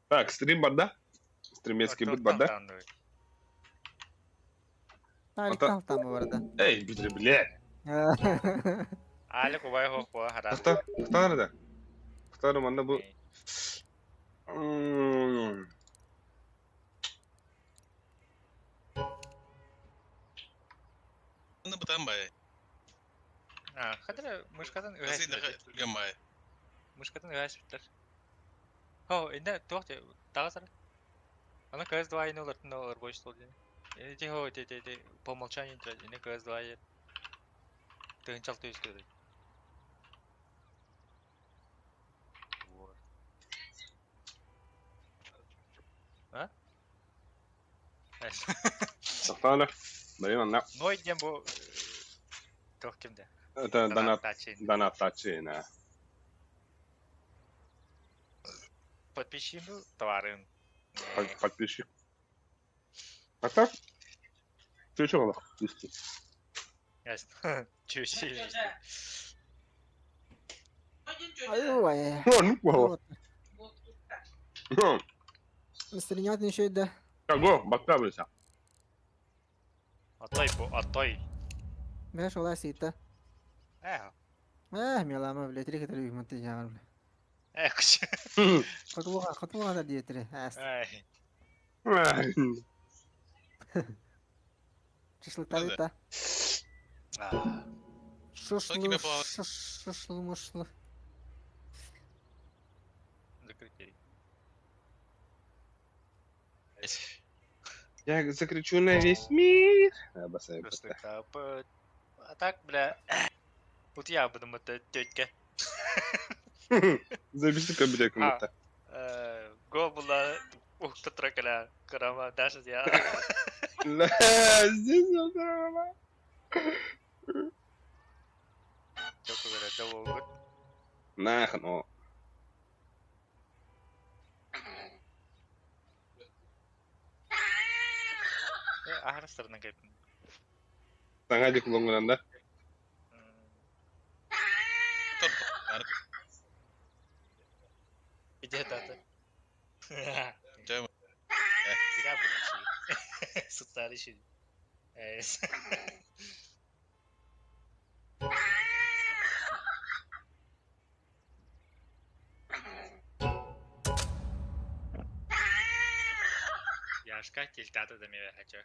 Так, стрим бада. Стримецкий бит бада. Тарикал там bu arada. Эй, битри, блядь. Али кубай хок по харам. Кто nerede? Кто манда bu? Anda batan bay. Хадра мышкадан Kasi nakagan bay. мышкадан ыгас биттер. Хо, инде тохте тагасар. Ана КС2 ины олар олар бойш сол дени. Эти хо те по умолчанию тред, ине КС2 тыгынчал төйскөй. Вот. А? Сахтана. Блин, она. Ной дем бу тох кимде. Это донат тачина. Подписчину товарын. Подписчик. А так? Ты что было? Ясно. Чуси. Аю ай. Ну, плохо. Настроение еще да. Кого? Бактабрися. Атой. Беш вала сита. Мелама блядь, три которые их монтаж явно. Куш. Хотела надо диетри. Ай. Шашлык та. Шашлык. Закрытие. Я закричу на весь мир. Обосаю. Просто капот. А так, бля. Вот я буду это тетка. Запиши кабелек кому-то. Го была ух-то карама даже я. Здесь здорово. Только говорят, довольно. Нахну. Арастарына кеттім. Саңа дек лоңғыранда. Где тата? Жайма. Зря был еще. Сутар еще. Яшка тельтата да меве хочу.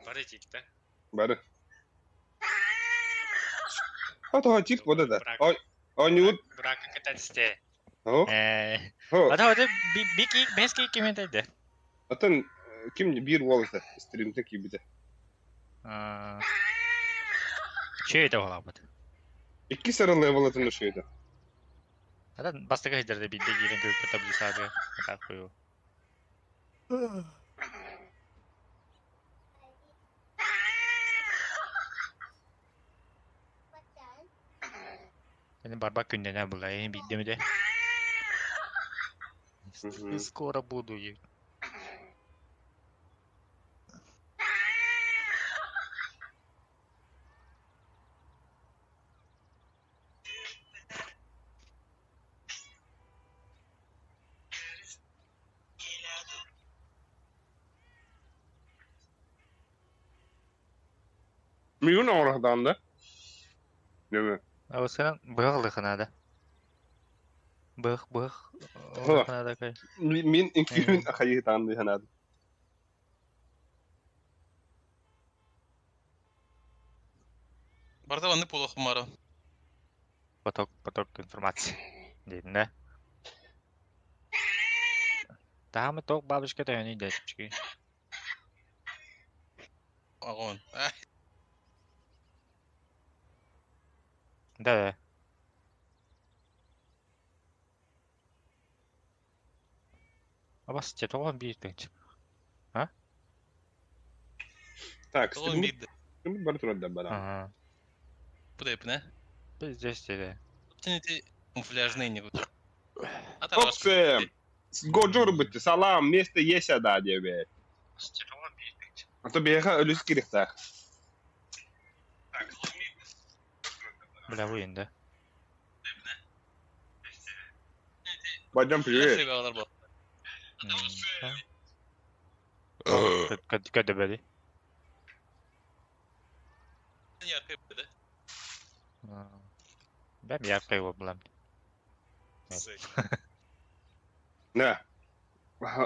Бары тикта. Бары. Ото тик бода да. Ой, не вот. Брака кататсте. О? Ата бики бески киментайде. Атын ким бир болса стримде кибиде. Че это было вот? Икки сары левел атын шейді. Ата бастыга хидерде бидде кирен көк таблисады. Ата кою. Ini барбак күннен булай биддеме де. Скоро буду. Мигун орахдан да. Неме? А вот сенен быгылыхына да. Бых. Орахына кай. Мин инкимин ахайытан да ханад. Барда ванны полох мара. Поток информации. Дейін да. Тағамы тоқ бабышка да өне дәшіпшіге. Агон. Да. А бас те тоған бейіртіңші. А? Так, Толон стрим бит. бар турда бара. Пудеп не? Біз здесь де. Тинити муфляжный не вот. Оксем! Годжур бітті, салам, место есть ада дебе. А то беха ölüsü kirikta. Бля, ойын да. Bacım привет. Şey bağlar bu. Kötü böyle. Yarkı yapıyor. Ben bir yer kayıp bulam. Ne?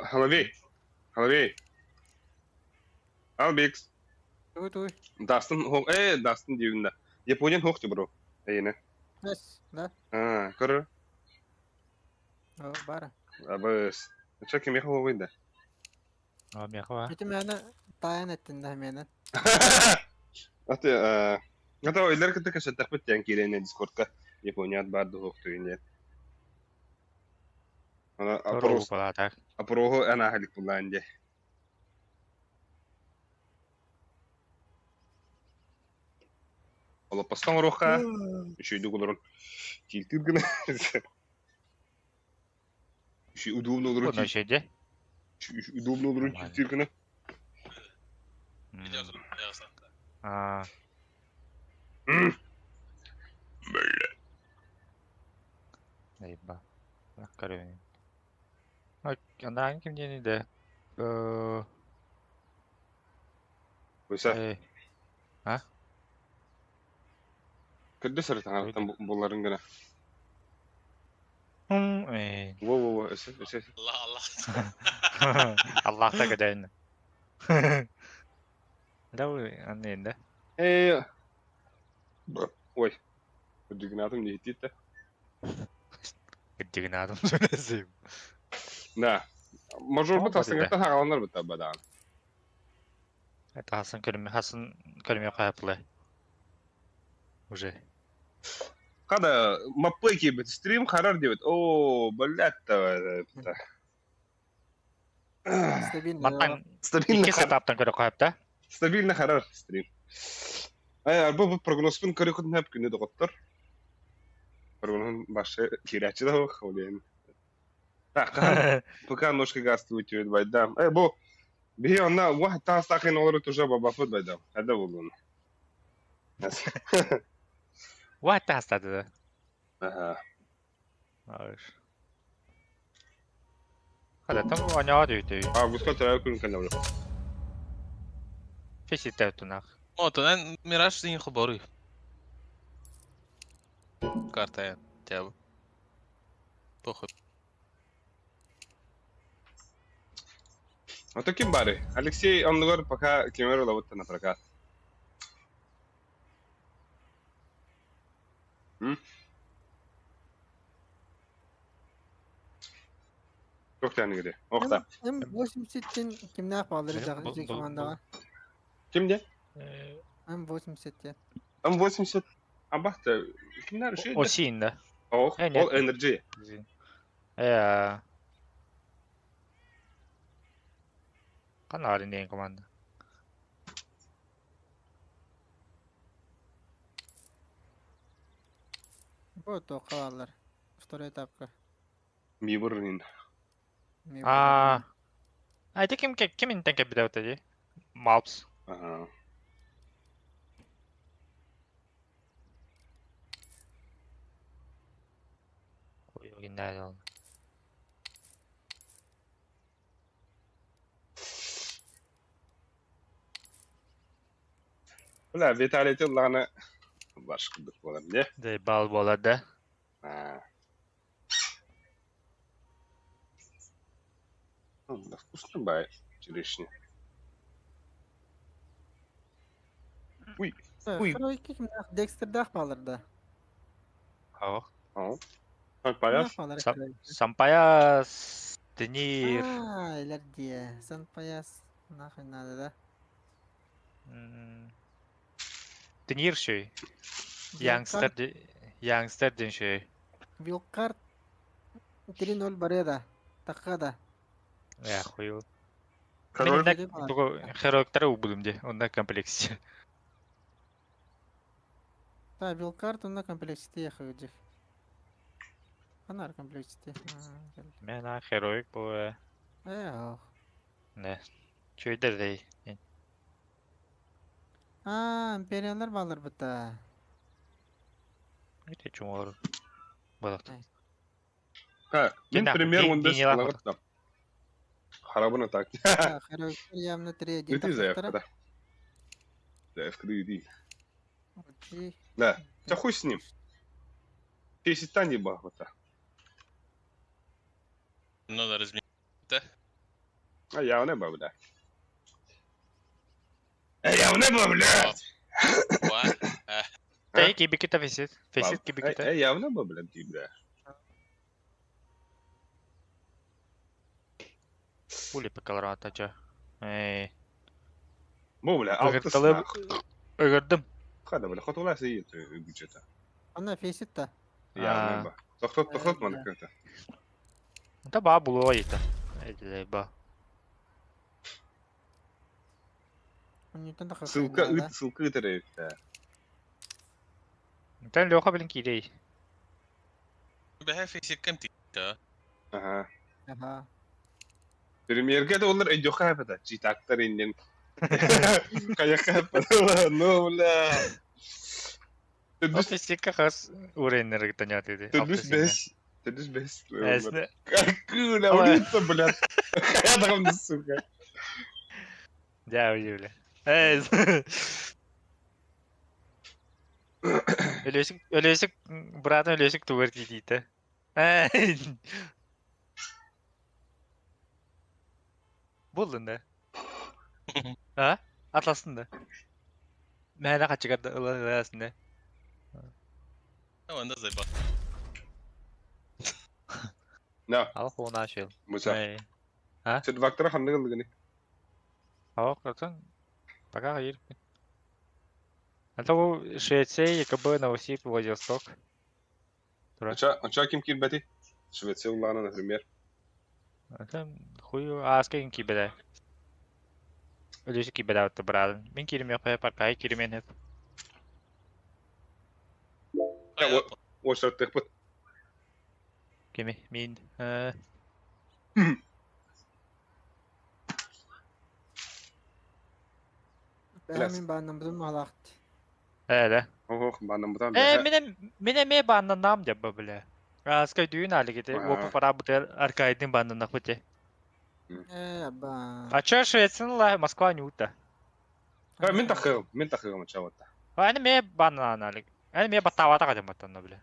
Halavey. Halavey. Al Bix. Туй. Dustin Hawk. Dustin diyeyim. Japonian Hawk'tu bro. Yine. Yes, да. Ha, kır. О, бара. Abes. Çekim yakın oyunda. Abi yakava. Ити мені таян еттин да менен. Ata oylar kıta kaşattak bit yani kirene Discord'ka. Japonya'da bardı Hawk'tu yine. Ana Doğru bu atak. Aproho ana halik bulanca. Allah pastan roha. Еще иду гулорон. Тилтир гына. Еще удобно Bu olur. ne şeydi? Удобно olur Нормально. тилтир гына. Biliyorsun. Yağsan. Aa, Böyle. ne ba. Bak karıyorum. Bak, yandan kim yeni de. Oysa Ha? kırdı sarı tanrıtan bunların gına. Wo ese. Allah Allah. Allah da kadar. Da bu anlayın da. Oy. Dignatum ne hitti. Gittiğin adam söylesin. Na. Major bu Olmadı tasın da. hagalanlar bu tabadan. Evet, Hasan kölümü yapılı. Уже. Kada mapı ki bit stream karar diyor. Oo, ballatta. Стабильно. Mattan Stabilne iki karar. setup'tan göre koyup da. Stabilne karar stream. Bu prognospun körü kudun hep günü doktor. Прогноз başı kiraçı da bak oluyor. Пока ножка газ твитирует байдам. Bu bir ona vaht tastakin olur tuşa baba fut baydam. Hadi bulun. Bu hatta hastadı da. Aha. Ağır. Hadi tam bu anyağa düydü. Августка трябва күн канал. Фесит тәуттінақ. Мотонен Мираж зин хабары. Карта тяб. Похуй. А то кем бары? Алексей, он говорит, пока камеру ловит на прокат. Çok tane gidiyor. Okta. М80-тен кимне апалыр да командаға? Kimde? М80-тен. M80. Абахта. Kimler şey? Осин да. Oh, Ne? all energy. Kanalin diyen komanda. Бу тоқалар. Второй этапқа. Мибурин. Ayda kimin tenke bir devlet dedi? Malps. Ага. Koyuyor nerede oldu? Ulan vitality Allah'ına başkıdır falan diye. De bal boladı. Ha. Да вкусно бай, черешня. Uy. Второй кимне Декстерді апалыр да. О. Ау. Как паяс? Сампаяс. Денир. Илер дие. Сан паяс. Нахуй надо да. Денир şey. Youngster den şey. Вилкарт 3-0 баре да. Таққа да. Ya koyu. Король. Bu heroiktara u bölümde. Onda kompleksi. Да, Вилкарт онда комплексите яхы. Қанар комплексите. Mena heroik bu. Ох. Ne? Köyde de. Империялар балыр бұта. Ne çumur. Balık. Ha, min Gene premier din- onda dinle lan lagatta. Harabına tak. Характер явно третий. Ты заявка, да. Заявка, да, иди. Окей. Да, да хуй с ним. Фейситан не багота. Ну да, размер. А я не бавля. Я не бавля. Ey gibi kita visit. Visit gibi kita. Я не бавля, тебя. Puli pekalar ataca. Ey. Бавля, Ögürtülüp ögürdüm. Хада бля, хотула сидит бюджета. Она фейсит-то. Я не ба. Тохтот мана ката. Та ба булуа yiта. Эдилей ба. Он не туда Ссылка это. Тän Лёха билин кирей. بها في شيء كم تيتا Ага. Ага. Примерге de onlar en хапата. Чи тактар инден. Кая хапата. Ну бля. Офисика хас уреннер гитанят иди. Тедус бес. Эсне. Какую на улице, блядь. Я там, сука. Ja, öyle. Evet. Ölüsük buradan ölüsük tuvar gidiydi. Buldun da. Ha? Atlasın da. Mehne kaç çıkardı ılasında. هو ده زي بعض Na, Al onu aşıl. Musa. Hey. Sen vaktra hanne gani. Hava kırsan. Пока hayır. Это у Швеции, якобы Новосиб, Владивосток. Ача ким кирбати? Швеция улана, например. Это хую, а с каким кибеда? Ölüsü kibeda öttü brad. Min kirim yok hep arkayı kirimin hep. O şart tıkpıt. Kimi? Min. Ben min bandım halakt. Öyle. Oh, bana mutan. Mine me bandan nam jabba bile. Askay düğün hali gidi. Ha. Opa para buter arkayın bandan nakıcı. Ба. А чё Швеция, la Москва не ута. Min takım açavata. Они me бандан hali. Они me batavata kadar batan bile.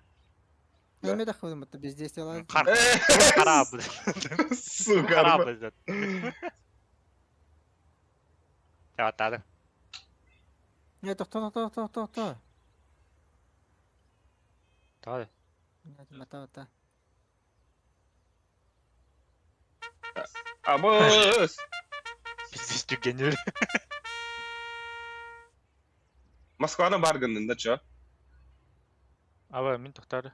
Я не доходим, это бездействие лазит. Harap. Сука. Harap. Ya tadı. Нет, кто. Tadı. Нет, мата. Abos. Biz tükenir. Moskva'nın bargınında ça. Ama min tutar.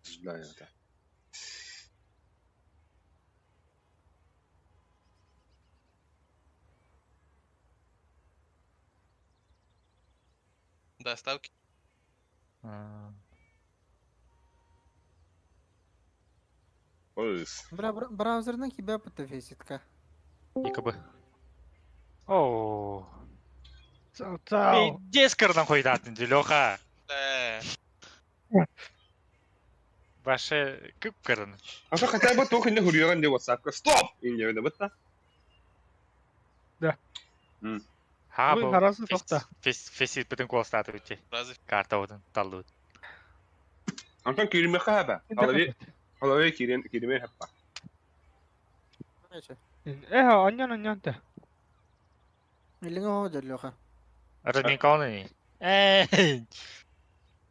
Знаю. доставки Ос. Браузерный тебя потофиситка. Якобы. О. Цау. Дескардан койдатын Лёха. Ваше күпкәрен. А что хотя бы только не хурьёган де WhatsApp-ка. Стоп! Инде бит битта. Ha Ой, bu. harası toxta. Фесит бүтэн костаты үчи. разве Карта удын таллууд. Антон кирме хаба. Алаве кирме хаппа. Аньян та. Или не ходит, Леха. Размин кауны. Эй.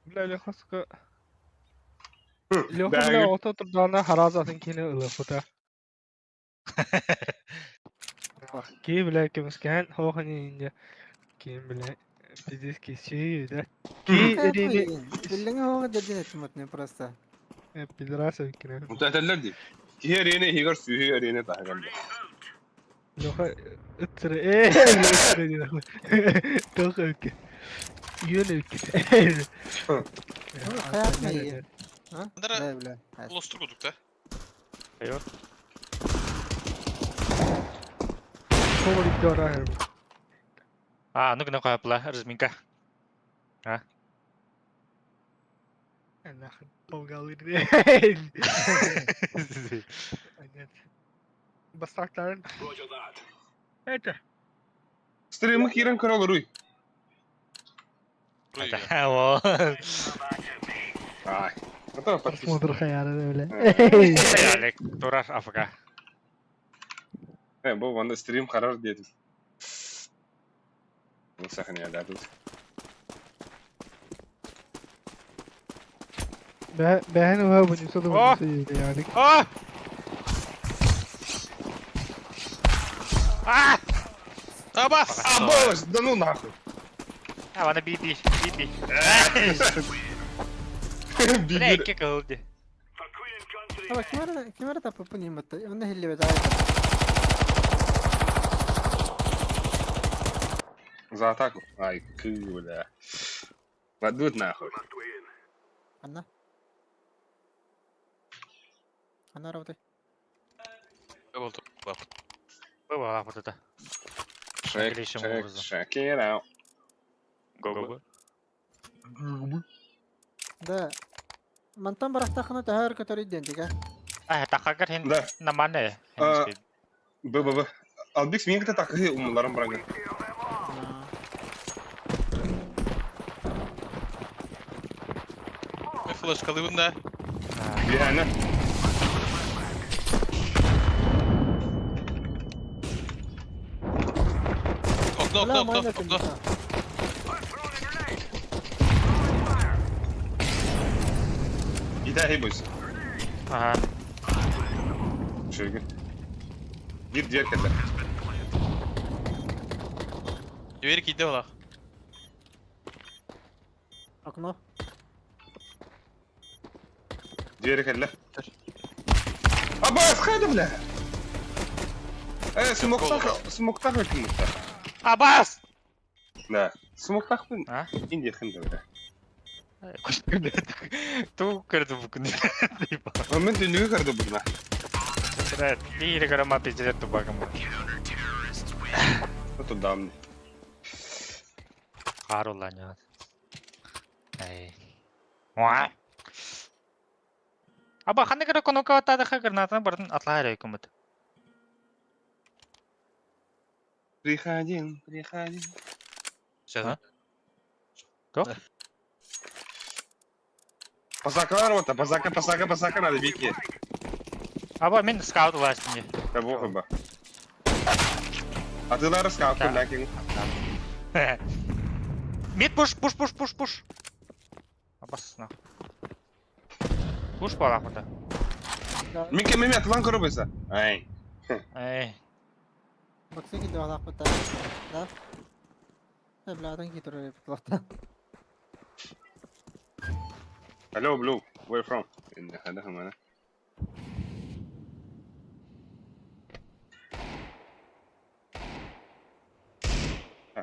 Бля хаска. Лёха бля ото турдана харазатын кини ылыфыта. Ки бля кемскен хохани инде. Ким бля пиздец киши да. Ки эрини Или не ходит, это мотный просто. пидраса кини. Mutateller değil. Hier yine higar suyu yine tahagan. Лёха ытыр Тоха ки. Юле ки. Hayat mı iyi? Ha? Dara- Да, бля. Oluşturduk da. Yok. Ковали дора хер. А, ну-ка, ну-ка, разминка. А? Нахуй, полгалыр. Бастактарын. Это. Стримы кирен крол руй. Руйга. О, Ай. Это подписчик. Просмотр хаяры öyle. Ялек, турар афга. Bu bana stream karar dedim. Bu sakın ya dedim. Ben o bu nüsa da Oh! yani. О! А! Абас! Абос, да ну нахуй. А, вона биби. Бля, Бигер. iki kıldı. Ama kim arada pupun yumurta? Onu hilli ve daha. За атаку. Ай, бля. Подут нахуй. Anna. Anna arabada. Ne oldu? Bak. Baba вот это. Check, Английским check, образом. check it out. Go. Да. Мантан барахтахана тахар который идентика. А, такагар хин Да. намане. Б. Албикс мен кіті тақы умыларым бұраңын. Ne flash kalıbında? Yani. Okla. İdahi boysun. Ага. Şöyle. Bir diğer kelle. Дверь иди вала. Окно. Diğeri kelle. Abbas hadi bile. Smoktak mı kılmışta? Абас! Ne? Smoktak mı? А? İndiye kıldı bile. Ту кырды бүгін. Ben dünlüğü kırdı buna. Блядь, лири грома пиздец тубаком. Тут дамны. Харуланя. Эй. Уа. Аба ханны кара кону кавата да хагырнатан бардын атлайра өкөмөт. Приходи. Сейчас. Тох? Pasakalar var da pasaka надо бейте. Аба мен скаут властыне. Да бог бы. Атылары скаут лакин. Мид пуш. Абас нах. Пуш бала куда. Минке меме атылан көрөбөйсө. Ай. Эй. Baksa gidiyor Allah kutu. Da. Evladan getiriyor yapıklarda. Hello Blue, where from? إن هذاهم أنا.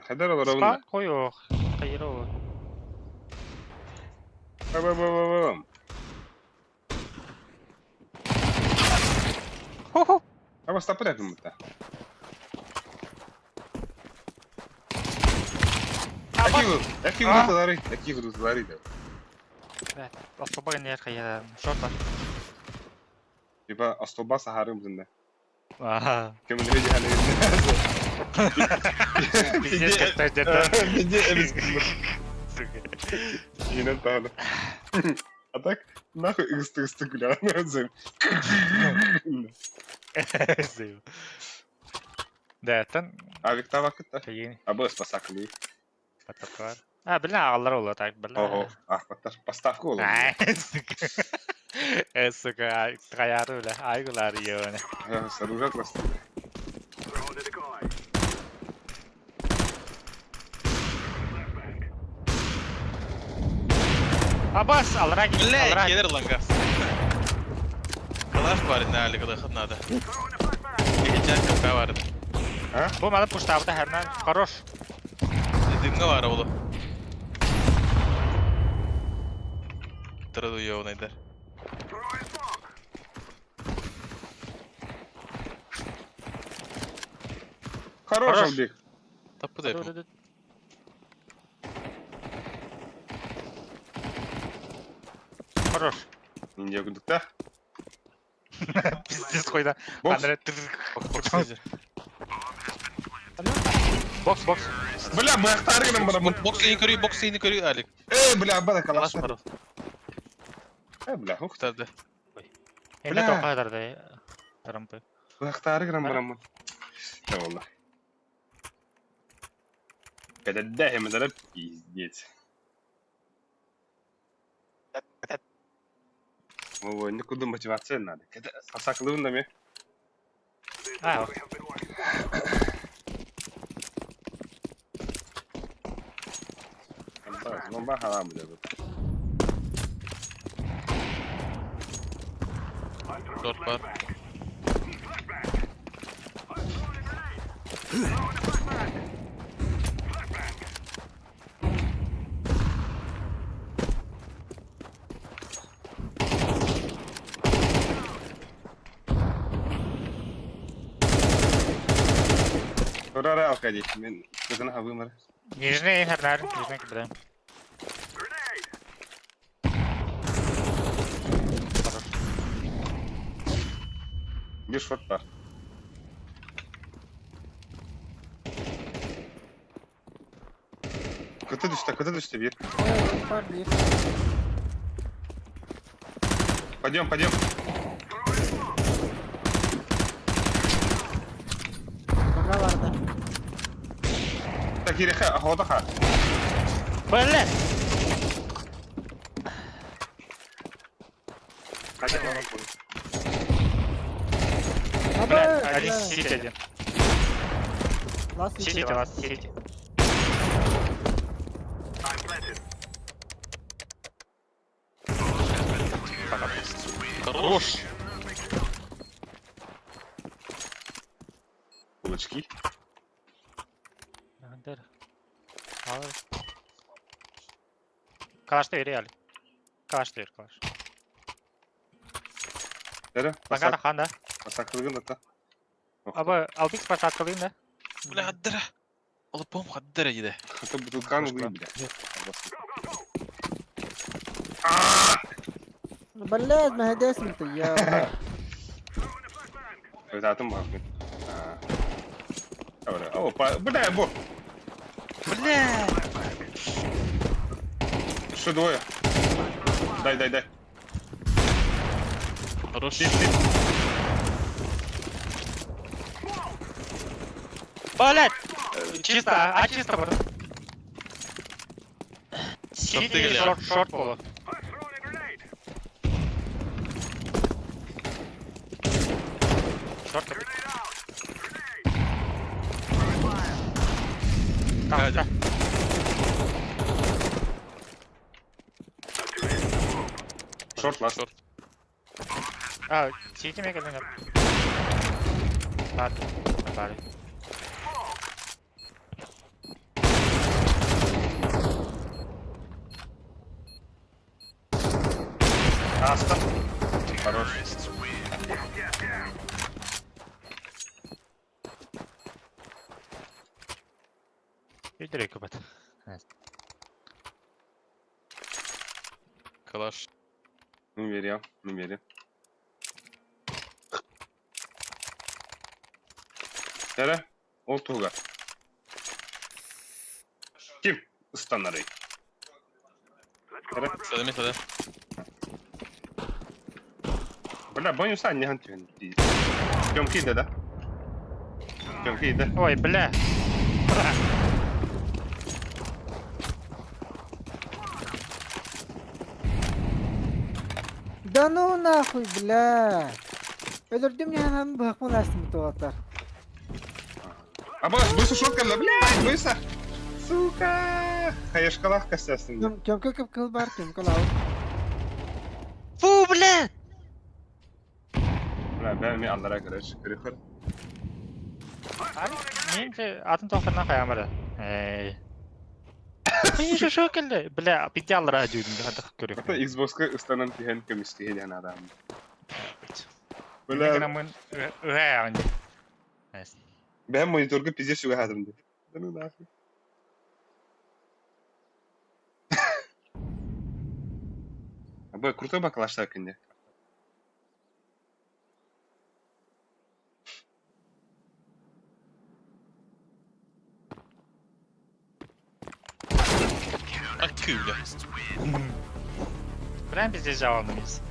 خدر ولا Спан ولا؟ koyu. Hayırı. بام. Хо-хо. أبغى استبدل المتة. أكيد غدو ده. Особо не hayır. Şortlar. يبقى أسطوبة سهارم زنده. Aha. كم اللي يجي هلا Пиздец как это. بدي أبز. Yine tane. Atak нахуй ıstı gülüyor. Zem. Да, там Abi kitap vakit da. kayin Abi ıspasaklı. pataplar. Ha billah ağlar olur tak billah. Oho. Ahbatlar. Pastavka olur. Suka kayarı öyle. Aygılar yiyor öyle. Sarıcak bastı. Abbas alra git. لا Alra. كده لانجاس. خلاص بارد نالي كده خدنا هذا. يجي كم بارد. Bu malı puştavda her nan. Хорош. Dinle var oğlum. Tırı duyuyor neydi? Хорош, Хорош. Албек. Tapı da yapın. Хорош. Ninja күдікті. Пиздец қойда. Бокс. Қандыры Бокс. Бля, бұяқтары кінім бұра. Бокс сені көрі, Алик. Бля, бада Калаш калаш. бар. Бля, ух. Құтарды. Енді Бля. тоққа қадарда. Рампы. Бұяқтары кінім бұра. Wallah. Когда дахим это пиздец. Ой, никуда мотивация надо. Когда сосаклывым нами. А, Ломба халам dedi. Dört var. Oraya al kaydı. Ben kadına havayım var. Нижний Хернар. Нижний кидаем. Bir short var. Kötü düştü bir. Var bir. Пойдем. Baka vardı. Так, Ириха, охота ха. Блядь! Блядь, один сити один. Last Сити, iki. ласт, сити. Хорош. Кулачки. Андер. Алır. Kaçtı yeri Ali. Kaçtı yeri kaç. Nere? Bakar Handa. Pasaklığın da. Abi Albix pasaklıyım da. Бля, хаддара. Ол бом хаддара иде. Это бутылкан уйди, бля. Блядь, ما هدي اسم الطيارة. بتاعتهم معفن. Бля, бо. Бля. Что двое? Дай. Хорош. Блядь. Чисто, чисто буду. Сити гулял. шорт полу. Шорт. Hadi. Short last. Short. А, сити мне как-то нет. Ладно, добавили. Аста. Хорош. И direkt kapat. Калаш. Не верю. Nere? Oltuğga. Kim? Istanları. Nere? Сәлеме. Бля, боню сань не хантюн. Тёмки иде, да? Тёмки иде. Ой, бля. Да ну нахуй, блядь. Öldürdüm ya hemen bakma lastim tuvatar. Аба, быстро шотка, блядь, быстро. Сука. Хаешкалах костясың. Kömkü kıl var, kömkü lav. Фу, бля. Бля, ben Allah'a göre şükür. Менше атын тоқтарынан қаямады. Мен еще шо келді. Бля, бите алыр радиодан да көріп. Hatta Xbox'a ıslanan tihen kemişti yani adam. Бля, Бля, мен ағын. ben monitörge pizze şuga hadım dedi. Ben ne yapayım? Бой, крутой баклашта кенде. Ach, kul. Bilen biz de cevabımız.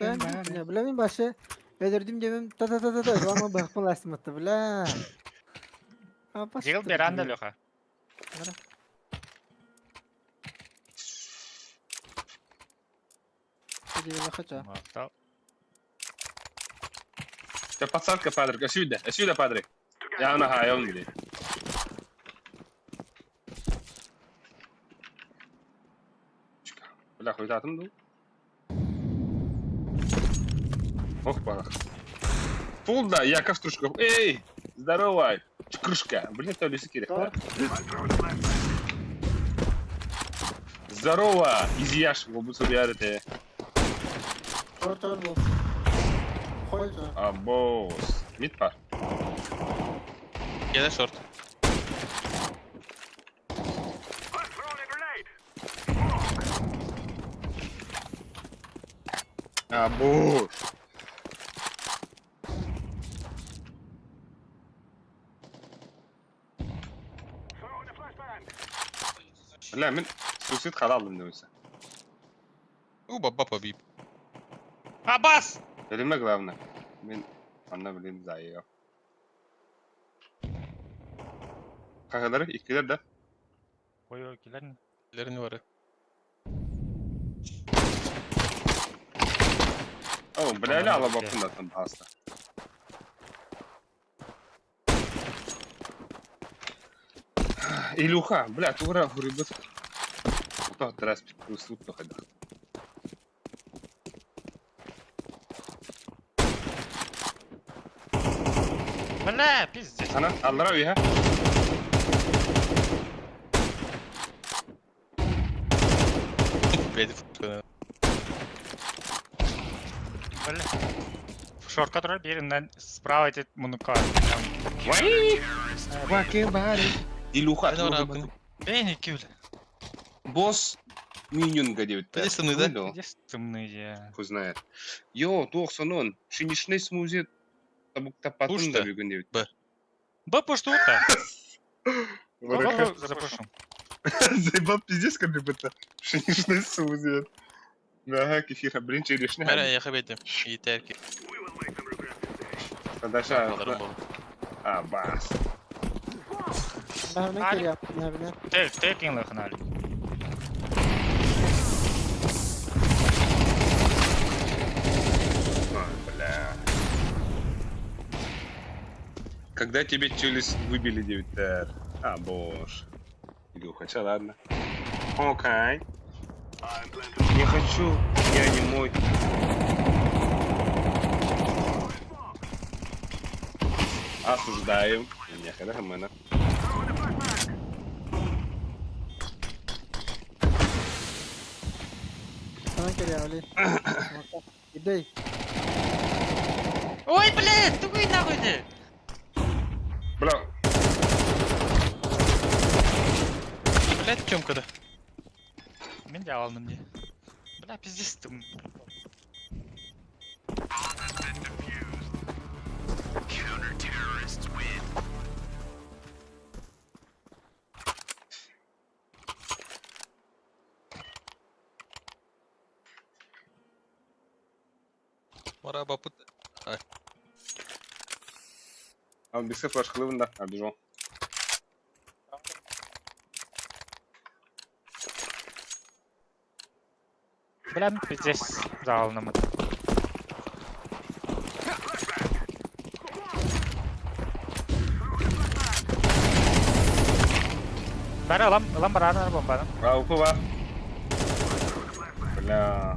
Ben ne bileyim başı. Öldürdüm demem ta ta ta ta. Ama bakma lasmıttı bile. Жигл беранда, Лёха. Мактал. Ты подсадка, Патрик, отсюда, Патрик. Я нога, я он где. Бля, хуй татым ду. Ох, парах. Фул, да, я Ковструшков. Эй, здорово. Крышка. Блин, то лисы кирих. Здорово, изъяш, в обуцу биарите. А, босс. Мидпар. Gel short. А, босс. لا من سوسيت خلاص النوسة. Оба, побиб. Абас! Elime главное. Мен anlamadım zayıf. Kakaları ikiler de. Ой, ой, келерін. Lerini var. Oğlum bileyle ala bakın da tam hasta. Илюха, блядь, ура, ребят. Кто раз тут хотя. Бля, пиздец. Sana aldıra ya. Беди футкана. Бля. Шортқа тұрар, берінден справа етет мұныққа. Вай! Ваке бари. Илюха, Hadi oraya bakın. Бейн екеу. босс миньонга девять. Где со мной, да? Где стымны я? Хуй знает. Йо, 90 шинишный смузи. Табукта патун Пушта. да бүгін девет. Б пуштута. Варака. Запушим. Заебал пиздец, как будто шинишный смузи. Ага, кефир, блин, черешня. Hala yakabildim. İyi terk et. Дальше. Alırım bunu. А, бас. Ben ne kere yaptım ne bileyim. Тек лохнали. Ой, бля. Когда тебе челюсть выбили 9 А, боже. Илюха, чё, ладно. Окей. Не хочу, я не мой. Осуждаю. Не, когда мы. Sana kere Ali. Gidey. Ой, блядь, тугой нахуй ты! Бля, Блять, в чем когда? Мен де алдым де. Бля, пиздец тым. Мора бапут. а он без флеш хлывында, обижал. Бля, пиздец залынымын. Бәрі ылам бараны бомбаның. А, упы var. Бля.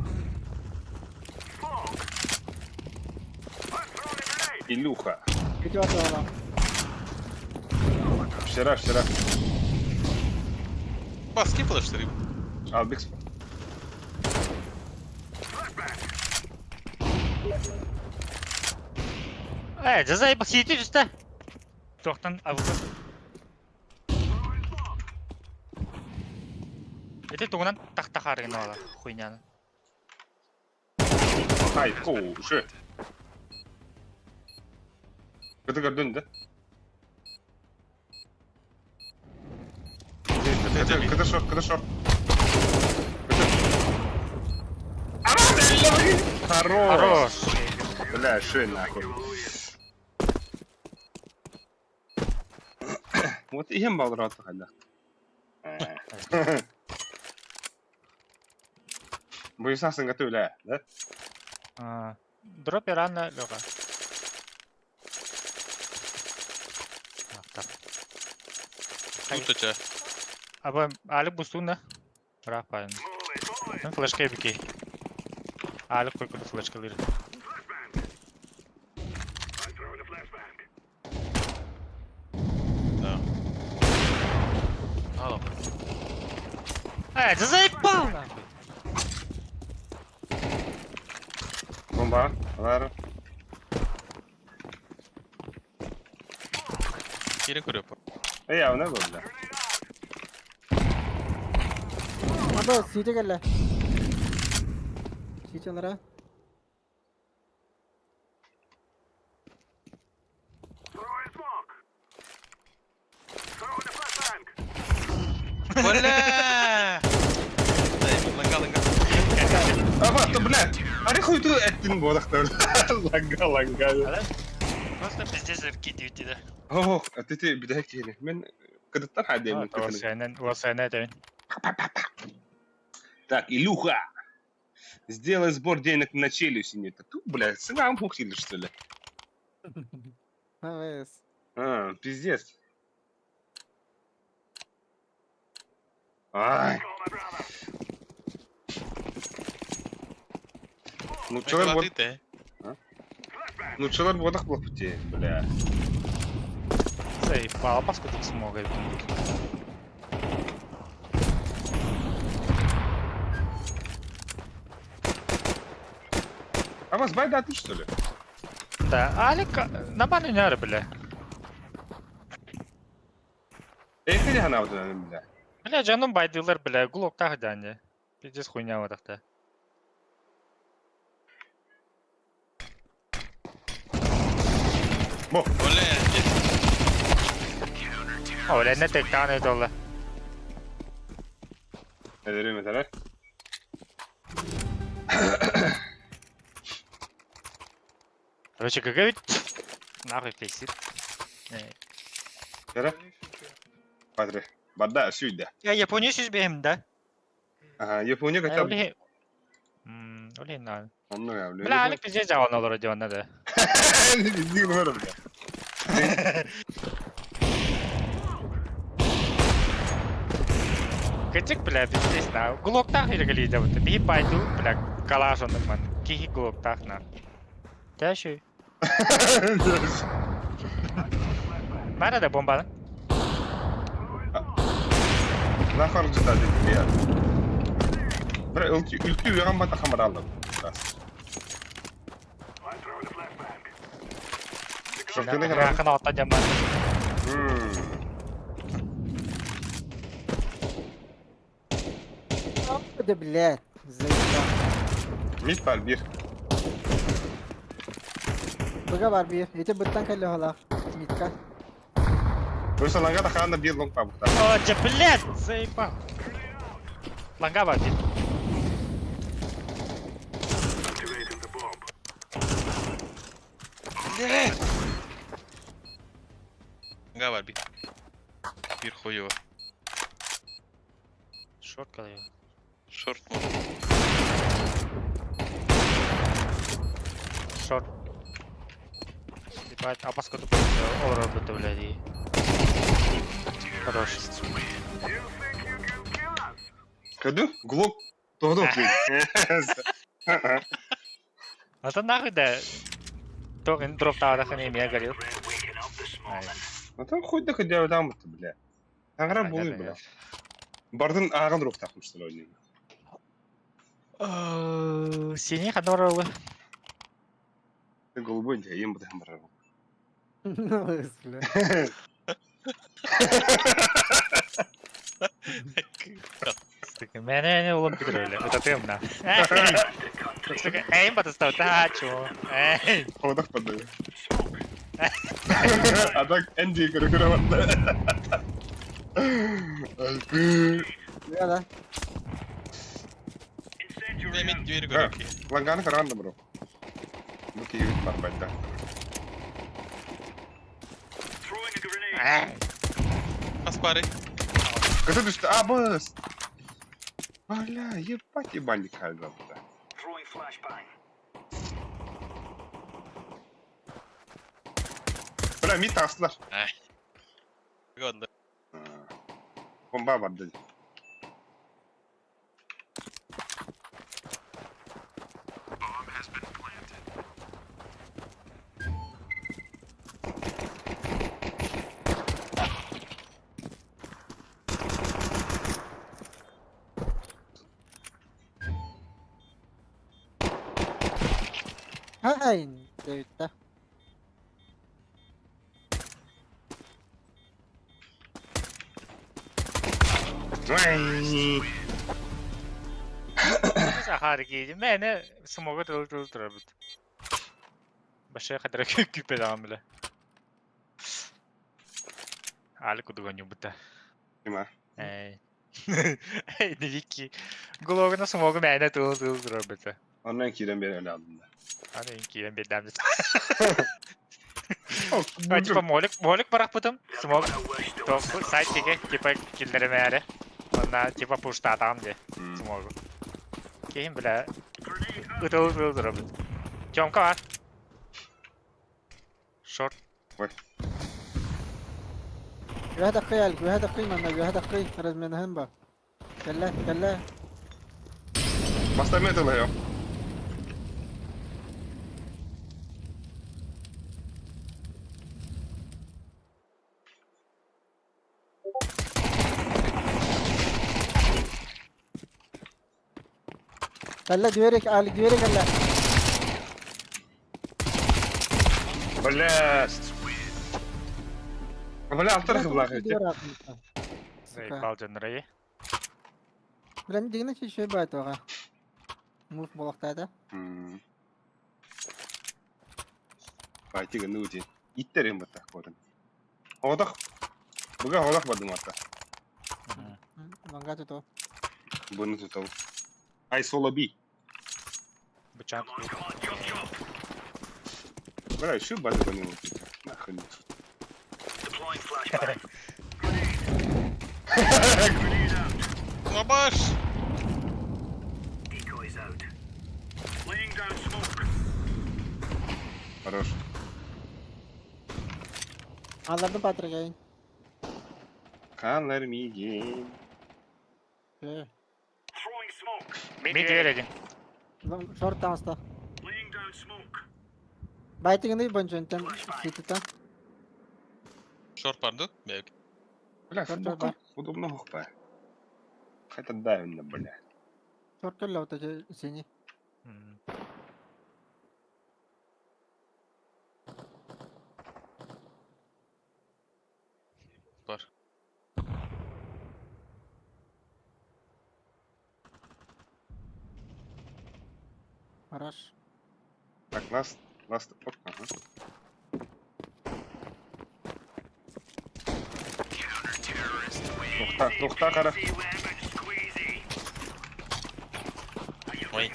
Илюха. Gidiyor adam. Вчера. Баски подошли. Албикс. Жазай бақ сейті жүсті. Тоқтан авылды. Это тугунан тахтахарыгын ала хуйняны. Ай, уже. Когда гордон, да? Когда шорт. Хорош! Хорош! Бля, шей нахуй. Вот и ем балрат хада. Буйсасын готовля, да? Дроп и рано, Лёха. Так. Тут у тебя. Абы али бустун да? Рақ пайын. Мен флешка ебеки. Али қой күні флешка лир. Да. Алло. Ты заебал нахуй! Бомба, ладно. Кирин көріп. Я не был, да. അപ്പൊ സീറ്റൊക്കെ അല്ലേ സീറ്റ് വന്നടാ Бля! Ланга. Ага, блядь, ари хуй ту эттин бодактар. Ланга. Просто пиздец рки дьюти да. Ох, ты беда кири. Мен кадаттан хадем. Васайна тәвин. Так, Илюха, сделай сбор денег на челюсть. Нет, тут, блядь, сыграем пухили, что ли? Пиздец. Ай. Ну, человек вот... Ну, человек вот так плохо, бля. Заебал, паскуда смога. А вас байда ты, что ли? Да, Алика, на бане не бля. Эй, ходи она вот, бля. Бля, жаным байдылар, бля, гулок тахдане. Пиздец хуйня вот так-то. Бо. Бля, Оля, не тектаны долла. Эдери mesela. Короче, как говорит, нахуй писит. Эдери. Падре. Бада сюда. Я Япония süzbeyim да? Ага, Япония хотя бы. Оли на. Ну я, бля. Бля, Алик пиздец жаван olur diyor ne de. Не говорю, бля. Кычык, бля, пиздец на. Гулоктах илгали да вот. Би пайду, бля, калашонок ман. Кихи гулоктах на. Тяши. Mana da bomba lan? Нахуй ждать, бля. Бля, ülke uyan bata kamera aldım. Что ты не Я играешь? хана отта жаман. Hadi bilet. Zayıflar. Mid var bir. Bıga var bir. Ete bıttan kalli hala. Mitka. Просто ланга да хана bir long там. О, че, блядь, заебал. Ланга бар дед. Ланга var bir. Bir хуёво. Шорт kalıyor. Шорт. Шорт. Ебать, а поскольку ора будто, блядь, и... Хорош. Каду? Глок. Todo okey. А то нахуй да... Тоген дроп тава да не меня горел. А там хоть да ходя там, бля. Агра булы, бля. Бардын ағын рух тақым, что ли, ойнайын. Синий ходоролы. Ты голубой, я ем буду хамбарар. Mene oğlum bilir öyle. Ötatıyorum da. Aim batı stavta haço. Ey. Odak padıyor. Adam en diye göre battı. Ya da. Det är mitt djur går upp. Langana karanda bro. Bu ki yürüt var bende. Pass pari. Kısa düştü. Aa bas. Valla ебать ебальник kaldı burada. Bırak mid astılar. Godlı. Bomba vardı. Hay. David'de. Vay. Sahar giydi. Mene smoga dolu durar bu. Başa kadar küpe devam bile. Ali kudu ganyo buta. Kime? Ey. Ey dedi ki. Glog'una smoga mene dolu durar bu. Ondan kiren beni öyle aldım da. Hani inkilen bedem de. Oh, А типа молик барах потом смог то сайтиге типа киллерime яре. Ona типа пушта там де смог. Кейін бля ытыл durab. Чомка var. Short. واحد أخي واحد أخي من واحد أخي خرج من هنبا. كلا. Basta metal ya. كلا ديورك كلا. Блядь. Бля, автор хлах эти. Заебал жанры. Bilen digna şey bayt oğa. Move bolaqtada. Байтига нүүти. Иттерем бата kodun. Одах. Буга одах бадым ата. Ванга то. Bunu tutalım. Ay sola B. Бычак. Бля, şu bana bana ути. Нахрен. Лабаш! Хорош. Anladım Patrick yayın. Kanlar miyim? Mid veredin. Short downsta. Bayting не бончентен ситта. Шорт парду? Бег. Бля, Черт, футболка. да. Удобно хупа. Хотя давно, бля. Short калла вот эти синий. Бар. Хорош. Так, last, оп, ага. Тухта кара. Ой.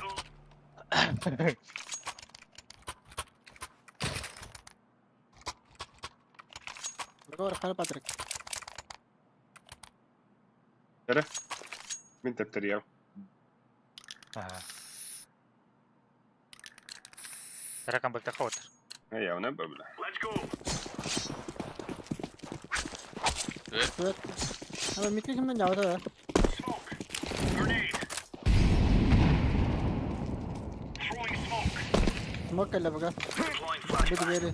Договор хал Patrick. Min tepteriyor. Rakam bakta khot. Ya ona böyle. Evet. Ama mikro kimden cevap da. Smoke kalla बघा. Bir diğeri.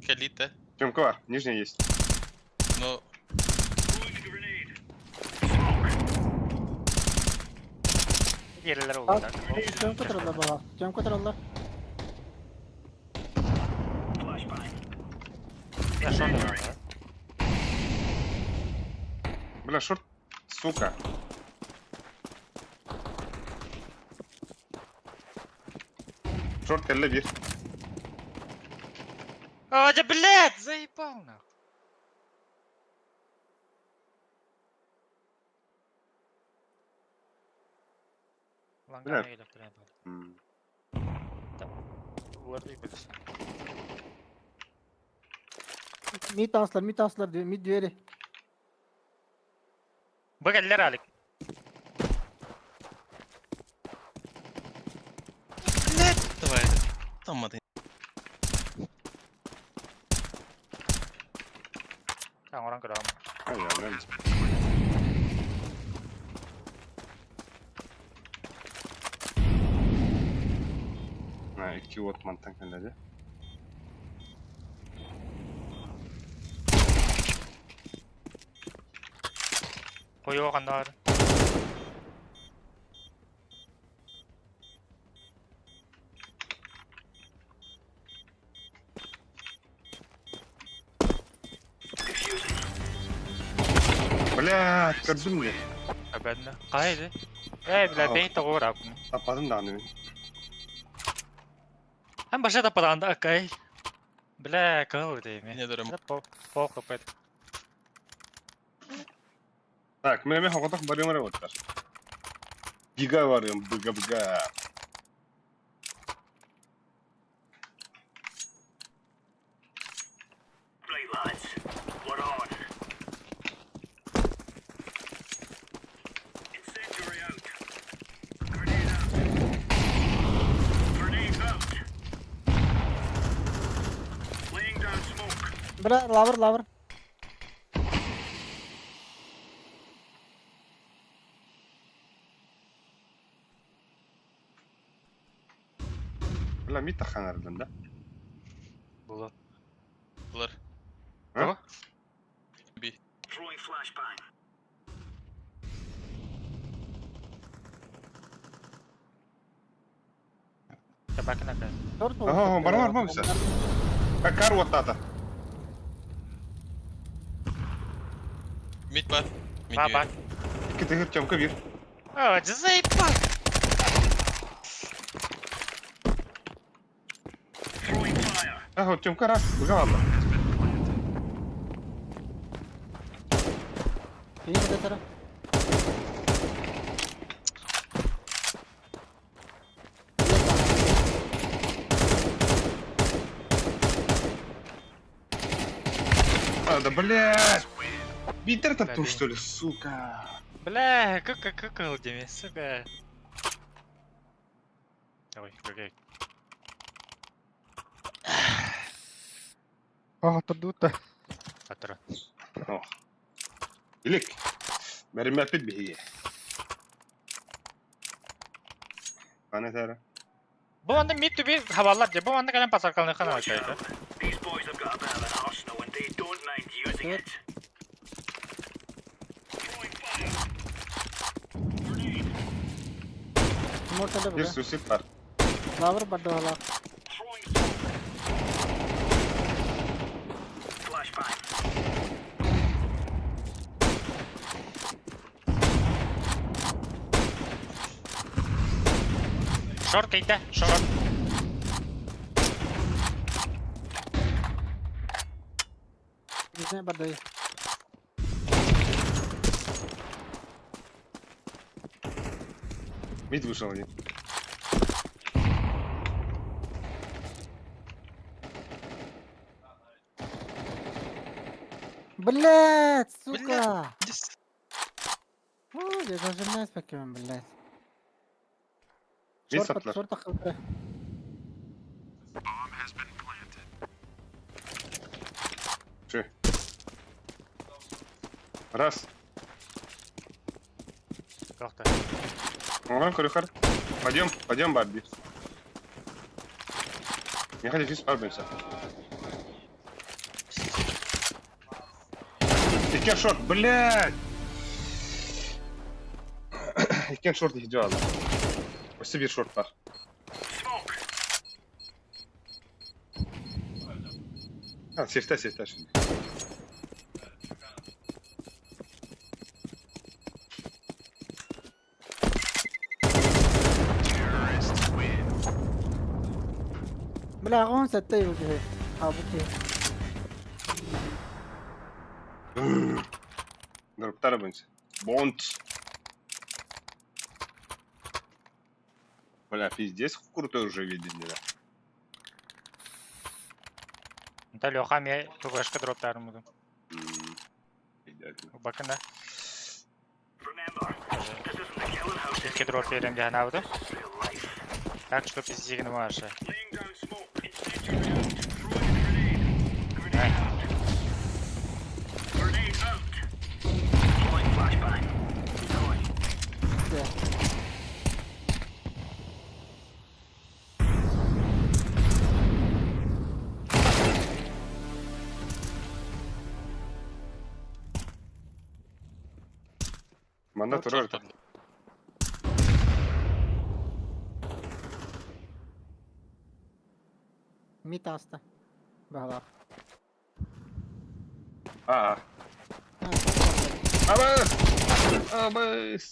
Халита. Тёмка var. Нижняя есть. Но Yerler Al. oldular. Cam kontroller baba. Cam kontroller. Ya şort var. Бля, шорт, сука. Шорт, кәллә бир. А, да блядь, заебал нахуй. Lan Bırak. gana gelip duran bari. Hmm. Ular değil bilirsin. Mid danslar diyor. Mid düeli. Bak eller alik. Давай. Там маты. Tamam orang kıram. Ay ya lan. Ha, 2 watt mantan kәлләде. Koyu oğanda var. Блядь, gördün mü? Ben de. Kaydı. Bile beni de uğra bunu. Tapadın da anı. Hem başa da palandı akay. Bile kıl değil mi? Не дурам. Pol kapet. Так, мен хоготох барыйм работать. Бига барыйм, бига. Bra, lover. Бля, мит тахан ардан да. Bulu. Булар. Ha? Би. Bakın akay. Short mu? Ага, бар mı sen? Как вот тата. Мид бар. Мид Bak bak. бир. İki tehir çamka bir. Aa, zaybal. Ага, çamka ra. Biga valla. İyi bir de taraf. А, да блядь. Битер тату что ли, сука. Bile kıkıl değil mi? Süper. Oy, okey. Ah, tadutta. Hatırın. О. Илик. Mermi pit bir. Ana tara. Bu anda mid to bir havalar diye. Bu anda gelen pasar kalını kan arkaydı. Mortada Bir bra. suicide var. Lover badda wala. Short kayıtta. Short. Bizne badda. Мид вышел один. Блять, сука. Дис. Ой, я даже не спекивам, блять. Мид sattılar. Short akıllı. Şey. Раз. Kalktı. Ага, корюхар. Пойдем, Барби. Не ходи, физ парбимся. İki short, блядь! İki short ihtiyacı aldı. Осы bir short var. Ha, sefte şimdi. بلا غون ستة يوجه أبوكي ضربتها بنسى. Бонт. Бля, пиздец, крутой уже видели, да. Та Леха мне тугашка дроптарын буду. Идеально. Bakın da. İlk drop yerim diye ne oldu? Так что пиздик не можешь. Manda turur da. ميت أستا بهلا Aa. Abas. Abas.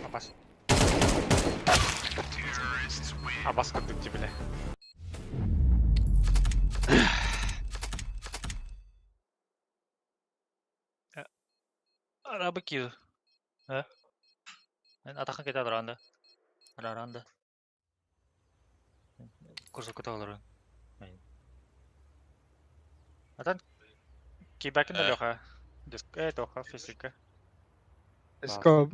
Abbas. Abbas kırdık bile. Araba kill. Ha? Ben atakan kita aranda. Aranda. Kursu kita olur. Atan kibakın da Lеха. Disk Леха физика. Скаб.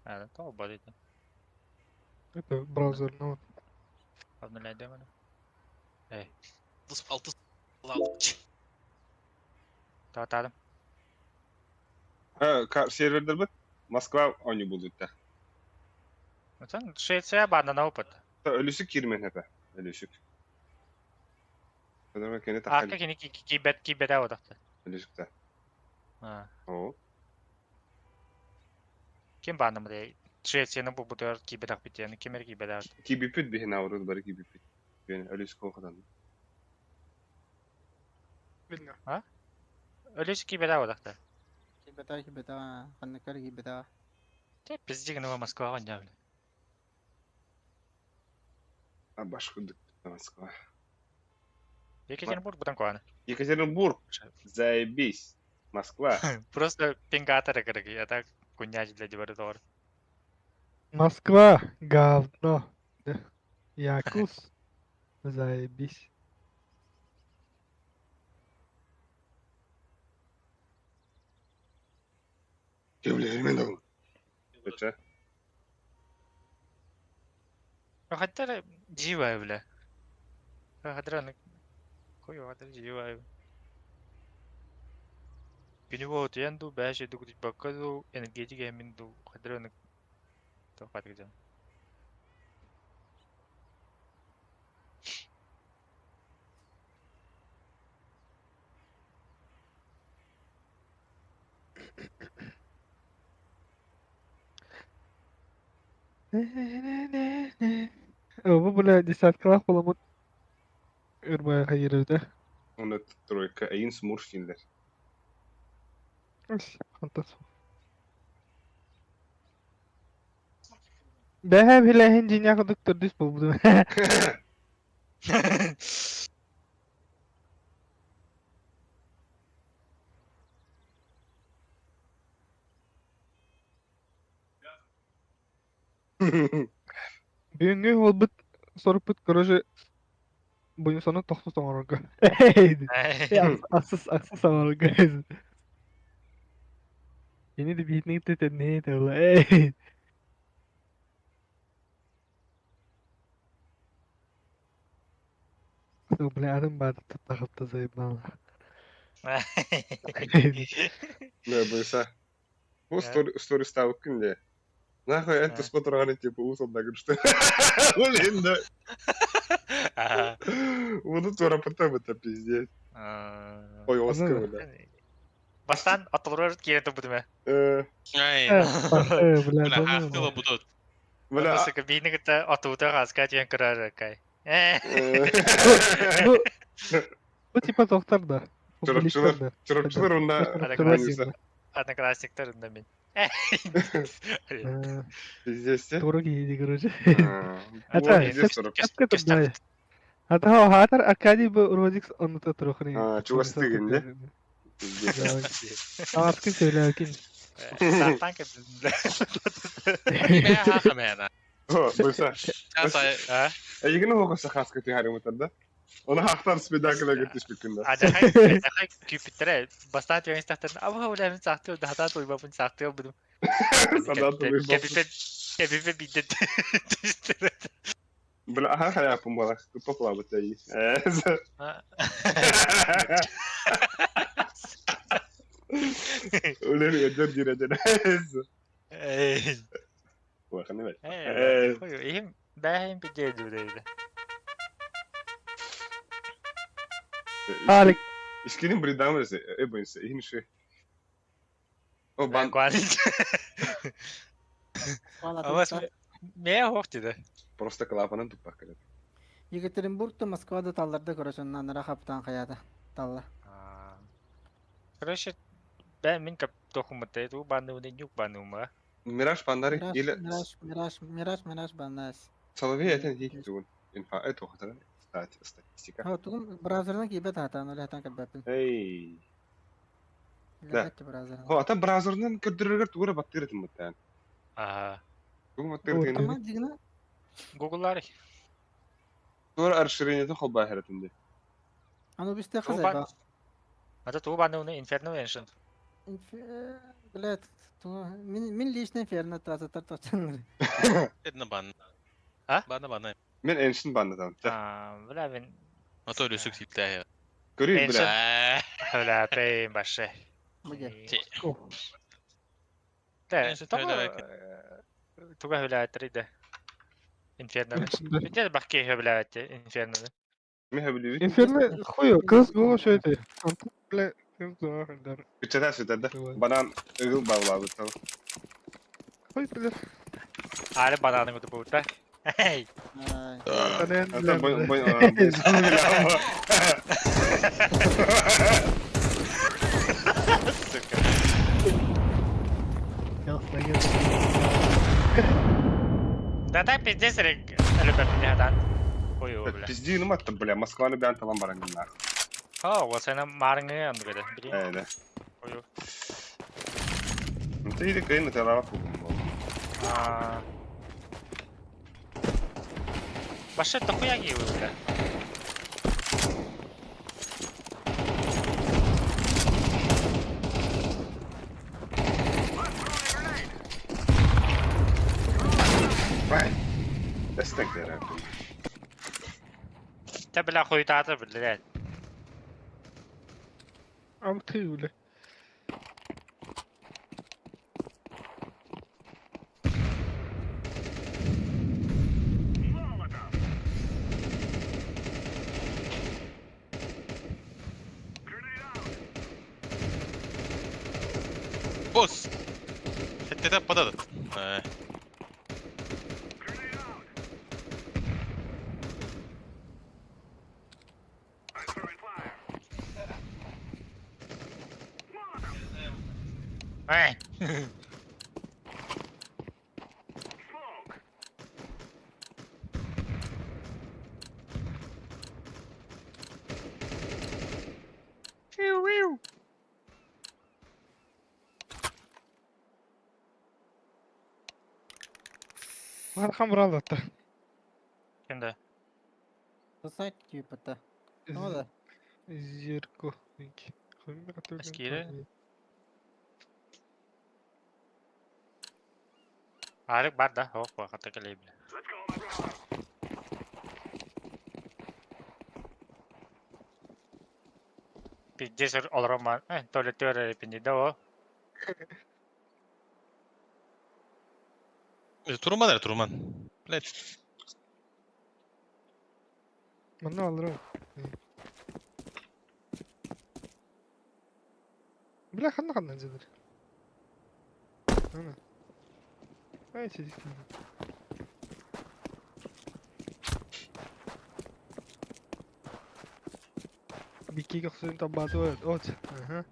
Ha, tamam bari. Это браузер, ну. Обновляй mana? Ey, 6 aldık. tadım. Ha, serverdir bu. Moskva oyunu buldu da. Sen Şvetsiya bandına опыт. Ölüsük girmen hepe. Ölüsük. Kadar kendi Arka takıl. kini kibet avdaktı. Ölüsük de. Ha. O. Kim bandı mı diye? Şvetsiyanın bu dört kibet akbit yani. Kimler kibet avdaktı? Kibipit bir navruz bari kibipit. Yani ölüsük o kadar. Bilmiyorum. Öyleyse kibet avdaktı. كي خلنا كاري بتا Pizdik ne var Moskva oynuyor. А başkırdık Moskva. Екатеринбург budan koğanı. Екатеринбург. Заебись. Москва. Просто пингатора кыргы, а так куньяч для диваритор. Москва, говно. Да. Якус. Заебись. Evlerimin oğlum. Peki. Хотя живая, бля. Хотя хотя живая. Бинего тенду бэш эдук бакаду энергетик эминду хотя то хотя. Bu bile desantkraf olamut. Irmaya hayırdı. Onu тройка. Ayın smurfkinler. Fantastik. Behab hilahin jinya koduk dis bobudu. Büyüngü olbut soruput короче bunun sonu tohtu sonraga. Aksız sonraga. Ini di bitning tete ne tahu. Tuh beli adam baru tetap zai bang. Ne buysa. Bu story stavuk günde. Nahı et spoturagan tipi usonda görüştü. Ulinde. Bunu sonra pata pizdiye. Oy oskı böyle. Бастан атылыр киреті бұдыме. Ay. Bile Bula donu. haklı bu da. Böyle Онысы бейні күтті атуыта ғазға жен кірары кай. Bu tipa doktor da. Bu Çorapçılar. bilikler de. Çorapçılar onda Одноклассниктар Одноклассниктар мен. Pizdiyesi. Doğru giydi görücü. Hatta Hakikaten. Hatta o hatar akadi bu rodik anlatı trohni. Ha, çok astiginde. Askı söylerken. Сартан кәді. Ben hakım yani. Buysa. Çasa. Yine o kadar haskı tihari mutada. Ona haktan spektakla gitmiş bir günde. Адахай күйпіттірі. Бастан түйен сақтарын. Ава өлемін сақтыр. Дағдан тойбапын сақтыр бұдым. Sadat oluyor. Кәбіпе бейді түстірі. Böyle aha yapım bana. Popla bu tayi. Öyle yedir direden. Bakın evet. İyiyim. Ben bir geldi öyleydi. Alik. İşkinin bir damı ise boyunca iyi şey. O Ben kualit. Ama neye hoş dedi. Просто клапанын тупак келет. Екатеринбург'da Москвa'da tallarda көрөшөннан ара каптан каяда талла. Короче, ben min kap dokumenta itu Bandung dan yuk Bandung mah. Мираж пандари или Мираж банас. Соловей это не тун. Инфа это хотара статистика. Ha tuğum browser'dan kibet hatan öyle hatan kadbapın. Ey. Lezzetli browser'dan. Ho ata browser'dan kördürürler tuğra baktırıtım muhtemelen. Aha. Bu baktırıtım. Ama digna Google'lar. Tuğra arşiriniyeti hol bahiretinde. anu biste Tuğ kızay Ban- bak. Hatta Tuğ Bandung'un Inferno Mansion. Блядь, min lişten fiyerine tazatar taçanları. Edna ban. Ha? Bana. Ben ensin bandadan. Bila ben Ata öyle sük tipte ya. Görüyor Ensin. bile. öyle ben başı. Bu gel. De, Ensin tamam. öyle Tuğ öyle de. Inferno Mansion. Bir de bak ki öyle Inferno. Ne biliyor? İnferno koyuyor. Kız go şöyle. Antuk bile kız go der. Üçte süterde. Bana ıgıl bağladı tamam. Koy bile. Ağrı bananın kutu burada. Hey. Ay. Ata boy bile ama. Yapma gel. Zaten pizza sırık. Öyle ben bir koyuyor bile. Пизди ну мат бля, Москваны бян талан барангын. Ha, o sana marını yandı böyle. Bileyim. Öyle. Koyuyor. Ну ты иди кайны тарава кубum. Başka dokuya giyiyor bile. Vay. Destek ver abi. Tabi koyu dağıtır bile. Altı bile. Boss. Hatta patadat. Hey. Arkam buralı hatta. Şimdi. Site kibette. Ne oldu? Zirko. Eskiyle. Ağrı var da. Hop vakata geleyim bile. Piddes olarak man. Tuvaletör pindi o. Turman er Turman. Let. Bana alırım. Bile kandan nedir? Ana. Ay çocuk. Bir iki kısım tabatı var. Ot. Aha.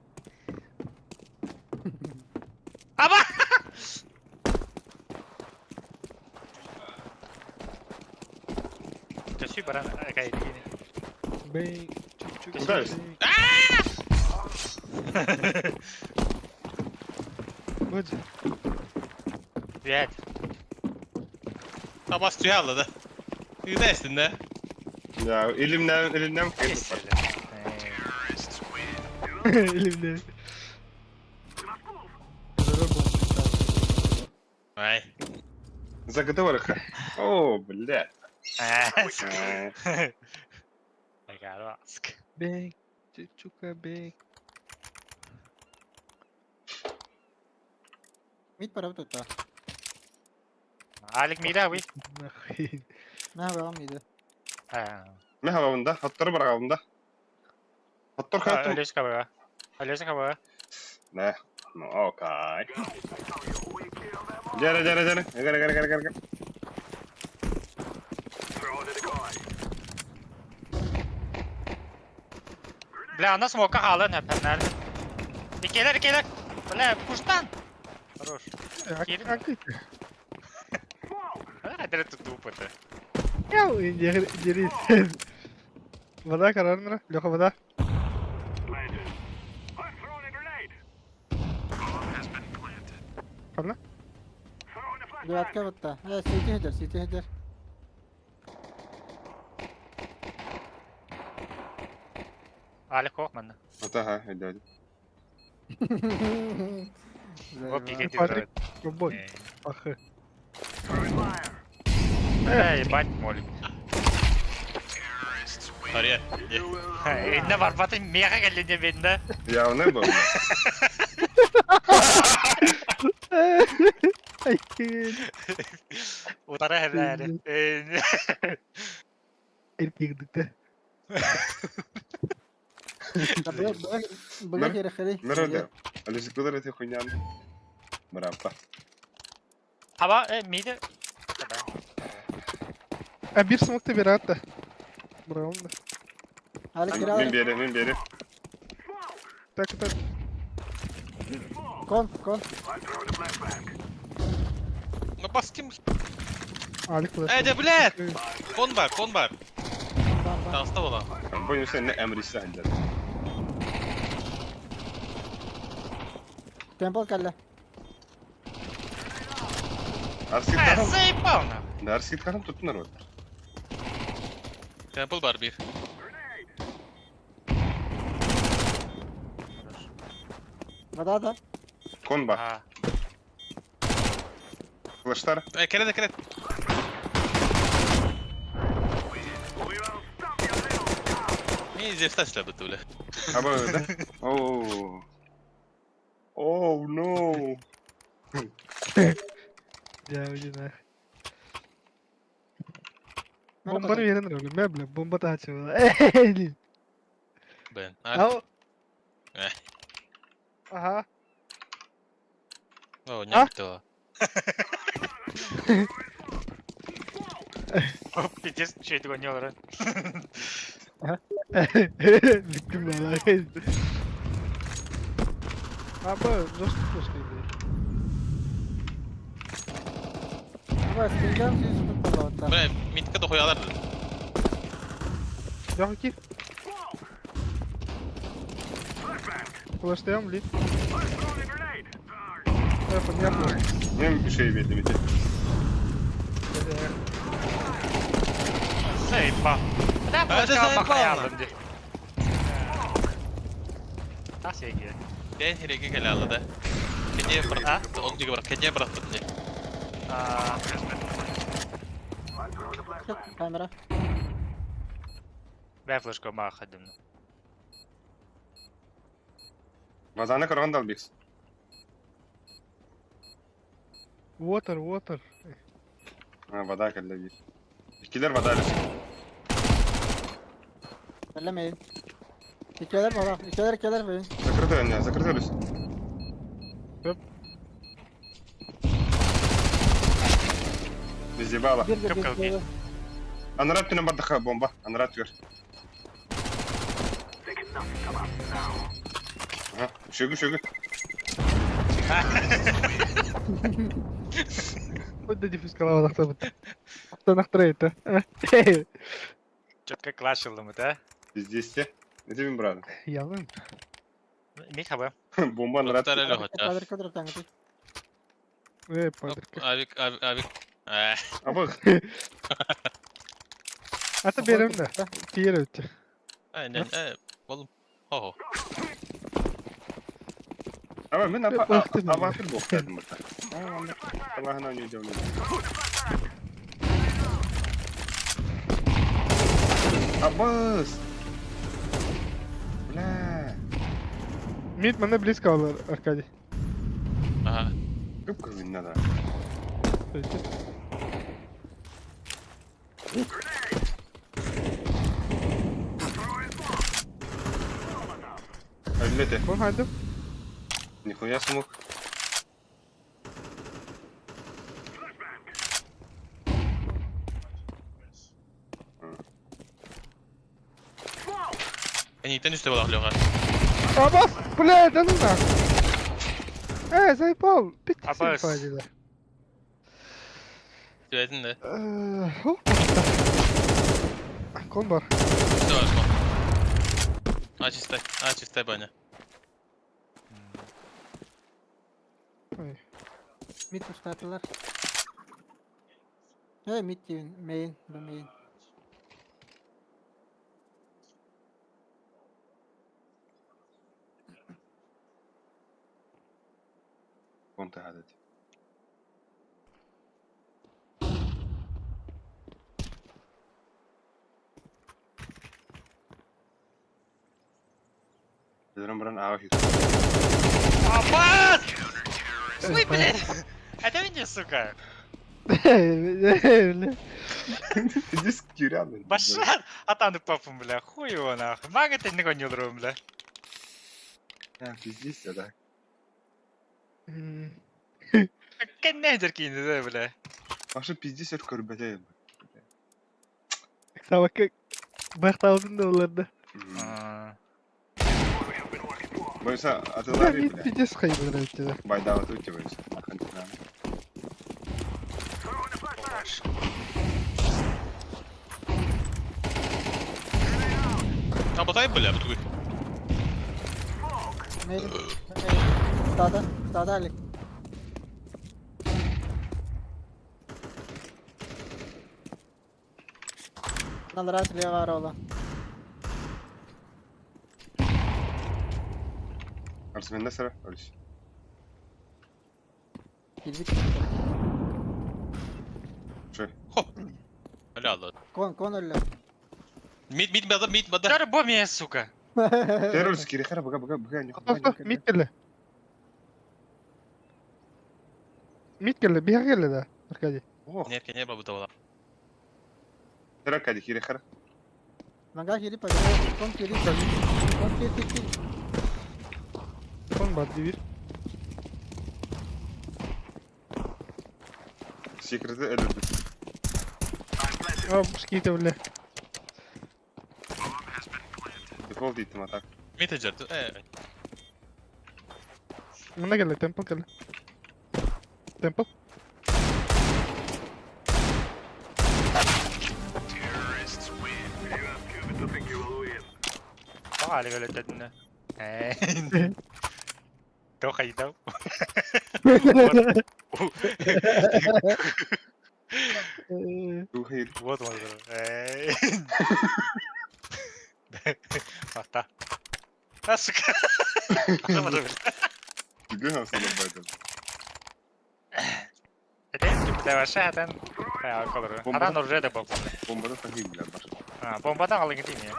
Ama! Kasih barang kayak gini. Bey. Çok Buradayız. Bacı. Lihat. Tabas tüyalı da. Gidersin de. Ya elimden kayıp var. Elimde. Ay. Заговорка. О, блядь. Legal, lasca. Bey. Çuçuka bey. Mid para tuta. Alik mira, wi. Ne yapalım mıydı? Ne havamında? Hatları bırak havamında. Hatlar kayıttım. Öyle çıkıyor. Öyle çıkıyor. Ne? Okay. Jere. Gel. Bля, она смока халын hep nerede? İkiler. Bля, kuştan. Хорош. Akı. Hadi tuttu bu pıtı. Ya geri sen. Vada karar mı? Loka vada. Kabla. Güvatka batta. Ha, CT header. Alik korkma. Ата, hadi. O pike Patrick. diyor. Boy. Akı. Ey, bak mol. Araya. Ne var batın mega geldi de bende. Ya ne bu? Ay. Utara her. Erkeklikte. Bırak yere khali. Nerede? Ali zikrular eti khunyan. Merhaba. Ama mide. Bir smoke bir rahat da. Bravo da. Halik Min kira. beri. Tak. Kon. No bas kim? Alik flash. Ede bled. Kon var. Tamam. Dansta olan. Bu yüzden ne emrisi halde. Temple kalla. Arsit Ha, karım. sayıpa ona. Arsit karım tuttular orada. Temple var bir. Vada da. Kon bak. Ha. Flashlar. Kere. Niye zeftaşla bu böyle? Ama öyle. Oh. Oh no. Ya ucuna. Bombanı verin öyle. Meble. Bomba da açıyor. Eee. Ben. Au. Eh. Aha. O ne bitti o? Hop bir şey oynuyorlar. Bittim valla. Ama dost gibi. Ama sıkıntım siz tutup valla. Böyle mitka da koyalardı. Yok ki. Flash'tayım li. Yapma. Ne bir şey bildim ki. Sayıpa. Ben Hadi başka sayıpa bakmaya ona. aldım diye. Nasıl ilgili? Ben herege gel aladı. Kediye bıraktı. Onu diye bırak. Kediye bıraktı diye. Kamera. Ben flash koyma akıdım. Vazana kırgan da albiks. Water. Ha vada kelle bir. İkiler vada alır. Ellemeyin. İkiler var. İkiler beyin. Sakırdı önce, sakırdı ölüsün. Hop. Bizi bağla. Bir de Kıpkırmızı. bir. Anırat tüne bardak bomba. Anırat gör. Ha, şögü. Kudda difus kalamadık tabii. Tanıktır etti. Четко клашылды мы, да? Здесь все. Ne diyeyim bravo? Yalan. Миха бы. Bomba anırat. Doktor öyle hoca. Kadir tanıtı. Ve padır. Avik. Ama Ata benim de. Diğer ötü. Aynen. Oğlum. Ho. ben Baktım ya. avatır boktadım burada. Allah'ın oynayacağım. Abbas. La. Mid bana близко alır Arkadi. Aha. Kıpkızın ne da? Ötü. Öyle Kon haydım. Nihуя смог. Eniten üstte balaklıyorlar. Abbas! Bля, да ну нахуй! Заебал! Bitti Abbas. faydalı. Söyledin de. Hop! Kon var. Üstte var son. Aç iste bana. Mid pushlattılar. Hey mid diyorsun. Main. Bu main. Konta hadi. Dedim buranın ağa hüt. Аббас! Ой, блядь! Это меня, сука! Öyle. Здесь кюрян. Башар! Атанып папым, бля, хуй его нахуй. Мага ты не дром, бля. Ya pizdiz ya da. Какая нахер кинь, да, бля. Başı pizdiz et körbete. Sabah Baktaldın da onlarda. Boysa Ben atılar ya mid bile. bir kaybeder ötü. Baydavatı ötü boysa. Bakın tükrağına. Kabatayım böyle bu tugay. Main. Sağda Ali. Nalara atılıyor var oğlan. Arası bende sıra. Öyleyse. Bildik. Şöyle. Öyle aldı. Kon öyle. Mid adam. Дар бо меня, сука! Terörist kiri kara baka. Atlas mid geldi. Mid geldi. Bir geldi de. Arkadi. Oh. Ne bu tavala. Terör kadi kiri kara. Manga kiri pada. Kon kiri. Kon kiri. Kon baddi bir. Secret'ı ölürdü. Aa bu skite öyle. Default ettim atak. Mid ecerdi. Buna geldi. Temple geldi. Temple. Погнали, блядь, одна. Тоха їдав. Hayır. Вот он. Махта. А, сука. Güzel aslında baydım. Давай, шатан. Колор. Адан уже да бомба. Bombada takayım bile var. А, бомбадан алың дейм я.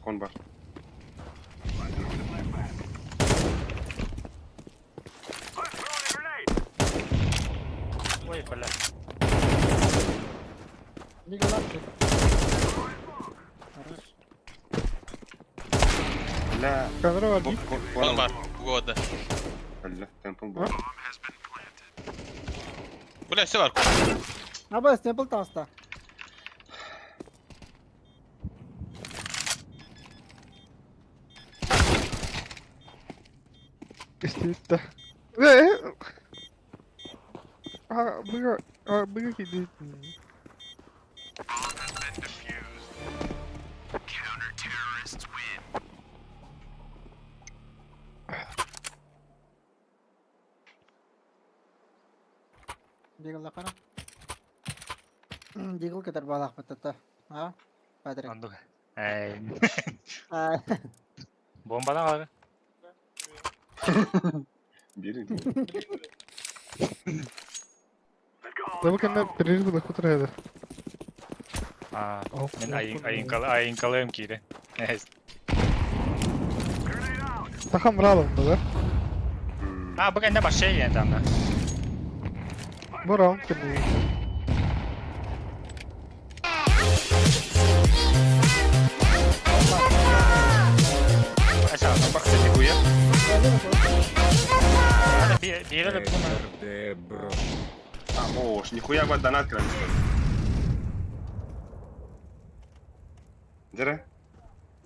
Кон бар. Ой, бля. Дигл лапчик. Хорош. Бля. Камера var değil. Кон бар. Угодно. Бля, темпл бар. Бля, все бар. Абас, темпл таста. İşte. Ve bıga gidiyor. Дигл лакара. Дигл кетер балак баттата. А? Падрик. Андук. Эй, А, бомбадан қалды. Бери. Double kendine birinci bırak otur hadi. Мен айынкалыым кейді. Takam bravo da. Бұл кәнде бар şey енді анда. Bu round kırmızı. Aşağı bak seni kuya. Bir de Бро. А, бош, нихуя бы донат крали, что ли? Жара?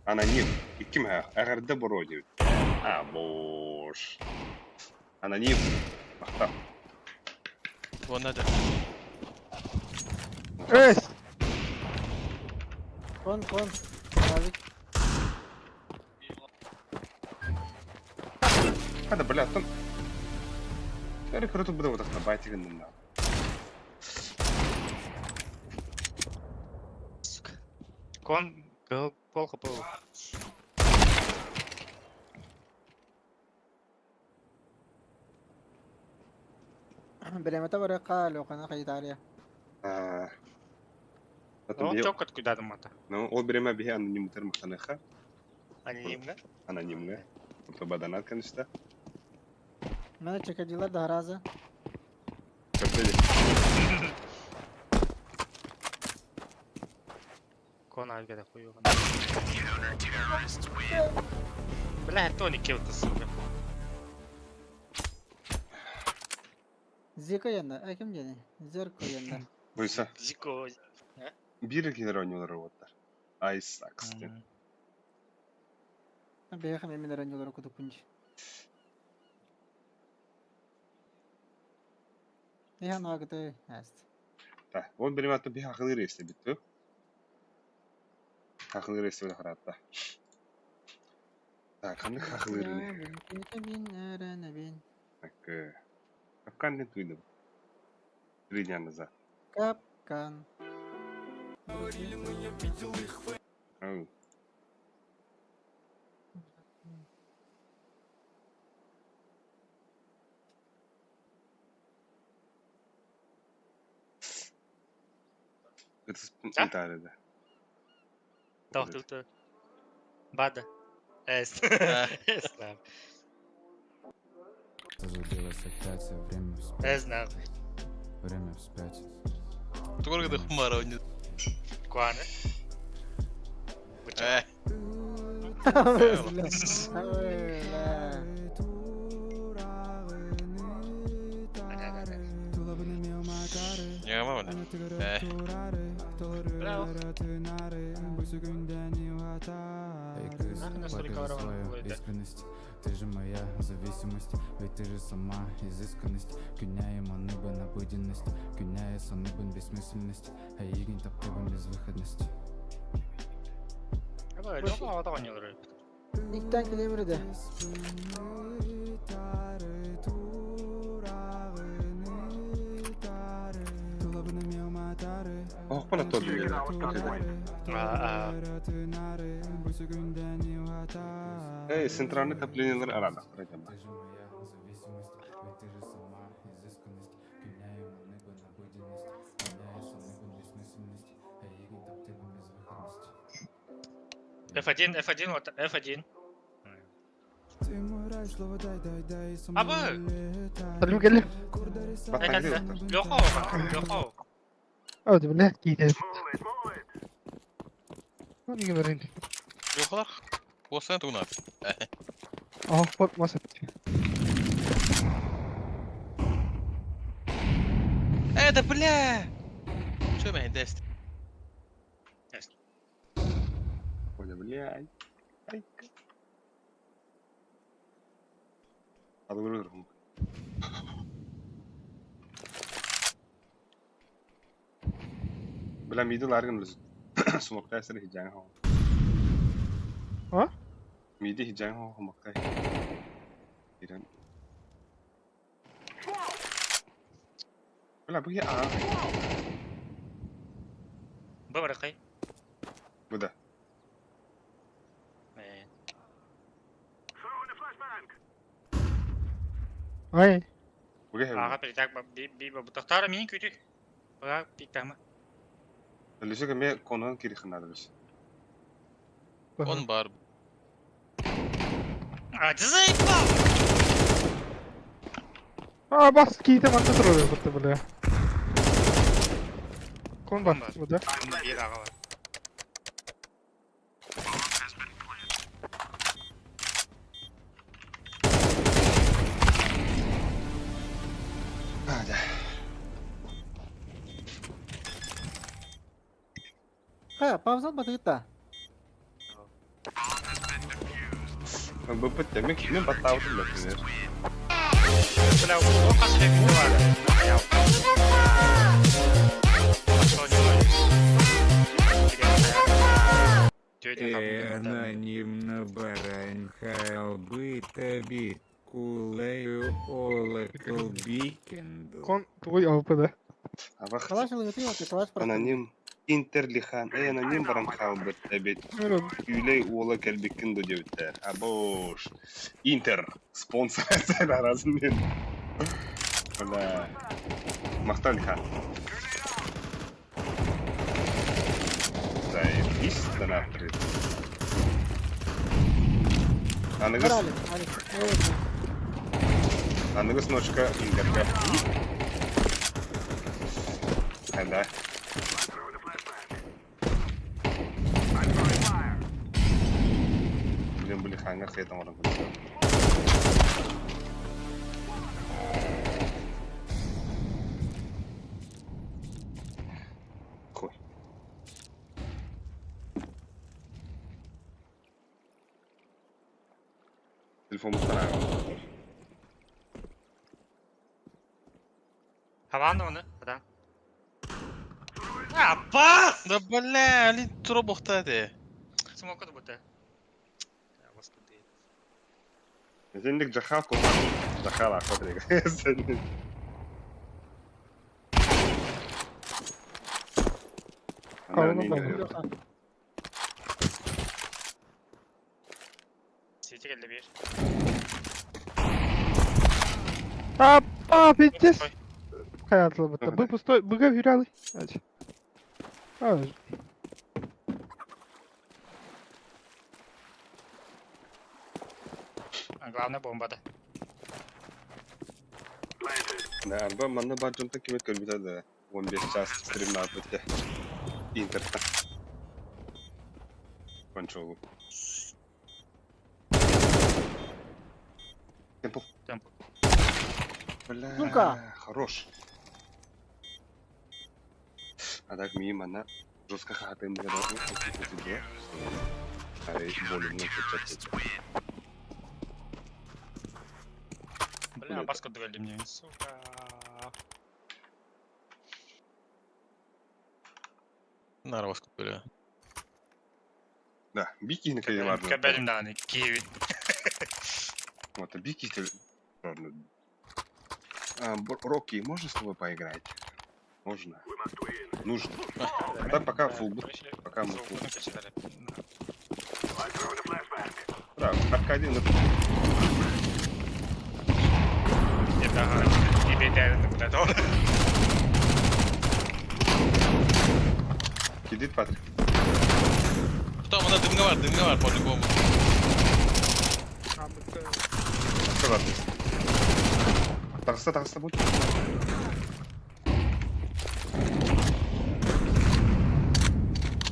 Аноним. И ким ағырды бұро деуд. А, бош. Аноним. Мақтап. Вон надо. Ey! Кон. Навик. Hadi бля, тон. Şöyle kırıtıp bir de odakla baytı gündüm lan. Кон пол қыпыл. Беремета баракка локана кайтария. Ол çok kötü күдәдім ата. Ну, ол береме бихе анонимтер мақтаныха. Анимга? Анонимга. Чтобы донат, конечно. Мене чекадилар да хараза. Köprüde. Кон алгада қою. Бля, тони келтісін. Зика янда. Ким жени? Зерко янда. Buysa. Зико. Bir gelir oynuyorlar robotlar. Ice Sucks. Беха мен ранжолор кутуп кунчи. Я нагты аст. Ta, ол береме атты bir haklı reisle bitti. Haklı reisle böyle haratta. Ta, kanlık haklı reisle. Так, капкан не туйду. Три назад. Капкан. Ау. Это спонтанно, да. Тохтылты. Бада. Эс. Эс. Заблудилась опять, все время вспять, Эс нахуй. время вспять. Сколько ты хумара нет? Куаны. Бычок. Не мама. Браво. Эй, кыз, Нахуй на столик покажи ворованный свою будет, да? искренность. Ты же моя зависимость, ведь ты же сама изысканность. Күнәйім аныбын обыденность, күнәйі саныбын бессмысленность, а егін таптыбын безвыходность. Бля, лёга авада ойнıyorlar. Никтен килемирде. Ох, пана тот били. Эй, центральный топлениялар арада. Пройдем. Ты же моя зависимость, ведь ты же сама изысканность. Күнәйім аныбын обыденность, күнәйі саныбын бессмысленность, а егін таптыбын безвыходность. F1 вот, F1. Ты мой рай, слово дай, и со А мной вы? летай. Салют келе. Бактан Лёха, келиптир. Лёха. Hadi bile gidelim. Hadi gidelim. Yo'qlar. Bo'lsa tunat. Aha korkmasın. Да бля! Чё меня даст? Оля, блядь. Ай. Алгоритм. Бля, миди ларган луз. Смоктай сэр хижан хоо. А? Миди хижан хоо хомоктай. Иран. Бля, бұге а. Бұл рақай. Бұда. Ay. Бұге хев. Аға перетак би бұтақтары мен көйті. Бұға пиктамы. Лүсі кеме конған кері қынады біз. Он бар. Зайпа! Aa bas giydim anda duruyor burada böyle. Kon var burada. Bir аға бар. Hadi. Ha, pamsal batı gitti. Бұл бітті. Мен кемен баттауды білесіңдер. Бля, ол қасырек не бар? Анонімно баранхал би тобі кулею олекл бікенду. Kon твой AWP'de. Абақ. Kalaş yılı götürüyor ki kalaş bırak. Аноним интерлихан. Аноним баранхал бітті бет. Öyle. Үйлей уолы кәлбеккін ду дебіттер. Абош. Интер. Спонсор әсен арасын мен. Бля. Мақтан хан. Заебись донатрит. Анығыз, Bravo, Ali. Evet. анығыз ночка ингерге. Хәлі. Блин, хаңа қайтам орын. Қой. Телефон мұстан Хаванды оны, адам. Апас! Да бля, ali тробохтады. Смокады бұты. Зендік жахал қолған. Жахал ақыдырек. Зендік. Қалыны да. Сети келді бер. Biteceğiz. Hayatlı burada. Bu pusto, bu gaviralı. Hadi. Hadi. Главное бомбада. Арба манна бар жонта кемет көрбүтады. 15 час стримна атты. Интернет. Кончолу. Темпл. Темпл. Бля, Ну-ка. хорош. А так мимо она жестко хатым гадал. Ай, более не хочет. Бля, баску довели мне, сука. Нарваску бля. Да, бики на кое ладно. Кабель даны, киви. Вот, а бики ладно. Рокки, можно с тобой поиграть? Можно. Нужно. А так пока фулбут. Пока мы фулбут. Да, Аркадий на Это не беда, это кто-то. Кидит Патрик. Кто, дымга var по-любому. Что var? Тағыста будет.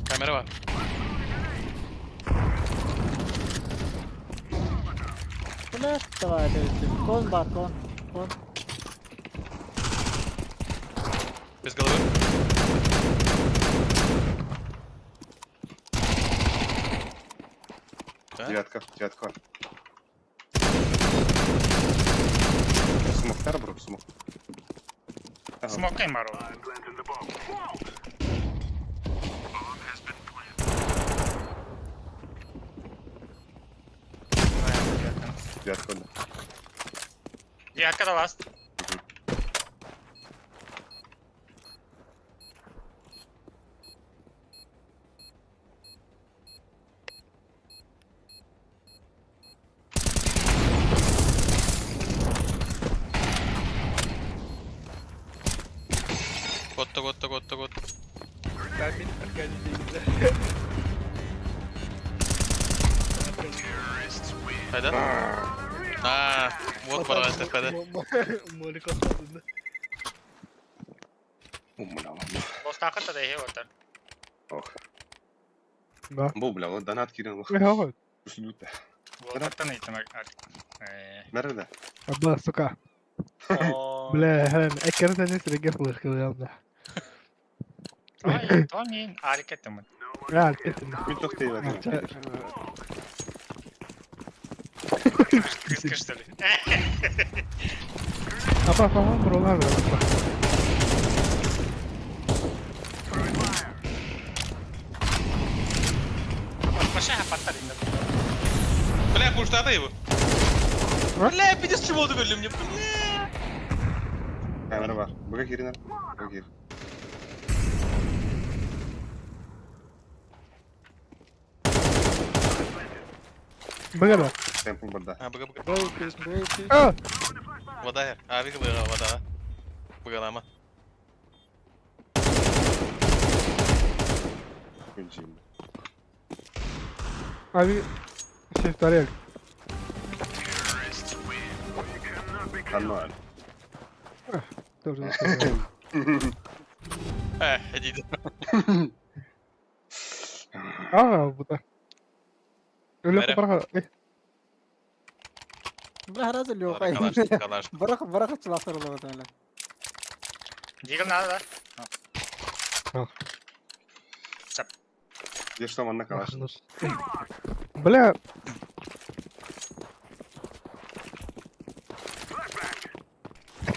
Kamera var. Bile давай dedim. Kon var kon. Kon. Без головы. Да? Девятка var. Смоктар бро, смок. Смоктай мару. Девятка да. Девятка да ласт. Год. Камень, организм. Hayda. Вот var tepede. Molika saldırdı. Лост ахата да е отар. Ох. Да. Бұл бля, вот донат кирен лох. Ne var? Үсілуті. Лост не итемек. Nerede? Abla suka. Bля, hen ekran ne süre gel kılıyor da. Ай, Тони, hareket mi? Ya kesin. Bir çok değil hadi. Kışkırtı. Ama falan buralar var. Машина подтарина. Бля, пуштата его. Бля, пиздец, чего удивили мне, бля. Kamera var. Bıga girin abi. Bıga gir. Bagala. Temple burada. Быга. Break. Ah! Вода я. Вика быга, вода. Быга лама. Önceyim. Abi şeftali. Kanlı var. Dur. Иди. Aa bu da. Öyle Merhaba. bırak. Bile herhalde yok. Калаш. Bırak çılaklar olur öyle. Дигл надо, да? Где что он на калаш? Бля.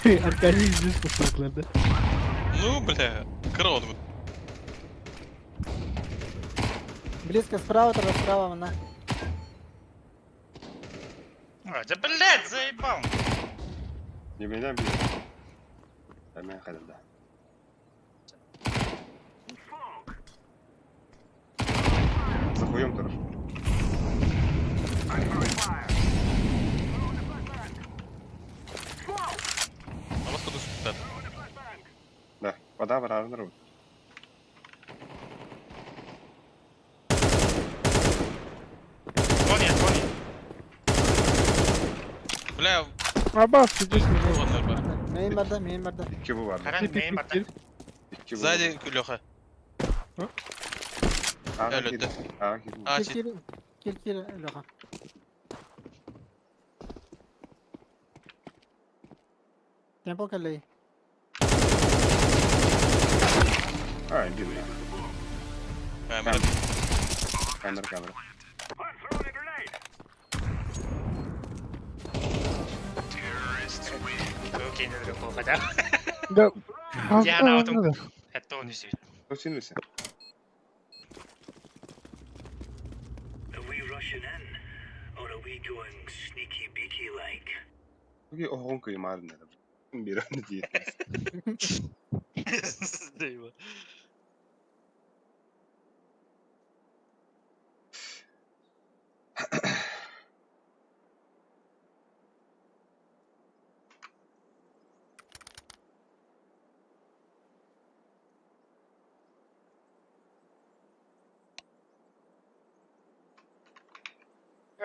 Организм yüz kusaklarda. Ну, бля, крот. Близко справа, тогда справа она. Да, блядь, заебал. Не меня бьет. А меня хотят, да. За хуем тоже. А вот кто спит? Да. Вода, вода, народ. Тони. Бля, Abbas sürücüsü. вот нормально. Main barda. İki bu vardı. Харан мейн бата. İki bu. Сзади Леха. Ağa Öyle girdi. de. Ağa girdi. А, чит. Kill, Loha. Tempo कर ले. Ha, girdi ya. Камера. Kamera. Окей, не друг хотя. Da. Я на этом. Это он сидит. Кто сильнулся? Are we rushing in? Or are we going sneaky beaky like? Bugün o honkayı mağarın dedim. Bir an diye. Дейва.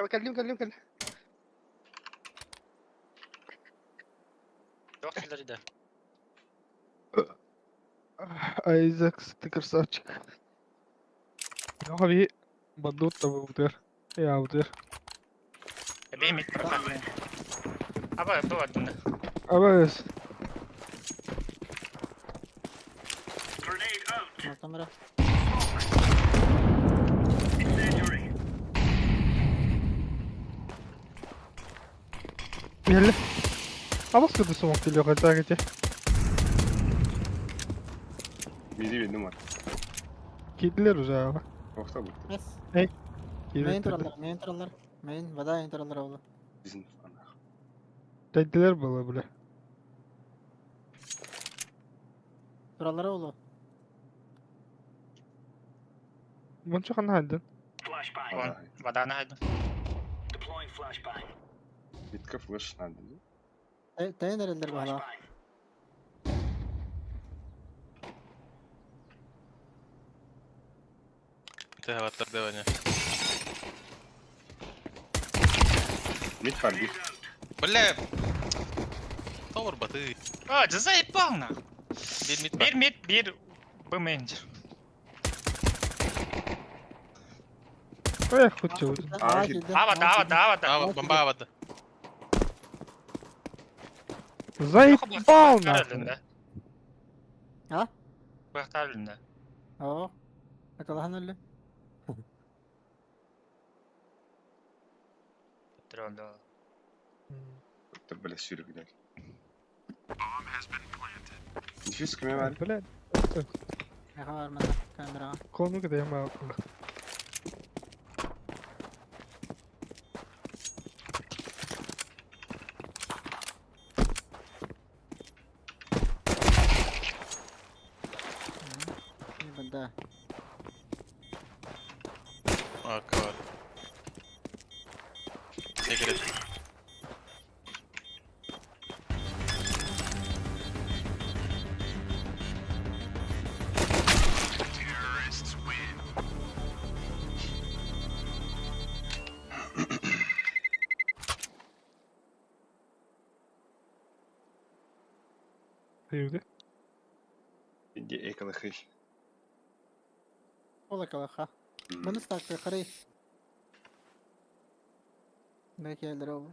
بكلم Yok killer de. عايزك ستيكر ساتشك يا حبيبي بطوط ابو مدير يا مدير Bir mid bırak. Ama bu var bunda. بس Grenade out. Muhtemelen. Incendiary. يلا خلاص كده سمعت اللي قلت لك Midi bildim var. كيدلر وزاوة Yoksa bu. Yes. ايه Main turallar. Main vada main turallar oldu. Bizim ana. تدلر بالله بلا Turallara oldu. من شو خلنا هدن Flashbang. Vallahi. Vadana haydi. Deploying flashbang. Bitka flash nerede? Tayin verildir bu hala. Flashbang. Te havatlar devam ya. Mid var bir. Bля. Tower batı. Aa cıza hep bağına. Bir mid Bir mid bir bu manger. ايه خد شو Aa git. girdi. Havada. Aa bomba havadı. زي باونا Baktar elinde. Ha? Baktar elinde. Oo. Yakalahan öyle. Trollü. Tabi böyle sürü gider. Nefis kime ver? بلا Yaka vermedi. Kamera. كونو كده يا ما İyi bende. Arka var. Tekrar. ايوه Bilge ekala kıy. Ola kala ha. Bunu stakta kare. Belki elleri oldu.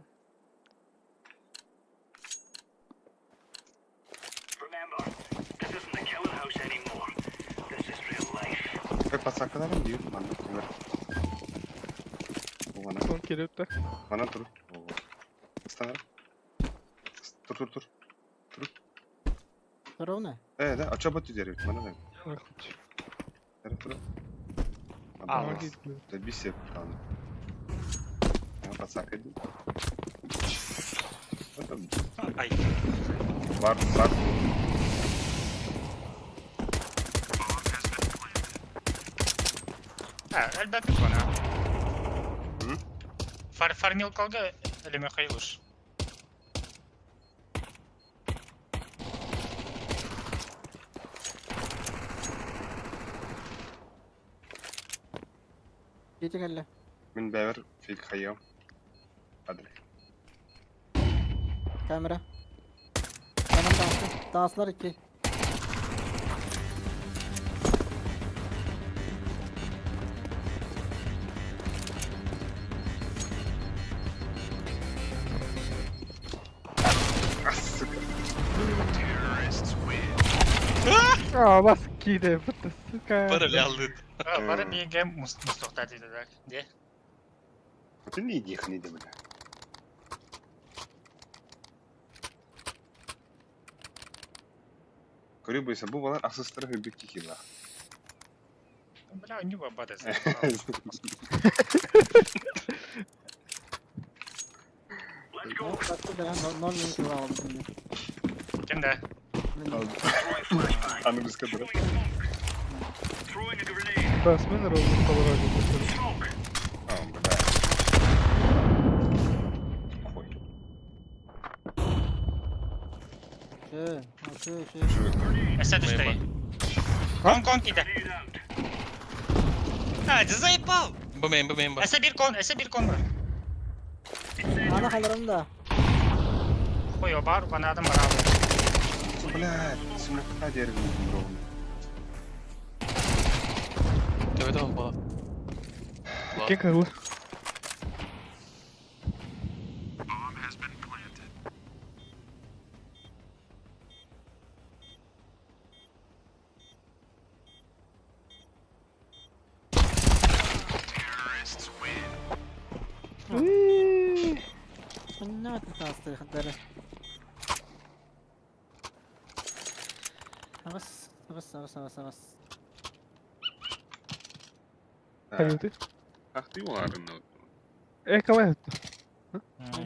Remember, this isn't the killing house anymore. This is real life. Hep pasaklar mı diyor? Bana kıver. Bu bana. كون كده بتاع Bana dur. Oo. Istanır. Dur. Sonra o ne? De açaba tüccarı. Bana ne? خد شو Dur. Aa, اكيد Da bir şey kaldı. Ya pasak edin. Ay. Var. Ha elbette bana. Hı? Farmil kalga elime kayılır. Geçe gelle. من بير في الخيام. أدري. Kamera. Tamam dansı. Danslar 2. اه بس كده بتسكا Para aldı. Bana niye gem muslukta dediler diye. Ты не иди хни да бля. Көрөбөйсө бул балар асыстырып өбүк кихила. Bla не бабада. Let's go. Kaçtı da normal bir kıva aldı şimdi. Kimde? Deploying flashbang. Anımız kadar. Throwing a grenade. بس من روح الطلبة Smoke. Tamam bля. Koy. Şey. Şu Esed üsteyi. Kon gider. Grenade out. Ha cıza ipal. Bu main. Ese bir kon var. Ana kalırım da. Koyuyor var, bana adam var abi. Блядь, смогла деревню ровно. Давай, давай, бала. İki kırılı. Ben ne yaptım hastayı kadar. Havas. Hayırdır? Ах ты ладно. Ekava yaptı.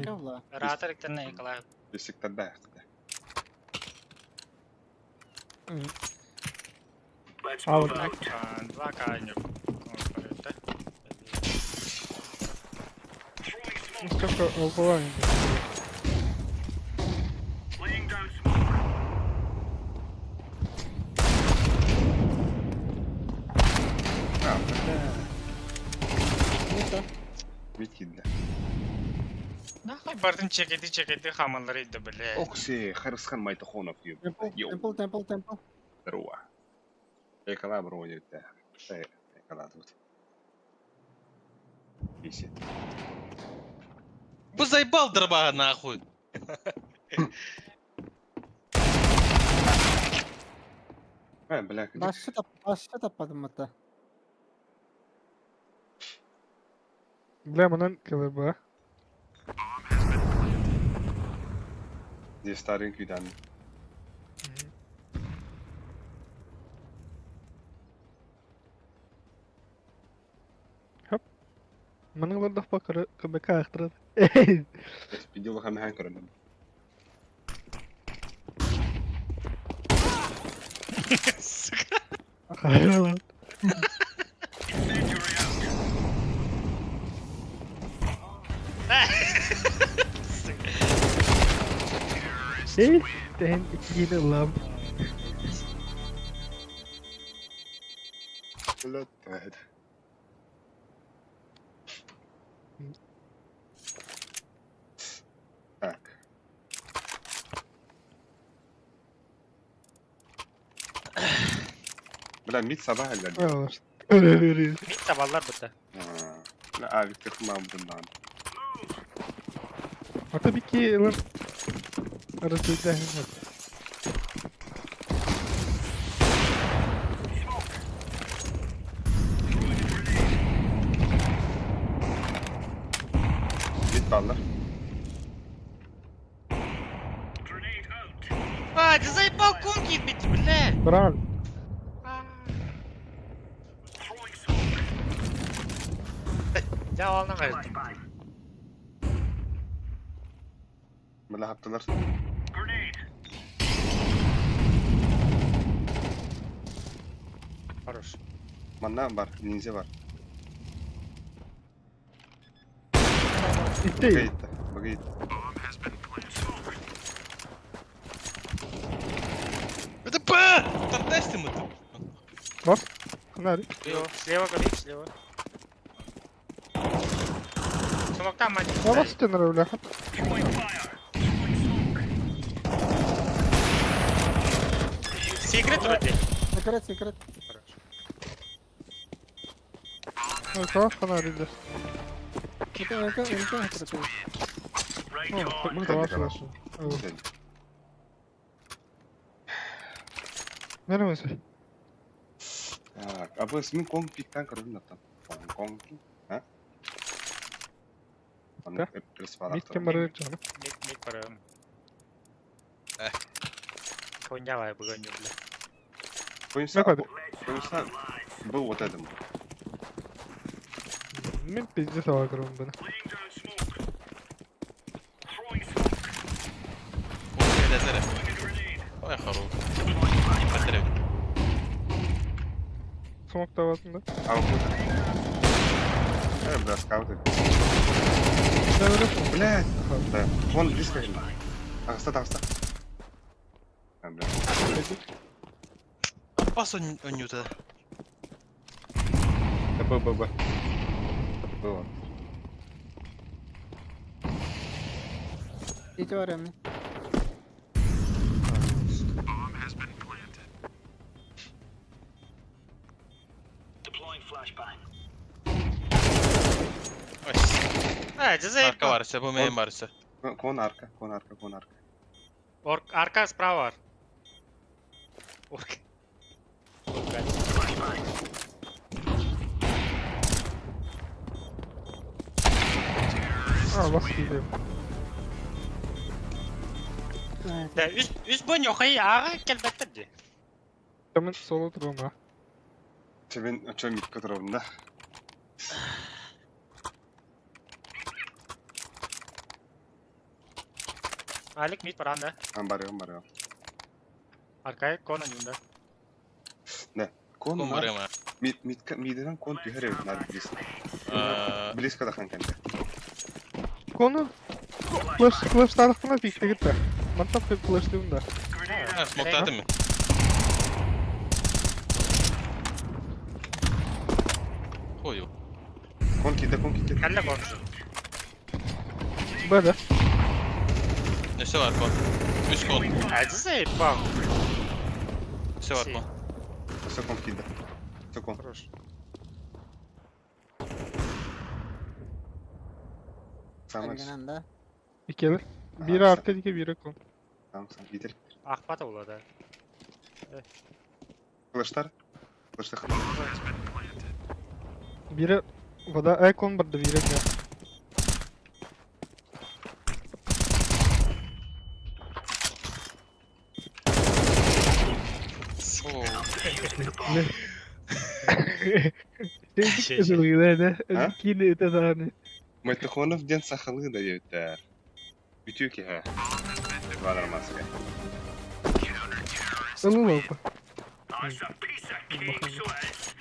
Ne abla? Rahatlıktan ne yıkılar? Если тогда. Let's Al move bunu. out. Два кайню. Конкуренты. Throwing smoke. Çok kolay. Laying down smoke. А, бля. Neyse. Микида. Нахуй бардын чекети хамаларıydı bile. Окси, Харисхан Майтахонов, ёб. Temple. Здорово. Экала бронит, да. Экала тут. Висит. Вы заебал, дробага, нахуй. Бля, где? Başta tapadım hatta. Bilemeyen kalır bu. Здесь старенький дан. Mana burada bakarı köbek ayakları. Видел их Ханкером. Hayır lan. Hey, sen yine lan. Блядь, это. Так. Бля, мид собака глядит. Var. Öyle veriyor. Mid tavallar burada. Bля, а, ведь как мам bundan. Ha tabii ki lan. Arası da hem. Mid ballar. Grenade out. А, ты заебал конки бить, бля. Bravo. Throwing smoke. Cevabını verdim. Bля, haptılar. Grenade. Хорош. Manna var, ninja var. Gitti. Gitti. Bak gitti. Это П! Тортестим это. Bak. Nerede? Слева горит, слева. Смоктан мать. Ya nasıl döner öyle? Throwing fire. Секрет вроде. Secret. Evet, tamam kanal eder. Önce Right Oh, on. bu da var sırası. Evet. Güzel. Neremesi? Так, а вы с ним конфликтан корона там. Конфликт, а? Да. Mid kemer canım. Mid para. Eh. Konjava bugün bile. Пояса, Нападай. пояса был вот этом. Min pizza sava kırım bana. Laying down smoke. Throwing smoke. Окей, да, зря. Throwing a grenade. Ой, хорош. Не потерял. Smoke davasında. А вот это. Бля, скауты. Ne öyle? Блядь. Да. Вон близко. Арста. А, бля. Пас он нюта. Да, Б. Было. Gece var emmi. Deploying flashbang. Ha, cızı Arka varsa bu main varsa. Kon arka, kon arka, kon arka. Arka справа var. Ork. Aa bas gidiyor. Evet. Ya üst boyun yok ayı ağa kelbette de. Hemen solo durum ha. Ben açıyorum ilk tarafında. Alik mid var anda. Ben barıyorum. Arkaya kona yunda. Kon Kon var. var ama. Midden kon bir her evden bilirsin. Eee, Bliska da kanka. Konu flash tarafına pikte gitti. Mantap bir flash'lıyım da. ha, smoke attın mı? Koyu. Kon kitle. Kelle konuşun. Böyle. Nesi var kon? Üst kon. Ha, cızı bak. Nesi var kon? Kısa kon kitle. Kısa kon. Хорош. Tamam. Ergen anda. İkili. Biri arka dike biri kon. Tamam. Bitir. Akbat oladı. Flashlar. Flashlar. Biri vada kon barda biri ya. Oo. Şey oluyor ne? Ha? Yine öte tane. Майтахонов ден сахалы да ебтер. Битюки ha. Var arması. Alın oldu. That's a piece of cake, so it is.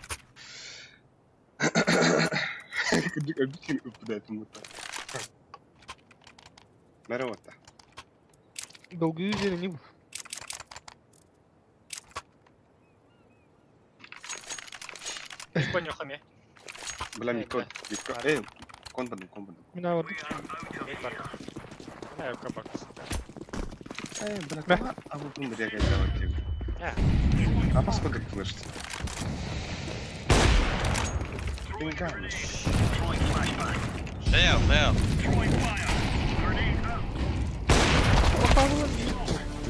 Küçük öbükin öpüdeydim burada. Merhaba. Dolgu yüzleri ne bu? Üst boyun yok ama. Bila mikro. Kon bandım. Mina vardı. Mid var. Ne yok kapak. Bırak ama. А вот он реагирует на актив. Ya. А посмотри, слышите. Пингами. Fail.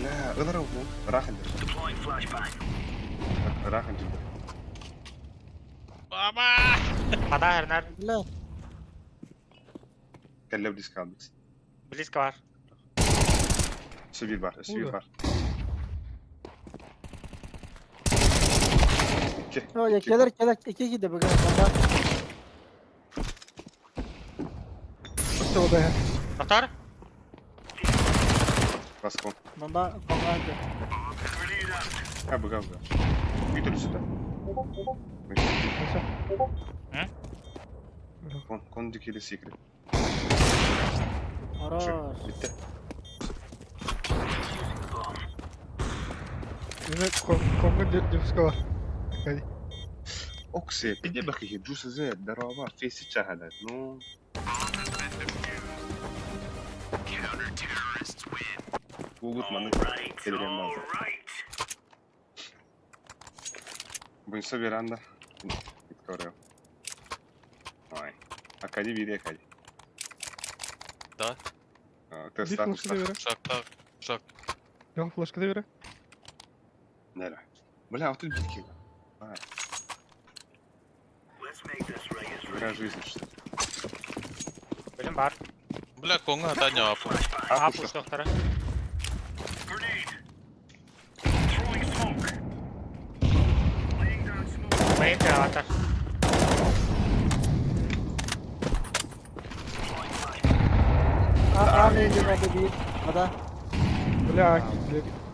لا اضربه راح ندير Deploying flashbang. راح ندير Baba! Pada herner. Bile. كان لو ديسكاوندكس Blisk var. سوبر بار O ya gelir iki gidi bugün. Bamba. İşte o da ya. Motor. Баскон. Bamba kongardı. А, быга. Видели сюда? Кон дикили секрет. Хорош. Bitti. Yine konga dipska var. Hadi. Okse, bir de bakayım. Juice Z, daraba, face çahalat. No. Bu gutmanı gelirim lazım. Bu insa bir anda. Git oraya. Ay. Akadi bir de akadi. Da. Test Bir status flash'ı da tak. vere. Şak. Ya flash'ı da vere. Nere? Бля, вот тут битки. Ай, Let's make this right as игра жизни, что ли. Benim var. Bıla konga hata cevap. A push doktora. grenade. Throwing smoke. Laying down smoke. Main de atar. A neydi vardı bir. Ada. Böyle akilleri.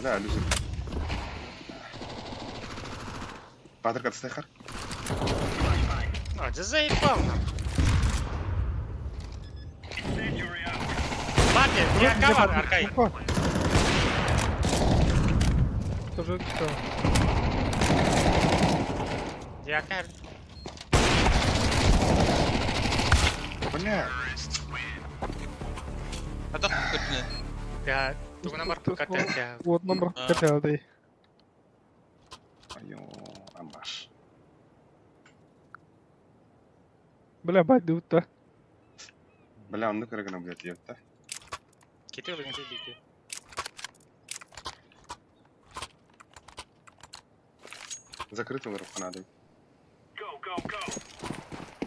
Бля, люди. Патрик, отстехар. А, cızı bak. Bak ya, yaka var arkayı. Kon. Тоже дipska. Yaka her. Бля. Хатах көтіне. Я тугuna бар пакет я. Вот номер каталды. Айо, амбаш. Бля, бать дутта. Бля, он накрыгана, блядь, ёпта. Кете өлген дейді. Закрытый вырубка надо. Go, go, go.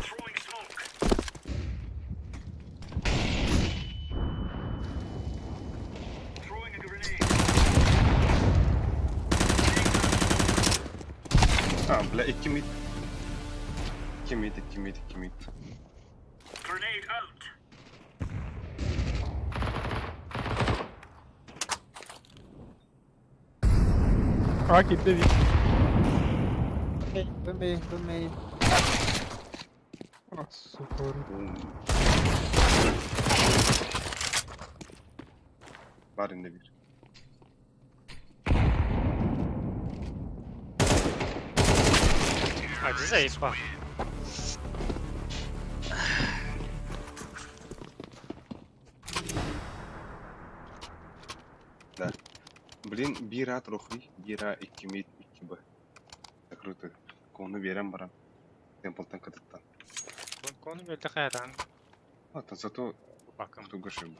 Throwing smoke. Throwing a grenade. А, бля, 2 mid. 2 mid, 2 mid, 2 mid. Grenade out. А, gitti vi. Dönmeyin. Ah, super. Var indi bir. Hadi zayıf bak. Да. Блин, бира трохи, бира 2 mid, 2 b. Закрытый. Кону берем барам. Темплтан кадыттан. Konu böyle kayadan А, то зато bakım. кто гашим.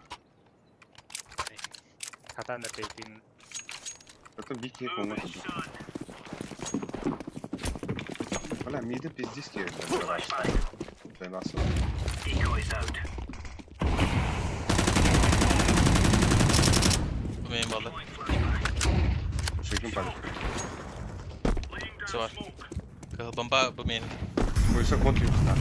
Kadan da beytin. Зато бики кону каду. Бля, миды пиздиски. Для нас. Decoys out. Bu benim balı. Шейкин падает. Laying down Sure. smoke. Bomba bu benim. Бойся контри уста.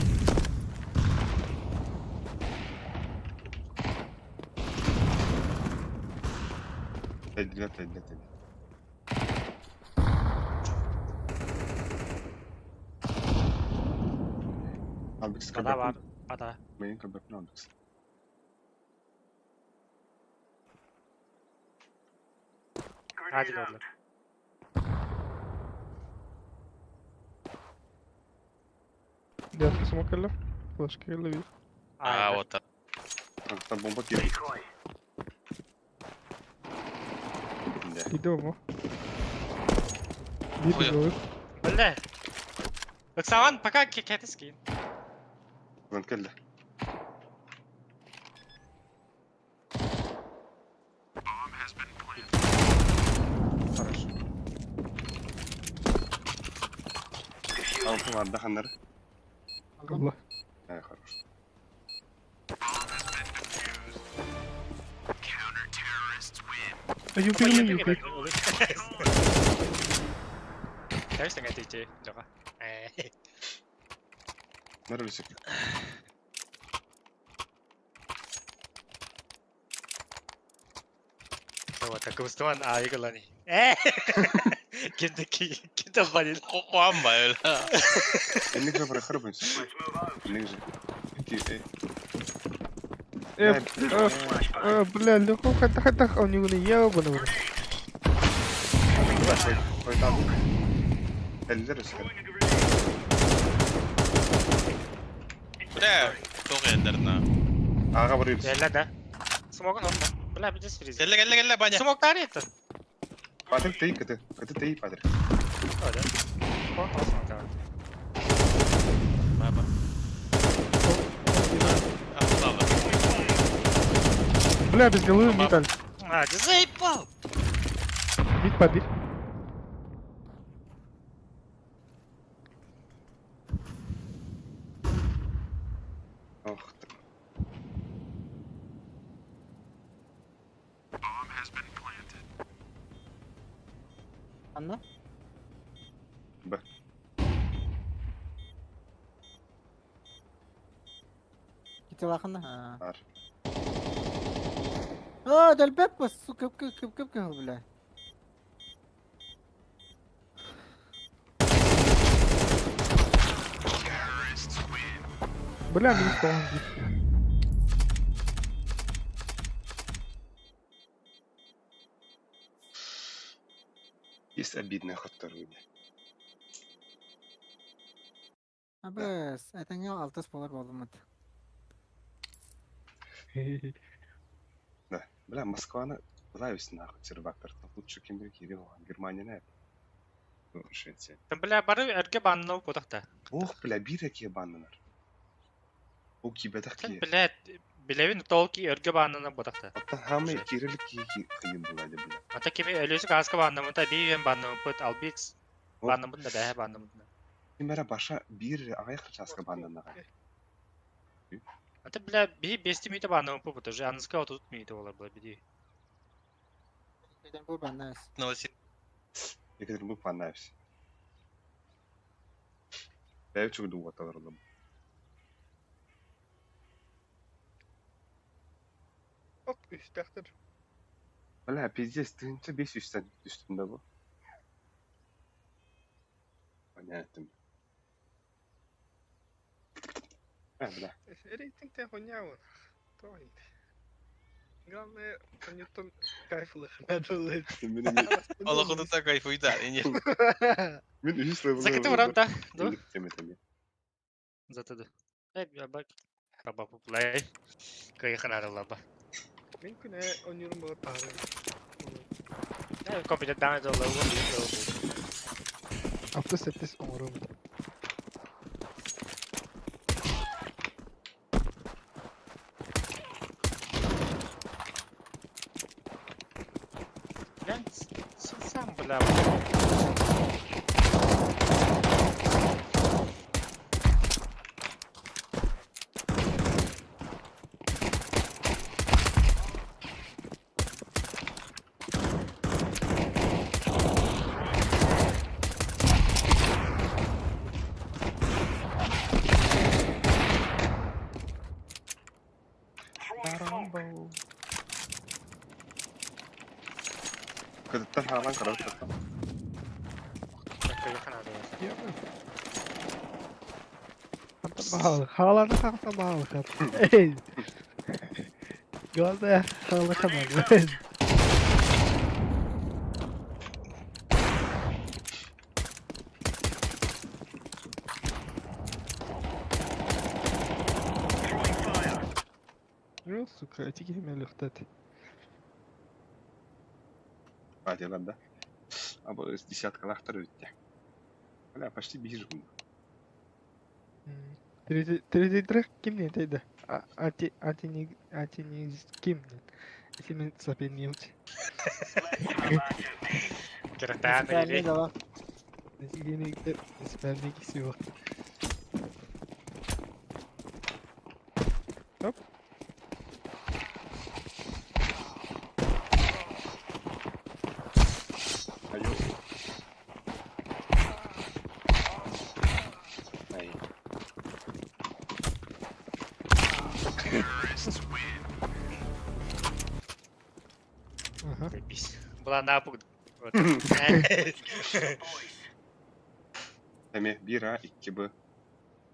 Тайдля. Albix Ada var. kabakın. Ada. Main kabakın Albix. Hadi Grenade oğlum. out. Дядка смокали. Флешки лови. Aa o da. Там бомба кидает. Decoy. Да. Gidiyor mu? Bir Buyur. gidiyor. Öyle. Baksavan paka keketiz ki. Ванкелда. Хорош. Altı var daha hanları. Allah. He, хорош. Ay, yukarı yukarı. Dersin etici. Joka. Neresi? Вот так Müslüman aygılanı. Kimde valil. Kokmam böyle. Ennek же прохрабнется. Let's move out. Ennek же. Иди, Бля, легко хатах, он не ебаный. Koy tabi. Eller üstüne. Throwing a grenade. Bu ne? Çok yerlerine. Ağa vuruyoruz. Gel de. Smoke'un orada. Bla bir de freeze. Gelle bana. Smoke tane yetti. Patrick teyip katı. Katı teyip Patrick. Öyle. Kontrol smoke abi. Baba. Allah. Бля, без головы металл. Hadi zayıf. Бить побить. Ох ты. Anla. Б. Git yakında. Ha. Var. ده الباب بس كيف بالله. Бля, не исполнил. Есть обидные ход второй. Abız, aytanga 6 spolar bolmadı. Да. Бля, Москваны нравится нахуй сервактор. Лучше кем-нибудь Германия не. Ну, Швеция. Бля, бары эрге банны будакта. Ох, бля, bir ekiye banlanır. O kibedak Sen ki. bля, билевин толки эрге банны будакта. Hatta hamı kirilik ki kıyım bulaydı bile. Ата кими элөсү гаска баннымында бивен баннымын пут албикс баннымында да баннымында. Kimere başa bir ayak çaska banlanır. Ата бля би 5 мите баннымын пут уже анска 30 мите олар бula биди. Dedim bu benden. Новосибирск. Екатеринбург понравился. Я чего думаю, это родом. Hop üsttəxdir. Bля, пиздец, ты 500'ten üstünde bu. Понятно. Bля. Рейтингте гоняв. Той. Главное, Ньютон кайфлы. Надо. Allah'ını da kayfıyı da. Мен üstüne Закаты врата, да? Теми. Затады. Я бак. Баба плей. Кайханар лаба. Мен күнә oynuyorum bu tarih. Компьютер дамы да лого. Hafta 8 umarım. Ben sen bla. Kızıttan halen karar tuttum. Kayханар. Pahalı. Havalarda hafta pahalı. Ey. Gazda havalı kadar. Ну, сука, эти геймы легтат. Hadi lan da. Ama десяткалахтар өтті. Бля, почти бежишь. 33 kimden dedi? Atiniz kimden? Senin соперник. Киртан Süperliği или de var. Yenilikte siperlik istiyor. Hop. Alo. Ay. Aha. Пипис. Была на пук. Emi 1A 2B.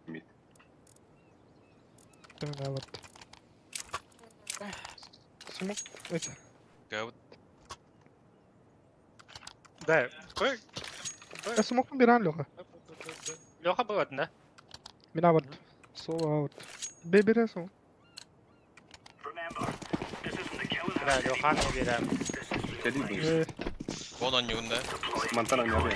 Mid. Tamam alıp. Smoke. Это. Да. Кой? Smoke'un bir an loka. Леха был одна. Mina var. Sol out. B1'e son. Да, Леха не убираем. Kedi bu. Вон он юнда. Mantan oynadı.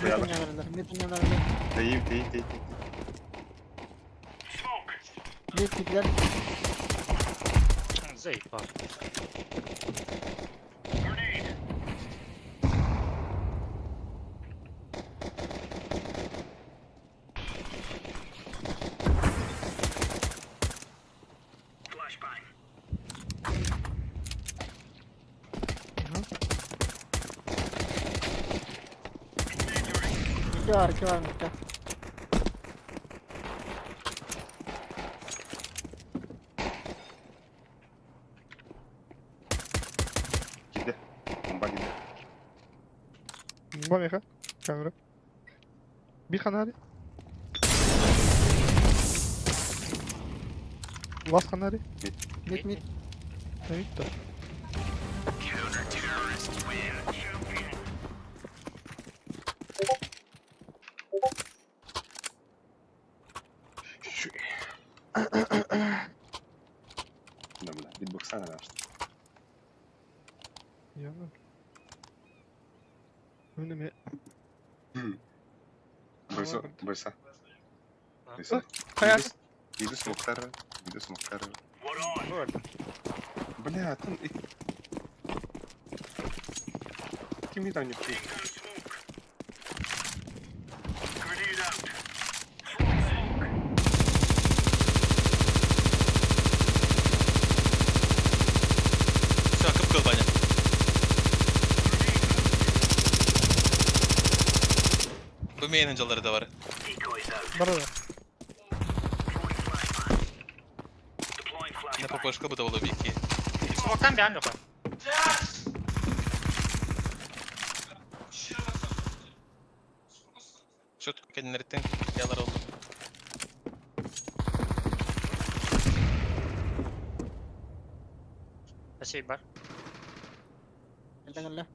Metin yanlarında. Metin yanlarında. Değil. Bir tipler. Заебал. İki var Metin. Gidi. Bomba gidi. Bomba meka. Kamera. Bir kanari. Last kanari. Mid. Evet de. Бля, битбоксана наш. Яна. Önüme. Бойса. Бойса. А? Бойса. Hayat. Иду смоктар. Иду смоктар. Вот. Бля, там... Ты мне там не пей. Grenade out. Все, капкал, Ваня. Bu main hıncaları da var. Decoys out. Barada. Deploying Ne flashbang. попашка bu da olur bir iki. Smoke'tan bir an yok ha. Şut kendileri yalar oldu. Şey var. Gel gel.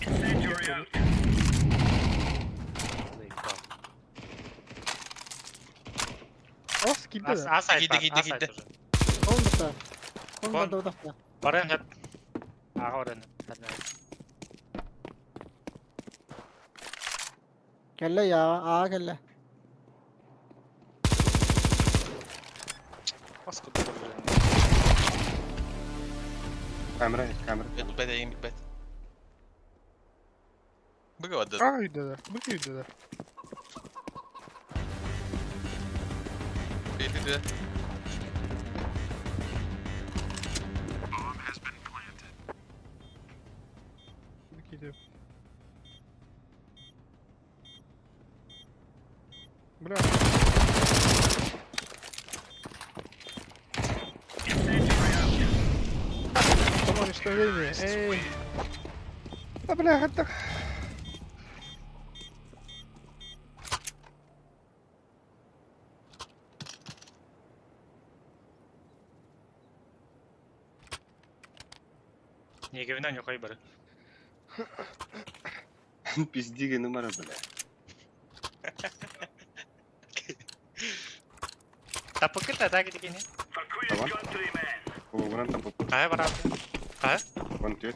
Incendiary out. Az kilde de. Asayt Gidi, var. gidi, Asayt gidi. уже. Olmadı. Kon. Olmadı odakla. Barın hep. Ağa oranı. Hadi. Gel ya. Aa gel. Baskı da olur. Камера, камера. Bet bedeyim bet. Bu kadar. Ah yüzdeler. Bu yüzdeler. Beti de. Bu gidiyor. Bravo. Tamam işte öyle mi? Ey. La bla hatta. Niye gevinden yok ayı barı. Пизди numara бля. Tapıkı da daha gidi gini. For quiz Tamam. country men. Кулугунан tapıp Kaya var abi. Kaya? one tüet.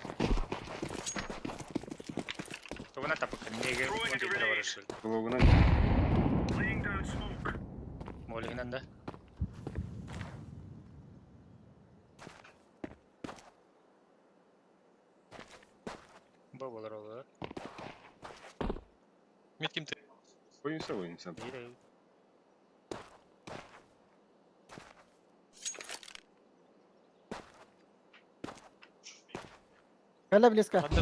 Tuvuna tapıkı. Niye gevinden de var ışıl. Кулугунан. Laying down smoke. Moliğinden de. Babalar olur. Mit kimdi? Oyunsa oyunsa. İyi de iyi. Gel близко. Hadi.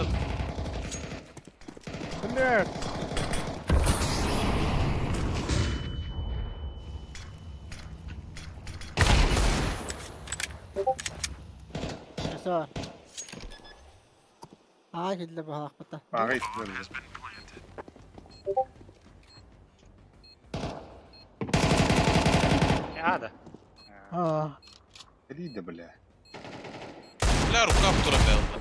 Блядь. Все. Aa geldi bu hakikaten. Ağa ittiler. Ya da. Aa. Рида, бля. Бля, рука в турабелла.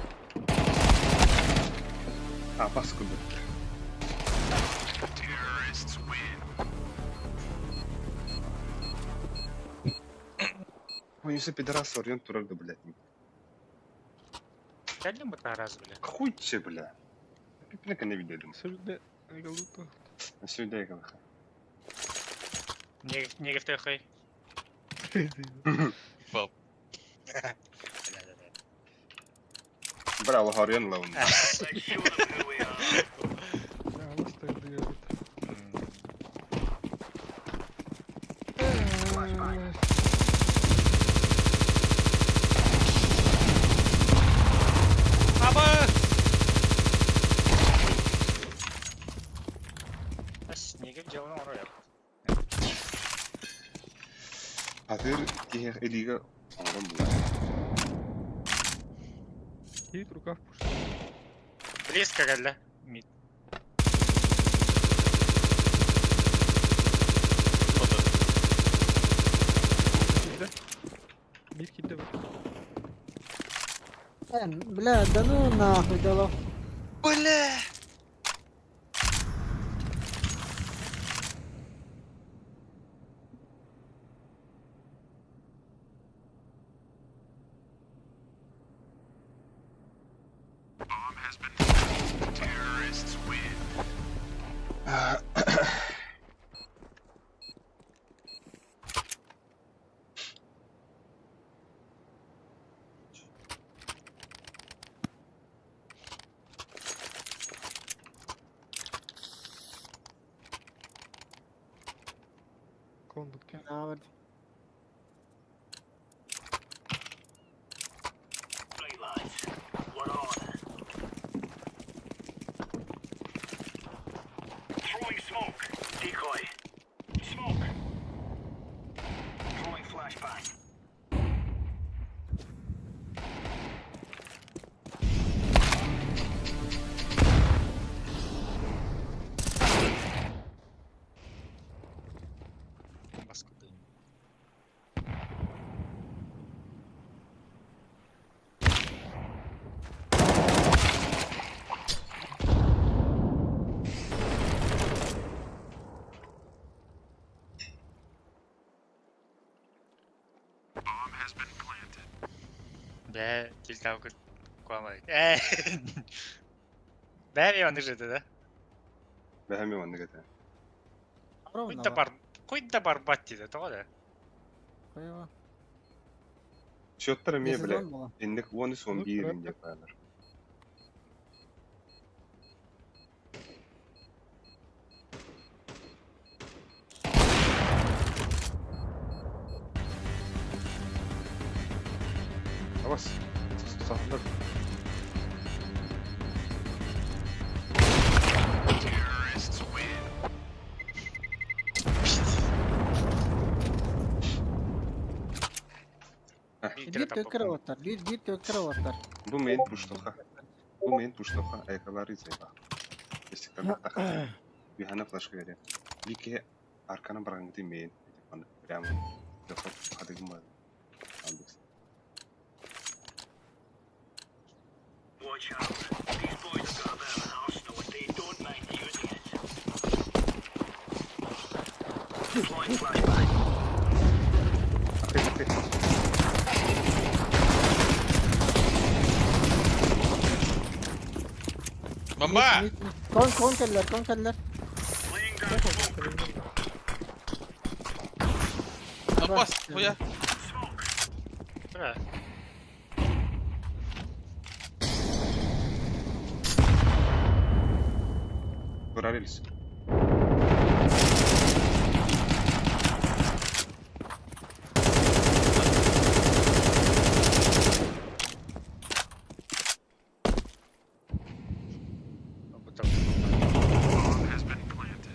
А, паскуда. Oyunsa пидорас орён турагда, блядь. Geldim bu taraz bile. Хуй че, бля. Пипнека не видели. Sözde Egaluto. Сюда я говорю. Niye gifte koy? Баб. Бля, лохарён лаун. Let's show them who we are. Ya nasıl diyor? Baba! Niye gif cevabını oraya yap? Хатыр тихо элига орон, бля. Yiğit rukaf push. Близко geldi. Mid. Бля, да ну нахуй, дало. Бля! Koндукке. Ne haber? Right, lads. We're on. Throwing smoke. Decoy. Smoke. Throwing flashbang. Бля, килтау как куамай. Бәрі оны жеді, да? Бәһәме ванны гәтә. Куйда бар бат дейді, тоға да? Koyma. Счеттары ме, Ne бля. sezon bu lan? Иннек 10 son 1 инде калар. Авас. Сахлар. Bir tök kravatlar. Bir tök kravatlar. Bu men puştoqa. Bu men puştoqa ayaqalari zeyba. Istikrar. Bir hana flashka verir. Like arkana bırakın men. Bana prямо. Yapıp hadi gitme. Watch out. These boys have got a bit of an arsenal and they don't mind using it. Deploying flashbang. Bomba! Kon keller. Laying down smoke. Abbas, хуя. Smoke. Bra. Kurarız.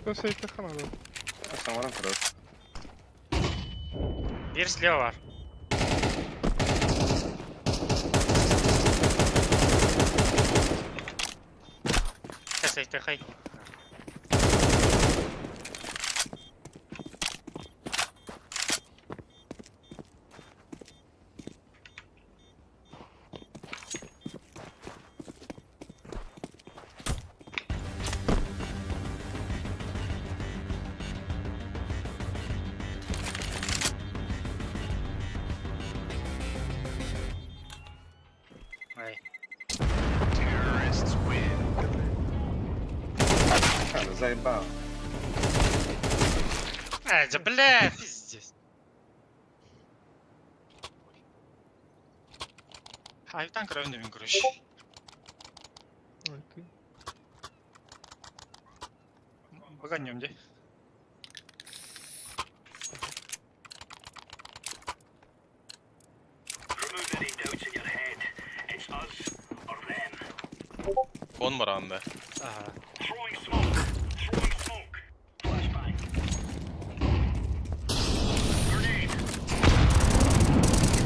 Кто сейфте ханады? Самаран кырар. Bir слева var. Safety хай. Ай. Ха, заебал. Да бля, пиздец. Hayvan kıravını bin kuruş. Окей. Bakanıyorum de. Remove any doubts in your head. It's us or them. Kon var anda. Aha. Throwing smoke. Throwing smoke. Flashbang. Grenade.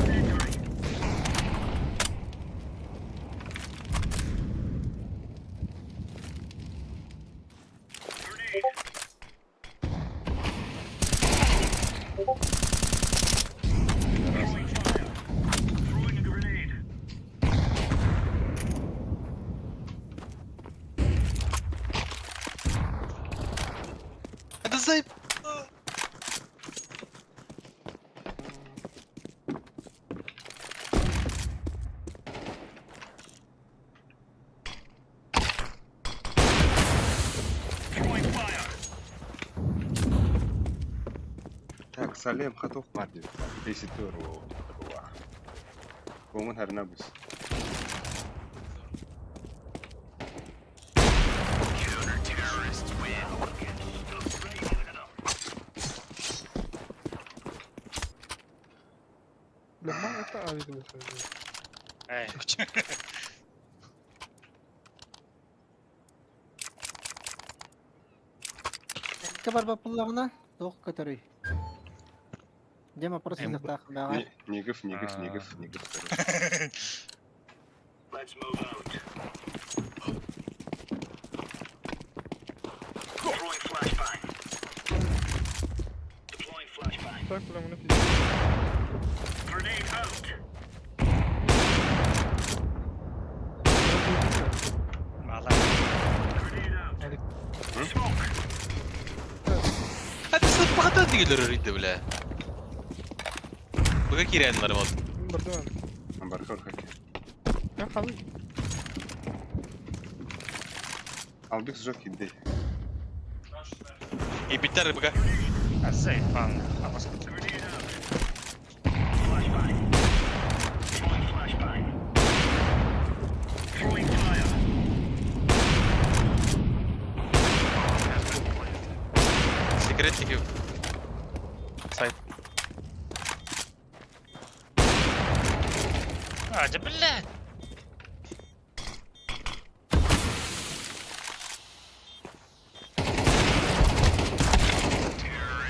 Grenade. Grenade. Throwing fire. Throwing a grenade. Kızayım. Так, Салем, хатух мати. Десятеру. Комун харнабус. Лемон это авидо. Ey. Кабар бапыллагына тоқ көтөрөй. Дема просто зақтақын баға. Негів. Let's move out. Deploying flashbang. Deploying flashbang. Так, лемон это. Grenade out. Valla. Grenade out. Hadi. Smoke. Hadi sınıf bakatan değiller öyleydi bile. Bıga kirenlerim oldu. Buradan. Амбархор хаки. Ya kalın. Албек жок иди. İyi biter bıga. Zayıf falan. Ama Grenade out. Flashbang. Deploying flashbang. Throwing fire. Секрет gibi. Sait. Acı bile.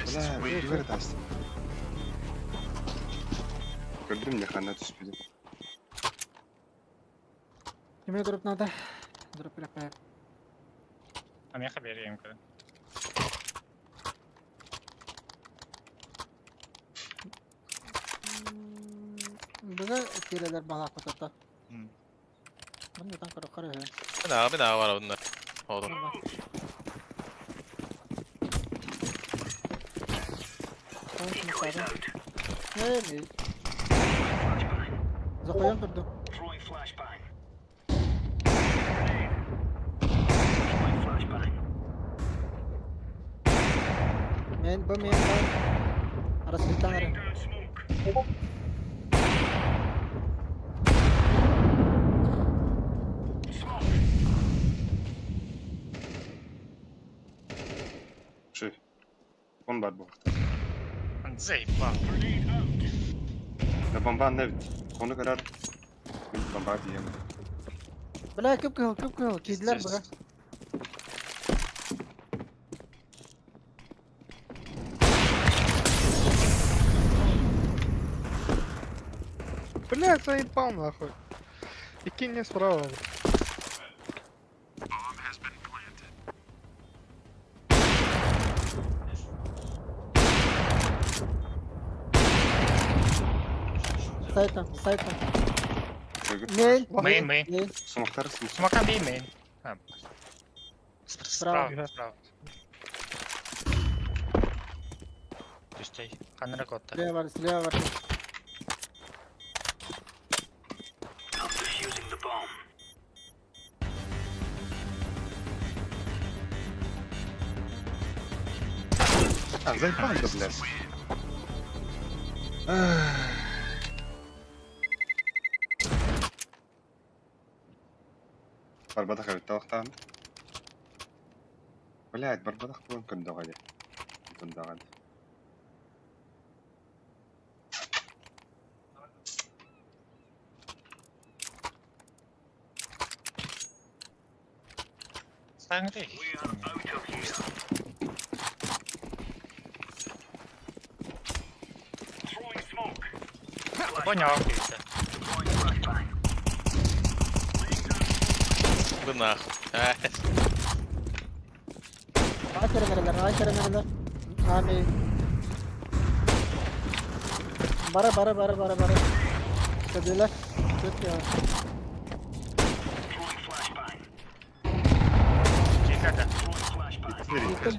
Бля, бер таст. Көрдүм эле хана түспүдү. Кеме дроп надо. Дроп бирапайып. А мне haberiyim ki. Бұға керелер бала құтыта. Hmm. Bunu yutan kırık kırık. Bir daha var onlar. Oğlum. Decoys out. Ne? Zakoyan durdu. Throwing flashbang. Grenade. Deploying flashbang. Men. Arası bir tane. Laying down smoke. Smoke. Чый. Он бар бу. Zayıf falan. Grenade out. Да бомба не вид. Onu karar. Мен бомба diyem. Bırak küp kıl. Kediler bırak. Блядь, заебал нахуй. И кинь мне справа. Saytan. Koygu. Main. Men. Smoktар smoke. Smokan bir main. Ha. Справа. Справа. Düştey. Kanına kotta. Слева var. I'm defusing the bomb. А, заебал да, блядь. Барбадах авит тавахтан. Блядь, барбадах булан көндөгөдө. Көндөгөдө. Sangre. We are out of here. Throwing smoke. Понял. işte. Deploying flashbang. Laying down smoke. Bu nahı. Aşırı. Abi. Bara. Kediler. Tut ya. Throwing flashbang. Killerden. Throwing flashbang. Vereyim. Yıkıl.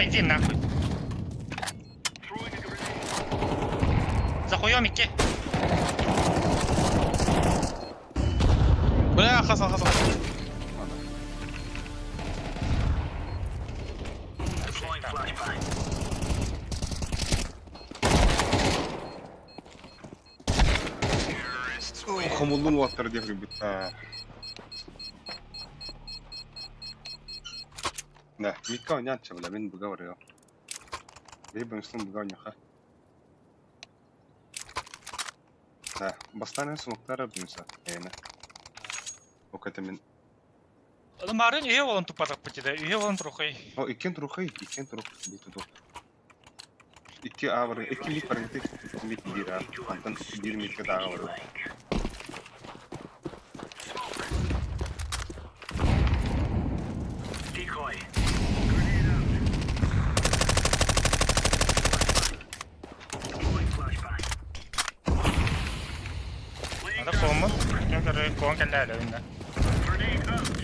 Давай, иди нахуй. Захуем идти. Бля, Хасан. Deploying flashbang. Хамулун ваттар деп ребята. Да, Мика няча бля, мен буга орё. Бебен слым буга няха. Да, бастан смоктар абдымса. Эне. Оката мен. Марын үйе болын тупадық бітеді. Үйе болын тұрқай. О, икен турук биту до. Икки авыр, икки мик барыңты, мик бира. Антан бир микке дагы бар. Decoy. Deploying flashbang. Ада қомы. Мен көрі қоң кәлі әлі өңді. Grenade out.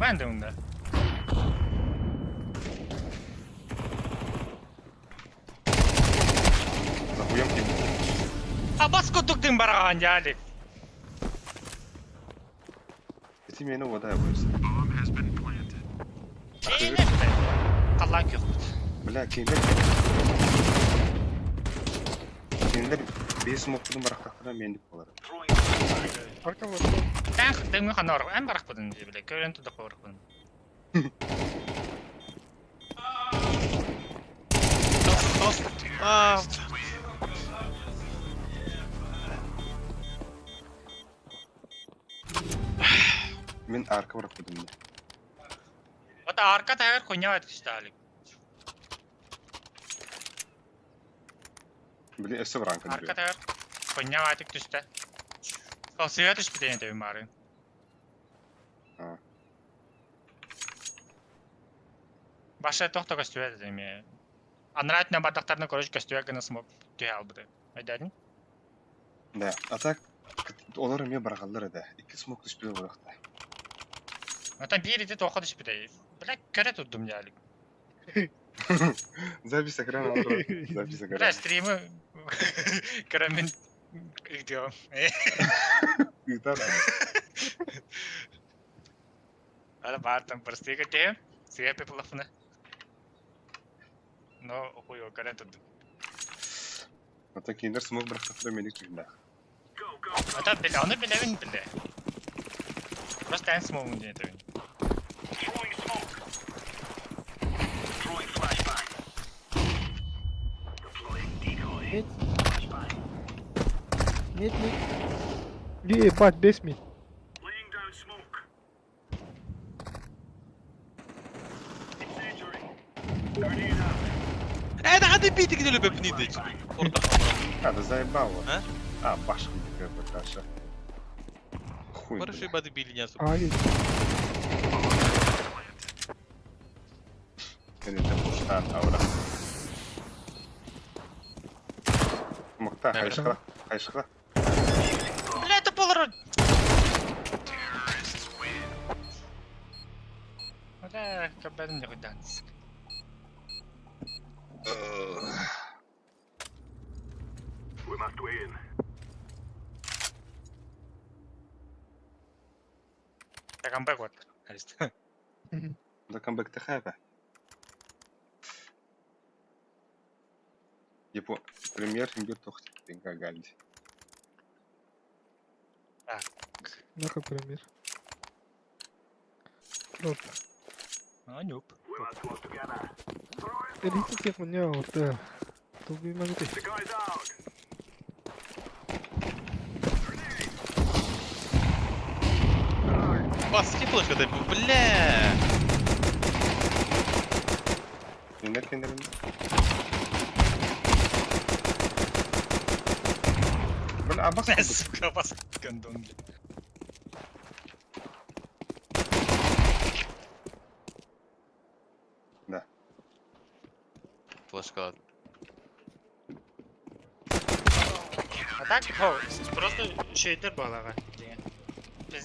Ben de өңді. Захуям кем. Абас көттіктің бараған жалі. Эти мені вода yapıyorsun. Кейіне бі. Қалан көк бұд. Бля, кейіндер бес смоктың барақтақтына мендік болар. Throwing flashbang. Arka var. Тән қықтың қан орық. Ән барақ бұдың дей біле. Көрін тұдық орық бұдың. Мен arka барақ будым. Ота арқа тәгір қойня бәді күшті әлік. Бля, эссе баранка Арқа диyor. тәгір қойня бәді күшті. Сол сүйе түш бітейін тәбім барын. Ha. Баша тоқта көстуе дедім. Анратына бардақтарына көріш көстуе гына смог түйе албыды. Айдадың? Да, а так олар эме баргалдар да. Икки смок түшпей баракта. Ота bir еді тоқы түш бітей. Бля, көре тұддым әлік. Запись экрана алыр. Запись Бля, экрана. стримі көремен үйдеу. Итар. Ала бартам прости көтем. Сия пеплафны. Но хуй көре тұддым. А так кейіндер смок барактақтар мендік түгінда. Ота біле, оны білемін біле. Просто ән смогын дейін тәуін. Throwing smoke. Throwing flashbang. Deploying decoy. Mid, Flashbang. mid. Ебать, 5 мид. Laying down smoke. Incendiary. Grenade out. Это хады битик не любят пнидыть. А, да заебал вот. А? А, башка дикая покаша. Хуй. Хорошие бады били не особо. Али. Это пуштан, аура. Смокта, Наверное. хайшха. Бля, это полрод. Ота каббадын не құйданыз. We must win. Такам бэк вот. Да камбэк ты хайпа. Епо, премьер имбир тохти, тенка ганди. Нахуй премьер. Оп. А, нюп. We must work together. Элита тех меня вот. Тут не могу. The guy's out. Баски флешка дай, бля. Киндер. Бля, а бас Сука, бас гандон. Да. Флешка. А так, просто şeydir bağlağa.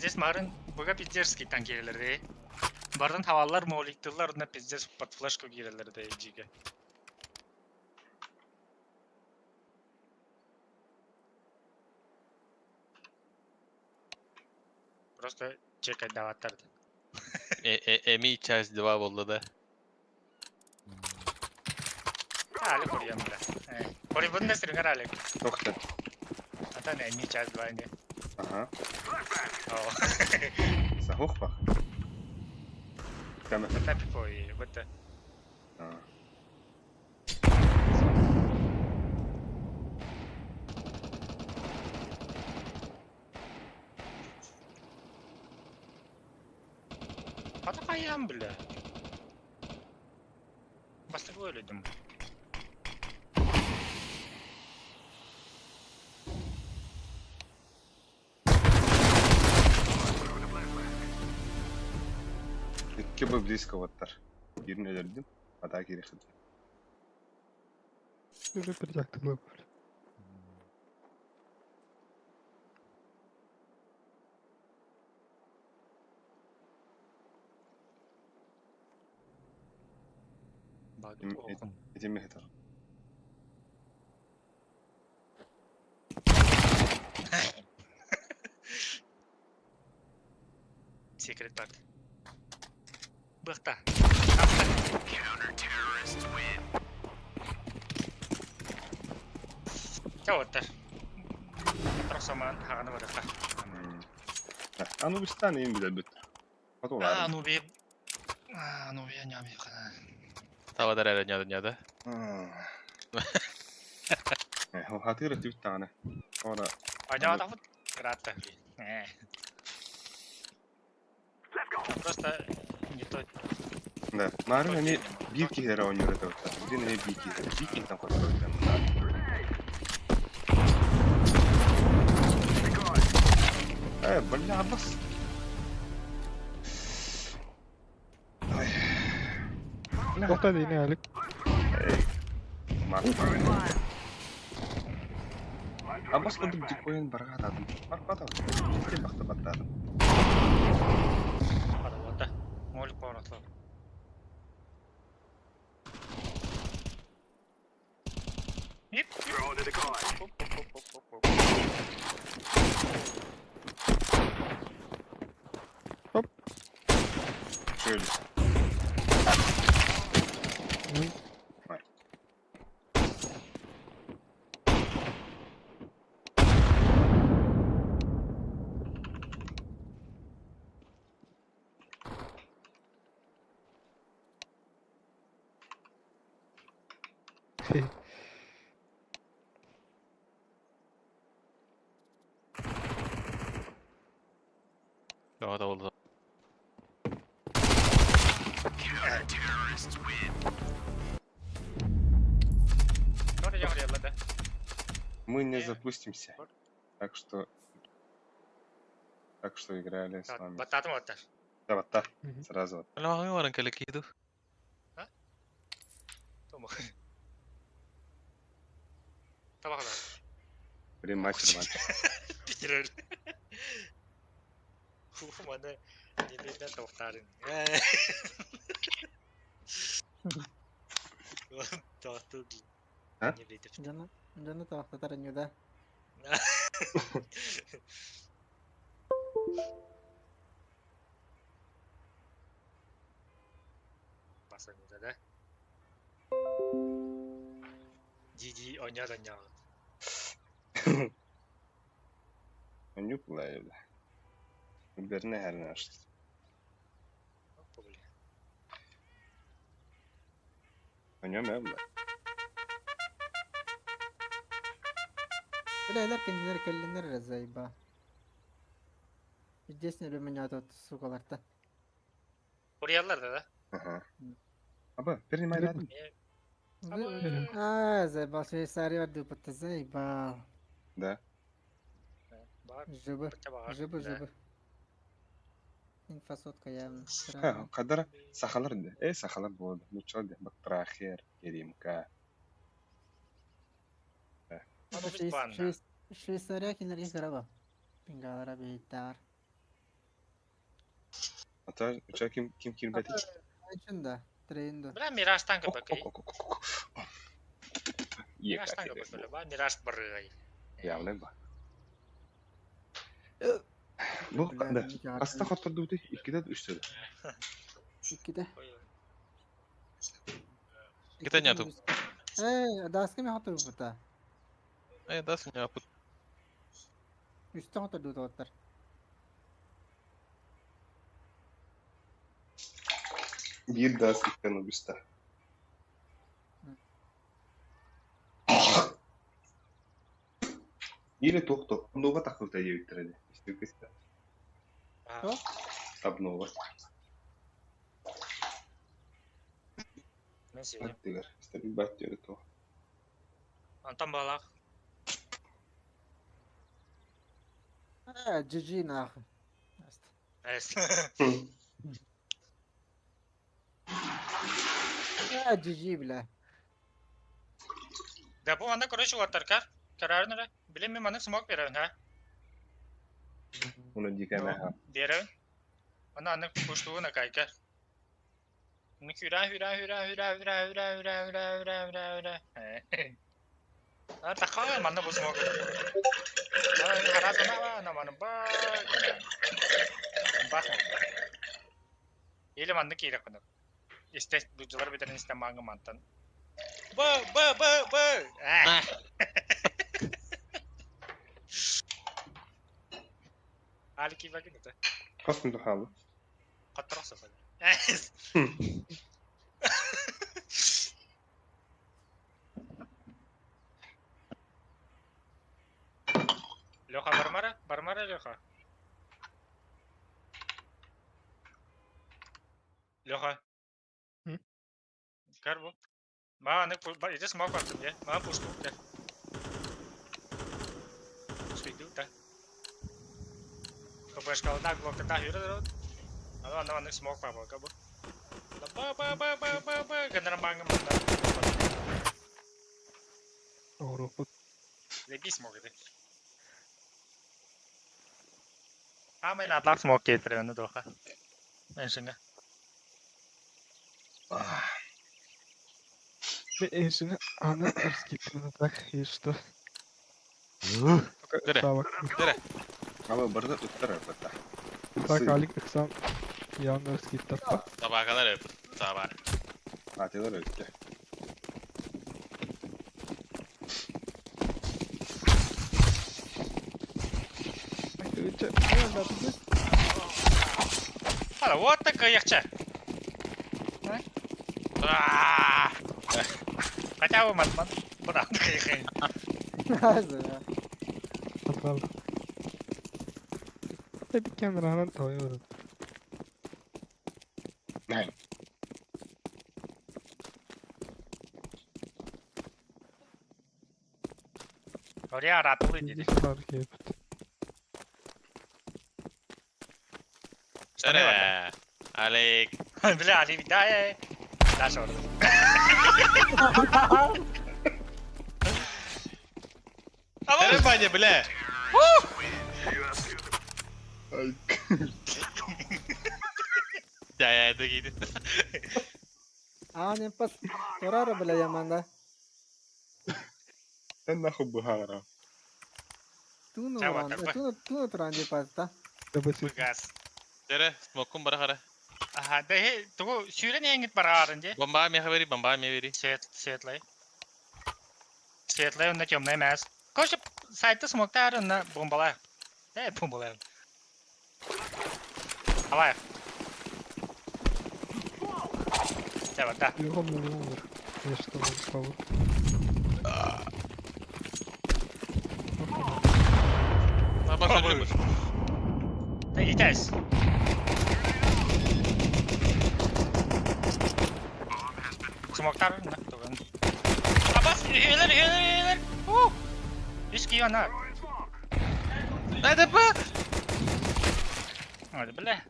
Biz mарын buga питерский танкерлерде. Бардын хаваллар моликтылар, онна пиздец под флешку кирелер да эджиге. Просто чекай даваттарды. Эми часть 2 болду да. Али курьям бля. Кори бунда сиргар али. Тохта. Ата не ми час два не. Ага. О. Сахух бах. Тама. Бата пипой, бата. Ата каям бля. Басты ойлойдум. Икки бу близко ваттар. Бирин өлөрдүм. Ата кири хыд. Уже придактым был. Этим мехтар. Секрет парт. Бахта. Чаваттар. Тросаман хаганы баракта. Ану бистан эми биле бүт. Фотолар. Ну би. Ну я не амир кана. Тавадар әрі няда. Хатыра тюттаны. Ора. Аня да вот грата. Просто не то. Да. Нарын эми бир киһере ойнорот өттө. Бирин эми бир киһере. Бир киһтен которот. Бля, бас. Tohta değil ne alik. Абас кодуп дикоен баргатадым. Барбадам. Кем бакта баттадым. Паравата. Молик панатлар. Yep. Hop. Şöyle. Şey. Davada oldu. ನೋಡಿ ಯಾವ್ದು ಎಲ್ಲದ Мы не запустимся. Так что играли с вами. баттаты баттар Да, вот так. Сразу вот. Alo hangi varın kalekidu? тома табагала Блин, мастер ван. битирел мана небеден тоқтарын тоқту А? небеден Жаны тоқтатар өнюда. басаңызда да диди ойнады Önü kullanıyordu. Biberine her ne açtı. Önü mü abla? Bileyler kendileri kellinler razayba. Здесь не меня тут сукаларта. Koreyalılar da. Aha. Abi принимай рядом. Зайба, Швейцария var дупата зайба. Да. Bak. Жыбы, Bak. жыбы. Инфосотка явно. Ha, kadar sahalar da. Sahalar bu. Mucho de baktraher yedim ka. Швейцария кинерге караба. Пингалара бейтар. Ata uçağı kim kirmedi? İçinde. Treyinde. Bile Mirage'dan köpek. İyi Mirage'dan köpek öyle var. Mirage bırığı. Ya ulan bak. Bu da hasta katırdı bu da 2'de de 3'te de. 2'de. Kita nyatu. Daski mi hatır bu da? Das nyaput. Üstte hatır du da. Bir daha sıktan o üstte. Или тохто, обнова таков да ја витрене. Исто киста. Что? Обнова. Ben seviyorum. Бат тегер. Исто би бат тегер то. Antam balak. GG nach. Evet. GG bile. Depo anda koruş var kar. Karar nere? Bilim mi bana smoke verin ha? Уна дикаме ха. Verin. Bana anne kuşluğuna kaykar. Hüra. Ah, takal mana bu smoke. Karar sana var, nama bak. Bak. İlim anne kira konu. İste duyucular beden iste manga mantan. Bu. Ah. Ali ki bakın da. Касын да халы. Katrak sefer. Леха Бармара Леха. Леха. Карбо. Ма не иди смог attım ya. Ма пушту gel. Speedu da. Kapış kaldı da blok da yürü dur. Anam smoke var bak bu. Ba gandaran bangım da. Avrupa. Lebi smoke dedi. Ama ben atlak smoke getiriyor onu doğa. Ben şimdi. Ve ensini ana erskipini tak işte. Dere. Sağ bak. Dere. Ama burada ötler arada. Tak alik ıksam. Yan erskip tappa. Sabaha kadar yapın. Sabah. Atiler ötler. Hala what the kayakça. Хотя бы мат. Бра, кайхай. Atal. Bir kameranın toyu. Nej. Oraya rahatlı dedi. Fark et. Dere. Alik. Bile Ali bir daha ya. Daha sonra. Dere banyak bile. Ay. Ya itu gitu. Ne pas. Torara bile yamanda. Sen nahub buhara. Tu no Çabuk, rande. çabuk. Tu no tranje pasta. Basit. Gas. Dere, smokum barakara. Aha, deh, tuh sure nih ngit pararan je. Bomba mi haberi, bomba mi haberi. Set lay. Set lay onda çömlay mas. Koşup site'da smoke tar onda bombalay. Bombalay. Havaya. Çabuk da. Yok mu olur. İşte bu power. Apa sabır. Da ites. Smoke tar onda. Tuh kan. Apa? Healer. Riski ona. Ada apa? Hadi bile.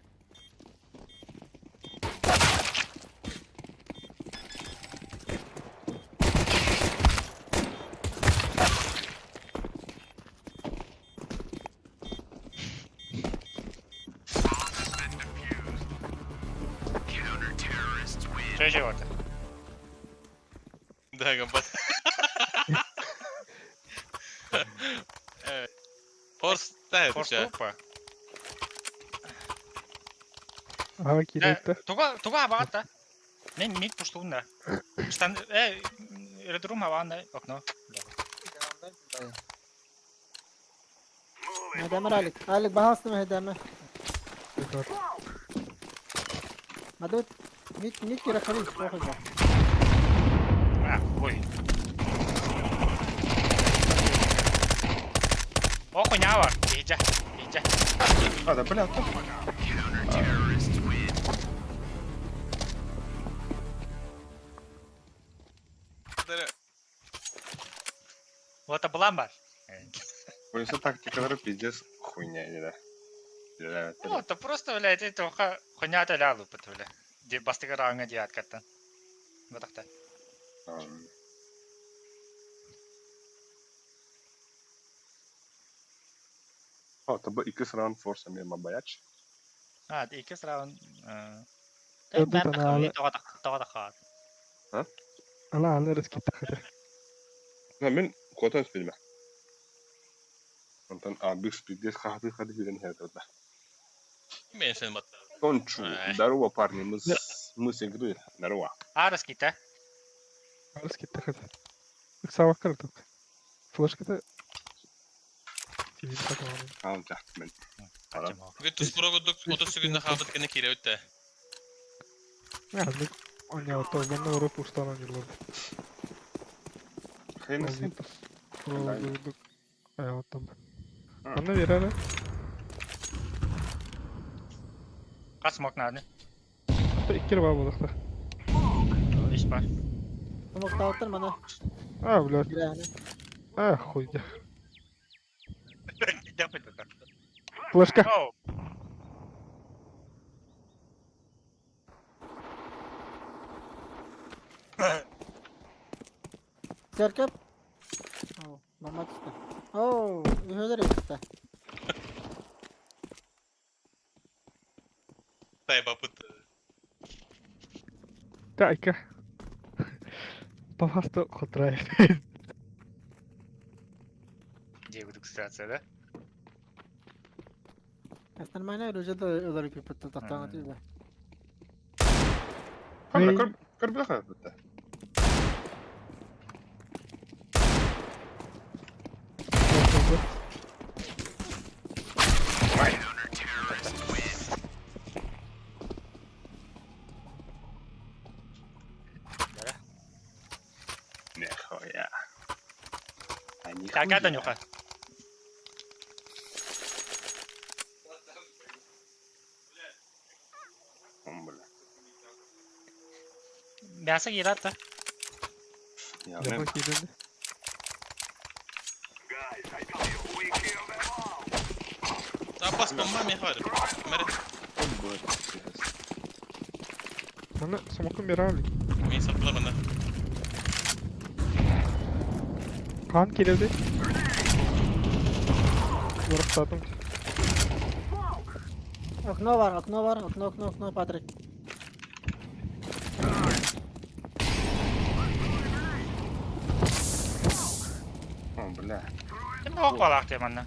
Тоже вот. Да, гамбат. Форс, да, это Форс чё? группа. Ага, киректі. Туга абағатта. Мен мид пуштуында. Редрум абағанда окно. Hedeme Alik. Alik bahastım hedeme. Madut. Mit kira khalis. Roh da. Ой. Охунява. Иди. А, да, бля, кто? Вот облам бар. Oyuncu taktikaları пиздец хуйня, не да. Бля, Ну, это просто, блядь, это хуйня-то лялу, бля. Де бастыга ранга дият каттан. Вот так-то. О, таба 2 раунд форса мен мабаяч. А, iki round. Öldü Ben tane abi. Tavada kal. Ana alırız gitti hadi. Ha, men kotan spilme. Ondan abi spiddes hadi bilen herhalde. Men sen bat. Кончу. Здорово, парни, мы с игры. Здорово. Арас gitti. Alırız gitti hadi. Kısa bakardık. Flashka'da TV takamadım. Tamam çaktım ben. Bugün tuzburoguduk 30 секунд хабат кene кире өтті. Yani oynayalım. Ben de oraya push'tan oynuyorlar. Hayırlısı. Durduk. Hayatım. Bana ver hele. Kaç smoke nerede? Hatta 2 var bulduk da. İş var. Smoke dağıttın bana. Ha blöd. Bir yani. Ha koydu. Yapın bakalım. Flashka. Oh. Cerkep. Oh, mamat işte. Oh, üheler işte. Дай бапыт. Дайка. Просто хотрай. Где буду кстати, да? Остальная уже до ударки потом ответа. Hala karbila kadar bitti. Ne hoya. Kagak yok ha. Biasa gila tuh. Ya Yapma ben kilidi. Abbas bomba mı var? Mer Bana smoke'un bir abi. mi sapla bana. Kan kilidi. Vurup sattım. Okno var, okno Patrick. oh bля. Kim de ok var diye bana.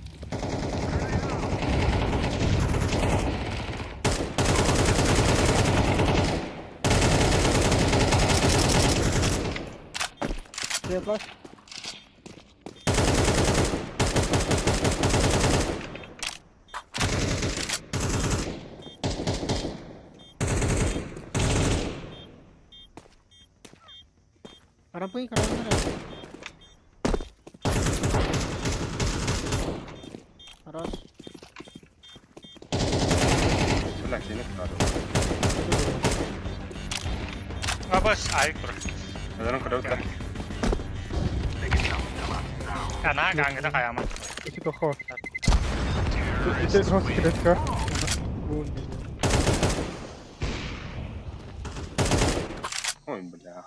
Clear flash. Karampuy. Хорош. Bля, kenek var. Abbas ayık bro. Neden kadar bitti? Kana gangda kayama. İki toka var. İki toka kilidi. Bu Ой, бля.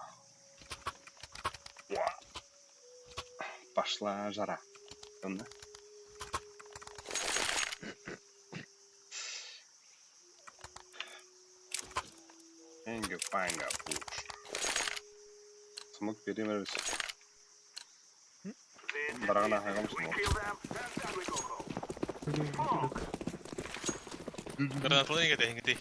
Пошла жара. Помню? Fanga push. Smoke vereyim öyle. Barağına hayvan smoke. Granatları ne kadar hengeti?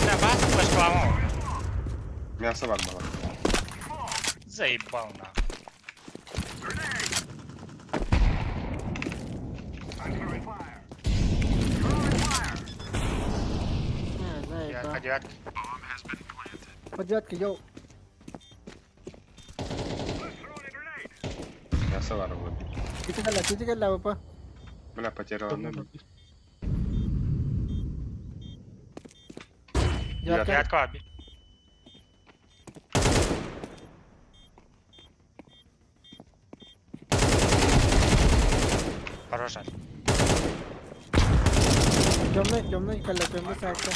Да, бас флешковал. Мясо var bana. Заебал на. Заебал. Девятка. По девятке, йоу. Мясо var burada. Кити гала, папа. Bana потерял. Девятка. Девятка abi. Хорошо. Темный кала, темный сайта.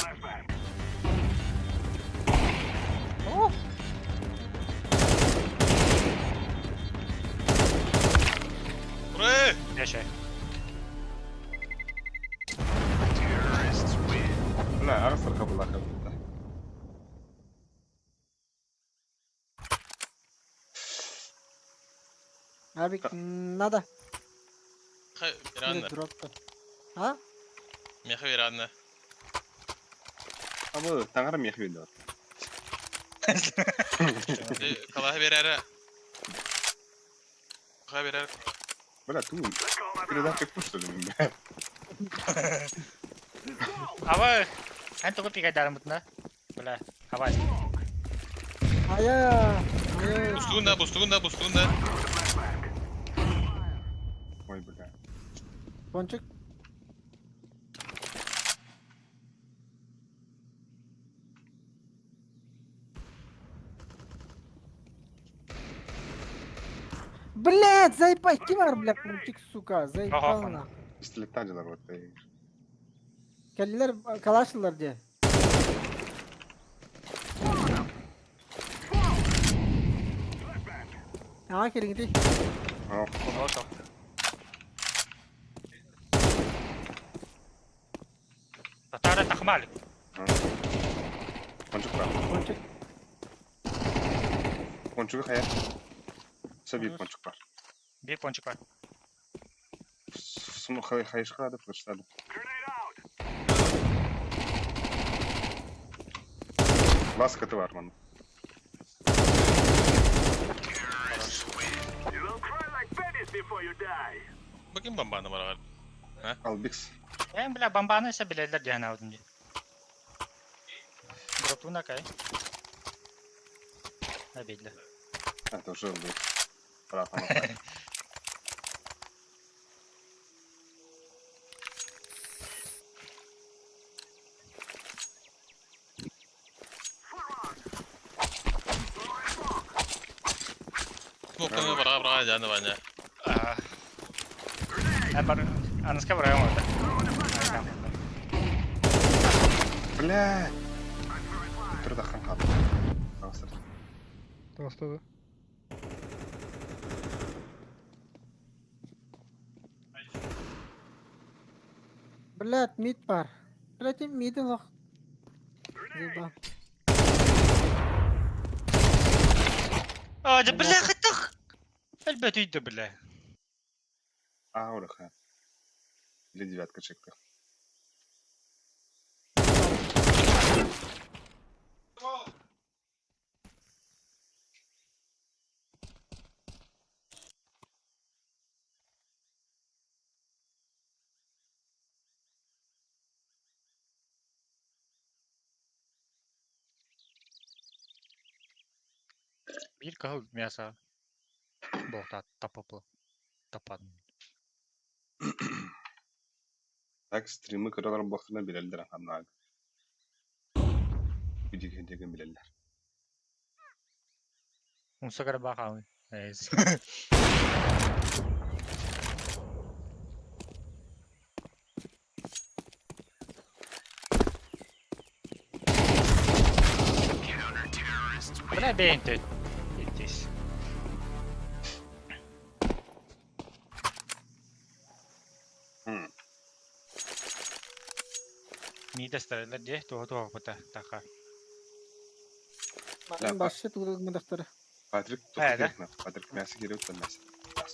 Buraya! Yaşa. لا أرسل قبل لا قبل. Abi nada. Veranlar. Dropta. Ha? Mehe veranlar. Ama tanrım yakıyor da. Kalaha verara. Kalaha verara. Böyle tu. Bir daha tek push dedim ben. Ama kan tuh pikai dalam betul Belah. Awas. Aya. Bustugunda. Vay be. Ponçuk. Блять, заебай, кивар, бля, пончик, сука, заебал Ага. на. Pistoletten acılar orada. Kelliler kalaştılar diye. Ha kelin gitti. Ha. Molotov. Tatara takmal. Boncuk var. Ponçuk. Boncuğu kaya. Kısa bir boncuk var. Bir ponçik var. Sunu kayışkıladı, fırçladı. Baskıtı var bunun. Bakayım bambana var. Al Bix. Ben bile bambana ise bilirler diye aldım diye. Drop'una kay. Ne belli. Ha, тоже был. Братан. Smoke'larına beraber canı bence. Ben baru Anaska buraya mı orada? Бля! Bir dakika kaldı. Nasıl? Tostadı. Блять, мид бар. Блять, мид лох. Заебал. Aa, bile kıttık. Elbette bile. Aa, orada. Или девятка чекта. Bir kahıl miyasa. Bohta tapıplı. Tapadın. Так, стримы, которые работают bilirler hamlar. Videoyu bilirler. Unsa kadar bakalım. Evet. Bile beyin tüt. Bittiyiz. Hmm. Mide starlar diye doğu bıta taka. Benim başı tuğrulma daktarı. Patrick He, tuttu de. gerekme. Patrick мясо geliyor da мясо.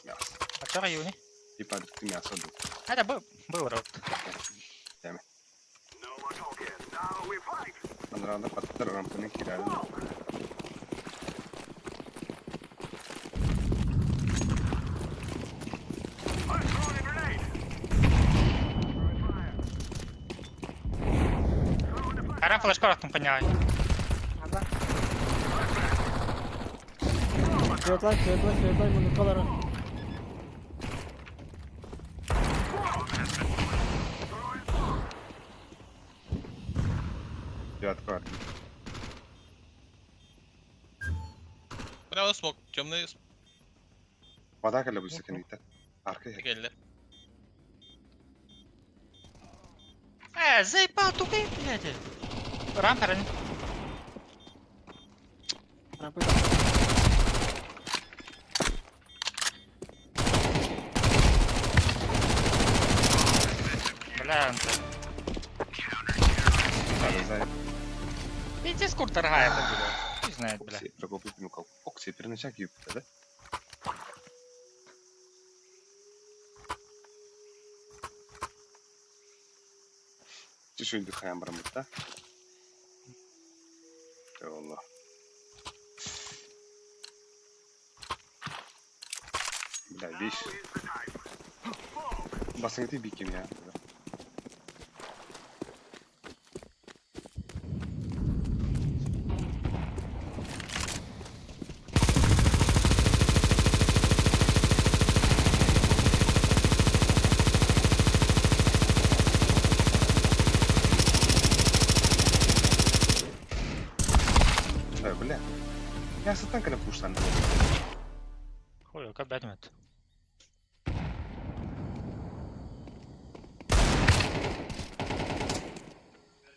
Мясо. Açağa yuni. И Patrick'te мясо oldu. Hadi bu vurut. Anlarında patlar rampanın kirarı. Karan flash koraktım panyay. Kıyatlar bunu kalara. Девятка var. Bravo smoke. Camını Vada kalla bu sakın gitti. Arkaya. geldi. Заебал тупый, блядь. Рамперин. Бля, Надо знать. иди с куртарга это было. Не знает, бля. Прокопить ну как. Окси переначак юпта, да? Чуть-чуть дыхаем брамут, да? Eyvallah. Bля, вещь. Basın gittiği bir kim ya? Бля. Я с танка на пушсан. Хуй, как бэтмет.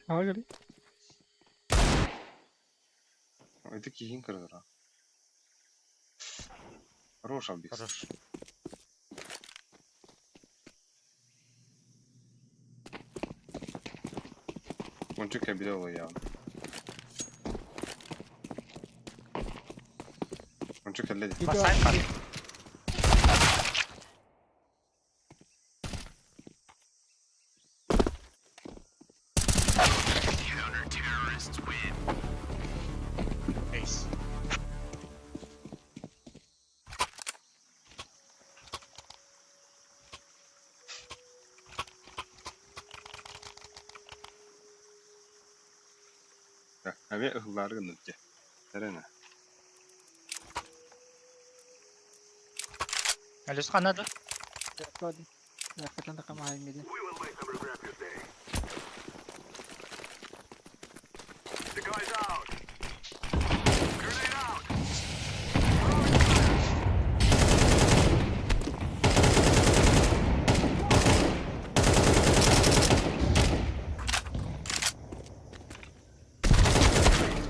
Ağır. Это киин кырдыра. Хорош абдикс. Хорош. Он чуть обидел явно. Он чуть леди. Басай кар. Ace. Abi ıhları gındık ki. Nerene? Алис канады. Hadi. Hakikaten takım halinde.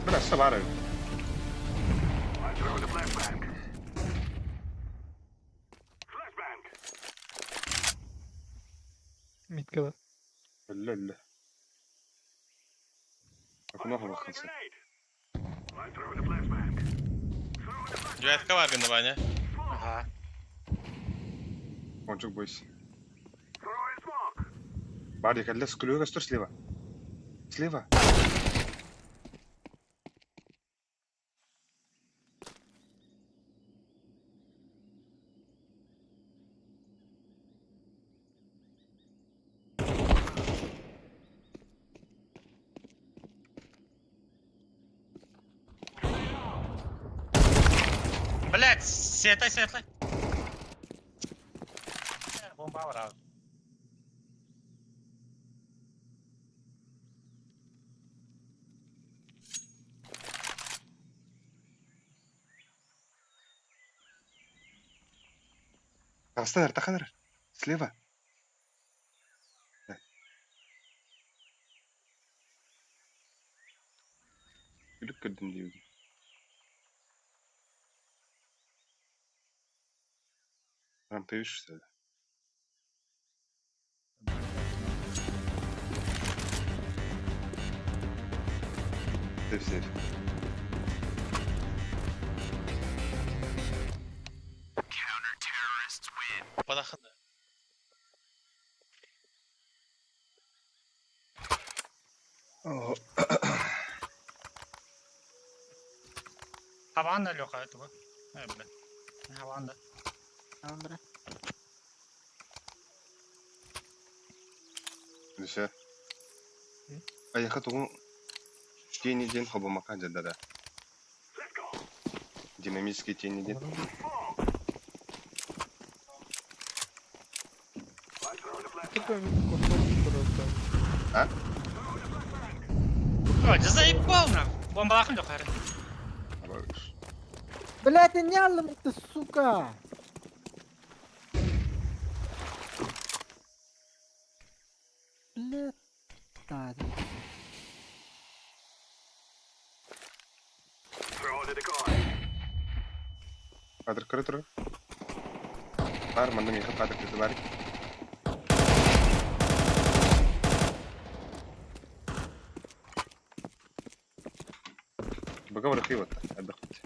Biraz da var abi. Mid kadar. Ölle. Bakın o bakılsın. Девятка var gında bana. Ага. Он чуть бойся. Барди, когда склюю, растешь слева. Слева. Блять, светлый. Бомба враг. Таханар. Слева. Gülüp gördüm diyor. MP3 istedi. Tefsir. Подахын. Oh. Havanda лёха этого. Бля. Havanda. Tamam bırak. Düşe. Ayakta tuğun тениден хобомака жадада. Динамический тениден. Тупо кусок просто. А? О, да заебал нам. Бомбалахын лёха. Хорош. Блядь, ты не алым ты, сука! Блядь. Да, да. Кадр кырытыры. Бар, мында меха кадр кырыты бар. Бага рахиват, отдохнуть.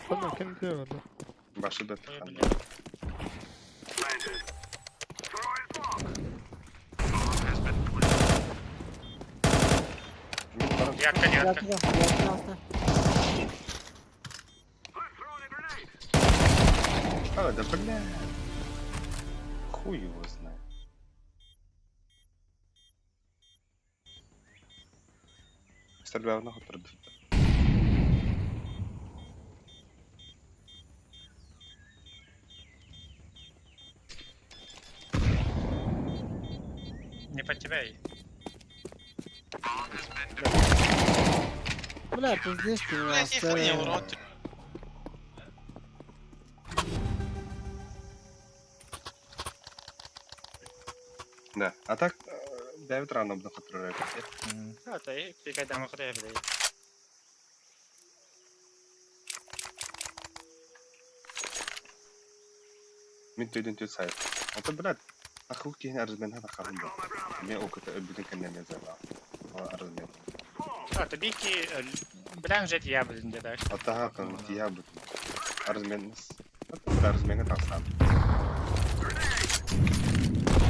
Tamam kendi orada. Başı da Ой, tıkandı. бля. Ятка, ятка. Yakın hasta. А, да бля. Хуй его знает. Стрелял на ход продукта. Не под тебя и. Бля, пиздец ты, Блядь, я хрень, Аста. урод. Да, а так Дэвид рано на ход продукта. А, то и пикай там охота, бля. Мен төйден төй сайып. Ата брат, ақыл кейін арызбен хат ақалым да. Мен оқыты өбідің кәннен зайба. Арызбен. А, то бики, бля, жет я, блин, да. Ата ақын тия бұтын. Арызбен ныс. Арызбенге тақсан.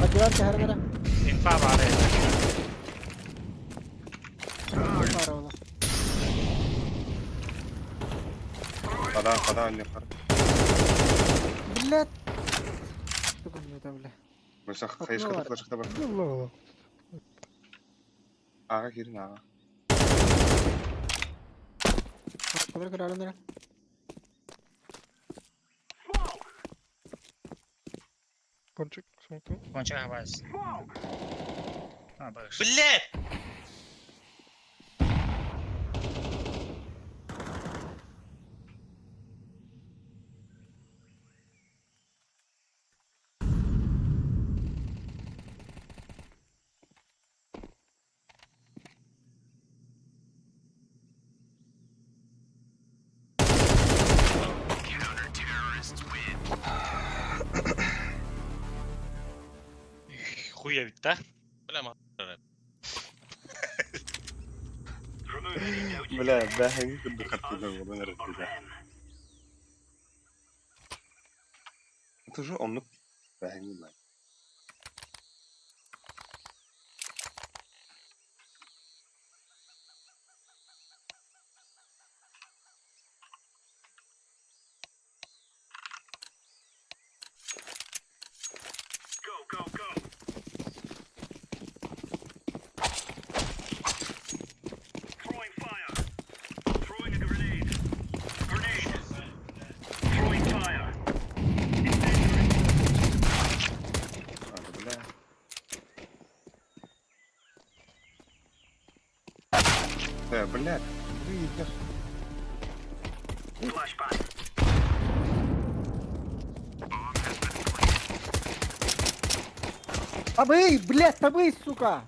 Hadi ki her yere. Инфа var ya. Var oğlum. Қада әліне қар. Блядь. Что это, бля? Мөсі қайышқыда var. флешқыда бар. Allah Allah. Аға керін аға. Kadar kırarım nere? Кончик, смотрю. Кончик хавайс. А, бэш. Блядь! Хуя ведь, да? Бля, ма. Бля, бәхіңі күнді қаттыда болын әріттіда. Это же он бәхіңі май. Блядь, выйдешь. Табый, блядь, табый, сука!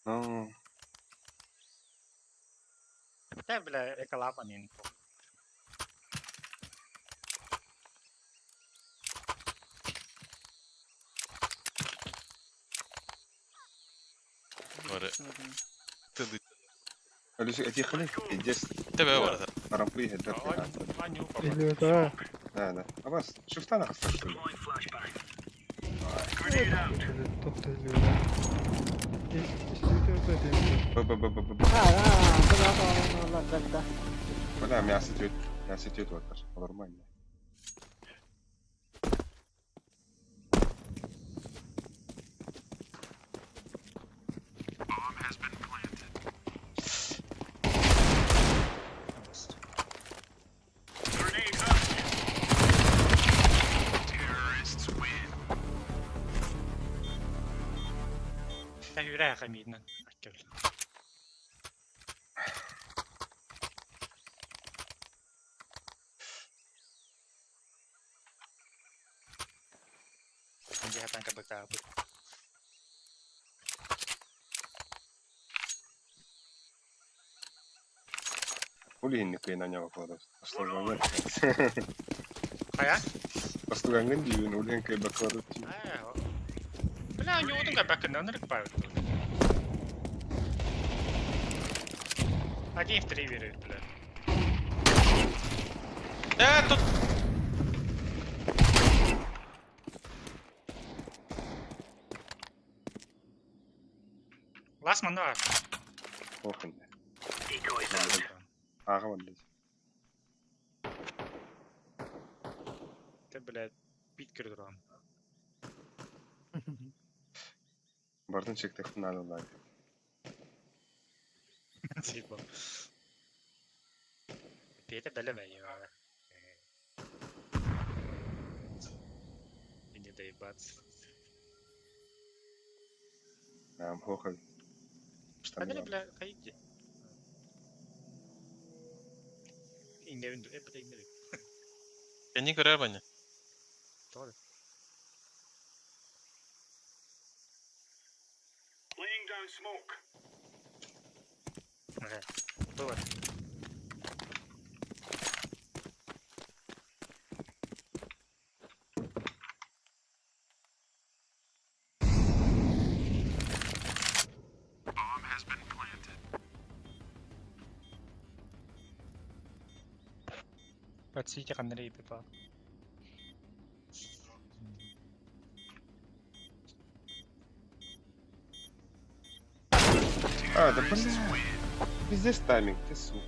Ну, Да, бля, эколапан инфо. Var. Tadı. öyle ادي خليه يجس Tabii var da. رمبيه الدرب Аню, Geliyor da. لا خلاص شفت انا خسرت Deploying flashbang. Grenade out. Top geliyor. İstediğim Allah da. ولا يا سيتيوت وتر نورمال Grenade out. ده يراها خميدنا. أكل. عندي هاتان كبكتاب. قولي انك بين انا وفاضل اصلا Kaya? اصلا عندي نقول انك بكرت Ah, بلا أني أودن كبكتاب نرك بايو. أجي إفتري بيرد بلا. Ya tut. Last man var. اوخن Decoys out. اغا ولا تبلا بيت كردران. برضه شك تخفنا على الله Tipo. Piede belle meglio. Quindi dei buzz. نعم هو خذ Hadi bile kayıcı. İndirin hep de indirin. Kendi görev bana. Doğru. Laying down smoke. Evet. Doğru. Patsice kan nereye bir bak. ده كله بزيس تايمينج تسو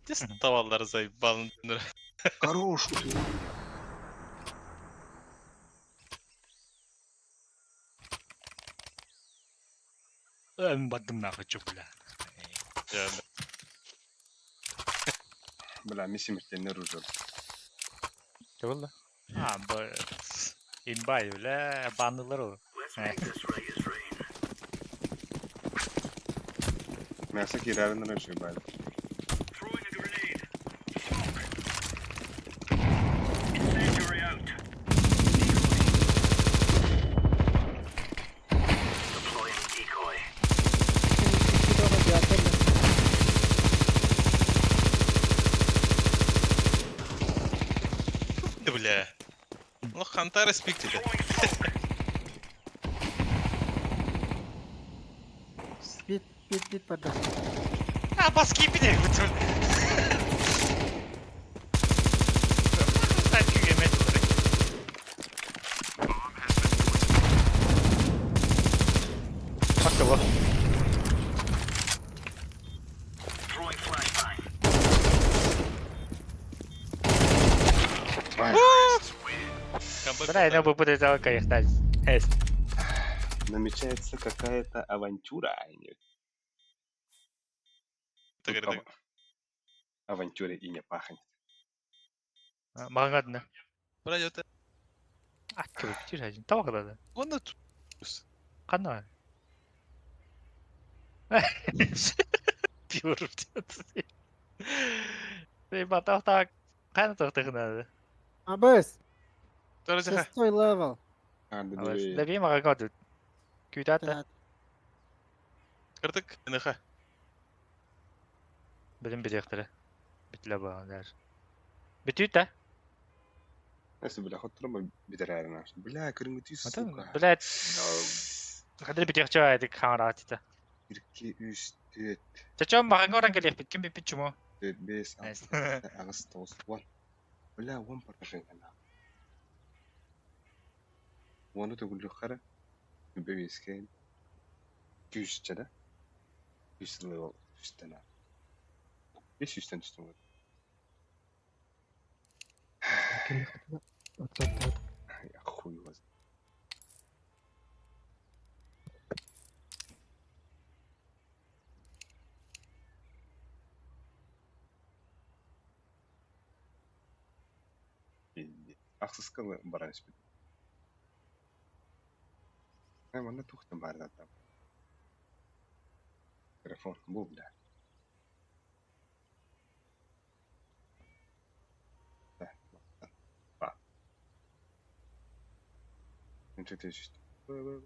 Dis tavalları zayıf balındır. хорош Ben baktım ne yapacak bile. Yani. بلا ميسي مرتين الرجل Doğru. Ha bu inbay bile bandılar o. Let's make this right as rain. ما سكي رارن رجل بعد Throwing a grenade. Smoke. Incendiary out. Deploying decoy. Bile. Allah kantar respect dedi. Bit pada. Ha baskıyı bir de götür. Sen yemedi olarak. Akıllı. Throwing flashbang. Бля, я бы подождал, конечно. намечается какая-то авантюра Тыгырдык. авантюре и не пахнет Маңадны. Bura götü. А, чё, тише, табак да. Onu tut. Қандай? Diyorum diyorsun. Ты батахта қайны тоқтығынады? Абыз, Дөрөжө. шестой левел. عندنا Леви маған қады. Күйтәті. Kırdık. Nıha. Bilim bidekleri. Bitle bağlar. Bütüt de. Nasıl bile hatırlama bir de rayına. Bile kırmızı Atan suka. bilet. Kadir bidekçi vardı kanratı. 1, 2, 3, 4, Çaçam bakın oran gelip bitkin bir biçimo. 4, 5, 6, Nice. 7, 8, 9, 10. Bile 10 parçasın kana. Onu da gülü kara. Bebesken. 200 çada. 100 level üstüne. 500'ten üstüne. Ya хуй вас. Ақсыз кылы баран спит. Мана тухтым барда там. Телефон бу бля. Ба. Энче тежишт. Бу.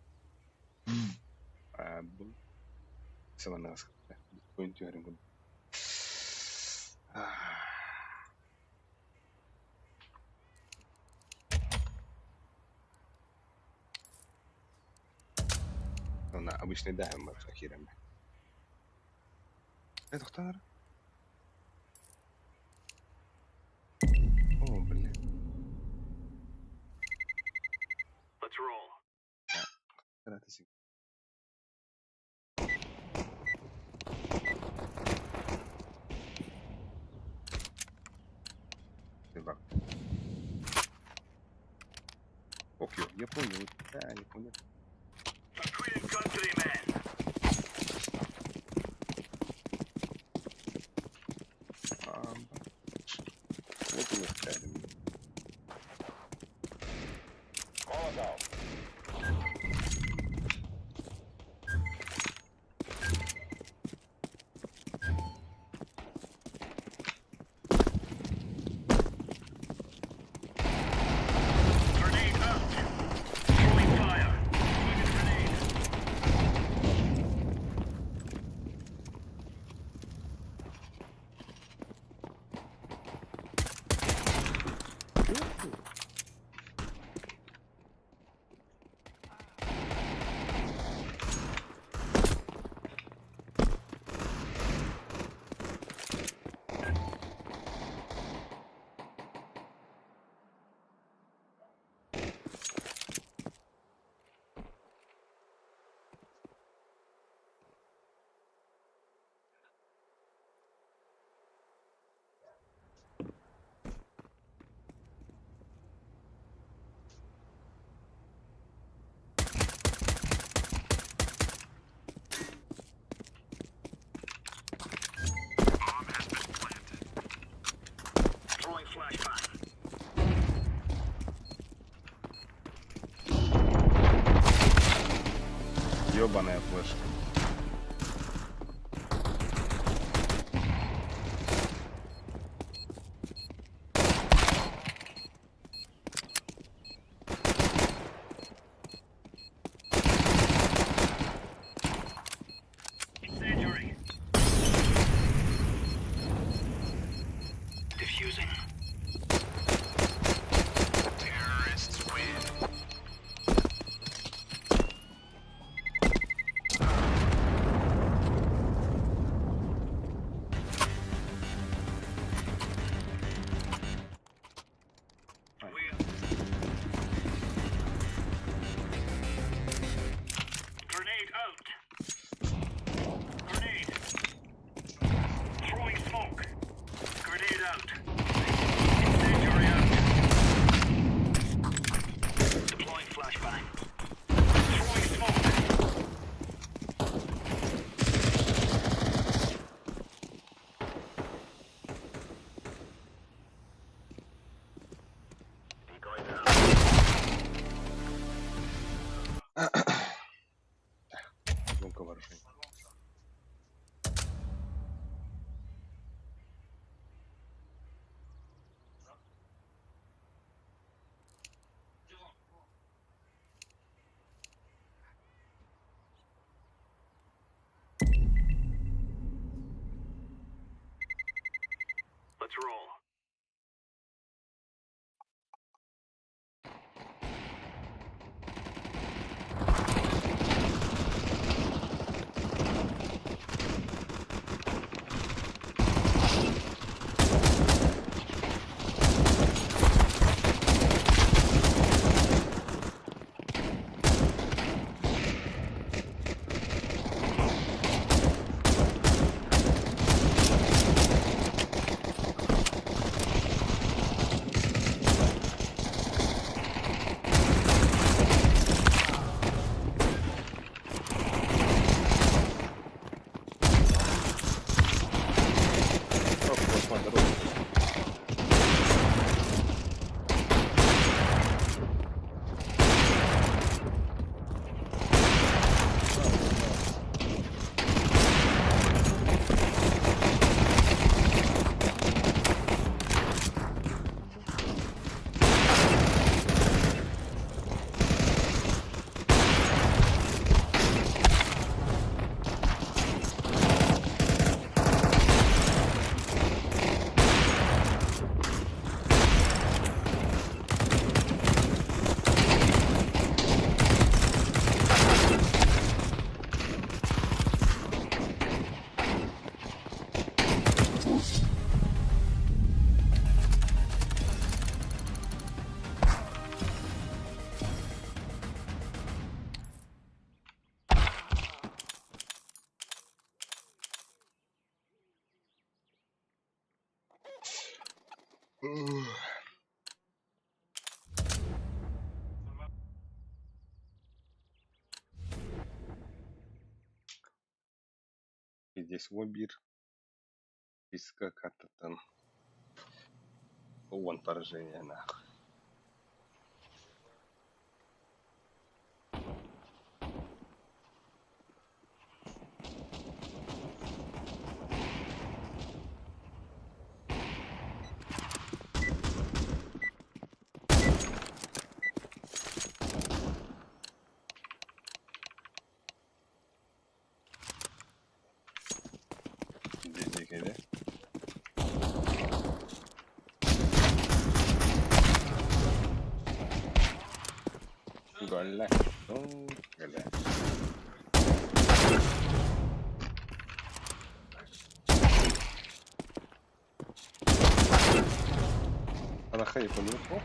Савана аска. Биткоин тюрин гун. Она обычно даем мы шахирами. Это кто? О, блин. Let's roll. Когда ты сиг- Ты бак. Ох, я понял. Да, я понял. Recruiting countrymen. Вот и ставим. Grenade out. Throwing fire. Throwing a grenade. Throwing flashbang. Ёбаная флешка. Incendiary. Diffusing. Terrorists win. Grenade out. Grenade. Throwing smoke. Grenade out. Incendiary out. Deploying flashbang. Throwing smoke. Decoy down. Гонка вооружений. after all. Оп, осма, здорово. И здесь Вобир. Физика карта там. Вон поражение, нахуй. Здесь дикая, да? Голя. Ну, голя. Она хайпа не упал.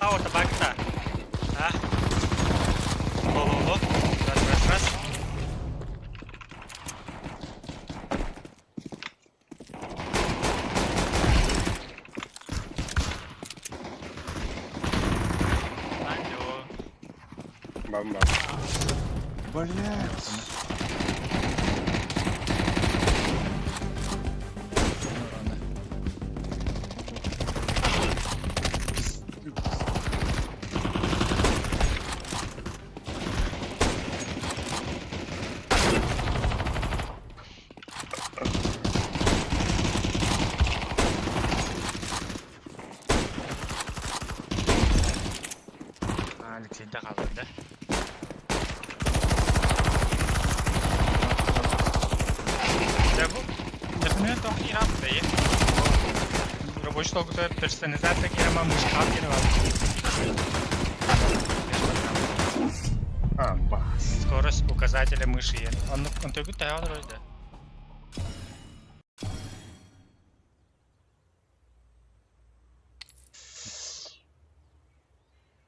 А, вот табак-то. А. Во-во-во. Раз. Алло. Бам-бам. Блядь. Alexey'de kaldı. Да, документ он не рад, да, рабочий стол, который персонализация, я маму шкафировал. Бас. Скорость указателя мыши. Он только таял вроде.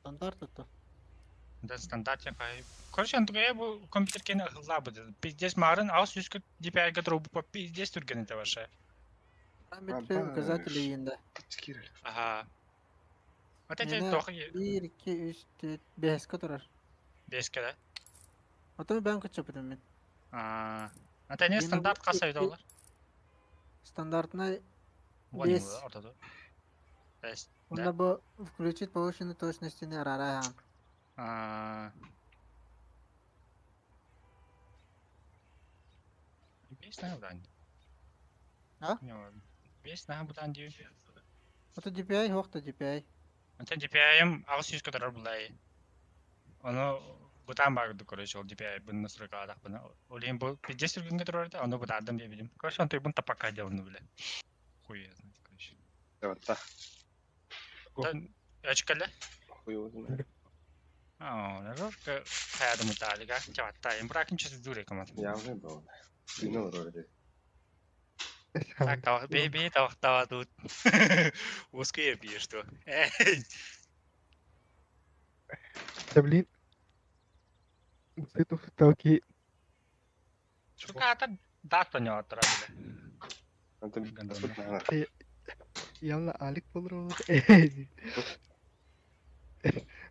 Стандарт это. Да, стандартен кай. Короче, он только я был компьютер кена хлабы. Пиздец марын, а с юзка DPI готов по пиздец турген это ваше. Параметры указатели енді. Скирер. Ага. Вот эти Мені тохи 1, 2, 3, 4, 5 тұрар. беске, да? Отын бән күтші бұдым мен. Это не Енді стандарт бұл касай доллар. Стандартына Вот Бес. его ортада. Бес. Onda bu включить повышенную точность не рараям. Бес на будан. А? Бес на будан дию. Это DPI, хоқта DPI. Антен DPI-м ағыс yüz kadar bulay. Onu butan bağırdı короче, ол DPI bunu nasıl rıkadak buna. Olayım bu piddes türgün kadar orada, onu budadım diye bildim. Короче, он ты bunu tapaka diye onu bile. Хуй я знаю, короче. Evet da. Açıkçası. Хуй его знает. Nerede? Hayatım mutlaka. Çavatta. Bırakın çözü dure kamat. Я уже был. Сигнал вроде. Так, бей, давай тут. Узкие бьешь, что? Да блин. Это талки. Шуката дата не отравили. Это тут, наверное. Явно Алик подробно.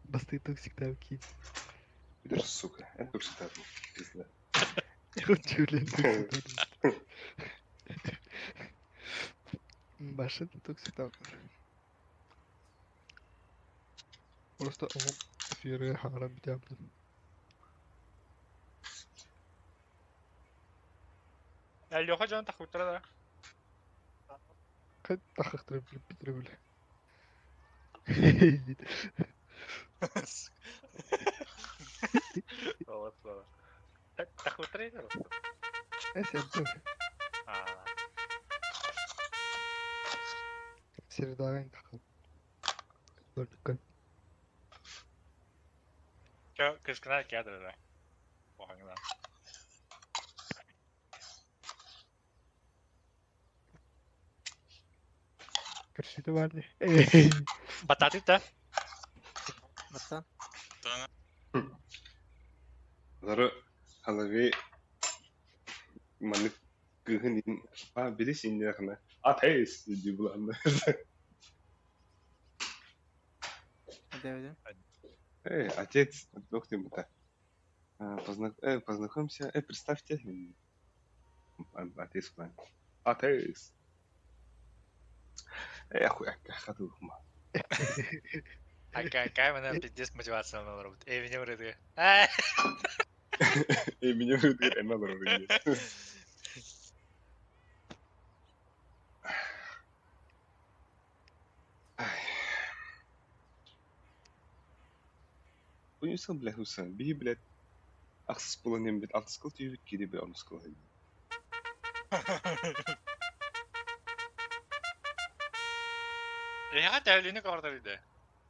Басты токсик талки. Видишь, сука. Это как всегда. Пизда. Тюлен. Баши токсик талки. Просто он эфиры харам битяпты. Лёха жан так утра. Как тахах требли. Слава. Так утра. Сядь. Сердаган тахах. Только. Чё, кышкана кядр да. Похагда. Красиво варни. Бататы-то? Баттан. Зары халаве маны кыгын билис индерне. Атеис ди буланды. Девидим. Отец, бог ты мута. Познакомься, представьте. Отец план. Атеис. Хуя, хаду ма. Какая она пиздец мотивация на работу. Меня вроде. Меня вроде на вроде. Uyusan bile Hüseyin. Bir bile aksız bulanayım bir altı skıl tüyü gidi bir onu skıl. Ya devlini kordalıydı.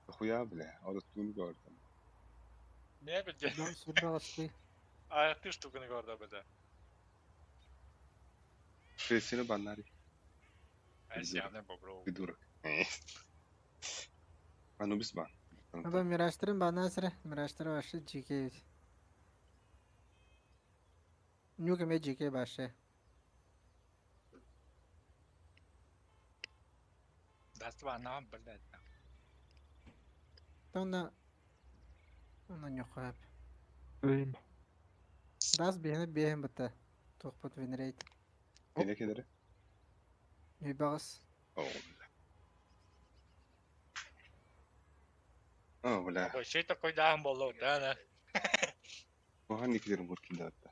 Huya bile. Alıttığını gördüm. Ne bileceğim. Ben sürbe açtı. Ayakta ştukunu gördü bede. Şresini banları. Ben siyahne bobro. Bir durak. Anubis ban. Ben Mirage'ların bana sıra. Mirage'lara başla GK. Nuke ve GK başla. That's why now I'm bad. Ondan yok hep. Öyle. Das behem bitti. Tohput venerate. Kelek ederi. Yübağız. Bula. O şey de koydağım bolu da ne? Bu hangi kilerin burkildi hatta?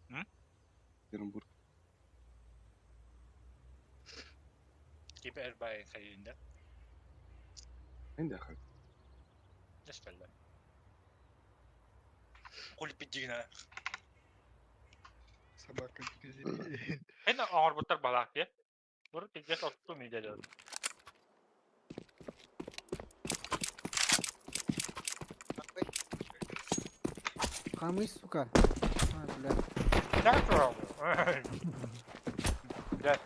Hı? Kilerin burk. Gibi erbay kayında. Ne de akıl? Nesfelle. Kulüp bittiğine. Sabah kadar. Hem ağır butar balak ya. Bunu tek ottu mu dedi. Kamış suka. Ha bile. Çok doğru. Gel.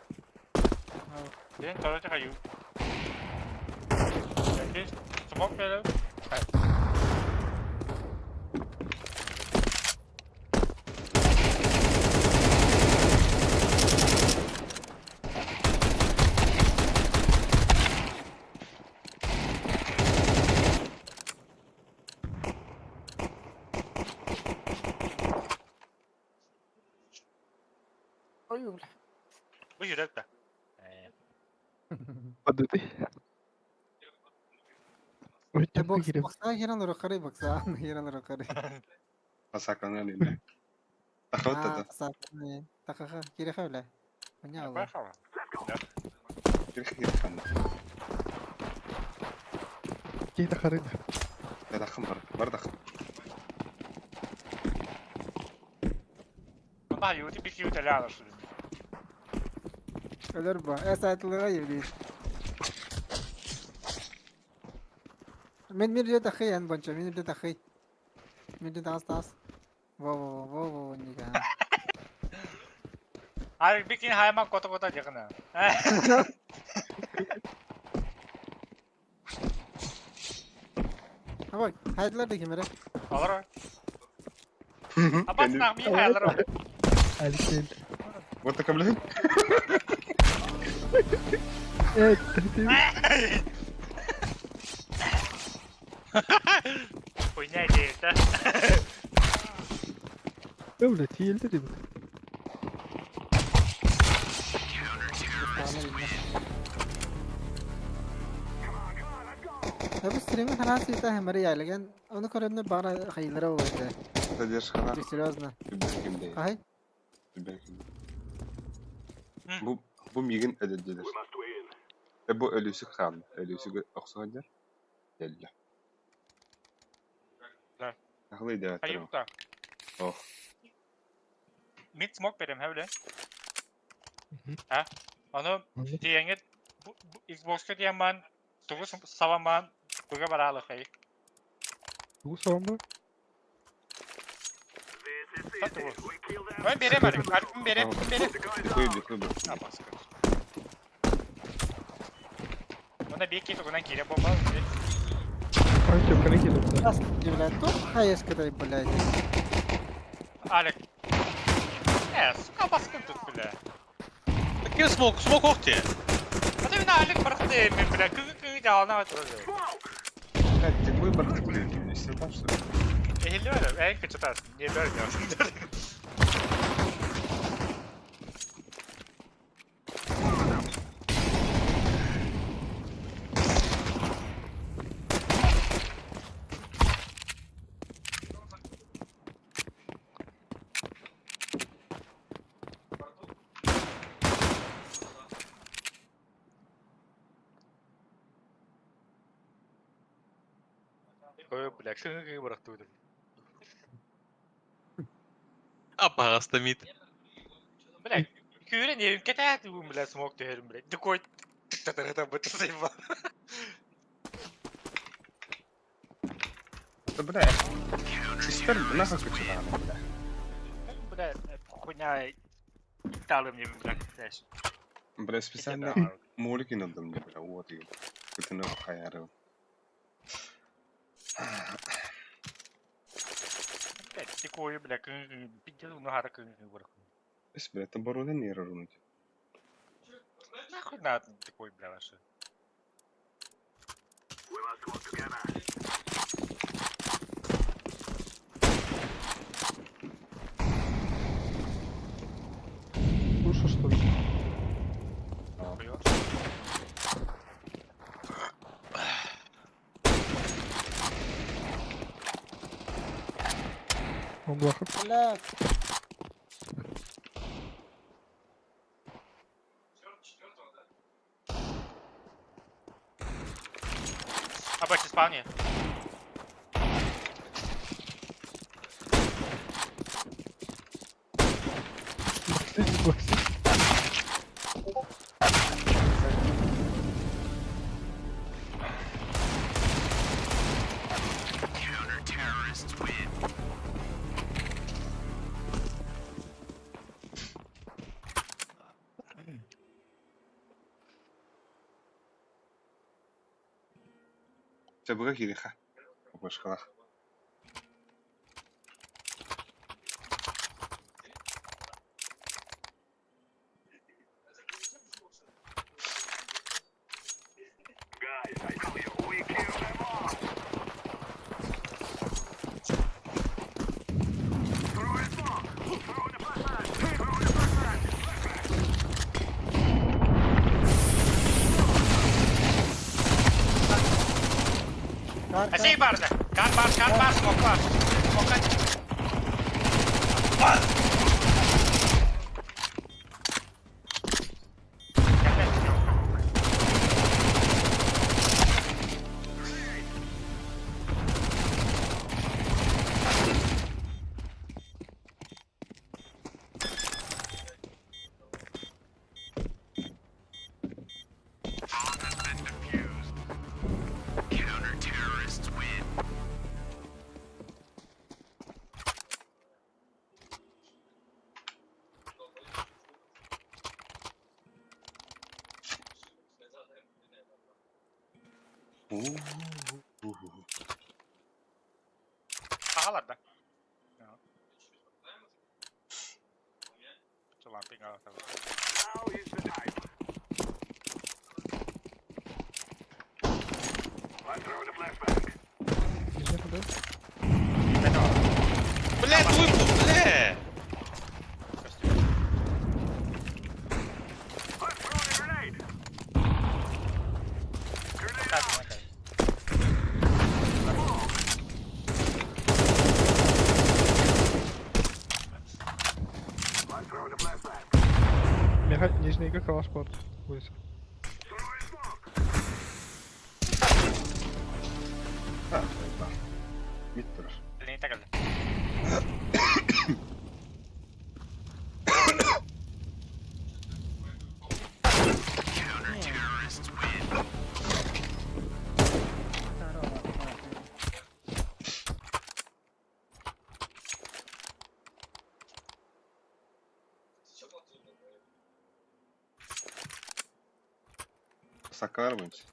Then tarafta kayu. Then smoke verelim. Oy ulan. Bu yürek de. Hadi de. Öyle Box girelim. box'a giren rokarı box'a. Giren rokarı. Pasaklanan eline. Akıl tadı. Sakın. Takaka geri kavla. Onya Allah. Bakalım. Kiri kandı. Gel karın. Ya da akım var. Var da akım. Ama yürüdü bir yürüdü la alırsın. Ölür bu. Esatlığa yedi. Men bir de takı yan bonça. Men bir de takı. Men de tas. Wow niga. Hayır bikin hayman kota yakına. Ha bak, hayatlar da kimere. Alır o. Ama sınav bir hayalır o. Hadi gel. Burada kabul edin. Evet. Hadi. Oynayın değil de. Öyle değil dedim. Ya bu stream'in halas ita hemari yaylagan. Onu koremne bana hayırlara oldu. Hadi yaş kana. Bir seriozna. Bilberkim değil. Kahay? Bilberkim. Bu migin edildiler. Bu ölüsü kaldı. Ölüsü oksaydı. Geldi. Güzel. Akıllı da Hayır tamam. da. Oh. Mid smoke verim hevle. Ha? Onu diyenge bu Xbox'ta diyen man tuğu savan man tuğu baralı kayı. Bu sorma. Ben berem arıyorum. Arıyorum berem. Kıydı. Ha baskı. Ona bir kez okunan kire bomba aldı. Ay çok kana geldi. As cimlet to. Hayes kadar bulay. Alek. Suka baskın tut bile. Gel smoke ok diye. Hadi bir de Alek bıraktı emin bile. Kığı dağına atılıyor. Hadi bu bıraktık bile. İşte başladı. Ehli öyle. En kötü tarzı. Niye böyle diyorsun? Koyup bile. Kığı bıraktı öyle. Apa hasta mid. Bile. Köyüne niye kete bu bile smoke diyelim bile. Dikoy. Tık bıtı sayfa. Bu da. İster nasıl kaçırdı bana? Bu da kunya talım gibi bırak. Bu da spesialde muğluk inandım diye böyle o diyor. Bütün o kayarı. Тикую, бля, пиздец, много вверх. Бес, бля, это борода не рарунуть. Нахуй надо такой, бля, ваши. We must work together. Слушай, что ли? Нахуй. Он плохо. Бля, Обойти спавни. Забыга кириха. Башкалах. Guys, I tell you, we kill them all. Throw it back. Throw in the flashbang. Throw in the flashbang. kar Şey vardı. Kar var, smoke var. Smoke aç. Gel, gel. Ahalarda. Şu lamping al tabii. Now is the time. I'm throwing the flashbang. Ben o. Бля, выпал, бля! I'm throwing a grenade. Grenade Tak, out. okej. I'm throwing the flashbang. Меха нижний как спорт. Высо. Throwing smoke. Ha, eyvah. Mid durur. Elini takıldı. Sakar mıyız?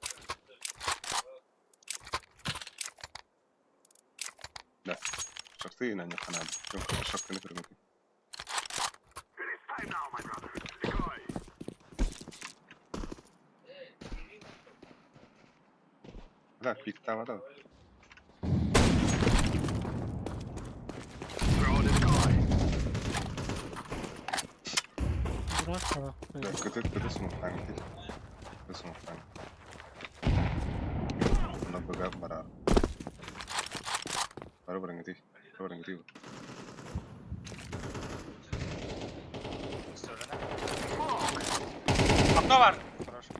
Да. Шахты на них надо. Прям шахты не прыгнуть. It is time now, my brother. Decoy. Да, пик там, да. Throw the decoy. bırak sana. Да, кыты смуфтан. Кыты смуфтан. На бага барар. Бару барангати. Üstüne. Okno var. Хорошо.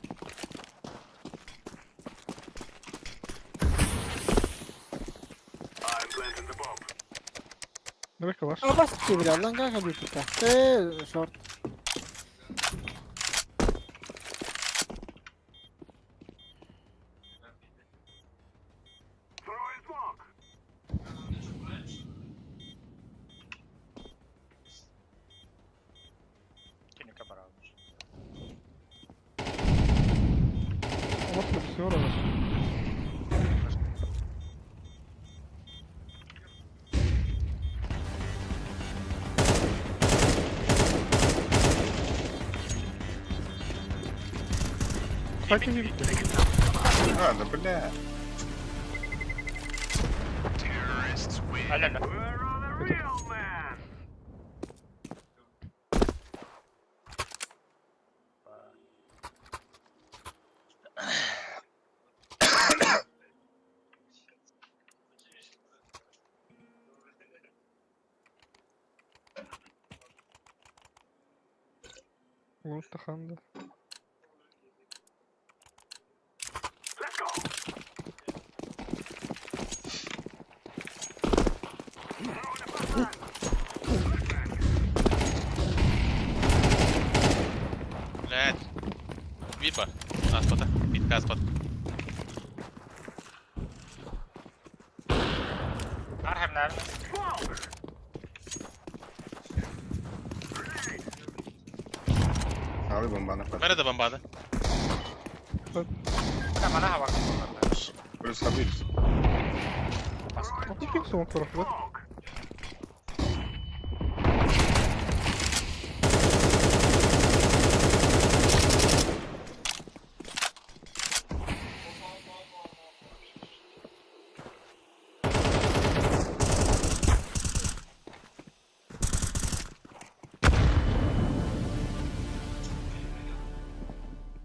I'm planting the bomb. Давай калаш. А бас бля, lan kanka bir tıkta. Short. Throwing smoke. Кинь камеру almış. Вот все раз. Хати вибити. А, да бля. Алло. Вон стахан, да. Блядь. Випа. Аспота. Питка аспот. Архем nerede? Abi bombana pat. Nerede bombada? Bu ne bana hava kullandı. Böyle sabırız. Atış kim soğuk tarafı da?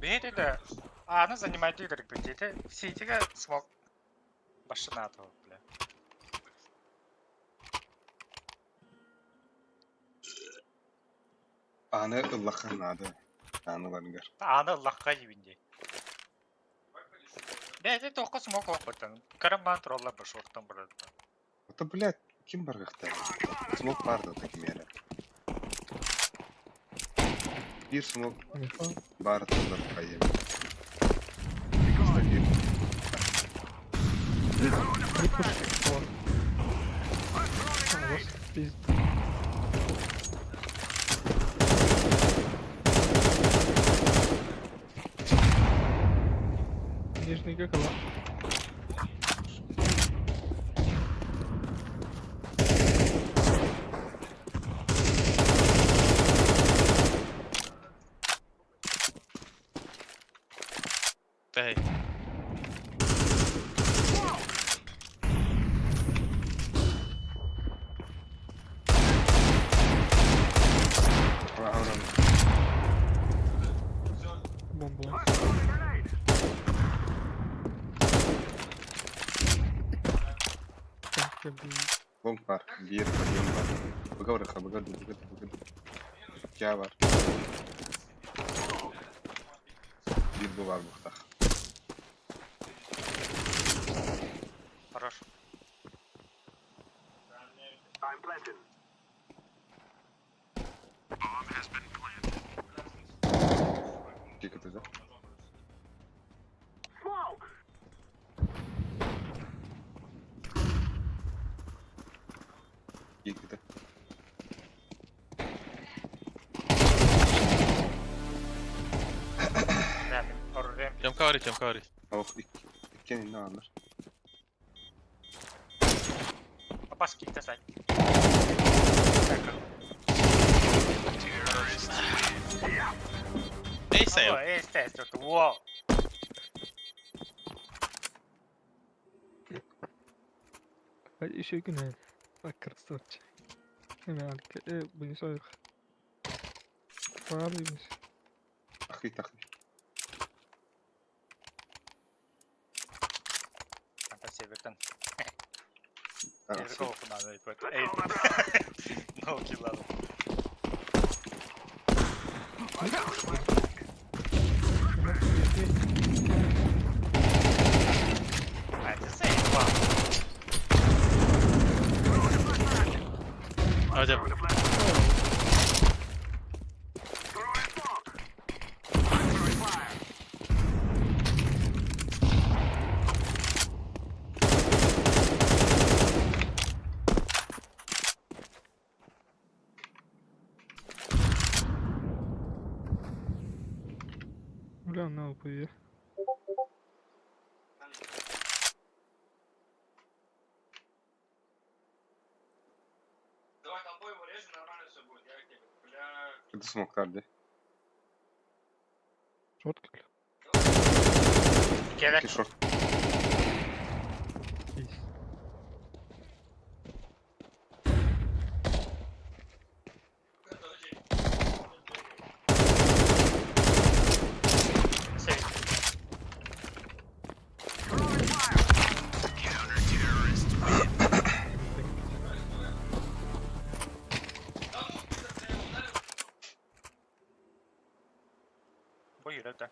Бейте да. Аны занимать лидер где-то. Все эти смог. Башина того, бля. Anı Allah'ın adı. Anılarını gör. Аны Аллахка ебинде. Бейте тоққа смог оқытын. Караман тролла баш ортан брат. Это, блядь, kim var gıkta? Smoke vardı takim yere. Bir smoke var tuzlar kayın. Не пуши. Вот. А, вот, пиздец. Нижний как она. Эй. Бомба. Long var. Bir kayın var. Bıgavırıka. Kya var. Bir bu var burada. Хорош. Dikkat edin. Dikkat edin. Рэм. Рэм. Тем каври. Tavuk ikken ne alır? Баш кикте сай. Neyse ya. Естественно. Вау. Hadi işe günah. Bak krasavçı. Hemen aldık. Bunu soyuk. Bağlıymış. Akı. Kanka severden. Evet. Evde okunan böyle. Ey. No kill aldım. Hadi say wow. Hadi. Бля, на упые. Это смог tarde. Шотка. Келе. Ти шорт. Сейв. Buyur öde.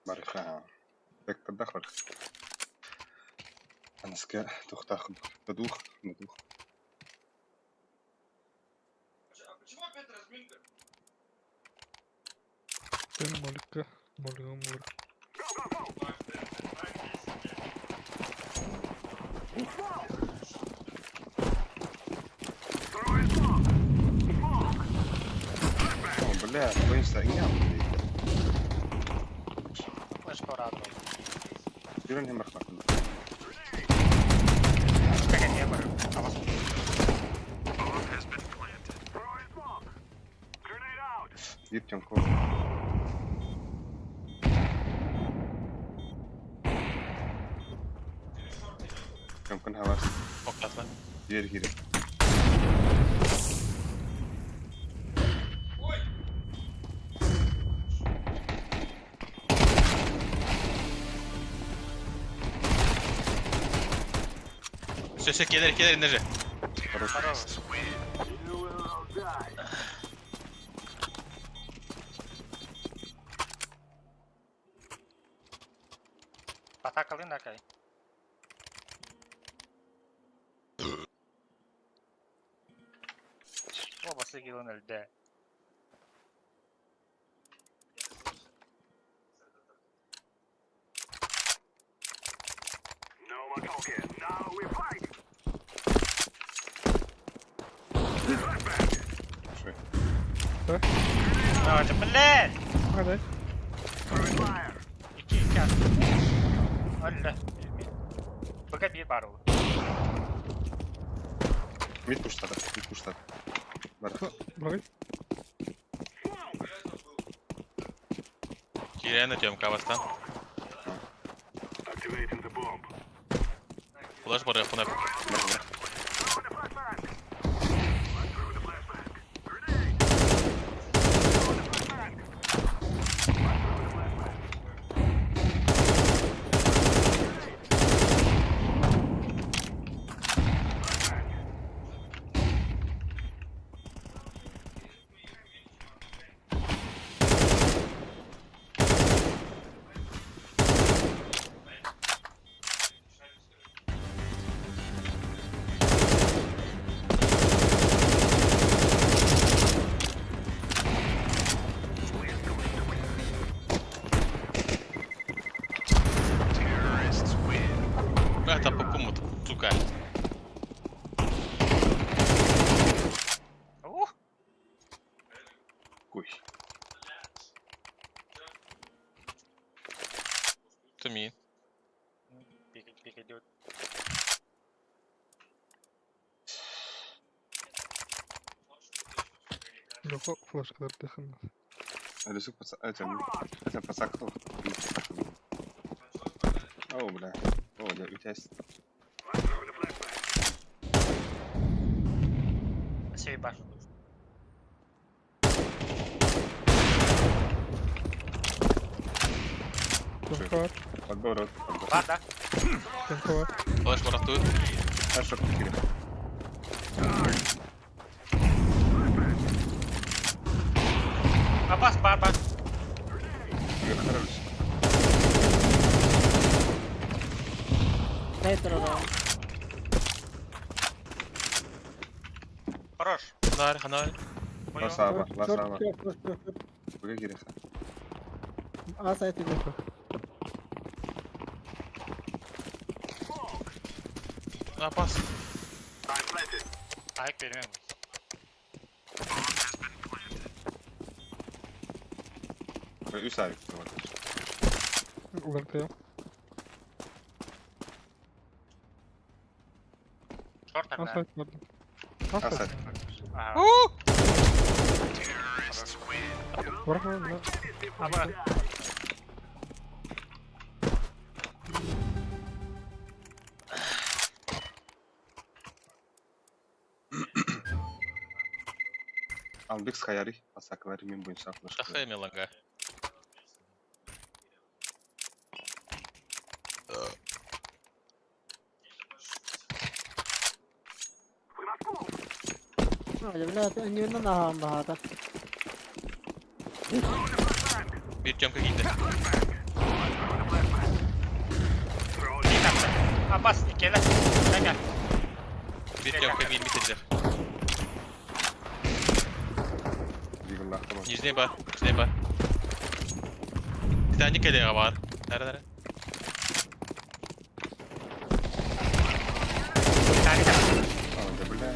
Барыха. Так поддахвар. Анаска тухтах. Подух. Надух. Sen molika. Molika. О, бля, боюсь, огня. Flashko rado. Бирен не махнат. Čekaj, nije moram. Tamo sam. Єптям ко. Кам кан havas. Oklatma. Diğer gire. Все, кидай, ножи. Хорош. Атакалın Акай. Babası yılın elde. Şöyle. Hadi блядь! Hadi. İki at. Öldü. Bıga bir var oldu. Mid pushladı. Mid pushladı. Barıxa. Bırak. Киряна темка авастан. Флэш бар яхуна. Это по кому-то, сука. Kuy. Тумин. Пик идет. Yok flashkalar yakın. Рисук паца... Это пацаков. О, бля. О, да, у тебя есть... Сей баш. Tempo var. Подбор. Var da. Tempo var. Флэш бар атты. А что ты кире? Абас бар. Хорош. Дай трава. Хорош. Ханар. Ласава. Ласава. Çok. Buga kire. A site ediyor. Апас. Ayak vermem. Üst ayık. Umarım. Short Al da. site vardı. Al Asad. site. Aha. Bırakma lan. Ama Albek Skayari, Asakvari men boyunca flash. Тахай меланга. Hadi bile önünden daha bahada. Bir cam giydi. Abbas ikele. Gel. Bir cam giydi bitirdi. Diyorlar tamam. Yüzüne bak. Yüzüne bak. Bir tane keleğe var. Nerede? Hadi bile.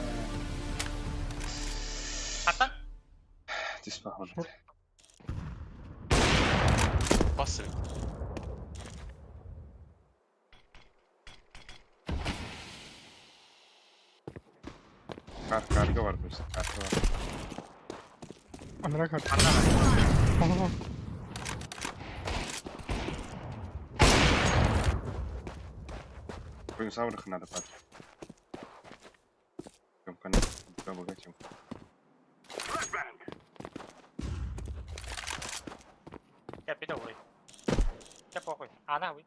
Atlan. Dispahan. Bas. Karga var diyorsun. Karga var. Amına kart. Anlama. Tamam. Boyunca vuruk nada pat. Kim kan double geçim. Gel bir de vurayım. Gel koy. Ana vur.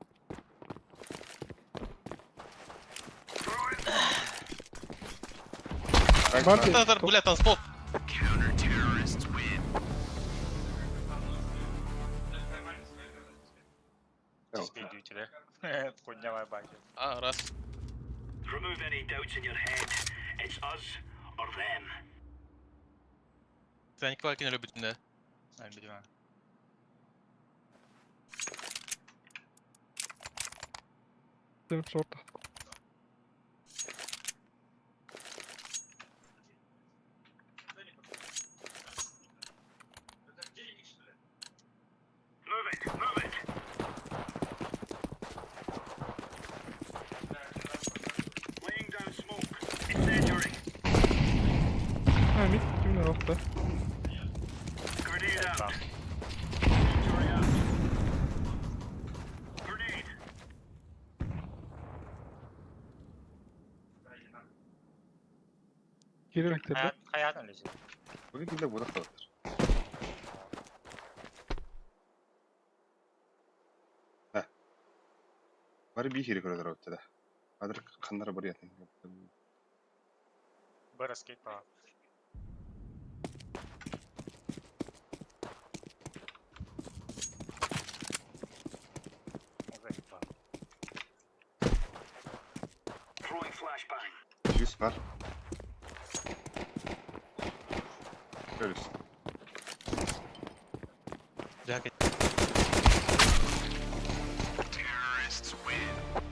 Martin. Tar, блядь, там спот. Speed ütüle. Konya var bak. А, раз. Remove any doubts in your head. It's us or them. Sen iki varken öyle bütünde. Ben biliyorum. Benim short'ta. Move it, move it. Laying down smoke. Incendiary. Ha mid kimler orta? Grenade out. Tamam. Incendiary out. Grenade. Geri bekledi. Hayatın öylesi. Bugün bir de burada kalır. Var bir hiri kadar ortada. Adır kanlara buraya atın. Böyle skate var. Throwing flashbang. 100 var. Görüyorsun. Jacket.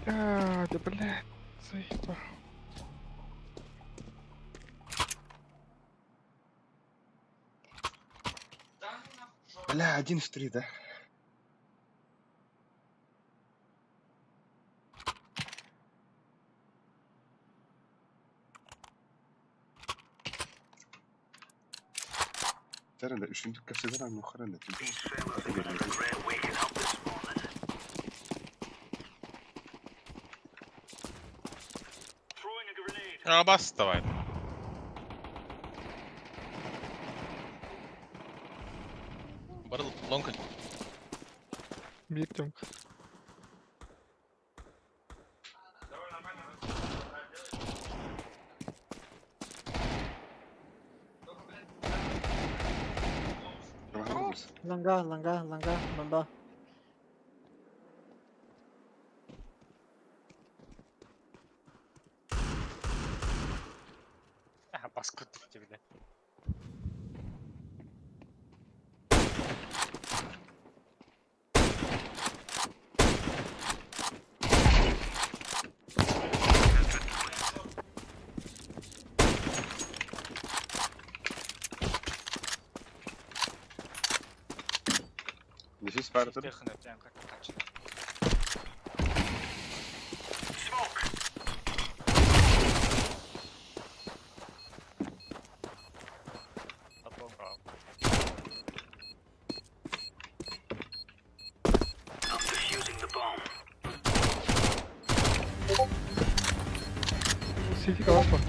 Ya de блядь. Заебал. Бля, 1 в 3, да? Sen de üçüncü kaseden ama yukarı da. These fellas are gonna regret waking up this morning. Throwing a grenade. А, бас давай. Barıl, long. Bir tüm. Tamam mısın? Langa, bomba. Aha baskı tuttu bile. Nefis vardır. Yakın öte yan kaç. Smoke. Tapon kal. I'm defusing the bomb. City kaos var.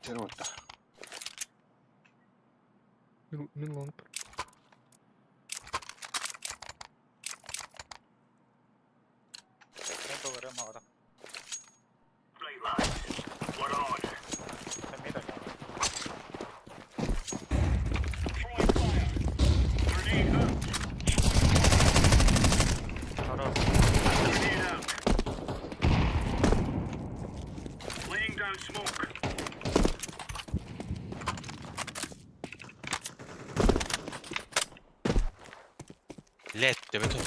Nereye attı? Min long. Ben dolarım orada. Right, lads. We're on. Ben mid oynuyorum. Throwing fire. Grenade out. Doğru. Grenade out. Laying down smoke. LED demek o.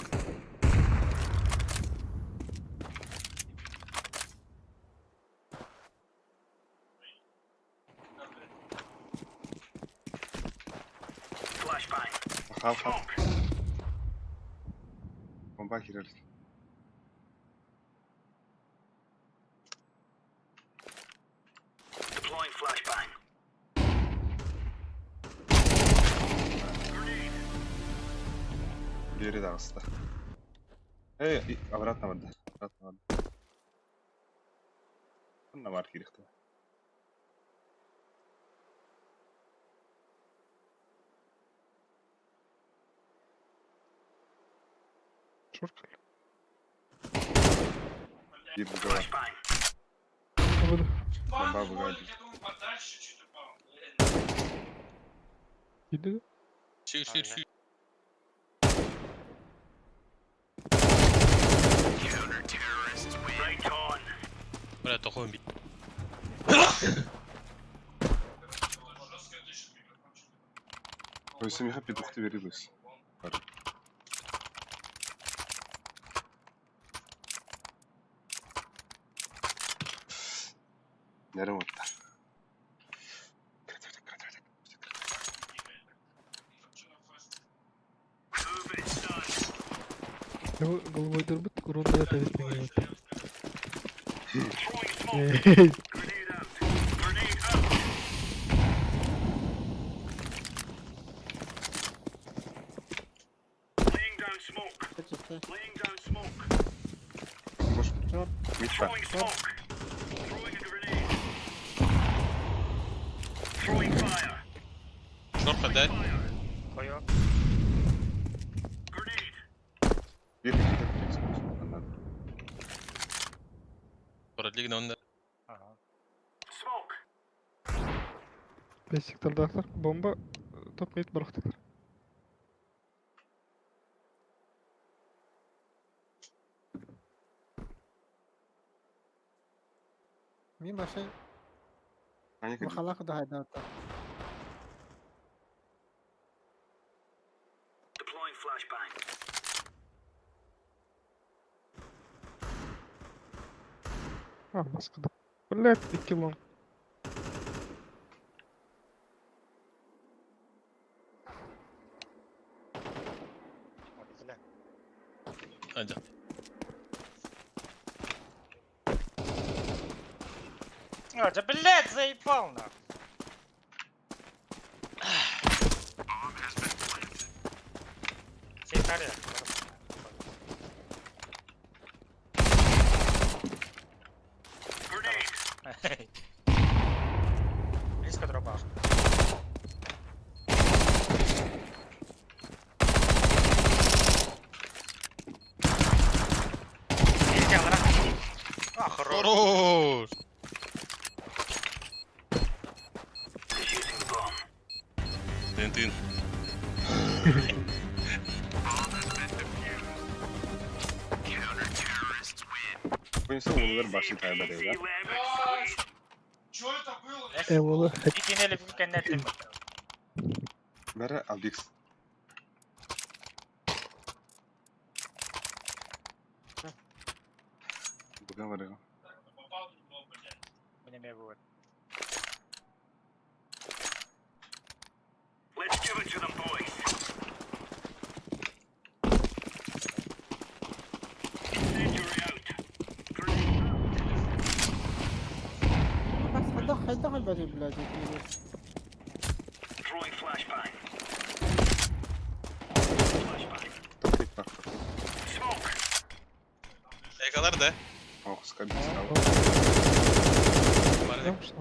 Flashbang. Kalk kalk. Bomba girer. Deploying flashbang. Grenade. Diğeri de hasta. Hey, обратно вода. Обратно вода. На марке рихту. Short. Bir buga var. Flashbang. Havada. Bomba buga. Gitti de. Şu. Right on. Bırak tohum bir. Oysa hep bir doktu veriyoruz. Nereye attı? Move it, son. Головой дырбыт, урон да это Throwing smoke. Эй, Grenade out. Grenade out. Laying down smoke. Kaçıştı. Laying down smoke. Boş. Short. Mid var. Throwing smoke. Throwing a grenade. Throwing fire. Short bende. Koyu. Grenade. Bir anladım. Sonra ligin önünde. Aha. Smoke. 5 sektordakilar bomba top mid bıraktılar. Min başı Hangi kadar? mahalak da hayda attı. Deploying flashbang. Ah, baskıda. Блять, 2 long. Oradakiler. Hadi. Да, блядь, заебал нахуй. Все каре. Grenade. Близко дропал. А, хорош. Хорош. Defusing the bomb. Тын-тын. Bu insan onları başı tayyip Easy ediyor. lemon squeeze. Eyvallah. Викинели в коннекте. Mere Aldix. Buga var ya. Мне не будет. Let's give it to them, boys. Incendiary out. بس حدا هالبري بلادي Throwing flashbang. Flashbang. Tek bak. Smoke. Ekalar da. Oh, skabit. Var ya. Yapmışlar.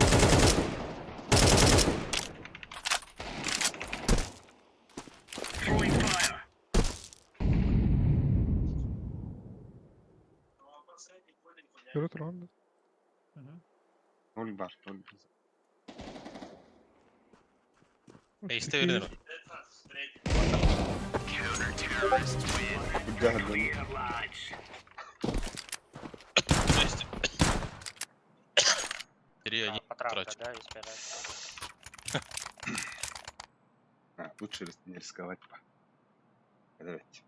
Görü turganda. Ol bar. Ol. Ace'de verin. Bu cahilden. Ace'de. Geriye git. Потравка, да, и спираль. Лучше не рисковать. Давайте.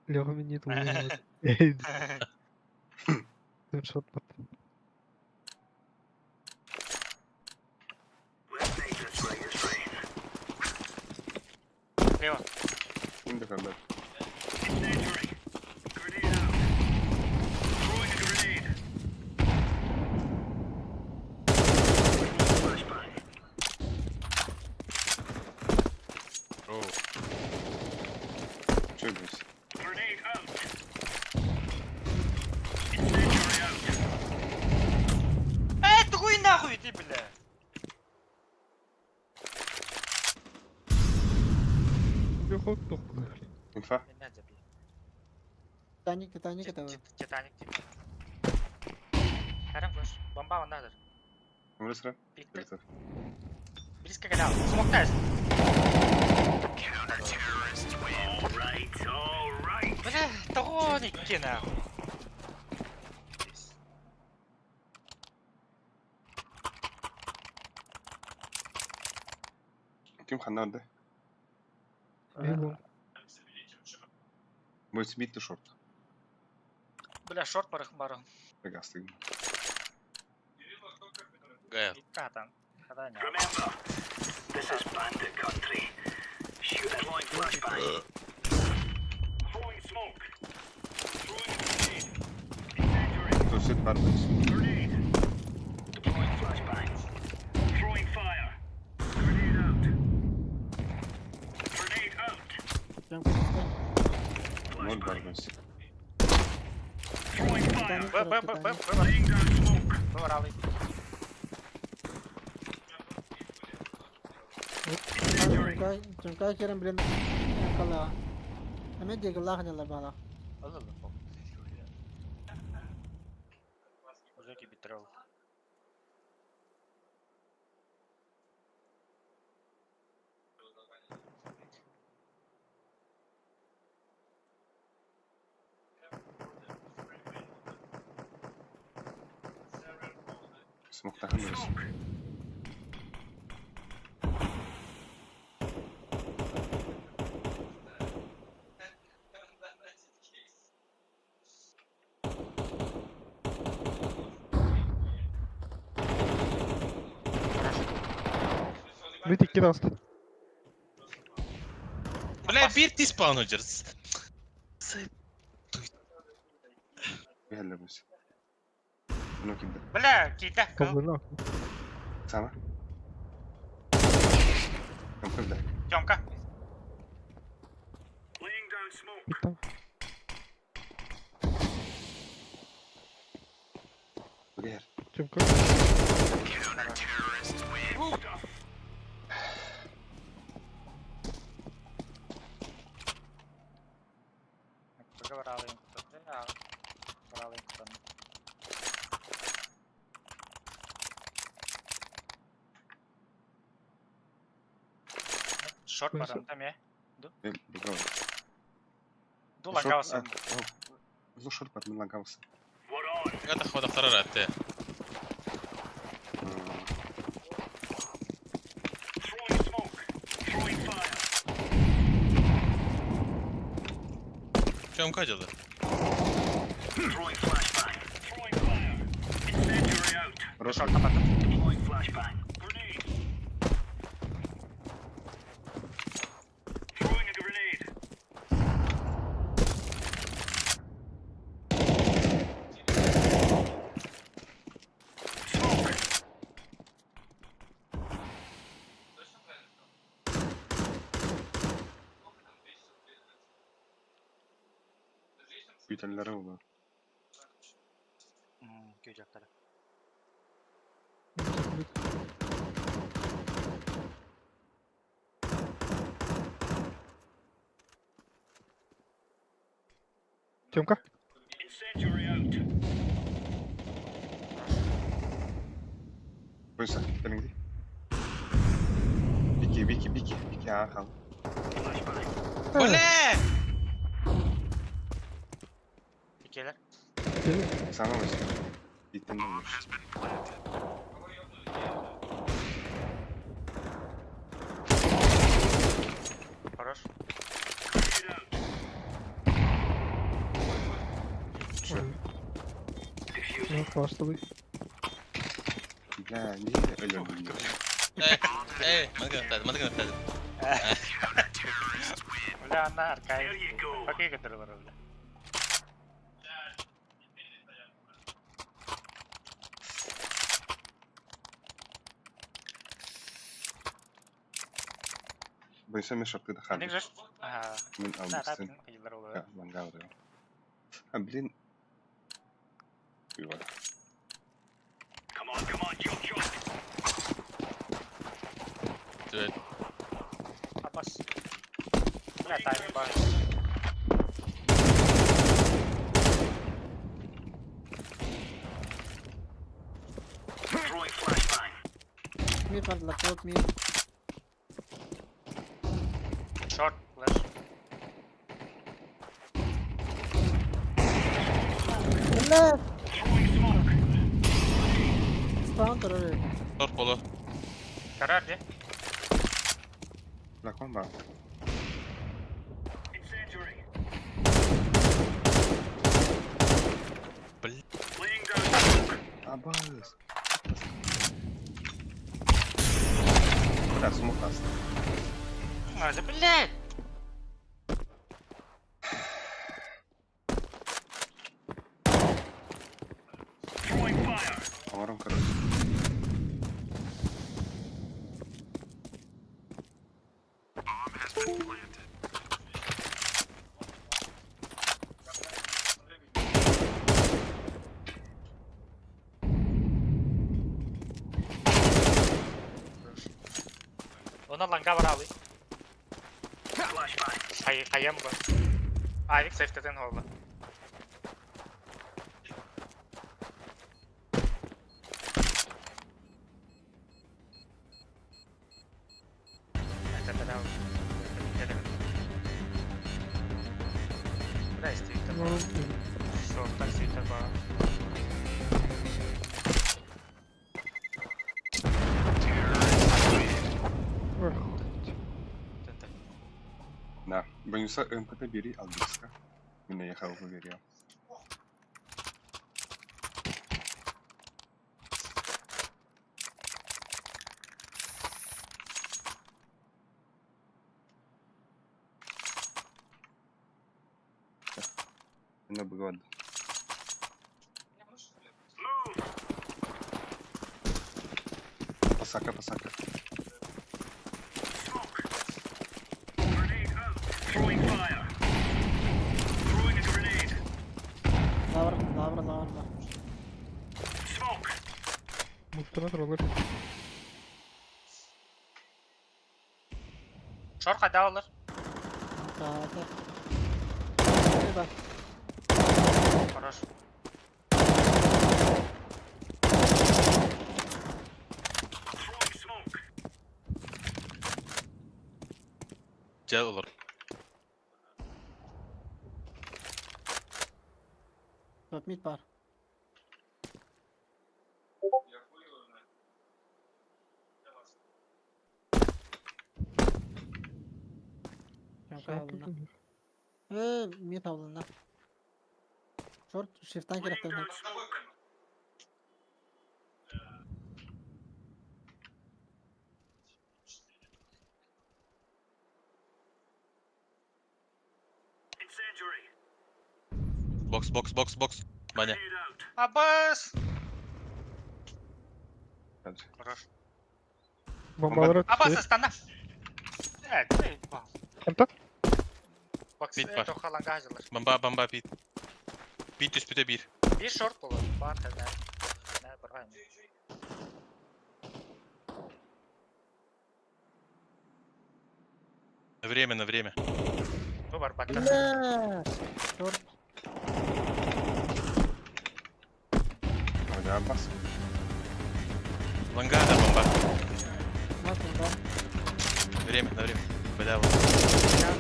Лёха мен нет улыбнулся. Шот бат. Let's make this right as rain. Слева. Şimdi kadar. Incendiary. Grenade out. Throwing a grenade. Flashbang. Oo. Şöyle olsun. Grenade out. Incendiary out. Ты хуй нахуй, ты, бля! Лёха тухлый. Infa. Titanic это. Титаник, типа. Харам флеш. Бомба он надо. Umre sıra. Пикты. Evet. Близко голял. Смог тест. All right. Бля, тоники нахуй. Kim kanalda? Белом. Бойся бить шорт. Бля, шорт барах-барах. Пегастый. Gayet. Там. Когда не. Remember, this is bandit country. Shoot throwing flashbang. Throwing smoke. Throwing grenade. Incendiary. Sosyet var mı? Grenade. Deploying flashbang. Throwing fire. Grenade out. Grenade out. Cam kapısı. Nol var mı? Throwing fire. Выбор. Laying down smoke. Выборалый. Cemkay Kerem bilen kala. Hemen diye Allah neler bana. Allah Allah. Уже кибитрол. Smokta hamırız. Mid 2 rast. Bля, bir dispawn hocarız. Bir helle bu. Bunu kimde? Бля, кита. Каблына. Sama. Kampı bile. Тёмка. Laying down smoke. Mid там. Bu yer. Чемка. Выборалый. Выборалый. Шорт Нейсе. барам там я. El, bu kadar. Дула Шорт- гаусом. Uzun short var mı lan kalsın? We're on. Gata xoda qarar attı. Throwing smoke. Throwing fire. Çom kaçadı. Throwing flashbang. Throwing fire. Incendiary out. Rosh. Шорт kapattım. Deploying flashbang. Grenade. Throwing a grenade. Smoke. Büyütenlere oldu. Köy jakları. Тёмка. Incendiary out. Koysa. Gelin gidelim. Biki ağa kal. Bole! İkiler. Sana mı şey? Gittin mi olmuş? Хорош. Ну, классовый. Ya niye öyle oluyor? Mana kena. Bля, она аркай. Какие которые бля? بيسمي شرطي دخل Ник же. Ага. من Да, да, أمستن يقدر والله. لا من قاعد قبلين ايوه Come on, jump. Evet. Abbas. Bля, тайм бар. Throwing flashbang. Mid var la top mid. Short flash. Eller. Spawn terör. Short polo. Karar de. لا كون بعد Incendiary. Bl- Laying down smoke. عباس لا سموك اصلا Hadi блядь. Throwing fire. عمرهم كده Ona langa var abi. Flashbang. Kayam bu. Aylık safety'den oldu. Бля, стоит Ну, Шорт, так стоит ой, نعم بنسا انت بيري البسكا من يخاف بيري انا بجد pasaka Grenade out. Throwing fire. Throwing a grenade. Lavra. Smoke. muhtemelen olur. Short kada olur. Hadi. Bak. Хорош. Throwing smoke. Gel olur. Top mid var. Kanka avluna. Mid avluna. Short shift'ten Laying gerekli. down smoke. Incendiary. Box. Bana. Grenade out. Abbas. hadi Хорош. Bombaları Abbas atıyor. standa. Evet, bak. Tamam. Bak, Mid var. çok halanga hazırlar. Bomba pit. Pit üstüne bir. Bir short bulur. Var ne? Ne bırakayım. На время. Bu var bak. Eller. Short. hadi Abbas Ланга да бомба. Мат, да. Время, на время. Бля, вот. Гидал.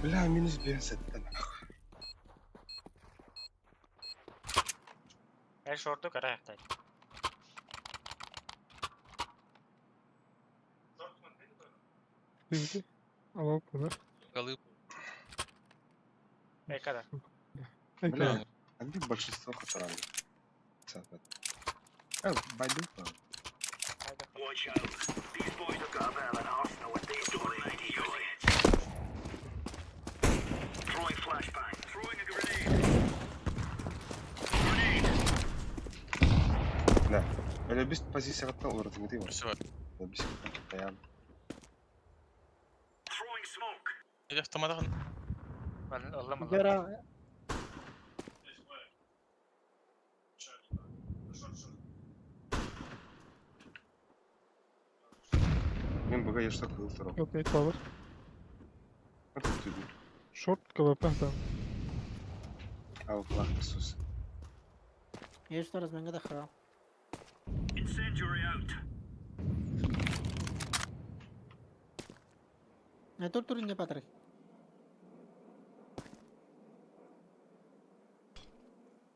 Бля, минус без это нахуй. Ben short'u kara yaktayım. Şimdi. Ama bu kadar. Голы. Ne kadar? Бля, они большинство хатарами. Байду. Watch out. These boys have got a bit of an arsenal what they've done, mighty boys. Throwing flashbang. Throwing a grenade. Да. Öyle bir pozisyon hatta uğradım değil mi? Все, вот. Öyle bir şey dayan. Throwing smoke. Иди автоматом. Ben aldım. Гера, Ben bugün yaşta kılıflar Yok, ne power. Artık tüdü. Short КВП там. Allah sus. есть что разменга даха. Incendiary out. Ne turturun ya Patrick.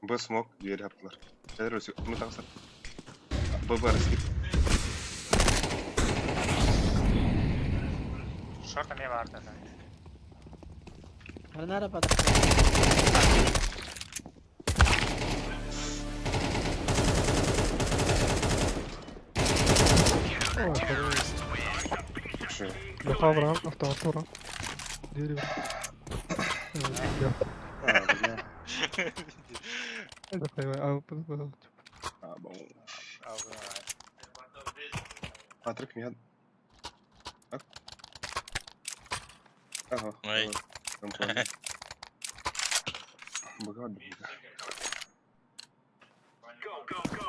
Bu smoke diğeri yaptılar. Neler öyle bunu taksana. Bu arası git. Short'ta ne vardı? Nerede Patrick? О, хорош. Şey. Lafa vuran, автоматı vuran. Diğeri var. Ya. Abi ya. Hadi hayvan, al bunu. Abi. Patrick mi? Bak. Aha. Ой. Bakalım. Go, go, go.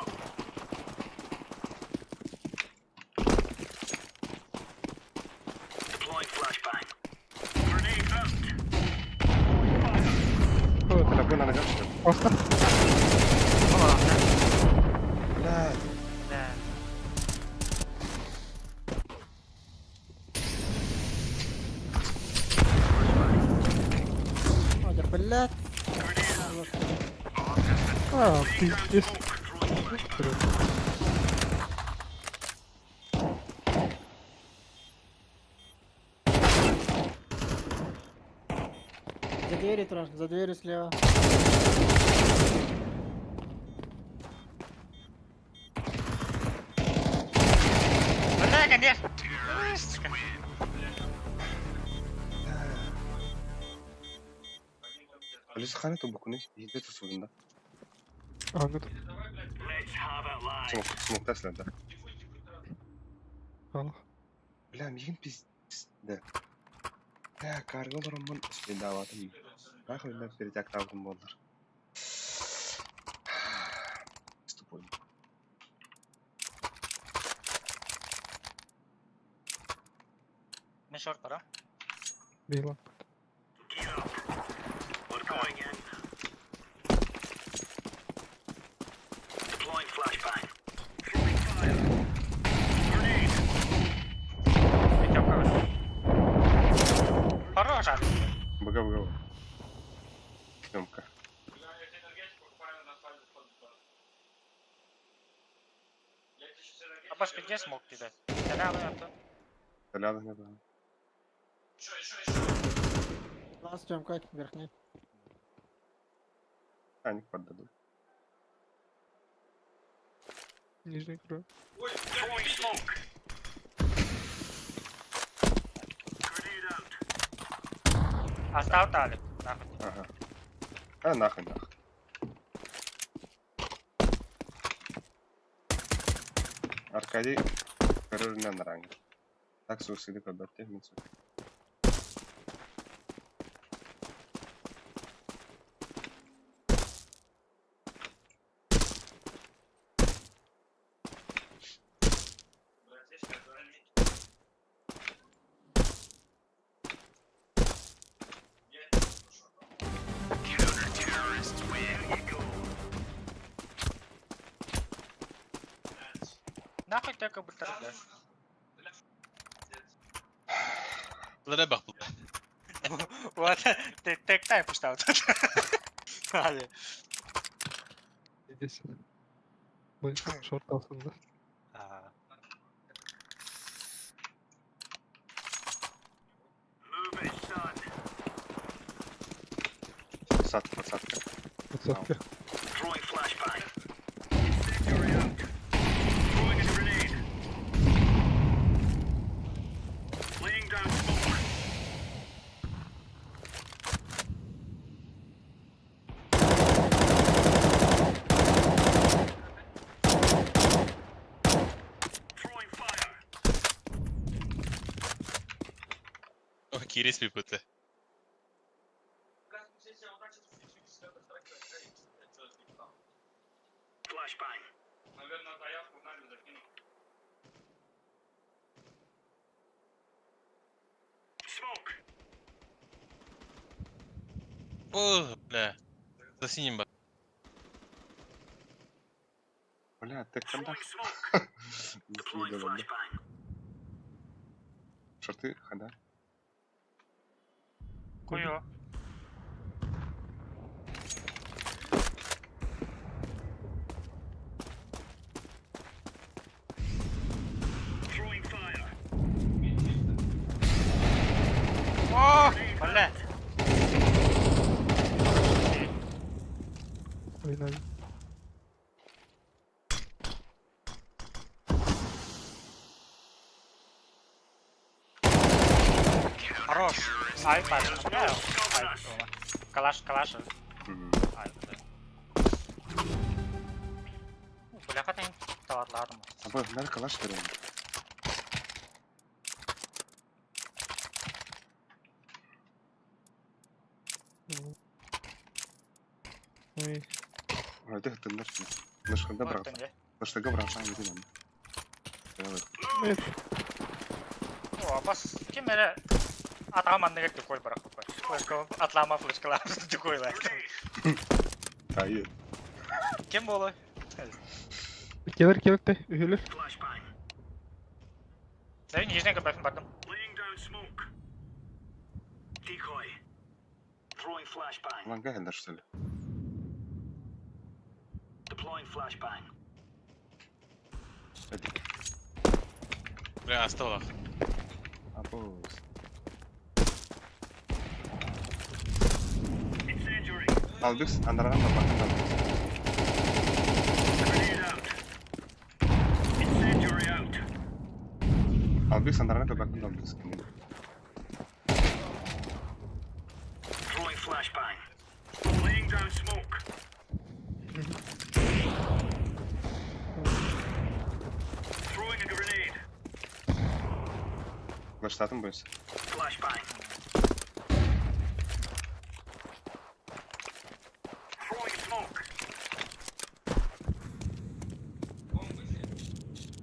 Deploying flashbang. Grenade out. Bırak lan ana kaçtı. Basta. La. Ne? Hadi بالله. А, пиздец. За дверью Траш, за дверью слева. Öyle kan dia. Alice Khan'ı bu konu hiddet usulünde. Anladım. Let's have it live. Smoke taslanda. Al. Bla migin pis de. Ya karga baramın ismi davatım. Bak öyle bir tek tavdım bollar. Stupid. Ne short para? Bir lan. Gear up. We're going in. Deploying flashbang. Throwing fire. Grenade. Bir çok var. Хорош abi. Бага. Съемка. А başka где смог кидать? Когда вы это? Ляда не было. Лаз темка верхний. Они поддадут. Нижний край. Throwing smoke. Grenade out. Остал талик. Нахуй. Ага. А нахуй. Аркадий көрөрүнөн араңы. Так сусиди көбөртө мен су. Пуштя как будто, да. Bunlara bak bu. Вот, tek time пуштал тут. Hadi. Gidesin. Bu short altında. Aa. Move it, son. Садка, садка. WhatsApp'ta. Throwing flashbang. Incendiary out. Throwing a grenade. Laying down smoke. Throwing fire. Okey resmi kötü. Flashbang. Smoke. О, бля. За синим бак. Бля, ты когда? Throwing smoke. Deploying flashbang. Шорты, хода. Кую. Throwing fire. О, бля. Oynar. Хорош. Ай, падай. Ай, калаш, калаш. Мгм. Ай, бля. Бля, хатин товарларым. Абы, нар калаш берем. Ой. Ой, ты наш. Наш хода брат. Наш тага брат, сам иди нам. Evet. О, бас, кем эре атаман негер тикой барак кой. Флешка атлама флешкалар тикойлар. Hayır. Кем болой? Gelir kevekte. Ühülür. Flashbang. Sen yüzüne kapatın bakın. Laying down smoke. Decoy. Throwing flashbang. Lan gel что ли? Deploying flashbang. Бля, осталось. Абы. Incendiary. Албикс, андаран да bakın. Grenade out. Incendiary out. Албикс, андаран да bakın. Албикс. Throwing flashbang. Laying down smoke. Throwing a grenade. Başladın boyunca. Flashbang. Throwing smoke.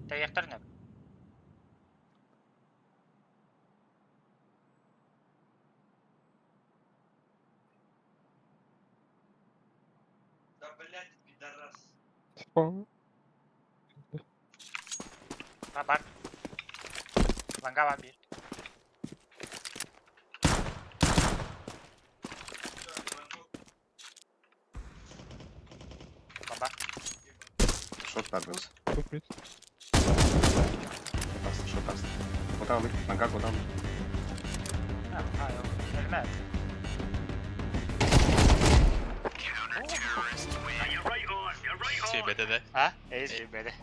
Таяқтар не? Spam. Бар. Ланга var bir. Baba. Шот Албикс. Çok net. Шот аст. Куда вы? Нога куда? Ha, ha yok. Ölmez. You're right on. You're right on. Şey de. Ha? İyi böyle.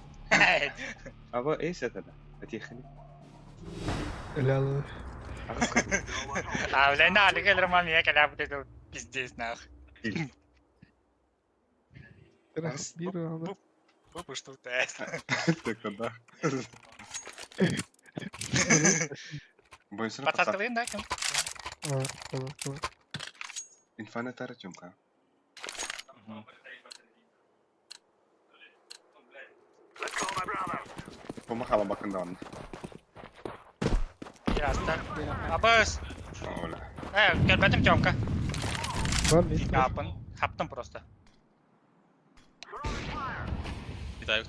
Абы, эйс это да. Отъехали. Helal. А, бля, надо гелер маме, когда вот это пиздец нах. Biraz bir anda. Bu что ты? Ты куда? Boyunsuna pasat. Подсадкалıyım da kim? Aa, tamam tamam. İnfanet arayacağım kanka. Let's call my brother. Помахала bakın da onu. Biraz da. Abas. Öyle. Gel benim camka. Var mı? Var. Kapın. Kaptım просто. Bir daha yok.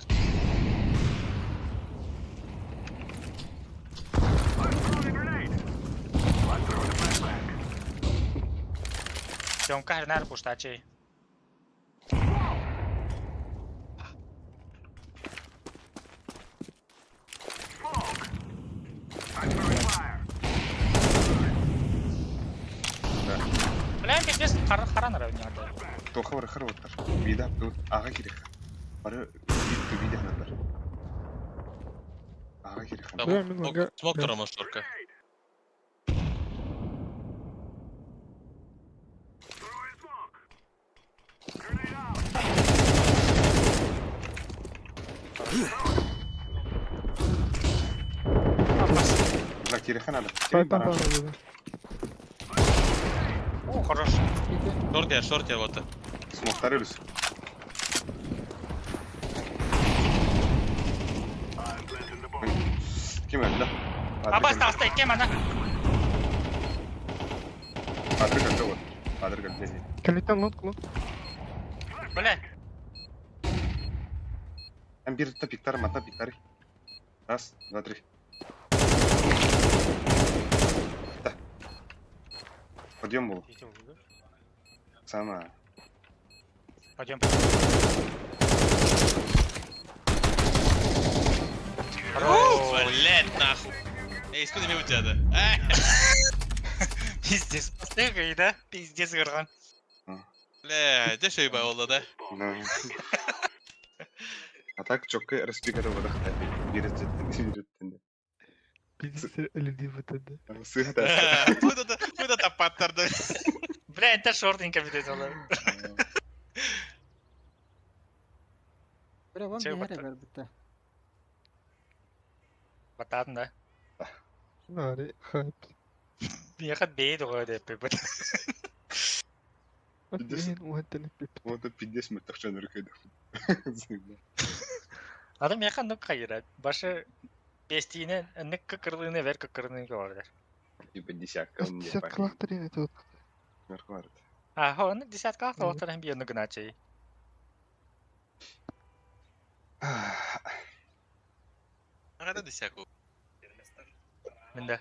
Тёмка хренар пуштачей. Бля, пиздец, харанар ойнады. Тоха бар хыр отыр. Бида тут ага керек. Бары бит бида хандар. Ага керек хандар. Бля, мен лонга. Смок тұрама шорка. Бля керек хандар. Сайтан панелі. О, хорош. Шорт я вот. Смоктар өрүс. Ким әлді? Абас таста иккен ана. Адыр кәлді вот. Адыр кәлді. Калитан лонг. Бля, Hem bir de piktar mata piktari. Раз, два, три. Да. Подъем был. Сама. пойдем. Блять, нахуй. Эй, скуда мне у тебя, да? Пиздец, постыгай, да? Пиздец, горган. Бля, где шейба олда, да? Да. А так чокка распиката вода хтапи. Биреттен. Пиздец, әлі бітеді. Сыйда. Куда тапаттарды? Бля, это шортенько бітеді олар. Бля, вам Чего не бата? әрі бітті. Батадын да. Нари, хайп. Мияқат бейді ғой деп бе. Мен уәттені пепті. Вот это 50 метров чаныр кайда. Адам мияқан нүк қайырады. Башы бестиіне нүк кікірлігіне вер кікірлігіне көrdер. Типа десятка. Десяткалақтар ене тут. Мерквард. А, хо, нүк десяткалық толықтар hem bir нүк начай. Ага, десяку. Мінді.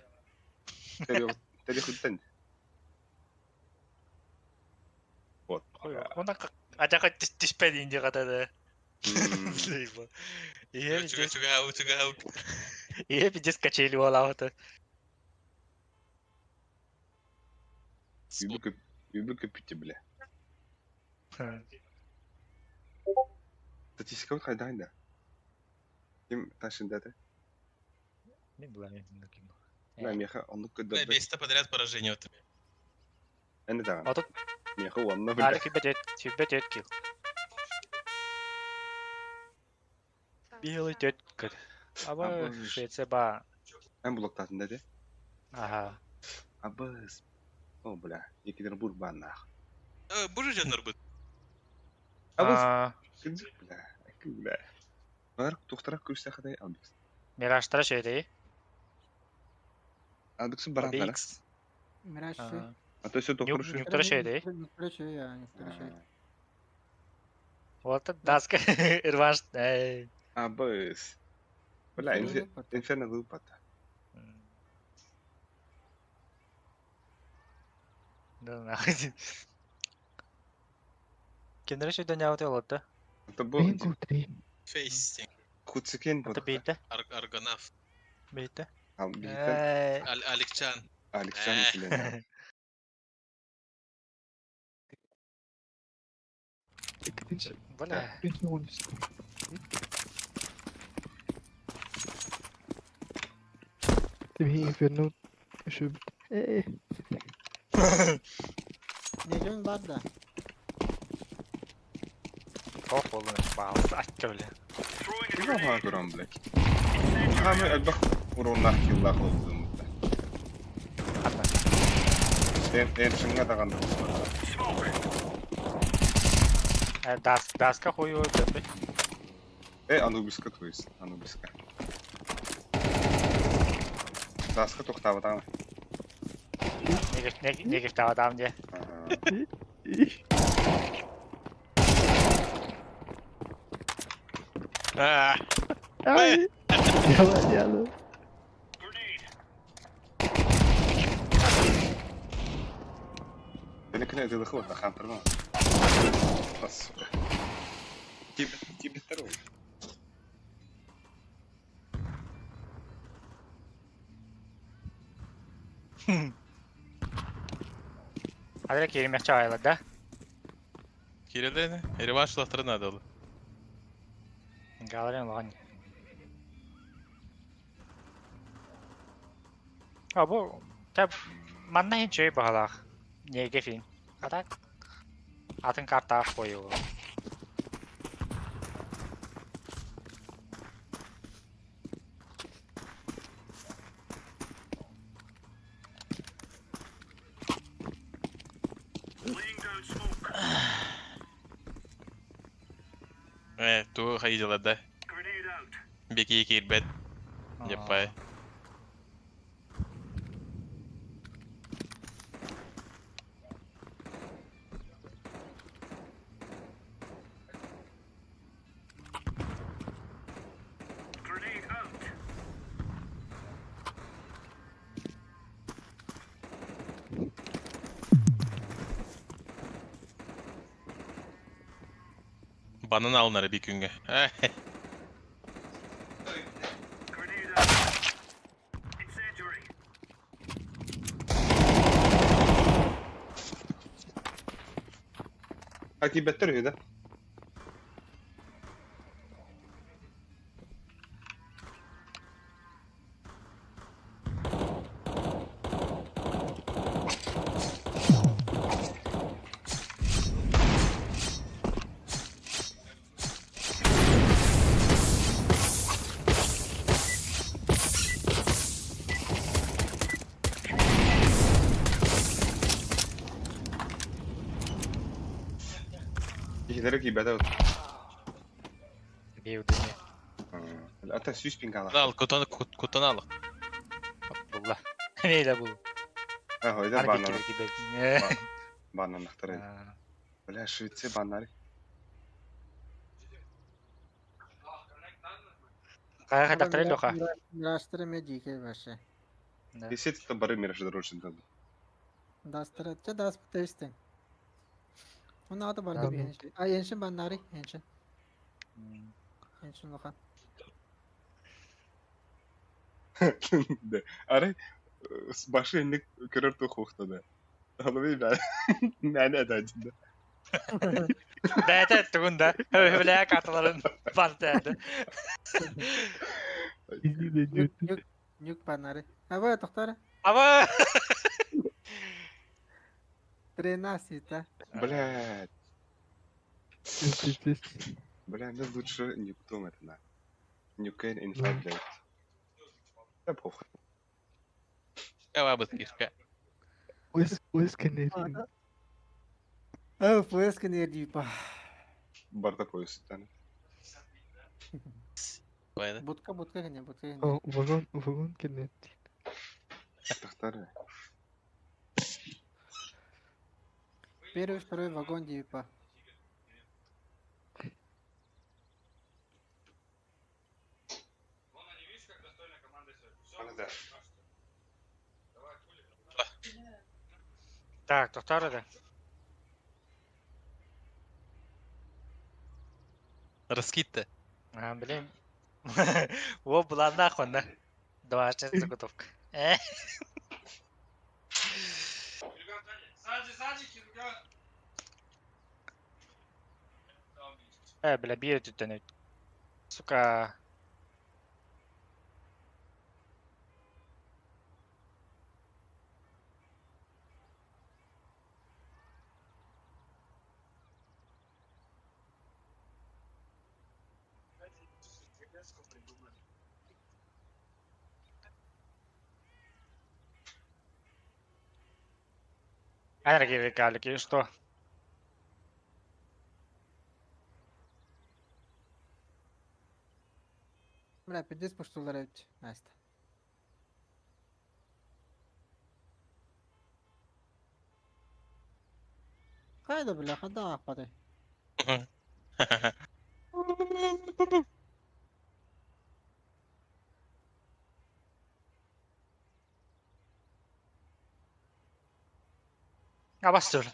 Тәлі хуттан. Вот. Онда ажақа түспәді инде қатады. Ihe пиздец качели олауыты. Юбка пити, бля. Статистика вот хайдайда. Ким ташында да? Мен бұлай мен кім. Да, меха, он Бля, көдді. 5 подряд поражение вот. Әні таған. Отыт, Меха, онна алі бля. күбет өт кіл. Белый төт кіл. Аба, Абы. шейтсе ба. Ән блоктатында де. Аха. Абыз. О, бля. Екатеринбург баннах. Боже, жанр будет. Абыз. Кыдзық, бля. Әкім, бля. Бар, тоқтарақ көрсе қадай Албекс. Мираштара шейді. Албексі барандары. Бикс. Мираж şey. А то все тоқтар үшін. Некоторые şeydi. Некоторые şey ya, некоторые şey. Вот даска рваш. Абыз. Бля, инферно выпата. Да нахуй. Кендері шейді не ауты олады. Это Мен бұл көтірейм. Фейстинг. Хуцекен Это бұл. бейті. Аргонав. Бейті. Ал бейтен. Аликчан. Александр Селенов. Екінші. Бля. Мен 13. Тебе инферно. Şu Necem var da. Хоп, олын bağlısı açtı öyle. Куда ма көрам, блядь? Хамы әлбақ уроннақ киллақ олдым. Эн шыңға тағанды. Даска хойу öldü. Анубиска, то есть. Анубиска. Daska тоқтап атаңа. Ne geçti adam diye. Ay. Yalan yalan. Benimkine de lıkı var da kantırma. Bas. Tibetler oldu. Hadi kirmek çağıyla da. Kirelene. Erivan şulahları nerede oğlum? Galerin lan. Ha bu tab manna hiç şey bahalak. Niye gefin? Atak. Atın kartı koyuyor. Laying down smoke. Tu hayıcılarda. Grenade out. Beki iki ilbet. Yapay. Grenade out. Banana alınları bir günge. Grenade out. Incendiary. Ha Tibetler öyle. İkileri Tibet'e oldu. Bir dünya. Hatta 100 bin kalak. Al kutunu al. Abdullah. Neyle bu? Ha hoyda Hareket banlar. gibi. Banlar edi. Böyle Şvitse banları. Kaya daktari loka. Miraçtırım ya GK başı. Десять это бары мира дорожен да. Dastırıcı das bu testin. Onun adı var da bir yenişin. Ay yenişin ben nari yenişin. Yenişin lokan. Да. Аре başı enlik körür to хохта да. Anladın mı? Yani edacında. Dayat ettiğin de. Öyle kartların partiydi. Yük ben nari. Ha bu ya doktor. Ama Тринадцать. Блядь. Бля, лучше никто это на. Нюкейн инфайт блядь. Да похуй. Ya bak kirke. Where's Canadian? Oh, pues que ni dipa. Барда пояс таны. Bayda. Будка не, будка не. Oh, wagon Canadian. Тахтары. Первый, второй вагон дипа. так, doktor da. Раскидте. Блин. Во була нахуй. Два заготовка. Бля, бьет тянуть. Сука. Энергия, что? Бля, 50 поштолар evci. Neyse. Kaydı bile, hadi akbadı. Ya bastır.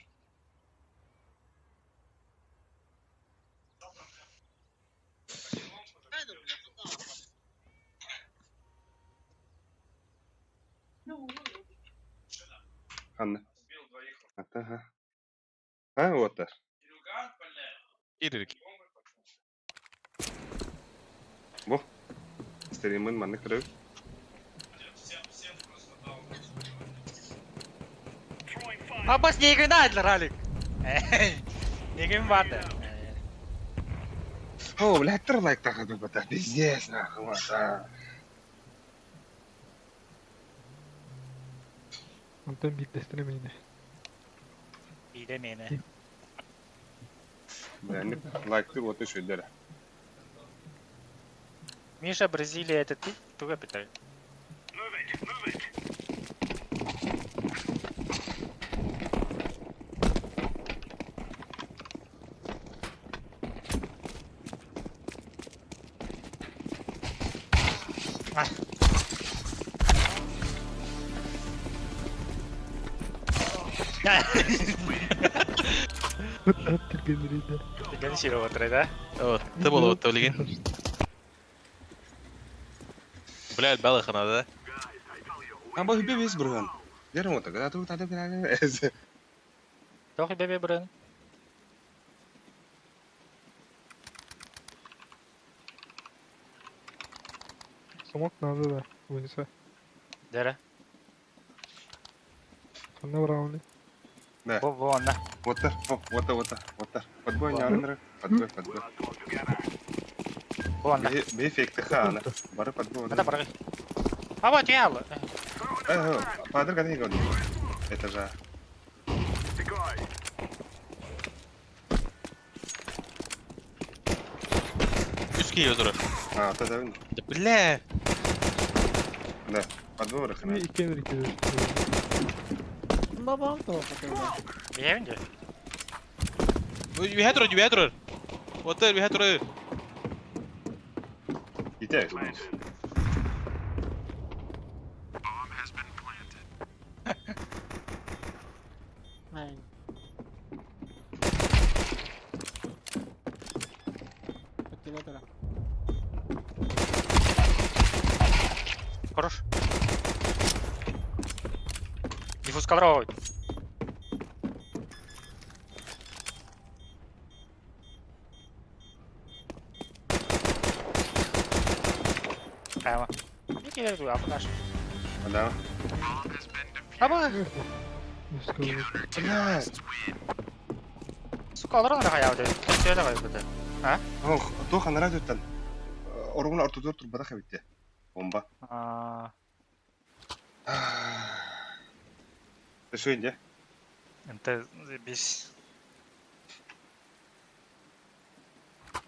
Anne. Hatta ha. Ha otar. Iririk. Bu. İstediğimin manne kırık. Abbas negrini aydılar Halik. Negrim vardı. Oh, letter like takıdı bata. Pizdes na kumasa. Ondan bitleştiremeydi. İyi demeyene. Yani like'lı botu şöyle. Миша, Бразилия, это ты? Туга питай. Тиргенерийді. Деген широ отыр, да? Вот, ты был вот Толигин. Бля, альбала ханада. Ha bu hübe biz burhan. Yarım otu. Gada tu tada bir Тохи бебе брын. Самок надо да. Вынеса. Дера. Қандай бұрауыны? Бо онна. Otur. Otur. Подбой нярынры. Подбой. Бо онна. Bir fekti khana. Barı подбой. Ада брагы. Аба тиялы. Падыр кады гады. Этажа. Üski yazırı. Ha, tada. Бля. Да. Подбой рахана. İki emir iki emir. Babam da okudu. Биявинде. Вихэтрör. Otur, вихэтрör. Gider. Aynen. Bekle dur. Хорош. Диффуз ковровый. Прямо. Не кидай туда, подашь. Adam. Аба! Блядь. Сука, алырын раға яуды. Сөyle давай бұды. Oh, тохан радиотан. Оргун ортодор турбада хабитте. Bomba. Что инде? Это без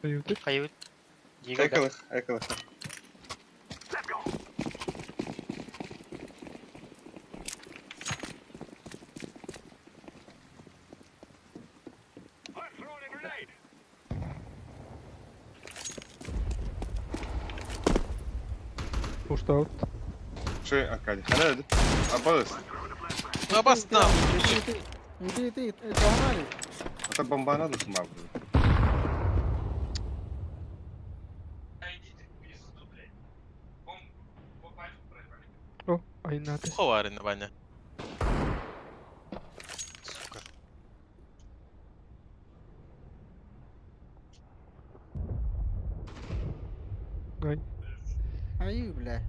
Каюты? кают. Егор. Айкалых. Пуштаут. Что, Акади? Ханады? Абалыс. Абас нам. Иди, тоханали. Это бомбана да сумал. О, айнаты. Ховарин, Ваня. Гай. Ayı bile.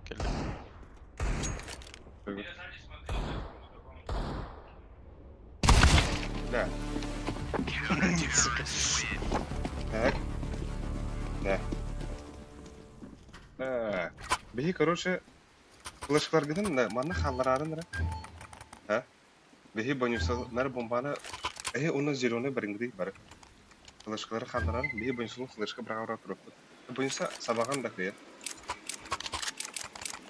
Geldi. Да. Так. Да. Так. Беги, короче, флешкалар гидin да, мана халларарын да. Беги бонюсалар бомбаны, оны зеленый бириңди бар. Флешкалар халларарын, беги бонюсалар флешка брагара туруп. Бонюса сабаган да кыя.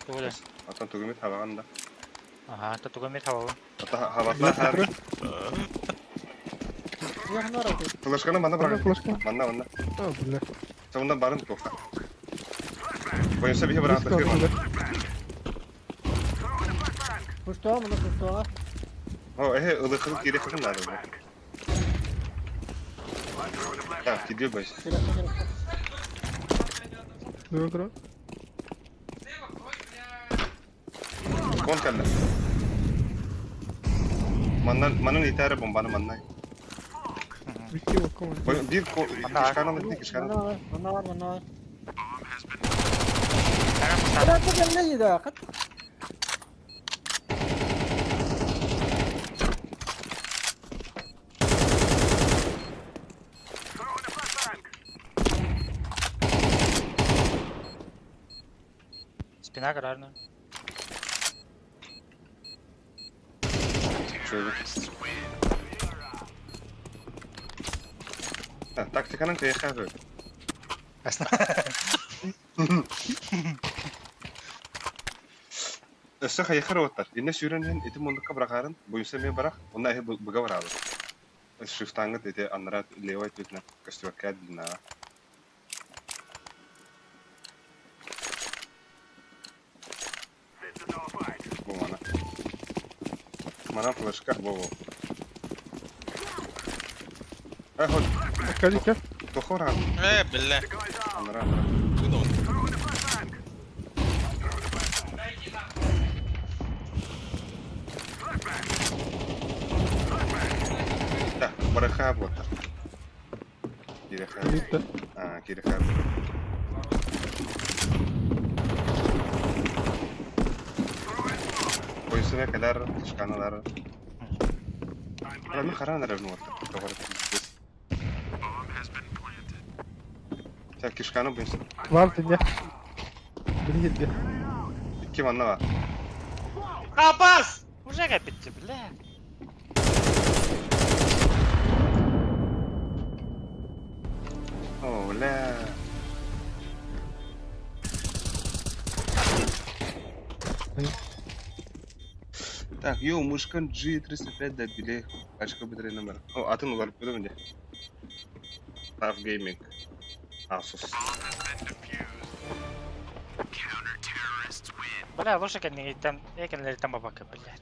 Тугуля. Атан тугумет хабаган да. Ага, это тугумет хавалы. Ата хабатла хар. Yakın var artık. Флешканы мана Қандай браган. флешка? Мана. А, бля. Сонда барын тоқа. Бонюса беги браган Флешка, да. бля. Mustafa mı? Mustafa. Ilıklık geri kızın da var. Tamam, gidiyor baş. Добро. Kon kelle. Manın iterre bombanı manay. Bitti bakalım. Bir kışkanı bir kışkanı. Bana var. Sana pushta. Bırak bu gelme yedi akıt. Spina kararını. Şöyle. Ha, taktikanın kıyıkı böyle. Össe kıyıkı rovatlar. İnne sürünün eti mundukka bırakarın. Boyunsa men bırak. Onda ehe bıga var abi. Şiftangıt eti anlara levay tütüne. Kaçtıvakka edilin ağa. Bu mana. Mana flashka bu. Hadi. Kalite. Tohor abi. بالله Anlara. Da, bırak abi orada. Geri abi. Kalite. Ha, geri abi. Boyusuna kadar kışkanalar. Ama karanlar evin orada. Tohor. Sen kışkanı boyusun. Var dinle. Biri gitti. İki manla var. Abbas! Уже bitti bile. Oh la. Так, йоу, мушкан G305 да биле. Başka bir номер. O atın olarak bu da mı? Half Gaming. Asus. Бля, лучше kan там бабака, блядь.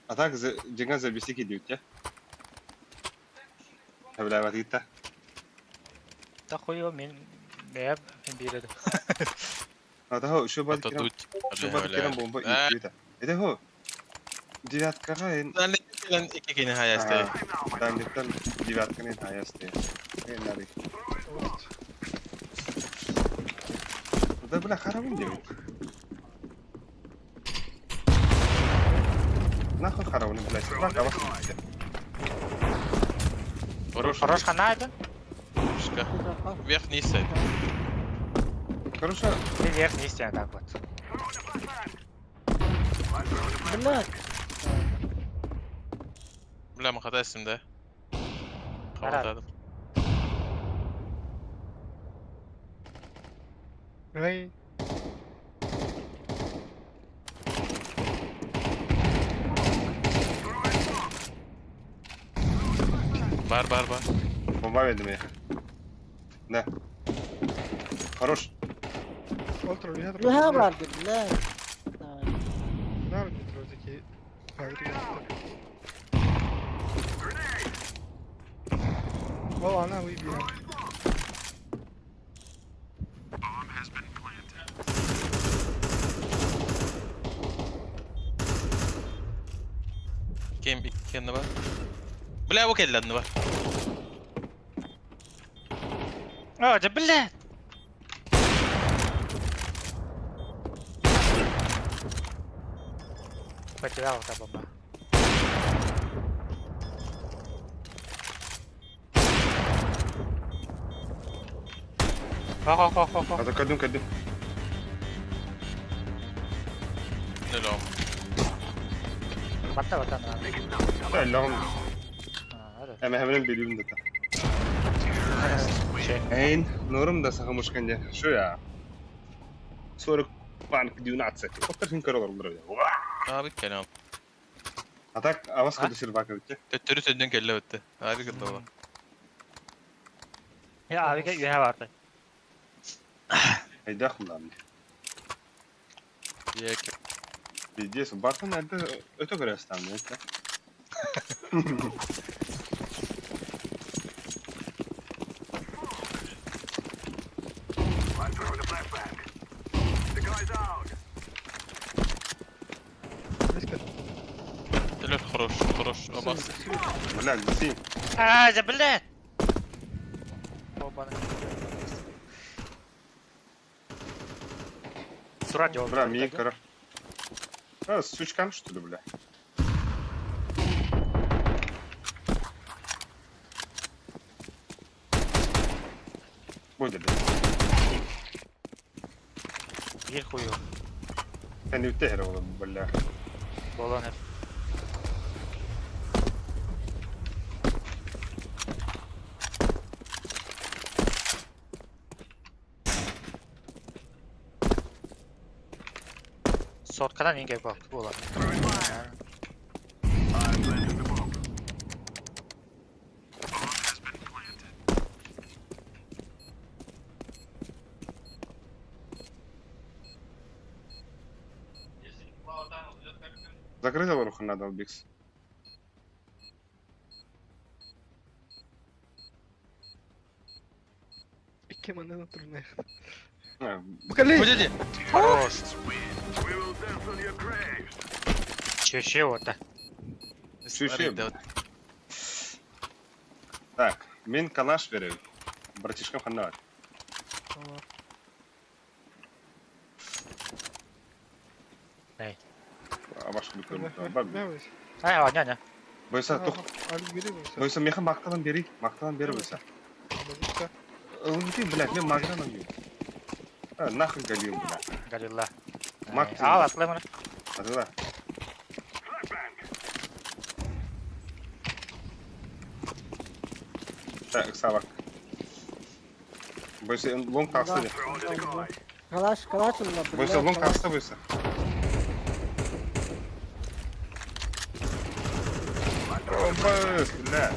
А так, Джинга забеси кидают, я? Habla batita. Да хуё мен береді. А да, şu bad kiram. Тут. Şu bad kiram bomba iyi de. De ho. Девяткаға ен. Ben de gelen iki kini hayastayım. Dangetten девятканы ен hayastı. Нари. Да бля, харабын демек. Нахуй харабын, блядь. Бак, а вас не Хорош қанайды? Пушка. Вверх не сайт. Хорошо. Ты вверх не истина, так вот. Bırak. Бля, махата üstünde. Herhalde. Kapatadım. Ay. Бар. Bomba verdim ya. Ne? Хорош. Otur ya. Yuha vardı bile. Ne yapayım oradaki fabrika. O ana bu bir. Kim iki yanında var. Бля, bu kellendi var. Aa, блядь! Потерял эта бомба. Хо. Hadi kadın. Ne lan? Batta. Allah'ım. Öyle. Hemen biliyorum da. Şey. Ein, Nurum da sakın muşkanja. Şu ya. Sonra bank diyor atsak. Otur hin karalar olur ya. Abi kelam. Atak avaz kadışır bakır ki. Töttürü senden kelle öttü. Harika da var. Ya abi gel yuha vardı. Hayda kullandı. Yek. Biliyorsun bakın nerede öte göre standı işte. Хорош, хорош. Амас. Бля, гасим. За блядь! Оба. Тура делал. Бля, мейн кара. А, сучкан, что ли, бля? Будет, бля. Bir huyu. Sen ütte oğlum, bля. Bolon hep. Sotkadan inge bak bu olan. Закрыто воруха надо, Бикс. İki manada turne. А, Покали! Подожди. Хорош. Чего-то. Слушай, Да вот. Так, мен калаш берем. Братишкам ханна. Tamam. А ваш клюк. Ne var? Ay oyna. Бойса, тух. Алып берем sen. Бойса, меха макталан бери. Макталан бери бойса. Базука. Ты, блядь, мен маграном ем. А, нахуй галим, бля. Горилла. Мак. Al atla bunu. Hadi lan. Так, Савак. Бойся, лонг калса де. Kalaş ulla. Бойся, лонг калса бойса. Бойс, бля.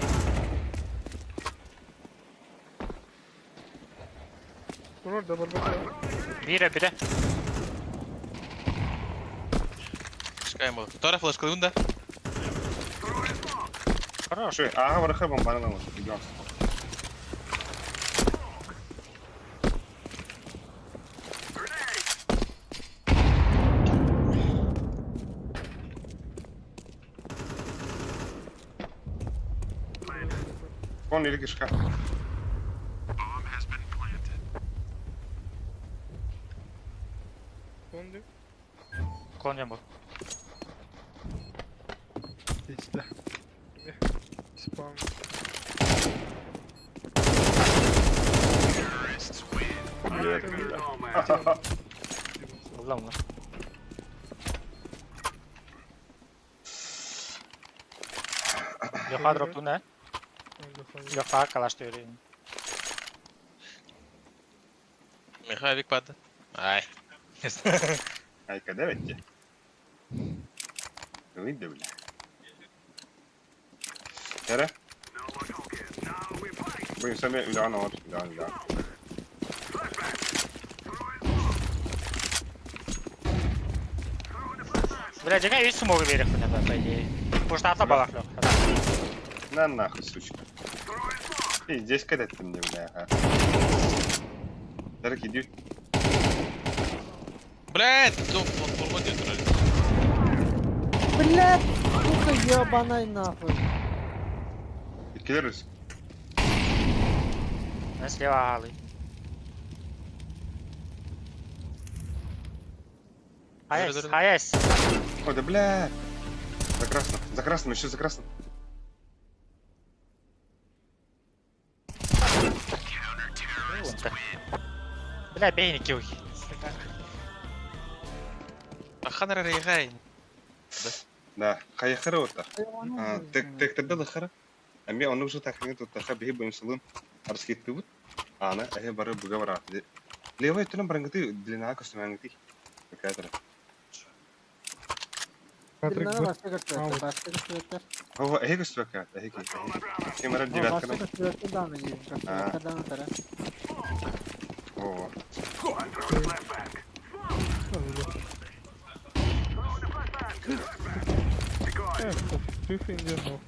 Orada barbaka. Bire. Пускаем его. Вторая флешка, да? Хорош. Что, ага, варха бомбана вот. Идем. Вон или кишка. Kondu. Konya bu. İşte. Spam. Ulan lan. Yoha droptu ne? Yoha kalaş teoriyi. Михайлик падает. Ай. Ай, когда ведь? Выйди, бля. Яра? Будем сами уляна вот, да. Бля, дика hiç smoke verip bu ne be идее. Пушта atla balak yok. На нахуй, сучка. И здесь когда ты мне, бля, ага. Дарки, иди. Блядь, ну, платформа нет, вроде. Блядь, сука, ебаный нахуй. Киллерус. Ben слева alayım. Hayes. Ой, да бля. За красным, еще за красным. Бля, бейни килки. Аханра рейгай. Да, хаяхара вот так. Тек да хара. Ами он уже так нет, так хабе бим салым. Арскит тут. Ана, бары бугавара. Левой тулам брангты длина костюмангты. Какая-то. Birine başka götürecekler. هو هيك استوكات هيك هي مرة ديبات Başka كلام götürecekler devam edeyim. Götürecekler devam eder. اوه Tüf ince no.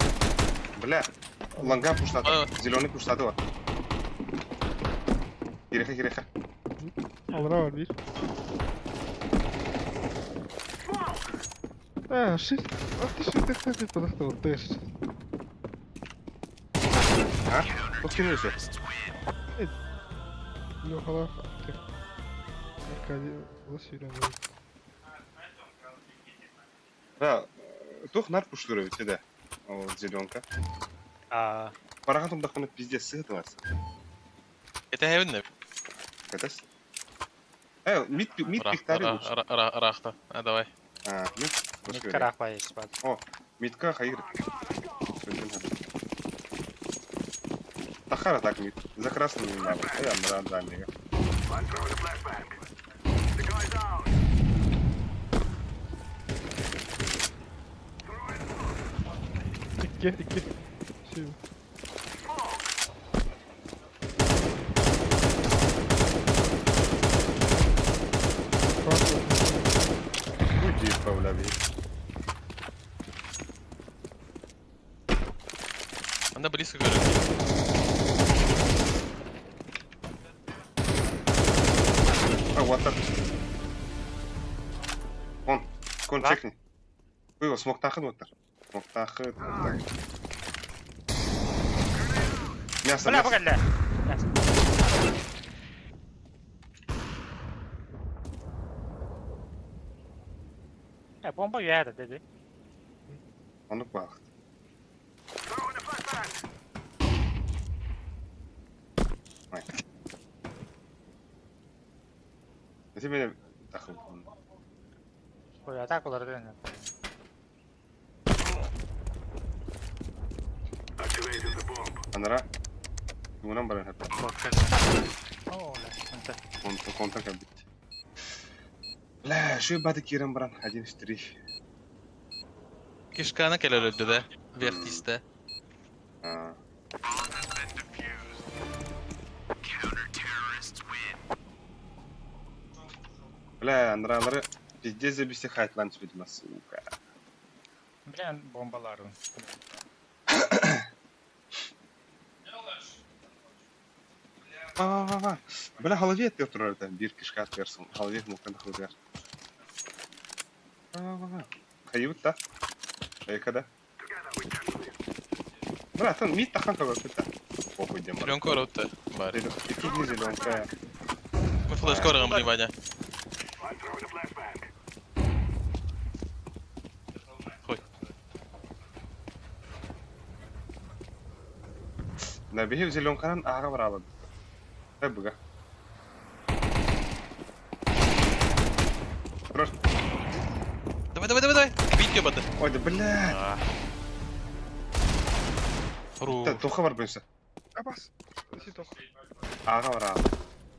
بلا لانجا بوشتات زيلوني بوشتات كيريخه Alra var bir. А, шифт. А ты что ты просто вот ты ж. А? Откинулся. Лёха лаф. Аркадий, вот сюда. Да, тух нар пуштуры тебе. Вот зеленка. А, Парагатом даханы пиздец сыгытываться. Это хевенне. Это мид пиктари лучше. Рахта. А, давай. Мид. миткарах поесть, бат. О, мидка хайыр. Тахара так мид. За красным не надо. Я мрад дальнего. I'm throwing a flashbang. The guy's out. Тики. Все. Уйди, исправляй. Она близко говорит. Вот так. Кон Да? чекни. Вы его смог тахать вот так. Смог тахать. Мясо, Бля, мясо. погоди. Бомба яда, dedi. Onu bak. Throwing a flashbang. Это меня тахал. Ой, атакалар дönüyor. Activating the bomb. Анара. Bundan bana hep Oo, entä? контакт как бит. Бля, что بعد كيران بران один штрих. Kishkana keller öldü de. Vertiste. Бля, Анаралары пиздец забисти хайтлан видимо, сука. Bilen bombaların. Va. Бля, головет деп тұрар да bir кишка атверсың. Головет мумкін хылдер. Va. Кайыт та. Экада. Братан, мид тахан кого кыта. Похуй дем. Зеленку оротты. Bari. Икидни зеленка. Мы флеш кором внимание. I'm throwing a flashbang. Хой. Набихи зеленканан ага барабы. Эбга. Хорош. Давай. Бить ёбата. Ой, да бля. Ру. Тоха бар бөнсі. Абас. Си тох. Аға бар аға.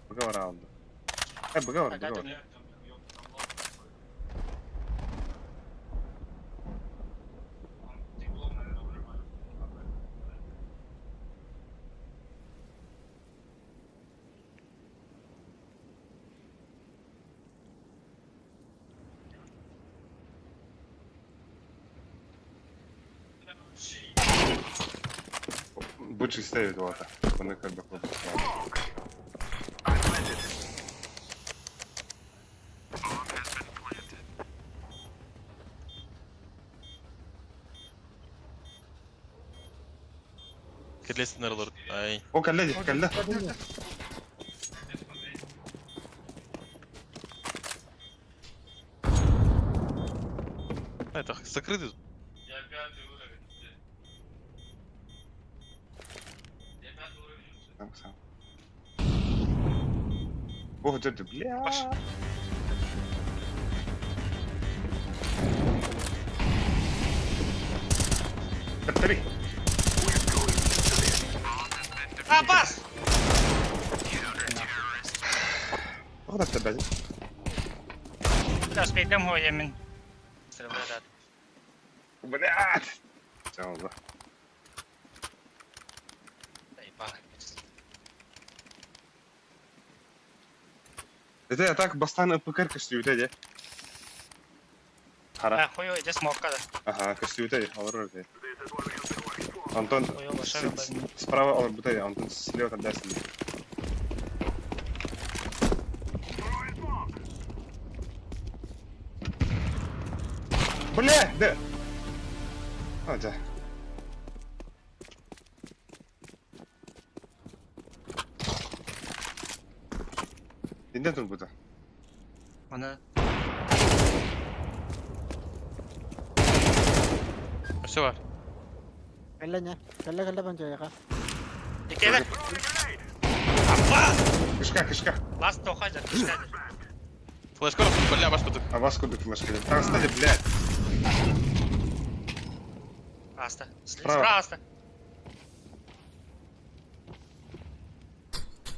Бұға бар аға. Бұға бар. Бучи ставит вот так. Он как бы хлопает. Kirlesin araları. Ay. О, коллеги. Это закрытый. Сам. Ох, это бля. Повтори. Абас! Ох, так тогда. Biraz bekle mi o yemin? Sıra böyle. Блядь. Все, да. Это я так бастан ПКР кастуют, эти. Хара. Ha, koyu iyice smoke'a da. Ага, кастуют, эти. Алрор, эти. Антон, Koyu başarı ben. справа, алрор, Антон слева тогда с ним. Бля, да. Hadi. Dinle dur burada. Аны Все бар. Кәлләне. Кәллә панчаяга. Икеле. Кишка. Ласт тохайдыр. Кишкадыр. Флешка, бля, баш кудук. А вас куда флешка? Там стали, блядь. Аста. Справа. Справа аста.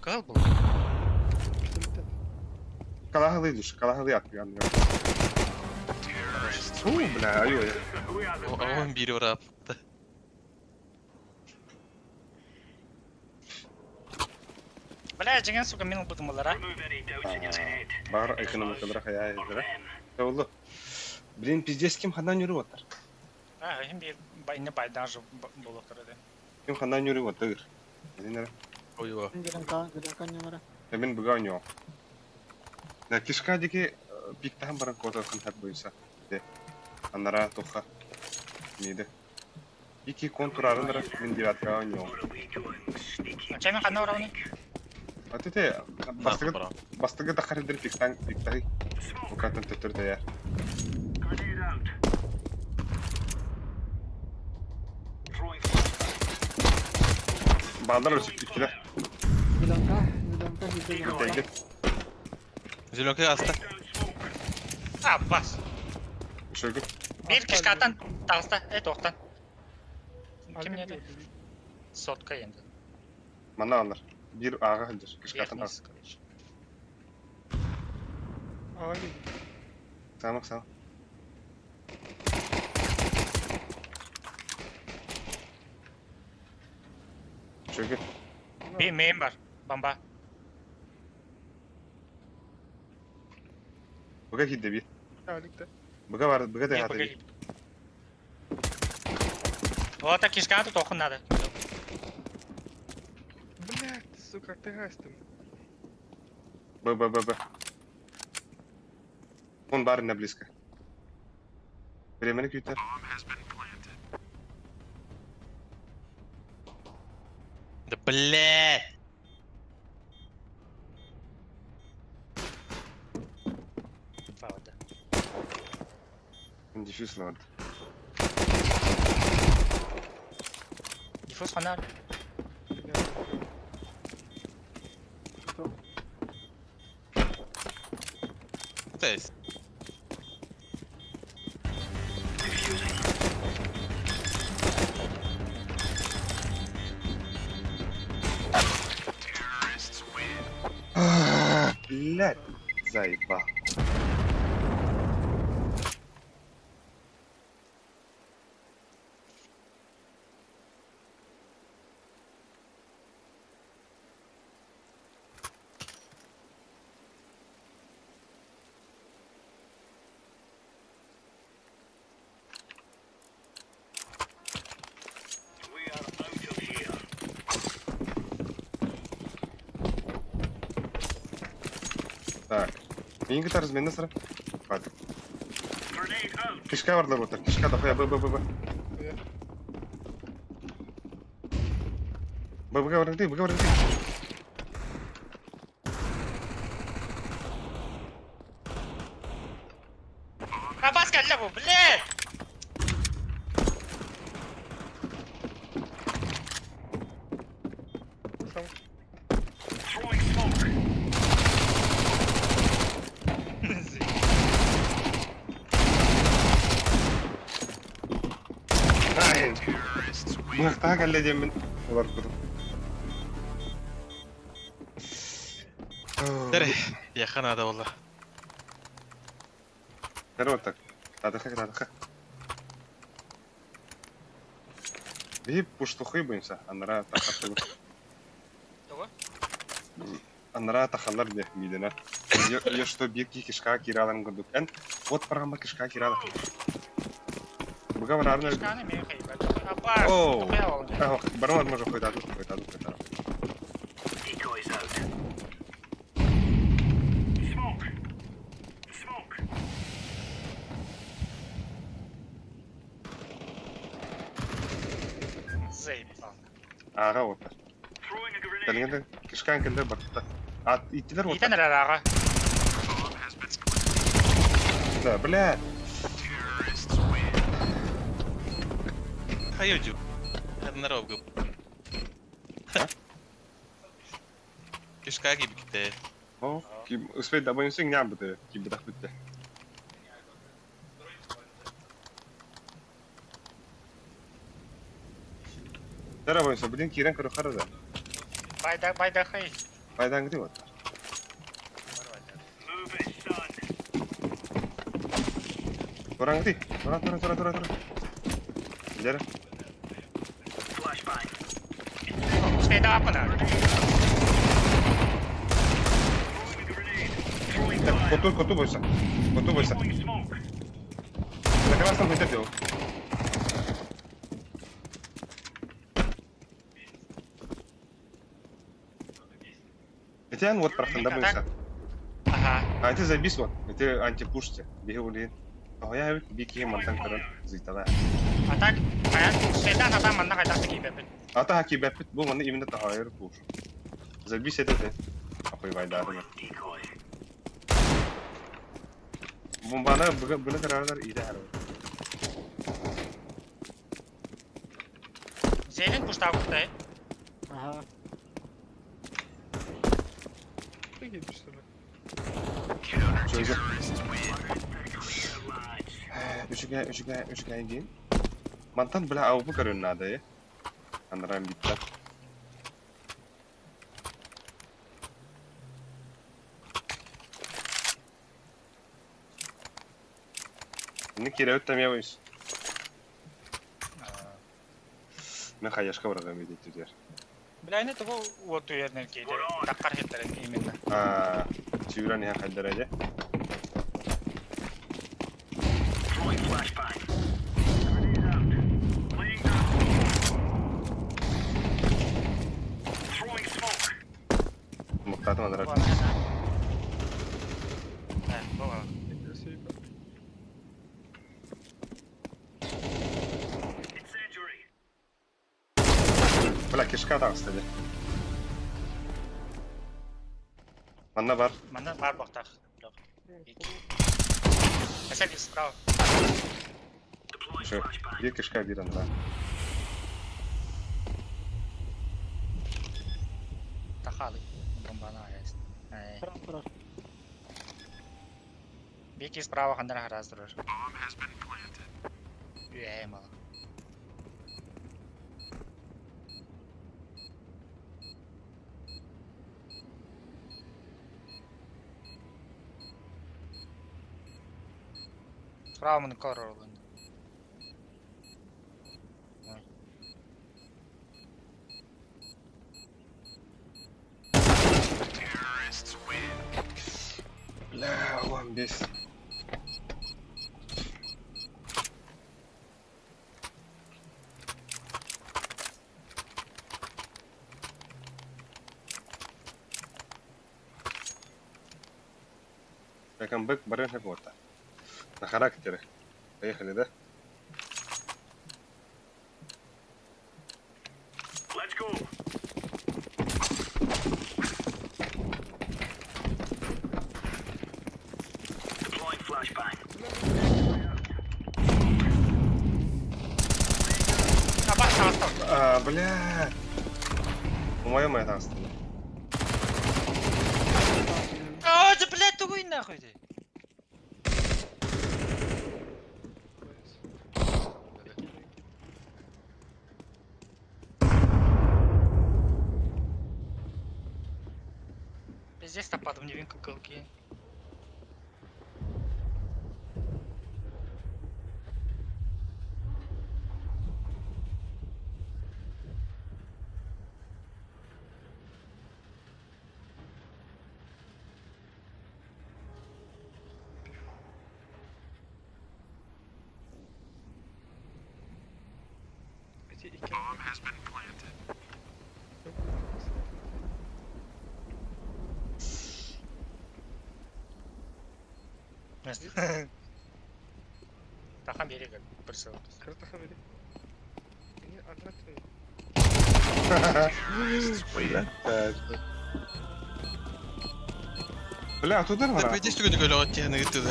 Кал был. Калагалы душ, калагалы атмıyor. Фу, бля, ай-ой. Он бири врап. Бля, жеген сука менің бұдым олар, а? Remove any doubts in your head. Бар экономикалар хая эдера. Олу. Блин, пиздец ким хандан жүрүп атар. А, hem bir bayını baydan жы болып тұр еді. Ким хандан жүрүп атыр. Элинер. Ой-ой. Гиден кан нумара. Мен буга ойноо. На кишка дики пиктахан баран кота хат бойса. Де. Анара тоха. Миде. Iki konturarın min девятка ойноо. Or are we going sneaky? Чаймен қанна орауны? Атете бастыгы да харидер пиктахан. Smoke. Укатын төтөрдө я. Grenade out. Throwing Bağlar ölçüp diktiler. Гиденка гиден. Değdi. Зеленка аста. down smoke. А, бас. Şöyle. Bir kişkatan тағыста, тоқтан. Кім неді? Сотка енді. Mana alır. Bir ağa hındır. Kışkatın ağa. Верхний, короче. Ağa gel. Sağ. Şöyle. Bir main var. Bamba. Buga giddi bir. Alikte. Buga var. Buga da Не, hata погоди. değil. Вот так кишкату тоқын надо. Блядь, сука, ты гастым. Б. Он барына близко. Времени kütler. Да блядь. Правда. Дефис var. Диффуз фонарь. Тест. Блядь. Заебал. We are out of here. Так. Ингы тарыз мен насыра. Hadi. Grenade out. Kışka varlar burada. Kışka da koya. B. Buga var değil. Абас кәлі бұл, блядь! Throwing smoke. Hayır. Mıhtağa halledeceğim ben. Olar kurum. Тере. Яхан ада والله. Nere ortak? Radıka. Bir puştuğu boyunca anlara takatlı. Того? Anlara takallar diye midene. Ya что bir kişka kiralan gördük. En вот программа kişka kirala. Buga var arna. Кишканы мен қайбат. Абас, Оу. тұқия ол. Бармад може қойдады. Decoys out. Smoke. zayıf. Ağa otar. Telingende kışkan kelle baktı. At ittiler İyi otar. tanır ağa. Da bля. Hayırcı. Kadınlar avgı. Kışka gibi gitti. О, ki uspet da boyun sen nyam bide. Ki bidak bitti. Tara boyun sen bilin kiren kırı karada. Bayda hayır. Faydan gidiyor otar. Move it, son. Orang gidiyor. Tora. İleri. Flashbang. Şeyde apına. Throwing a grenade. Kotu boysa. Kotu boysa. Throwing smoke. Nakalasan bitti diyor. Etian вот проханда boysa. Aha. А это забис вот. Это антипуште. Бегулин. А я бики мантан кырын зыйтала. Atak. Ayan şeyden adam manna kaydak gibi. Ата хаки бәппит бұл маны именно тахайыр пуш. Забис это де. Апой вайдары. Decoy. Бомбаны бұны қарарлар иді әрі. Zeyn'in kuştağı kutayı. Aha. Peki düştü. Şöyle. Lads. Üçgen дейін. Мантан білі ауы көрін нады е. Аныран биттар. Ini kira öttem ya boyuz. Мен хаяшка барга медитер. Bilayne de bu otu yerine giydi. Dakar hitlerin iminle. Çiviren ya haydar ede. Throwing flashbang. Grenade out. Laying down. Throwing smoke. Muhtatım anırar. Bu arada. Evet, bu var. Incendiary. Bıla kişka da istedi. Manna var. Bana var baktak. Mesela isprav. Deploying Şu flashbang. bir kişka bir anda. Takhalı. Bombana ayas. Pırar. Bir kez sprava kandan haraz durur. Üye mal. Sprava mı korur olun? Bля, Allah'ım biz. Yakın bak barın hep orta. На характере. Поехали, да? Let's go. Deploying flashbang. Bak sağ Бля. По-моему, это осталось. Aa, блядь, тугой нахуй ты. Здесь топадом не винка колки. Tahan biri gel. Bersama. Kırtaha biri. Niye anlatmıyor? Бля, оттуда Да нормально. пойди что-нибудь гулять, я на ютубе.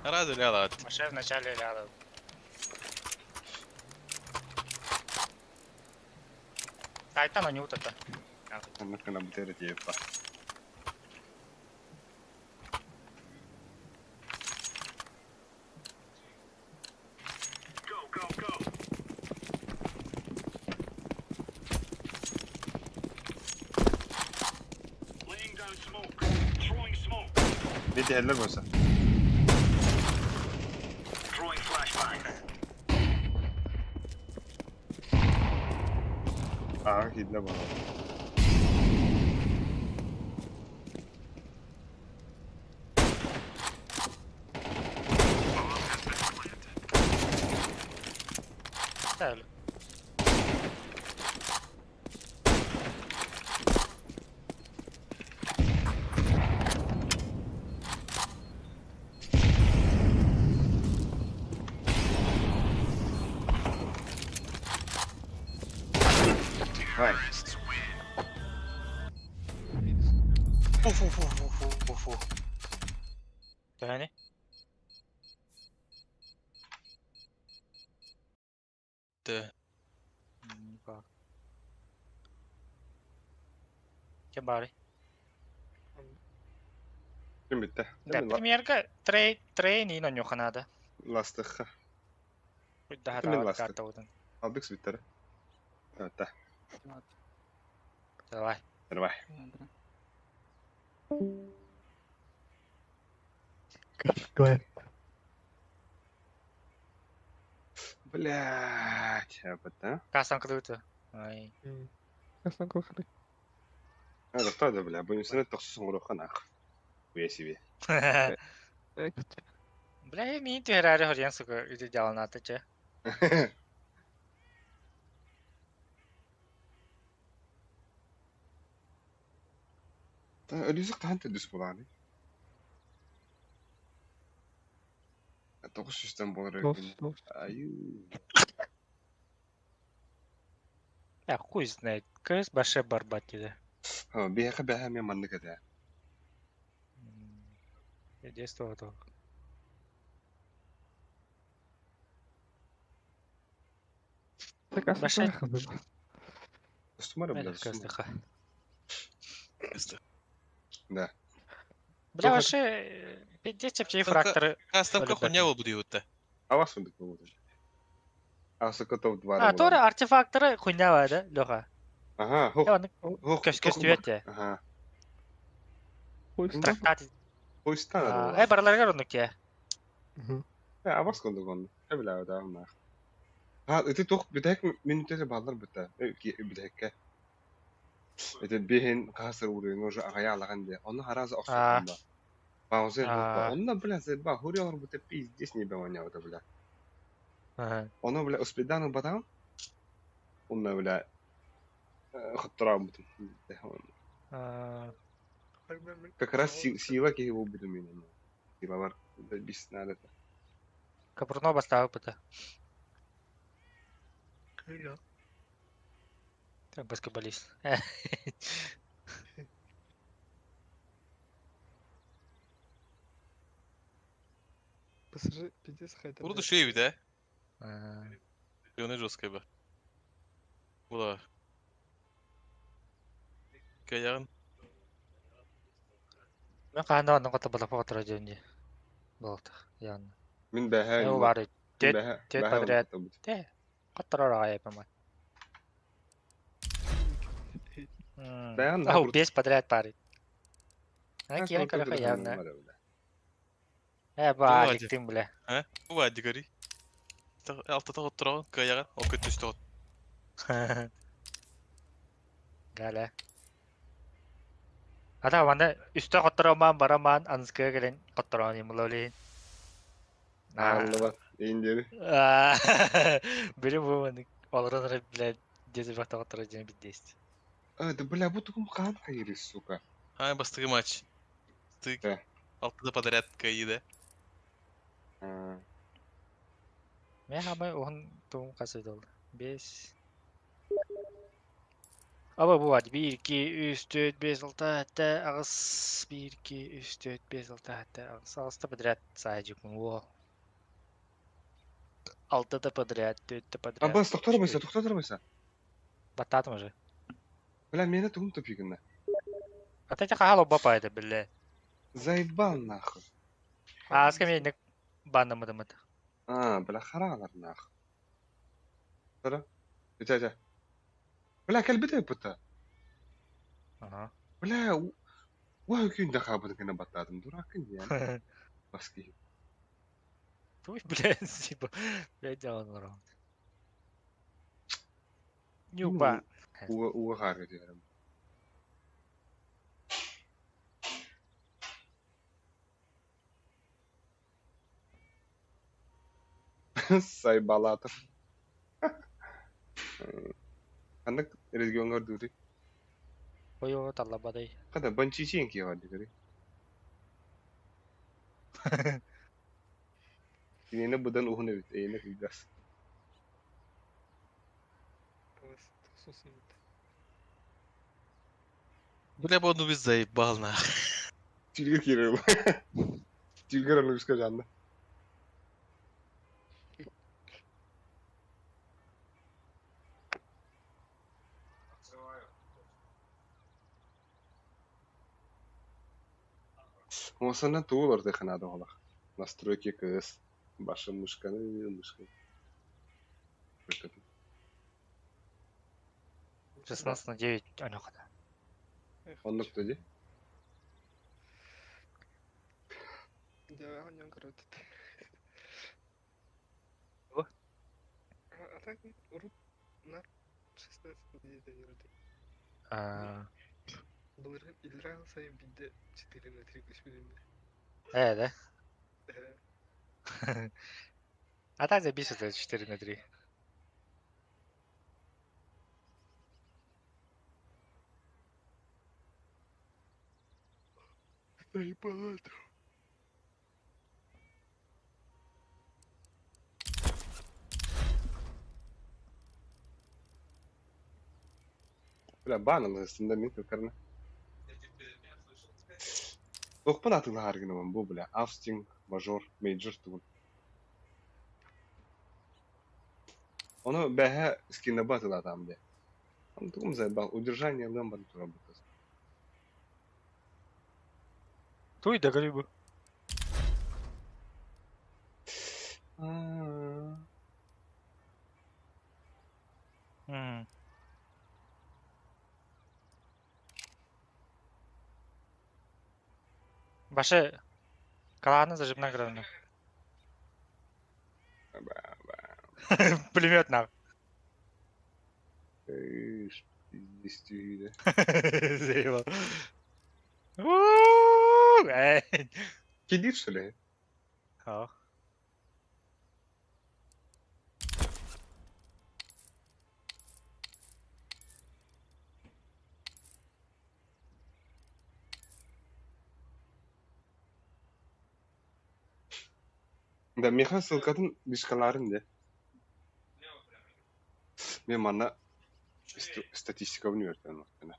Рады ляла. Маше вначале рядом. Тайтан у него это. Она на бутылке ебать. Go, go, go. Laying down smoke. Throwing smoke. Bir değerler varsa. Throwing flashbang. Aa, hile var. Güzel. Vay. Uf uf uf uf uf uf uf. Yani. De. Bak. Kim bari? Kim bitti? Да, примерка трейни на нього надо. Lastık. Да, Kimin да, lastik? карта удун. Aldık svitleri. Evet de. Давай. Hadi bay. Go Блять, это. Касан круто. Ай. Kaçtan korkar? هذا طاد بلا بني سنة تخصص مروخ أنا أخ. ويا سيبي. Бля, я не играю хрен, сука, иди делал на это, че. الرزق تاع أنت تدوس بولاني. تخش اسطنبول Dost. أيوه. Я хуй знает, кс баше барбати, да. ها بيها خبها ميا من كده. Единство то. Tak asıl Başa- bırakıldı. استمر بلا Мель кстаха. Да. Бля, вообще, пиздец, чепчей фракторы. Кастомка Полюбят. хуйня будет. Авас фундук будет. Авас котов два. А, тоже артефакторы хуйня, да, Леха? Ага, хух. Я он Хух. көстүөт. Ага. Poistan. Трактат. Поистан. Барларга онуке. Авас кондук он. Эбла да ما. ها انت توخ بداك من تيجي بهالر بتا بداك انت بيهن قاصر ورينو جو اغيا على عندي انا هراز اقصد ما باوزي انا بلا زي با هوري اور بتا بي ديسني بوانيا ولا بلا انا بلا اسبيدان بدان انا بلا خطرام как раз сила ки его буду меня сила бар без надо Капурно бастау пыта. Ты баскетболист. Пассажир, пиздец, хайта. Burada şey bir de. А, Yöne жесткая бы. Была. Каян. Мен каанда аны ката бала фотор жөнү. Болду. Ян. من بهاي Эу бары. Тет بهاي подряд. Те. Каттарар аяп ама. Бәян Ау, да 5 подряд парит. А кире караха явно. Ба, Давай. диктим бля. Bu var digari. Altta da oturan kayagan. O kötü işte o. Гале. Ата ванда үстө коттороман бараман анскы келен котторон юмлоли. Аллы индери. Бери бу олорон бля дези бата коттор жен бидест. Да бля, будто кум хан хайри, сука. Ha bastığı maç. Bastığı. Да. Altta da подряд kaydı. Мен хамы он тум касыдыл. 5 Aba bu var. 1, 2, 3, 4, 5, 6, 7, ağız. 1, 2, 3, 4, 5, 6, 7, ağız. Ağızda подряд sayacak mı? Во. 6 da подряд, 4 da подряд. Abbas to'xtar bo'lsa, to'xtatir bo'lsa. Бататым уже. Бля, meni tug'im tupigimda. А ты хало бапайды, бля. Zaybal nahı. А скамейник баннамыдым это. Bля, xaraqlar nahı. Tara. Ita. Bля, kelbide puta. Ага. Bля, wa gün de kabını gene batladım. Dur akın ya. Baski. Туй, блядь, типа. Блядь, дело норм. Нюба. Uğa xar ediyorum. Saybalatır. Kandak rezgiyon gördüğü. Ой, талла бадай. Kada bançı için ki var diyor. Yine budan uhun evet. Yine kıygas. Бля, он убить заебал, нахуй. Çilgir kiriyor. Çilgir onu üst kacandı. Осынан туылыр деханада олақ. Настройки кыз. Başı мышканы, мышкы. 16 на 9, анюхада. Onluk dedi. Давай он короче. О? А так урут на 16 где-то юрды. Bunların İlran sayı binde 4 metrik 3 birimde. Да? А так записывается 4 на 3. Заебало. Böyle bağının üstünde min kırkarına. Dokpan atılı hargını bu bile. Austin, major, major tuğun. Onu behe skinde batılı adam diye. Ama tuğum zaybal. Удержанием бан работать. Туй да грибы. Баше каланы зажимна граны. Пулемет на. Пиздистюде. Заебал. Кидит, что ли? Ха. Да, меха сылкатын дишкаларын де. Мен мана статистика университетін оқытын.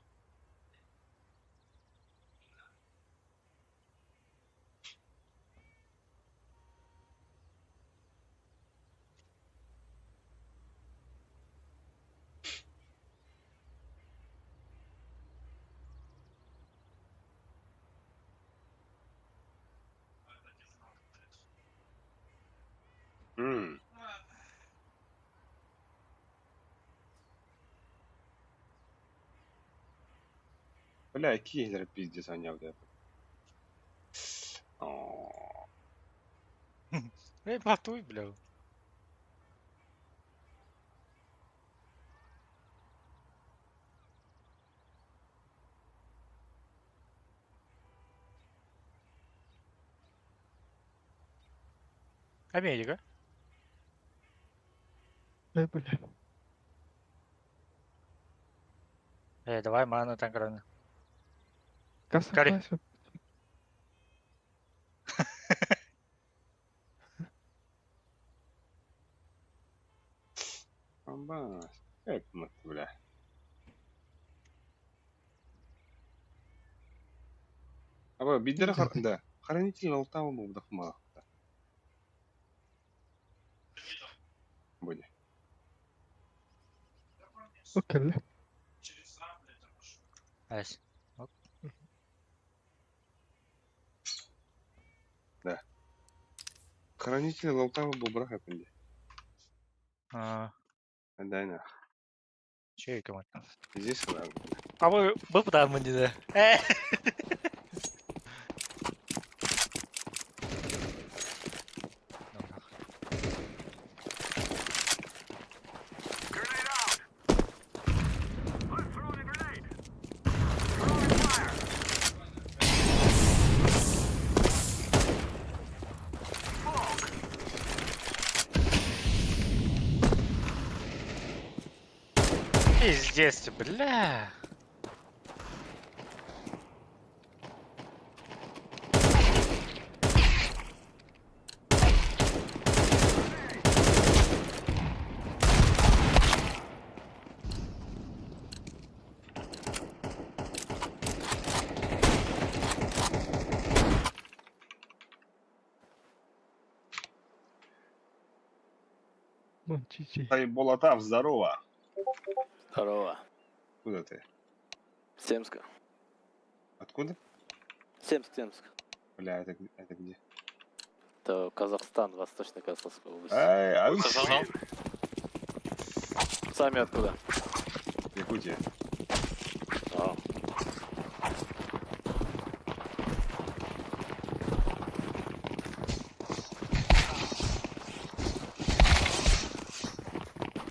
Бля, какие пиздец они вот это. Эй, потуй, бля. Америка. Бля. Давай ману там граны. Касса Кари. класса. Амба, как мы, бля. Аба, биддер да. Хранитель алтау был вдохма. Буде. Окей. Айс. Хранитель алтау был брак апенде. Че Да, екем? здесь она. Абы бұпыдан мын деді. Grenade out! I'm throwing a grenade! Throwing fire! Smoke! Пиздец, бля. Мочичи. Ай, Болотав, здорово. Здорово. Куда ты? Семска. Откуда? Семск. Бля, это где? Это Казахстан, Восточно-Казахстанская область. Ай, а вы Казахстан? Сами откуда? Якутия. А,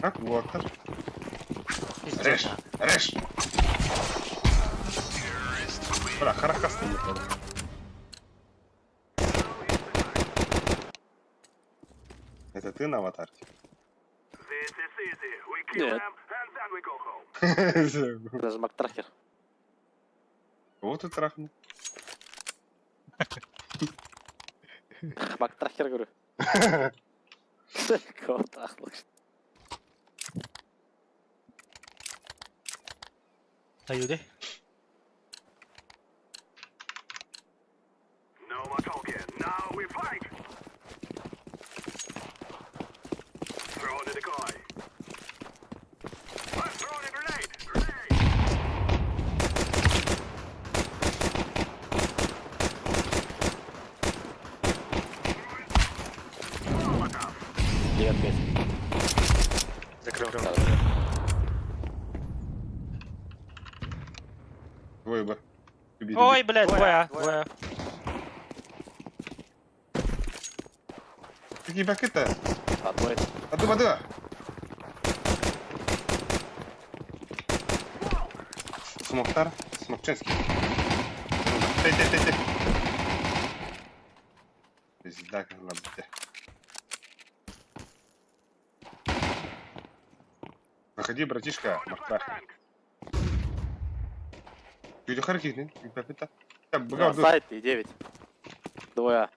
Как Уоттер? Пиздец. Режь! Бля, харакасты не надо. Это ты на аватарке? This is easy. We kill Нет. them, and then we go home. даже Мактрахер. Вот и трахнул. Мактрахер, говорю. Кого трахнул? Аюды. No more talking. Now we fight! Throw the decoy. I'm throwing a grenade! Molotov! 9-5. Закрыл. Двое бы. Убили. Ой, блядь, двое. Какие бакеты? Одной. Вода. Смоктар. Смокченский. Ты. Пизда, как лабте. Выходи, братишка, Мактар. Люди харкивны, бакета. На сайт и 9. Двое.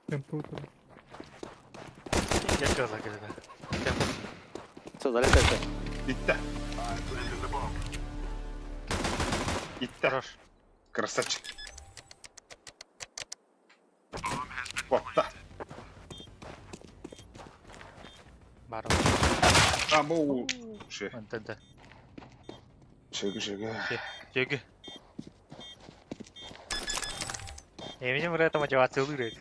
Компьютер. Я сказал, как это. Все, залетайте. Ита. Ита. Хорош. Красавчик. Вот так. Бару. Абу. Ше. Антенда. Шага. Теги. Я видим, это мотивация выиграть.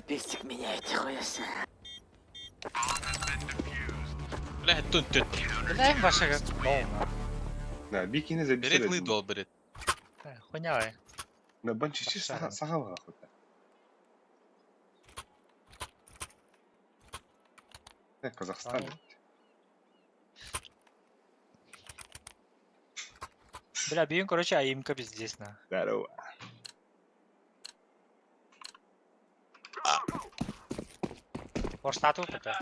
Пестик меняет, хуя себе. Lähet tuntut. Lähden başa. Да, бикини за Берет лыдол, берет. Хуйня. Да, банчичи сахава охота. Казахстан. Бля, бьем, короче, а имка пиздец, на. Здорово. Форстату это.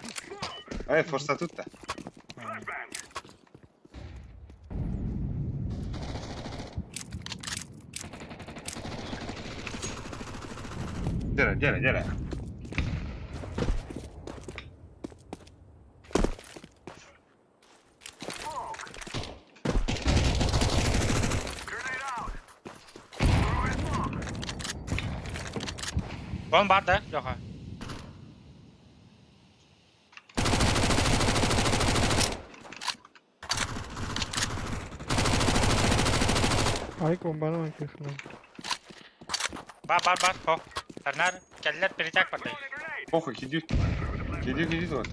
Ай, форса тут-то. Делай. Kon var da, yok ha. Ay bombanı bakıyorsun. Бар. Ho. Тарнар, келлер перетяг бар. Похуй, иди. Иди вот.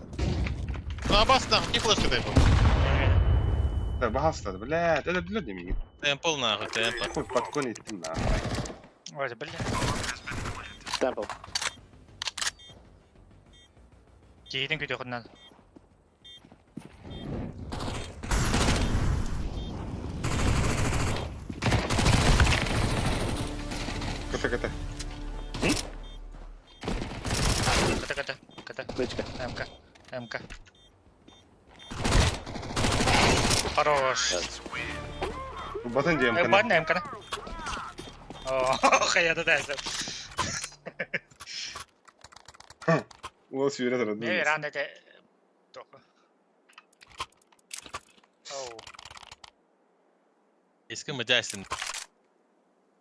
А, бас нахуй, не флешка дай был. Да, bahasta. Блядь, это блядь не меня. Темпл нахуй, темпл. Похуй, подкон ettim нахуй. Ой, блин. Темпл. Кейдің көте құннан. Ката. Ката. Бычка. МК. Хорош. Батан дием кана. Бадна МК. О, хаяда дайсın. Вот сюда Ne родной. veranda de. Toku. Oh. Eski mi dersin?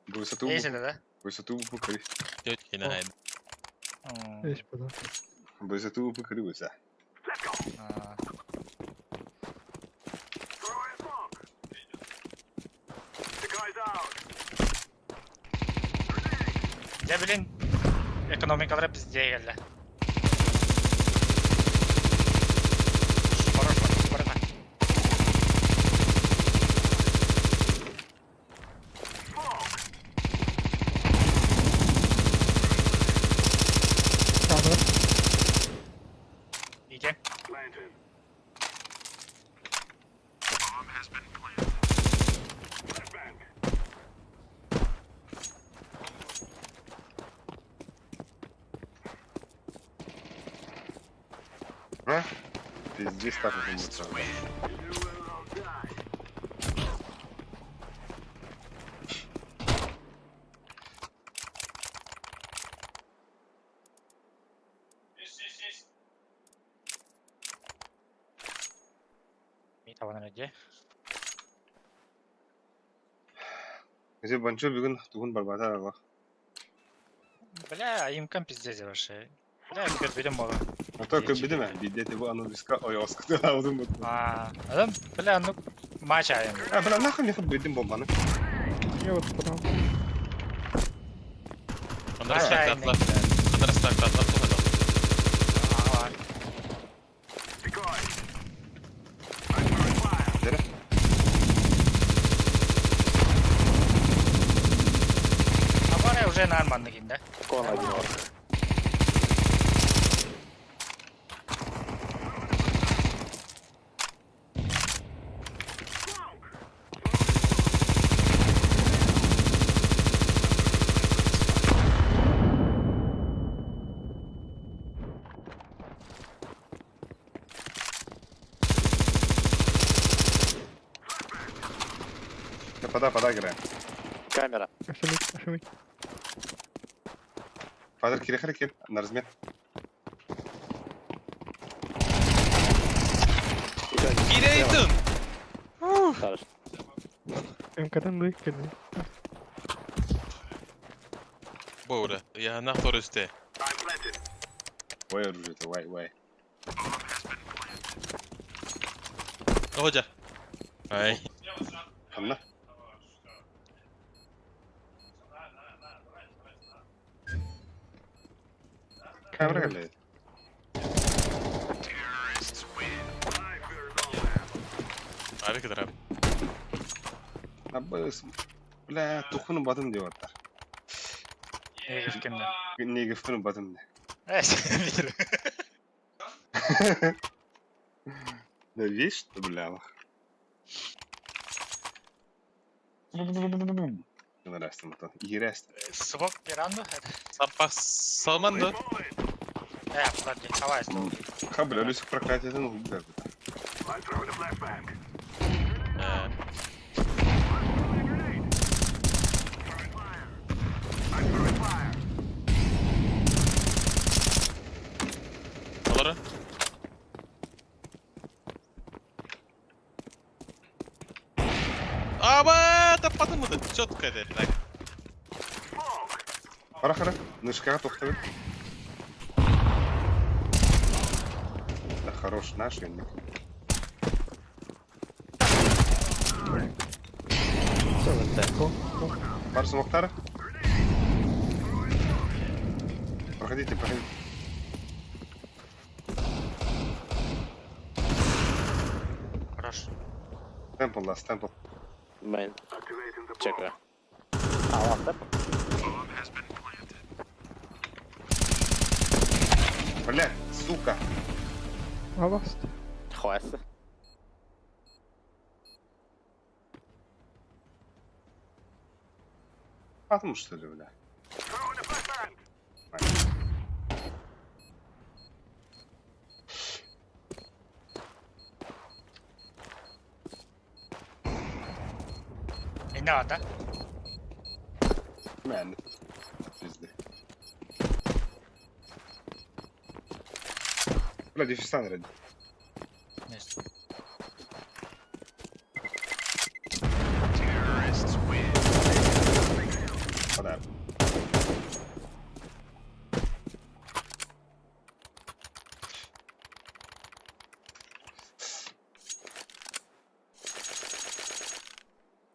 Высоту. Neyse de. Высоту покри. Тетки на хайд. Hiç bu da. Высоту покри высо. Ne bilin ekonomikaları bizde geldi. Para. Sağda. Diyeceğim. А? Пиздец, так это не правда. Bir tavanın önce. Где банчо бүгін туғын барбата ала. Бля, имкан пиздец вообще. Бля, görmedim baba. Ата көбіді ме? Бидеті бұл анубиска ойоскыды аудым бұд. Adam bля, ну maç ayım. Бля, нахуй не білдім бомбаны. Я вот потом. Counter-Strike atlat bu kadar. Var. Nere? Ama уже нормально кинде. Кон один орк. Подай играем. Камера. Ошибись. Фадер, кири, на размен. Gireydin. Хорош. МК'den büyük geldi. Boğra. Ya nahtor üstte. Вай оружие-то, вай. Hoca. Ay. Хамна. Камера geldi. Harika abi. Abi, bля, тухunu batım diyorlar. İyi gözükümde. Ne güftünü batım ne? Evet, bilirim. Да видишь, что, бля, Нравится мотор. Ерest. Smoke bir anda. Sarpak Salman da. Yaptılar diye. Hava esnedi. Ха, бля, Люсик прокатит, ну, бля. Alırı. Aba, tapadın mı da? Çok kader. Қара, нышкаға тоқта бер. Да хорош, наш енді. Бар смоктары? Проходите. Хорош. Темпл, темпл. Мейн. Чекаю. А, ладно, Блядь, сука. Аласт. Хвайся. Атом, что ли, бля? Ende var da. Мәні. Бізде. Бля, дефистан ради. Neyse. Подай.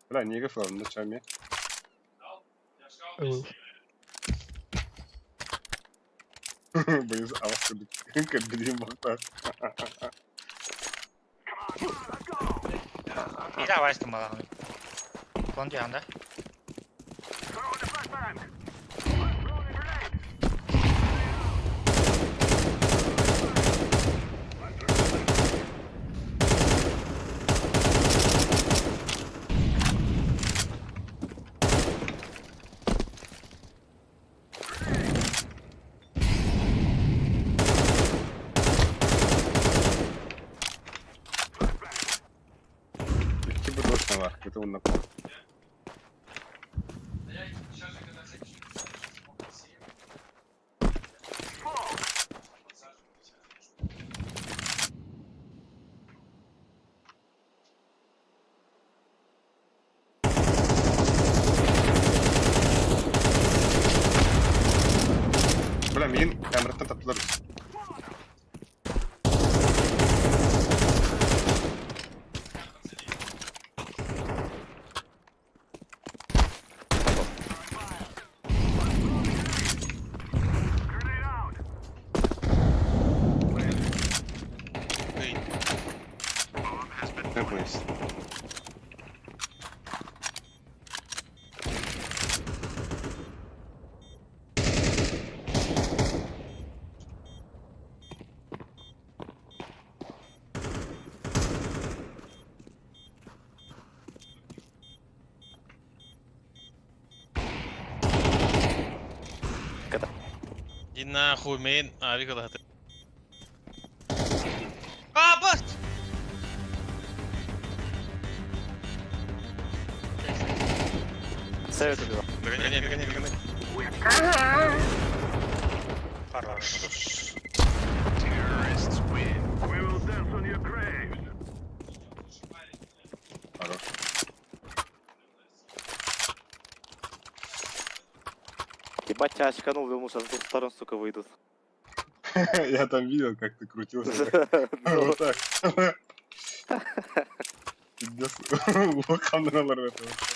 Бля, неге флорын ночами. Боюсь, аваққа кіргідейін бақтар. Bir daha var işte malağını. Kon diye anda. İki bir doşna var. Это он напал. Бля, мен камераттан таптылар біз. Темпл есть. Иди нахуй, мейн. А, видел это. А, баст! Совет убил. Догоняй. Хорош. Хорош. Ебать, тебя очканул, думал, сейчас в ту сторону, сука, выйдут. Я там видел, как ты крутился. Вот так. Пиздец. Лоханралар это вообще.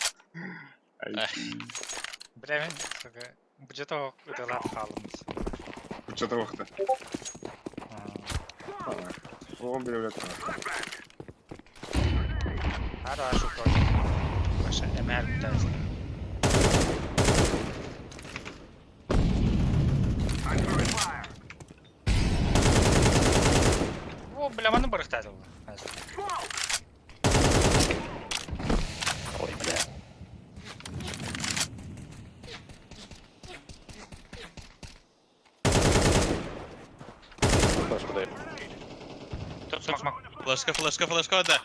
Bilemin, suka. Budjeti o ıdılar kalmış. Что-то вахта. Он берет. Her var şu koy. Başa emel bir tanesi. O bilemanı bıraktı bu. Ой, бля. Флешку дай. Тут смок. Флешка, да.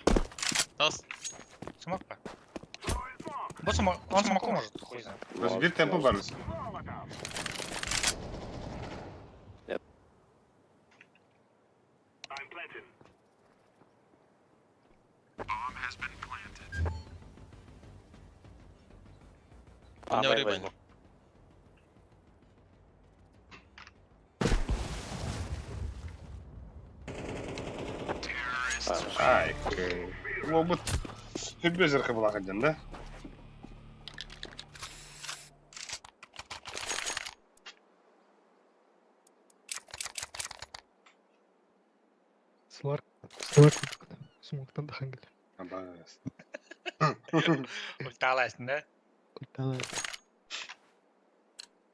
Тас. Смок па. Bu смок, он смоку может, хуй знает. Разбить темпу барус. А, Не мейн врубай. возьму. Okey. Bu hübbü zırhı bulakacaksın da. Sılar tutuk. Smoke'tan dahan gelir. Abas. Ulti alaysın da. Tamam.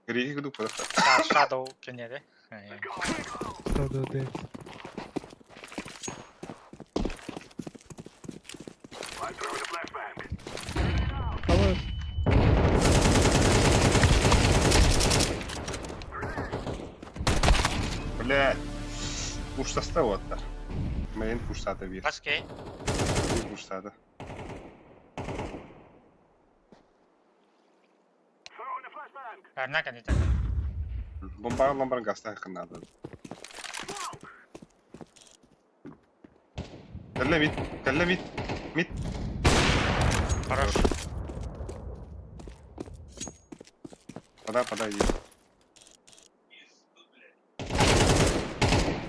Grihi kudu pırıkta. Shadow kenedi. Hadi değil. Tamam. Блядь. Пуштаста вот так. Main puştada bir. Kaç key? Bir puştada. Karna kan itu. Bomba gasta yakınlarda. Kelle mit. Mit. Хорош. Подай, иди.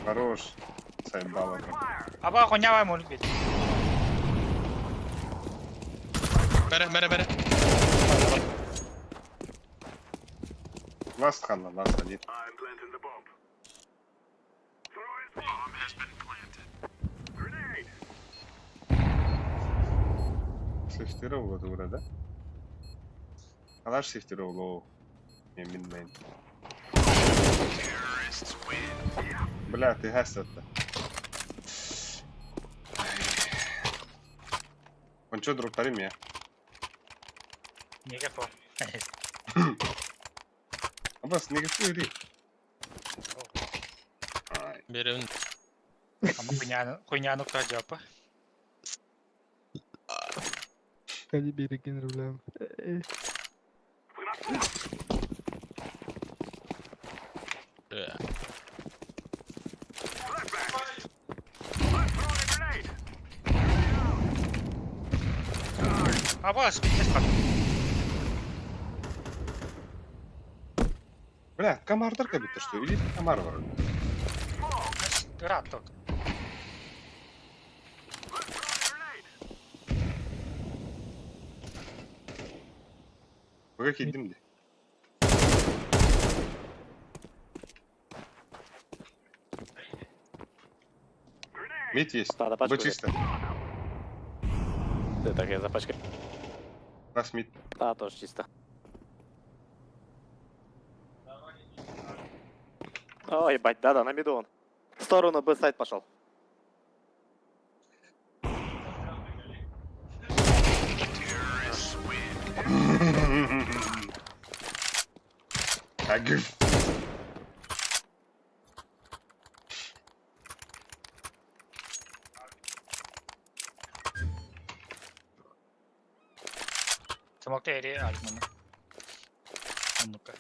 Хорош. Заебало. Apa aku nyawa mau gitu. Bere. Last kanla, last один. Сефтері болады burada. Қалаш сефтері болу. Мен bilmеймін. Бля, ты хасатта. Он чё, дроптарим я? Nega po. Абас, неге сөйли? Bere ön. Kamu punya anu kerja apa? Kali birikin rulam. Apa? Cepat. Бля, комар только будто что, или комар вроде. Gerak tuh. Bak yedim de. Мид есть. Да, пачку Б чисто. Ты так я запачкаю. Нас мид. Да, тоже чисто. О, ебать, да, на миду он. В сторону Б-сайд пошел. Агыв. Smoke area aldım onu. Onlukka.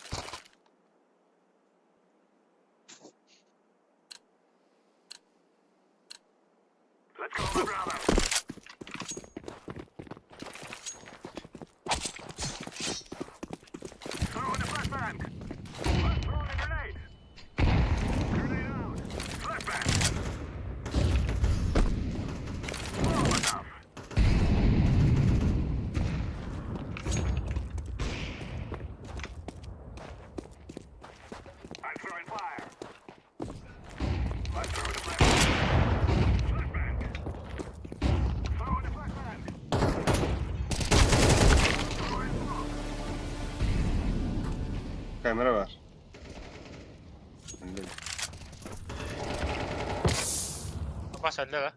Kamera var. Apa sende lah?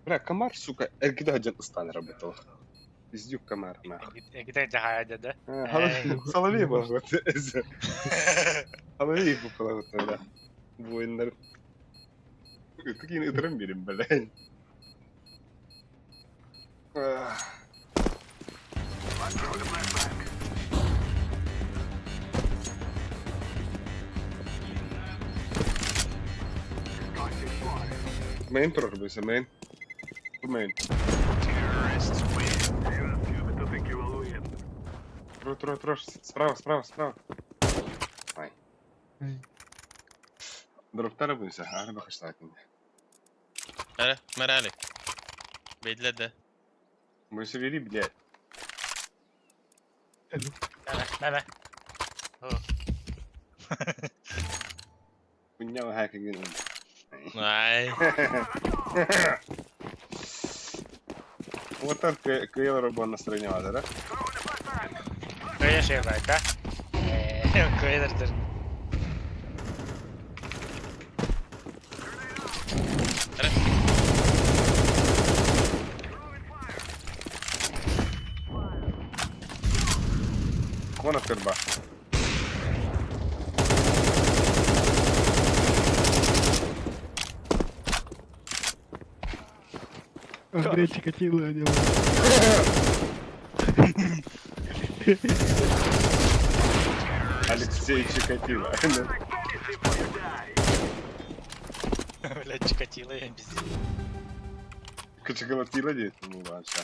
Бля, комар, сука, когда один стан работал. Пиздюк комар, нахуй. Kita jahat aja dah. Соловей был вот. Соловей был вот тогда. Bu oyunları... Öteki yine ıdırım benim böyle. Main turur bize main. Bu main. Трош. Справа. Ай. Дроптар бұйса, ары бақыштайтын. Hele, merhale. Belli de. Бұйса бери, блядь. Мәмә. Күнняу хәкіген. Ay. Вот так Кейлор был настроение, да? Көйе şey var da. Көйелерdir. Кона кырба. Андрей Чикатило делал. Алексей Чикатило. Блядь, Чикатило я без. Чикатило здесь, ну вообще.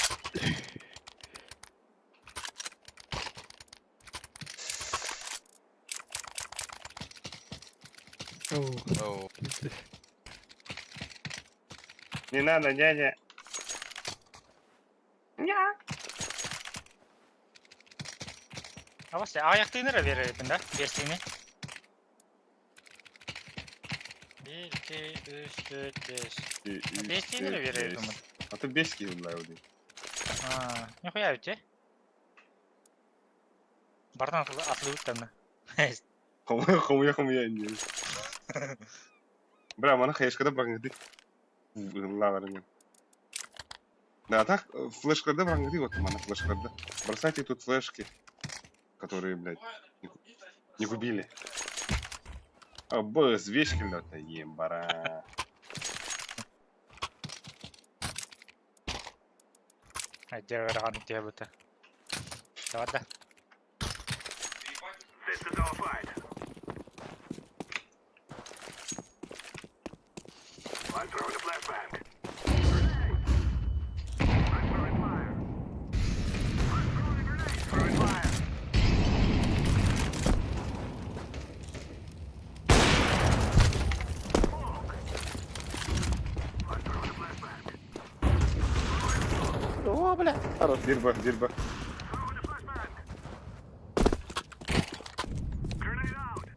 Oh. Не надо, дядя. Ama sen ayakta nereye verirdin de? Geçtiğini. 1, 2, 3, 4, 5. Geçtiğini nereye verirdin bunu? А ты без скилл, блядь. Haa, nihaya öte. Bardan atlı utandı. Хумя не. Бля, мана хэшкада брангды. Лаварин. Да, так, флешкада брангды, вот мана флешкада. Бросайте тут флешки, которые, блядь, не губили. А, босс, вещкин-то ебара. Hadi öğren diye bu da. Tamam da. This is our fight. I'm throwing a flashbang. I'm throwing fire. I'm throwing a grenade. Throwing fire. I'm throwing a flashbang. О, бля. Хорош. Дирба. Throwing a flashbang. Grenade out.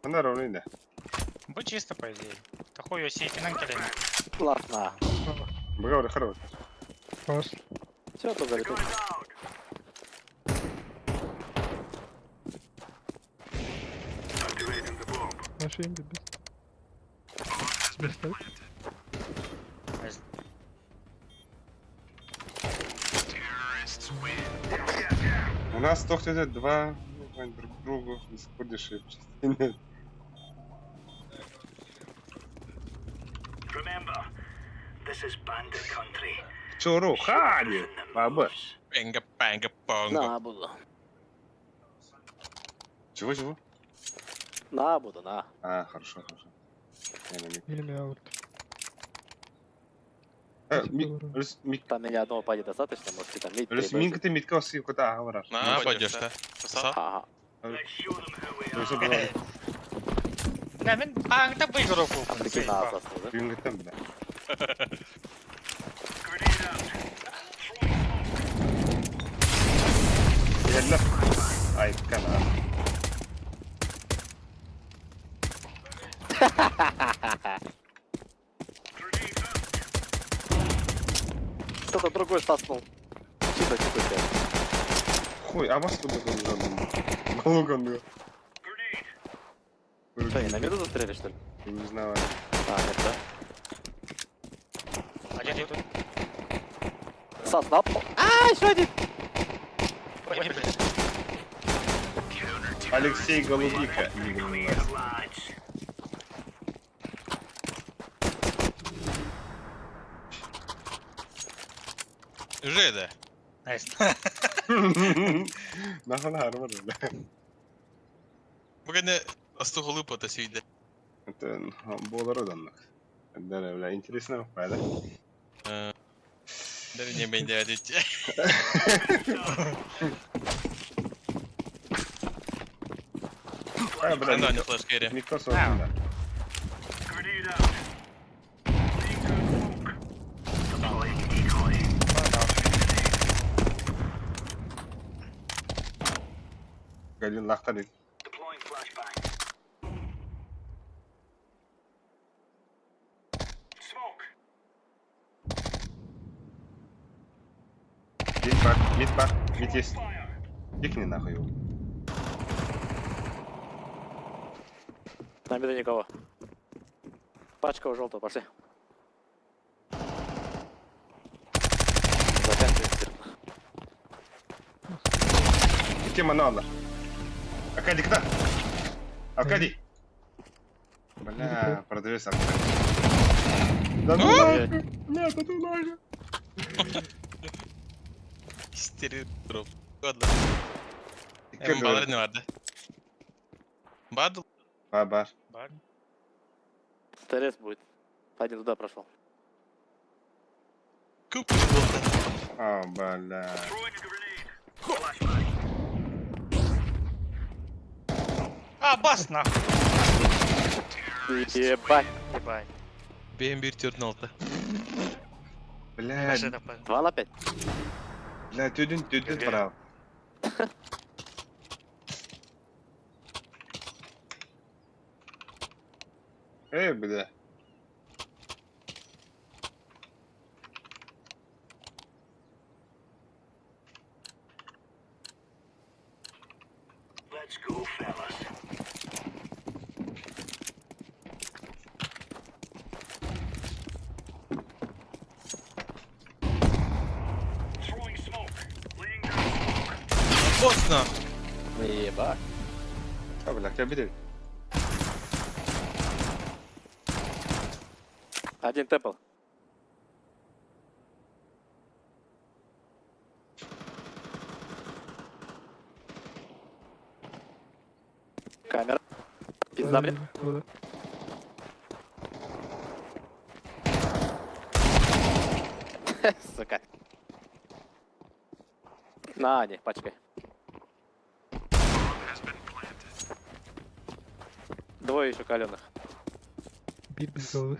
Она ровно, да. Bu чисто по идее. Такой ее сейфинан келем. Ладно. Богаври, хорош. Пас. Все, то говорит. Guns out. Activating the bomb. Машин без. Без так. У нас то кто-то два друг к другу исходишь и часто. Remember, this is bandit country. Чуру, хади, баба. Benga, banga, bongo. На, буду. Чего? На, буду, на. А, хорошо. Я на миг. Или аут. Там меня одного пойдет достаточно, можете там мить. Минка ты митка оси кота говоришь. Na, pойдешь, да? Ага. Let's show them who we are. Ne ben bangda bu grubu. Прикинь, на асасну, да? Минка там, да. Grenade out. Елла. Ай, канал. Grenade out. Кто-то другой стаснул. Тихо. Хуй, а вас куда там жадом? Луган, Grenade. Что, они на миду застряли, что ли? не знаю. А, нет, да? Один тут. Сас, на пол. А, еще один! Ой, блядь. Алексей Голубика. Lads. Жеда. Nice. Нахуй гармар, да. Bugün de aslı olup ateşiydi. Это было роданных. Да, бля, интересно, правда? Dari не бенде адить. А, бля, Anda не флешка ере. никто сложно, да. Grenade out. Laying down smoke. Deploying decoy. Галин лахтарик. Deploying flashbang. Smoke. Мид бар, мид есть. Пикни нахуй его. На меду никого. Пачка у желтого, пошли. Заканчивается. Тема надо. Акади, когда? Акади. Бля, продавец Аркадий. Да ну нахуй. Бля, да ну нахуй. Истерит дроп. Ладно. Hem bağları ne vardı? Бадл? Бар. ТРС будет. Один туда прошел. Куп болды. А, бля. Throwing a grenade. Flashbang. А, бас нахуй. Ебать. Ебать. BM1 406. Бля, Машина по... 2 на 5. бля, тюдин, брал. Бля. Let's go, fellas. Throwing smoke. Laying down smoke. Боцна! Ебать. А, бля, кабель. Один тэпл. Камера. Пизда, блин. Сука. На, не, пачкай. Двое еще каленых. Bir biz olur.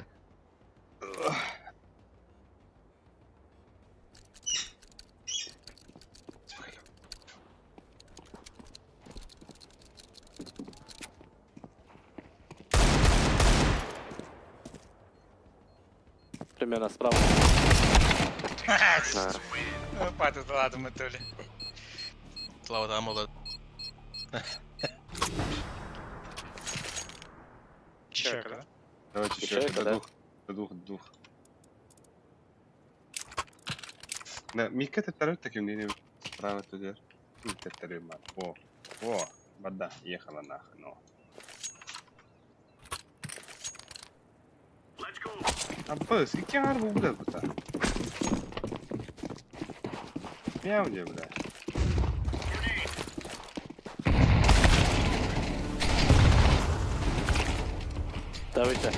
Примерно справа. Пати зладу метулі. Слава там молод. Чека, да? Давайте еще Человека, да? до двух. Да, Мика это второй таким не справа туда. Мика второй мат. О, вода ехала нахуй, но. Let's go. А быс, и кяр был, блядь, вот так. Я где, блядь. Давайте.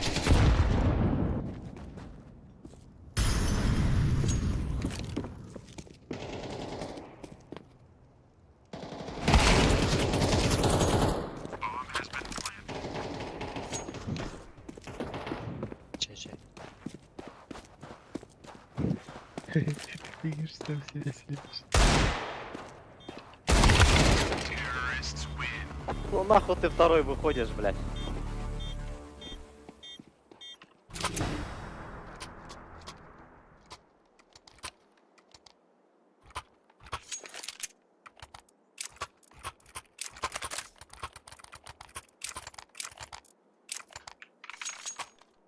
Чай. Ты видишь, что все сидишь. Ну нахуй ты второй выходишь, блядь.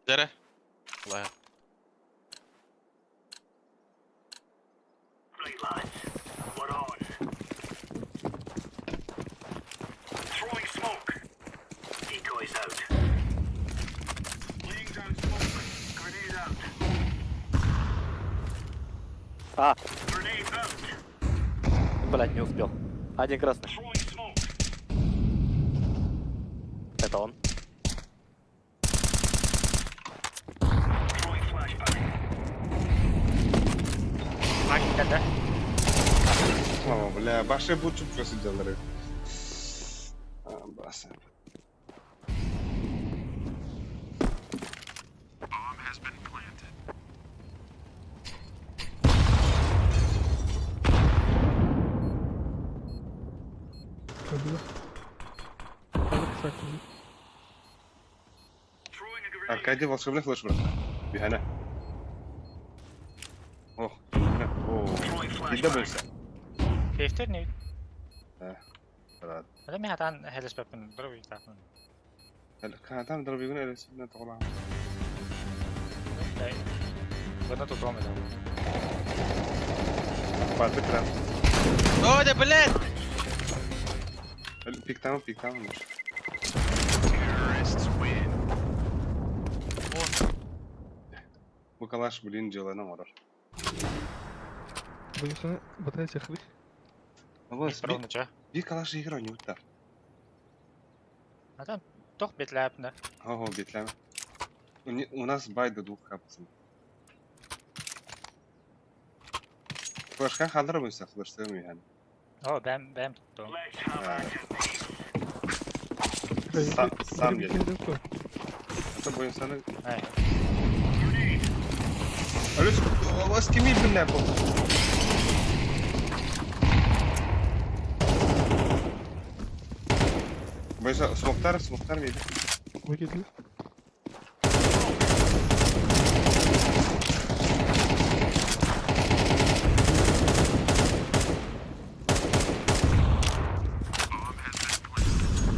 Dere. Лая. Right, lads. We're on. Throwing smoke. Decoys out. Laying down smoke. Grenade out. А, Grenade out. блядь, не успел. Один красный. Throwing smoke. Это он. келді. О, бля, баши будут чуть просто делали. Басы. Öldü. Kalır sakın. Аркадий волшебный флеш, брат. Бихана. Ох, иди бойся. Кейфтер не? брат. Адам мен хатан хелеспеппин бір үй тахын. Катам дробигун элесине тоголам. Бұны тұтуам еді. Барды кран. О, да, блядь! Пиктам. Bu kalaş bilin cılana var. Bunu sana bataya çakılır. Аллас, Бір ұныча. bir kalaş игра не утар. Адам тоқ бетләпні. Ого, бетләме. У нас бай до 2 капсул. Флешка халдыр булса, флешты мыйган. О, бәм тұтту. Сам ел. Это бойын саны. Ай. Алюс, вас кеми бля бұл? Бойса, смоктар мейді. Выкидывай.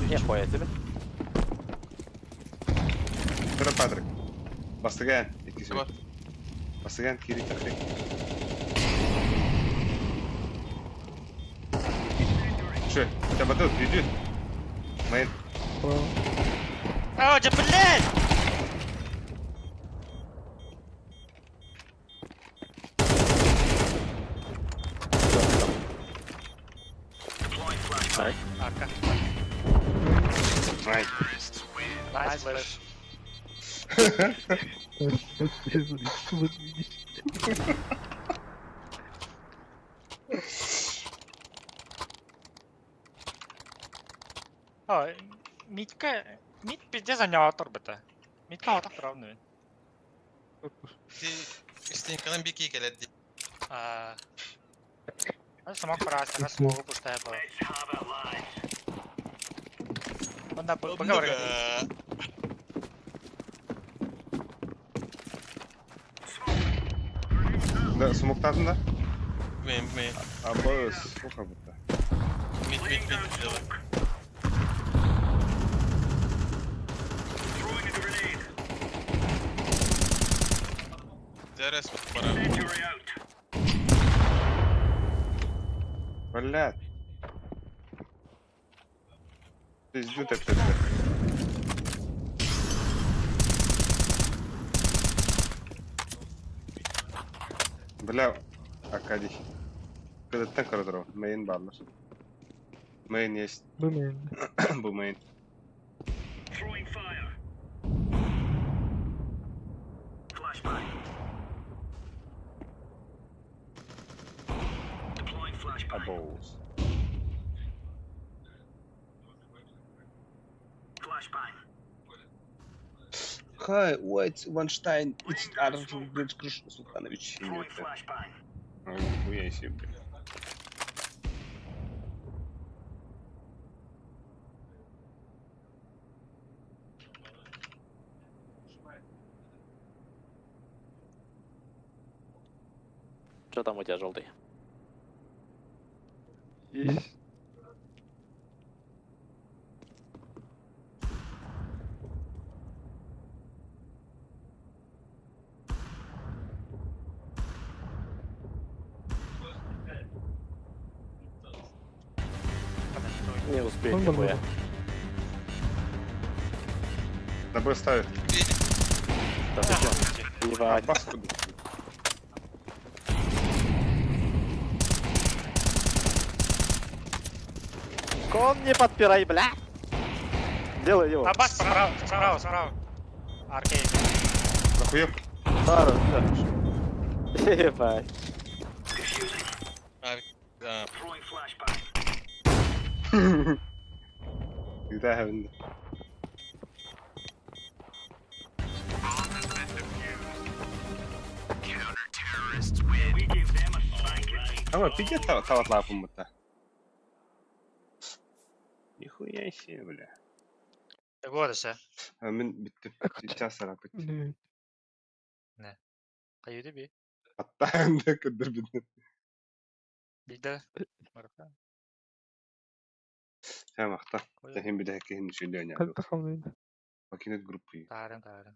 Не хуя тебе. Тұра Патрик. Бастыған. Бар. Бастыған керек тақрек. Че, у тебя батут, идет. Мейн. О, да блядь! Ай. Арка. Ай. Найс флеш. Вот видишь. О, мид пиздец аня отыр біті. Мидка отық тұравны мен. Истинкадан беки келеді. Смог парастыға смогу пустая была. Онда поговорим. Да, смоктадın da. Мен. Абыз, сколько будто. Мид. Зараз пора. Блядь. Пиздют это. Бля, Аркадий. Кыдыттан көрдіру. Мейн барлар. Мейн есть. Bu main. Bu main. Throwing fire. Flashbang. Deploying flashbang. Абоус. Flashbang. Хай, Уайт, Ванштайн, Ицтарф, Султанович. Throwing flashbang. Хуя себе. Что там у тебя желтый? Есть. Не успею, Он нихуя. добыл. На Б ставит. Да ты чё? Ебать. Баску. Кон не подпирай, бля! Делай его. Аббас справа. Аркей. Нахуя? Старый, да. Ебать. ده هبل. أما بيجي طلع في المتاح. يخويا شيء ولا Vuodessa. من بتتجاسر Kayıdı bir. حتى عندك الدرب Bir de. Marka. هم اختار الحين بدها كهن شو اللي يعني هل تخمين ماكينة جروب لي Tarım.